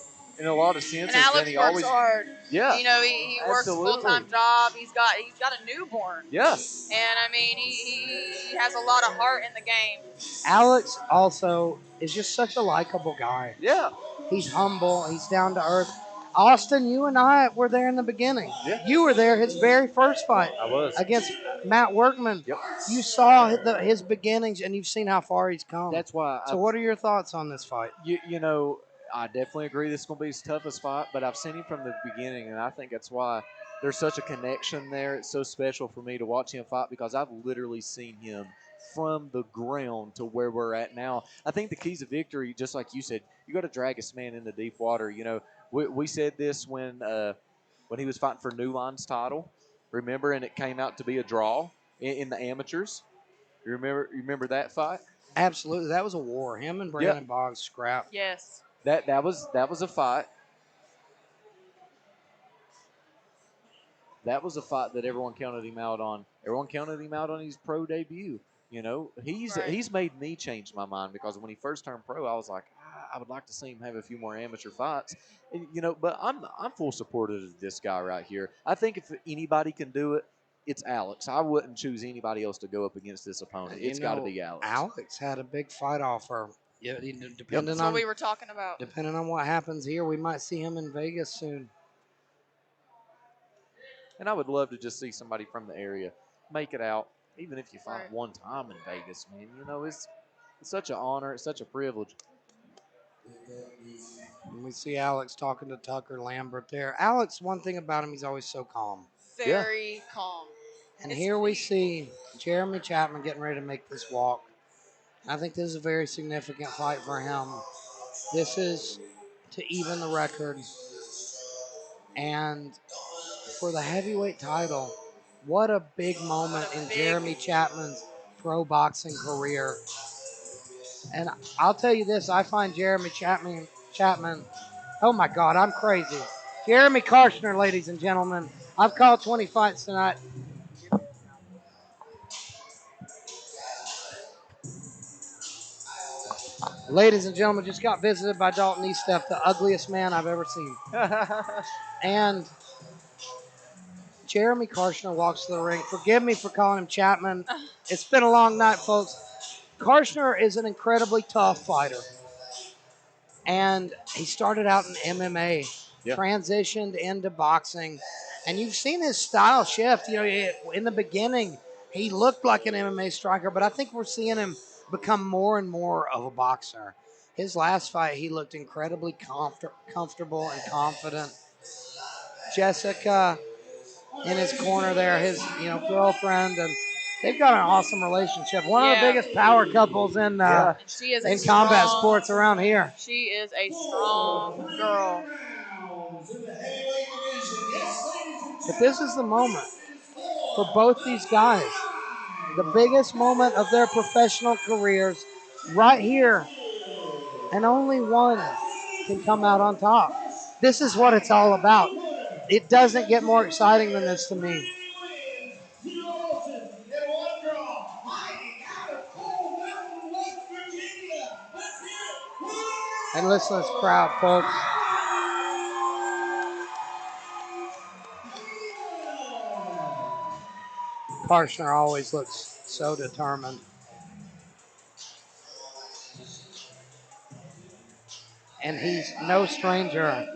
senses. And Alex works hard. Yeah. You know, he works a full-time job. He's got a newborn. Yes. And I mean, he has a lot of heart in the game. Alex also is just such a likable guy. Yeah. He's humble. He's down to earth. Austin, you and I were there in the beginning. Yeah. You were there his very first fight. I was. Against Matt Workman. Yep. You saw his beginnings, and you've seen how far he's come. That's why. So what are your thoughts on this fight? You know, I definitely agree this is going to be his toughest fight, but I've seen him from the beginning, and I think that's why there's such a connection there. It's so special for me to watch him fight because I've literally seen him from the ground to where we're at now. I think the keys of victory, just like you said, you got to drag this man into deep water. You know, we said this when he was fighting for New Line's title, remember, and it came out to be a draw in the amateurs. You remember that fight? Absolutely, that was a war. Him and Brandon Boggs scrapped. Yes. That was a fight. That was a fight that everyone counted him out on. Everyone counted him out on his pro debut. You know, he's made me change my mind because when he first turned pro, I was like, I would like to see him have a few more amateur fights. And, you know, but I'm full supporter of this guy right here. I think if anybody can do it, it's Alex. I wouldn't choose anybody else to go up against this opponent. It's got to be Alex. Alex had a big fight offer. Yeah, depending That's on what we were talking about. Depending on what happens here, we might see him in Vegas soon. And I would love to just see somebody from the area make it out, even if you fight one time in Vegas, man. You know, it's such an honor. It's such a privilege. And we see Alex talking to Tucker Lambert there. Alex, one thing about him, he's always so calm. Very calm. And here we see Jeremy Chapman getting ready to make this walk. I think this is a very significant fight for him. This is to even the record. And for the heavyweight title, what a big moment in Jeremy Chapman's pro boxing career. And I'll tell you this, I find Jeremy Chapman, oh my God, I'm crazy. Jeremy Karshner, ladies and gentlemen. I've called 20 fights tonight. Ladies and gentlemen, just got visited by Dalton Estep, the ugliest man I've ever seen. And Jeremy Karshner walks to the ring. Forgive me for calling him Chapman. It's been a long night, folks. Karshner is an incredibly tough fighter. And he started out in MMA, transitioned into boxing. And you've seen his style shift. You know, in the beginning, he looked like an MMA striker, but I think we're seeing him become more and more of a boxer. His last fight, he looked incredibly comfortable and confident. Jessica in his corner there, his girlfriend, and they've got an awesome relationship. One of the biggest power couples in combat sports around here. She is a strong girl. But this is the moment for both these guys. The biggest moment of their professional careers right here. And only one can come out on top. This is what it's all about. It doesn't get more exciting than this to me. And listen to this crowd, folks. Karshner always looks so determined. And he's no stranger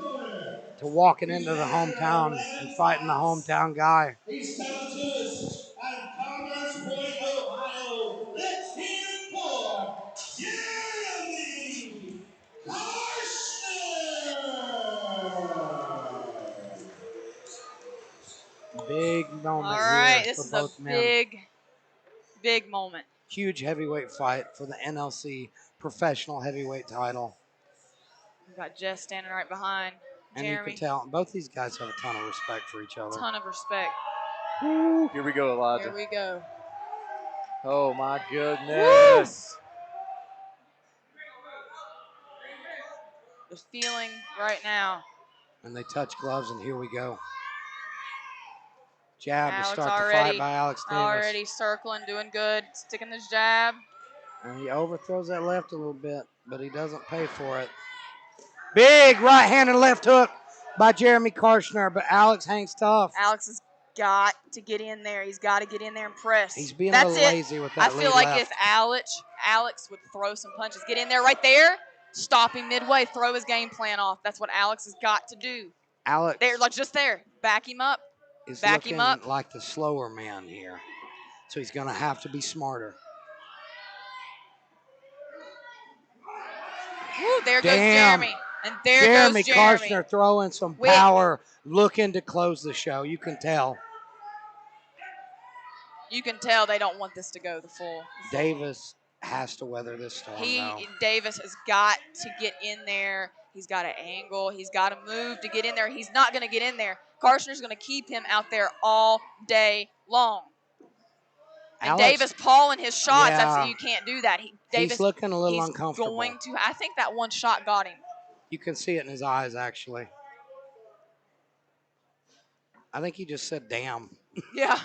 to walking into the hometown and fighting the hometown guy. He's coming to us out of Commerce Point, Ohio. Let's hear it for Jeremy Karshner. Big moment All right, here this for is both a men. big moment. Huge heavyweight fight for the NLC professional heavyweight title. We've got Jess standing right behind And Jeremy. you can tell both these guys have a ton of respect for each other. Ton of respect. Here we go, Elijah. Here we go. Oh, my goodness. The feeling right now. And they touch gloves, and here we go. Jab Alex to start the fight by Alex Davis. Already circling, doing good. Sticking this jab. And he overthrows that left a little bit, but he doesn't pay for it. Big right-handed left hook by Jeremy Karshner, but Alex hangs tough. Alex has got to get in there. He's got to get in there and press. He's being a little lazy with that I feel like left. if Alex would throw some punches, get in there right there, stop him midway, throw his game plan off. That's what Alex has got to do. Alex. They're like just there. Back him up. Is Back looking him up. like the slower man here. So he's going to have to be smarter. Woo, there goes Damn. Jeremy. And there goes Jeremy. Karshner throwing some power, looking to close the show. You can tell. You can tell they don't want this to go the full. Davis has to weather this storm. Davis has got to get in there. He's got to angle. He's got to move to get in there. He's not going to get in there. Karshner's going to keep him out there all day long. And Davis pawing his shots. Yeah. You can't do that. He's looking a little uncomfortable. I think that one shot got him. You can see it in his eyes, actually. I think he just said, damn. Yeah.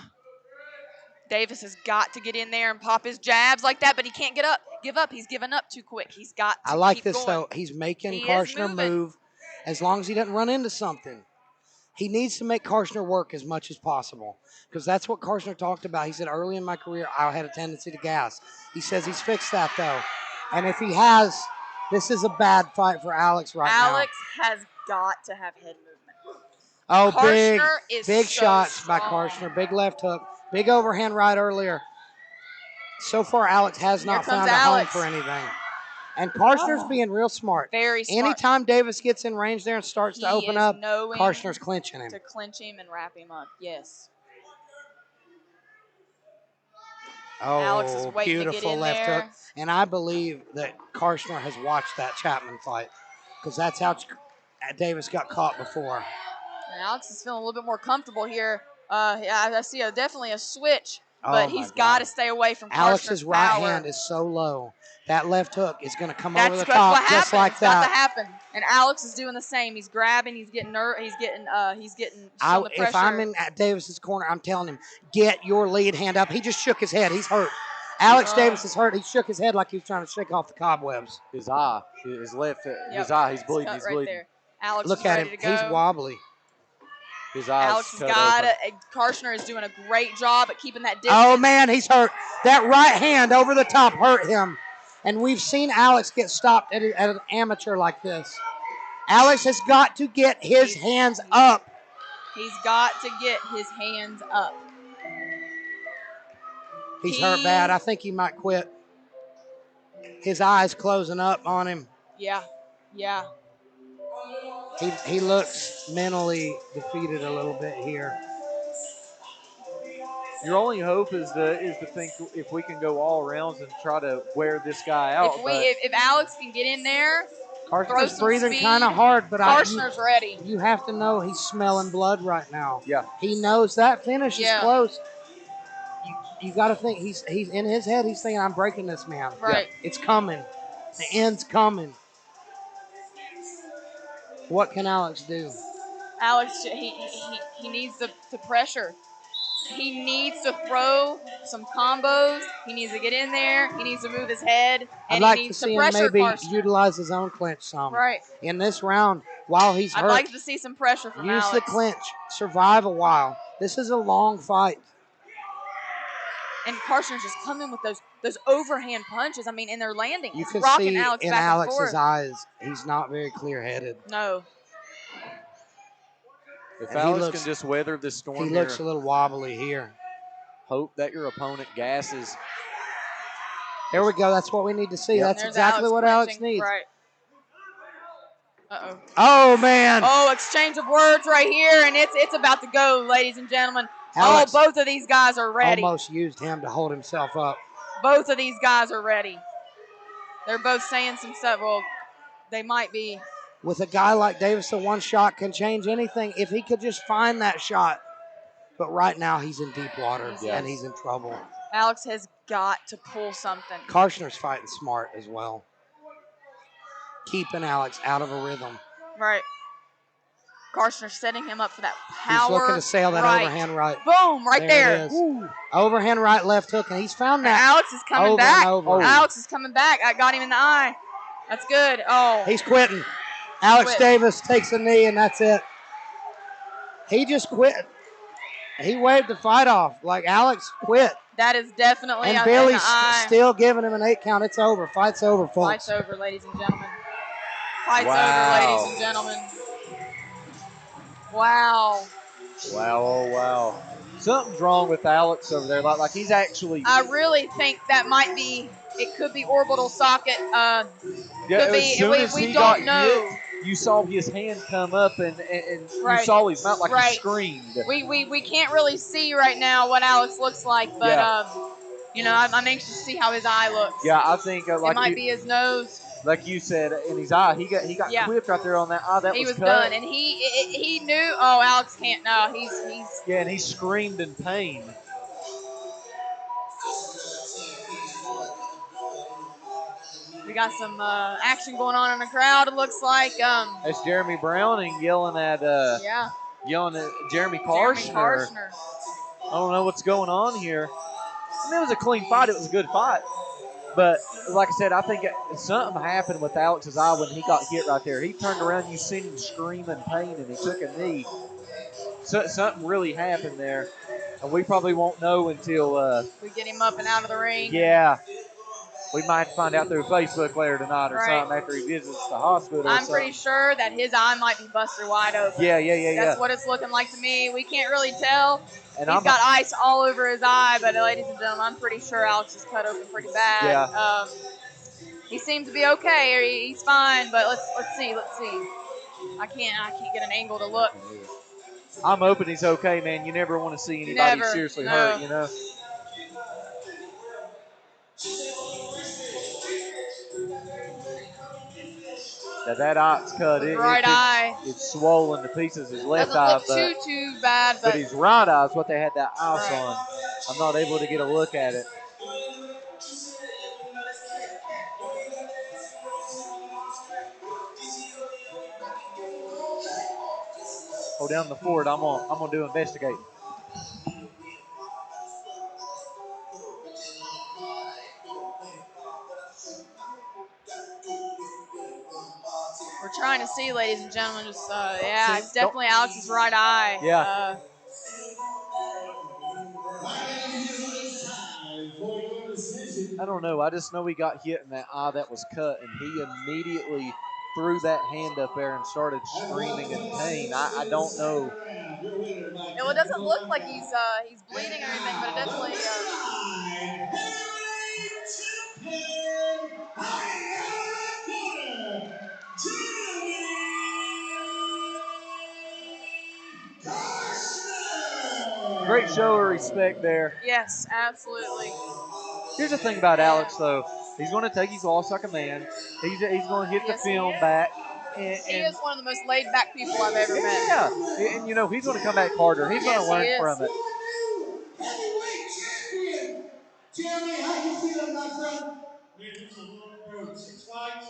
Davis has got to get in there and pop his jabs like that, but he can't give up. He's given up too quick. He's got to I like keep this, going. though. He's making Karshner move as long as he doesn't run into something. He needs to make Karshner work as much as possible because that's what Karshner talked about. He said, early in my career, I had a tendency to gas. He says he's fixed that, though. And if he has, this is a bad fight for Alex now. Alex has got to have head movement. Oh, Karshner big shots by Karshner. Big left hook. Big overhand right earlier. So far, Alex has not found a home for anything. And Karshner's being real smart. Very smart. Anytime Davis gets in range there and starts to open up, Karshner's clinching him. To clinch him and wrap him up, yes. Oh, Alex is waiting beautiful to get in left there. hook. And I believe that Karshner has watched that Chapman fight because that's how Davis got caught before. And Alex is feeling a little bit more comfortable here. I see definitely a switch, but he's got to stay away from Alex's right power. hand is so low. That left hook is going to come over the top just like that. That's got to happen. And Alex is doing the same. He's grabbing. He's getting the pressure. If I'm in Davis's corner, I'm telling him, get your lead hand up. He just shook his head. He's hurt. Alex Davis is hurt. He shook his head like he was trying to shake off the cobwebs. His eye, his left, his eye, he's bleeding. He's bleeding. There. Alex Look is at ready him. to go. He's wobbly. His eyes Alex has got it. Karshner is doing a great job at keeping that distance. Oh, man, he's hurt. That right hand over the top hurt him. And we've seen Alex get stopped at an amateur like this. Alex has got to get his hands up. He's got to get his hands up. He's hurt bad. I think he might quit. His eyes closing up on him. Yeah. He looks mentally defeated a little bit here. Your only hope is to think if we can go all rounds and try to wear this guy out. If Alex can get in there, Karshner's breathing kind of hard, but Karshner's ready. You have to know he's smelling blood right now. Yeah, he knows that finish is close. You got to think he's in his head. He's thinking, I'm breaking this man. Right, it's coming. The end's coming. What can Alex do? Alex, he needs to pressure. He needs to throw some combos. He needs to get in there. He needs to move his head. And I'd like he needs to see to him pressure maybe Karshner. utilize his own clinch some. Right. In this round, while he's hurt. I'd like to see some pressure from Use Alex. the clinch. Survive a while. This is a long fight. And Karshner's just coming with those overhand punches. I mean, and they're landing. You He's can rocking see Alex in back and Alex's forth. eyes, he's not very clear-headed. No. If And Alex can just weather this storm, he looks a little wobbly here. Hope that your opponent gasses. There we go. That's what we need to see. Yep. That's There's exactly what Alex clinching. needs. Right. Uh-oh. Oh, man. Oh, exchange of words right here, and it's about to go, ladies and gentlemen. Alex both of these guys are ready. Almost used him to hold himself up. Both of these guys are ready. They're both saying some stuff. Well, they might be. With a guy like Davis, the one shot can change anything if he could just find that shot. But right now, he's in deep water, and he's in trouble. Alex has got to pull something. Karshner's fighting smart as well. Keeping Alex out of a rhythm. Right. Karshner setting him up for that power. He's looking to sail that overhand right. Boom, right there. It is. Overhand right, left hook, and he's found that. And Alex is coming over back. and over. Alex is coming back. I got him in the eye. That's good. Oh. He's quitting. Alex Davis takes a knee, and that's it. He just quit. He waved the fight off like Alex quit. That is definitely And in Billy's the eye. still giving him an 8 count. It's over. Fight's over, folks. Fight's over, ladies and gentlemen. Fight's Wow. over, ladies and gentlemen. Wow. Wow, oh wow. Something's wrong with Alex over there. Like he's actually. I really think that might be. It could be orbital socket. Yeah, Could as be. soon as We he don't got know. hit, you saw his hand come up and you Right. saw his mouth like he Right. screamed. We can't really see right now what Alex looks like, but I'm anxious to see how his eye looks. Yeah, I think It might be his nose. like you said, in his eye, he got Yeah. clipped right there on that eye. That He was cut. done, and he knew. Oh, Alex can't. No, he's. Yeah, and he screamed in pain. We got some action going on in the crowd. It looks like. That's Jeremy Browning yelling at Jeremy Karshner. I don't know what's going on here. I mean, it was a clean fight. It was a good fight. But like I said, I think something happened with Alex's eye when he got hit right there. He turned around, you seen him scream in pain, and he took a knee. So, something really happened there. And we probably won't know until we get him up and out of the ring. Yeah. We might find out through Facebook later tonight or something after he visits the hospital. I'm pretty sure that his eye might be busted wide open. Yeah. That's what it's looking like to me. We can't really tell. And He's got ice all over his eye, but ladies and gentlemen, I'm pretty sure Alex is cut open pretty bad. Yeah. He seems to be okay. He's fine, but let's see. I can't get an angle to look. I'm hoping he's okay, man. You never want to see anybody seriously hurt, you know. Now that eye's cut. It's swollen to pieces. His left eye, doesn't look too bad, but his right eye is what they had that ice on. I'm not able to get a look at it. Hold down the fort. I'm gonna do investigate. We're trying to see, ladies and gentlemen. Just it's definitely Alex's right eye. Yeah. I don't know. I just know he got hit in that eye that was cut, and he immediately threw that hand up there and started screaming in pain. I don't know. Well, it doesn't look like he's bleeding or anything, but it definitely. Great show of respect there. Yes, absolutely. Here's the thing about Alex, though. He's going to take his loss like a man. He's going to hit the film back. And he is one of the most laid-back people I've ever met. Yeah, and you know, he's going to come back harder. He's going to learn from it. Heavyweight champion! Jeremy, how you feeling, my friend? Man, this is a long road. 6 fights,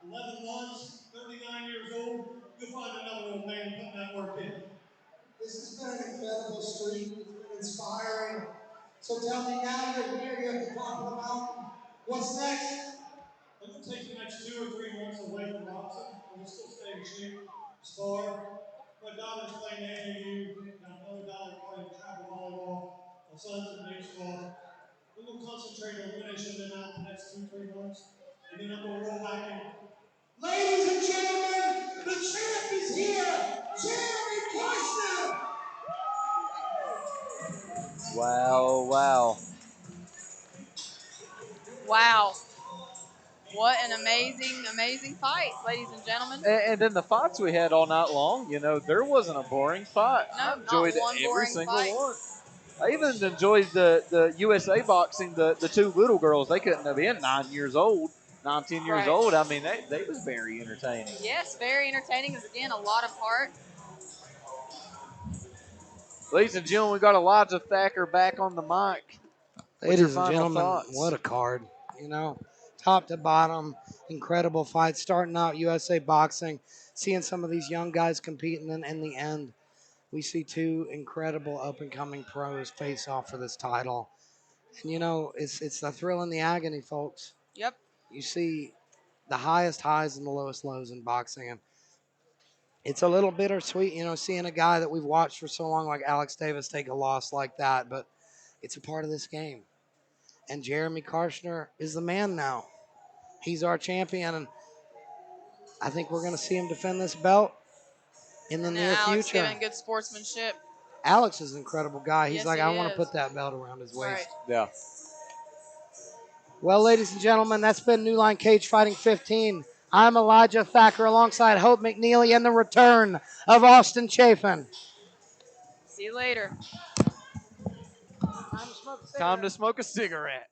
11 months, 39 years old. You'll find another old man putting that work in. This has been an incredible streak. It's been inspiring. So tell me now, you're here, you're at the top of the mountain. What's next? I'm going to take the next 2 or 3 months away from boxing. I'm going to still stay in shape, spar. My daughter's playing AAU. Got another daughter playing travel volleyball. My son's in baseball. I'm going to concentrate on finishing them out the next 2-3 months. And then I'm going to roll back in. Ladies and gentlemen, the champ is here. Jeremy Karshner. Wow. Wow. What an amazing fight, ladies and gentlemen. And then the fights we had all night long, you know, there wasn't a boring fight. No, I enjoyed not one every boring single fight. one. I even enjoyed the USA boxing, the 2 little girls. They couldn't have been 9 years old, 9, 10 years old. I mean, they was very entertaining. Yes, very entertaining. There's, again, a lot of heart. Ladies and gentlemen, we got Elijah Thacker back on the mic. Ladies and gentlemen, what a card. You know, top to bottom, incredible fight. Starting out USA Boxing, seeing some of these young guys competing, and in the end, we see 2 incredible up-and-coming pros face off for this title. And, you know, it's the thrill and the agony, folks. Yep. You see the highest highs and the lowest lows in boxing. And it's a little bittersweet, you know, seeing a guy that we've watched for so long like Alex Davis take a loss like that. But it's a part of this game. And Jeremy Karshner is the man now. He's our champion. And I think we're going to see him defend this belt. in the And near Alex future. giving good sportsmanship. Alex is an incredible guy. He's Yes, like, he I want to is. put that belt around his waist. Right. Yeah. Well, ladies and gentlemen, that's been New Line Cage Fighting 15. I'm Elijah Thacker alongside Hope McNeely and the return of Austin Chafin. See you later. Time to smoke a cigarette.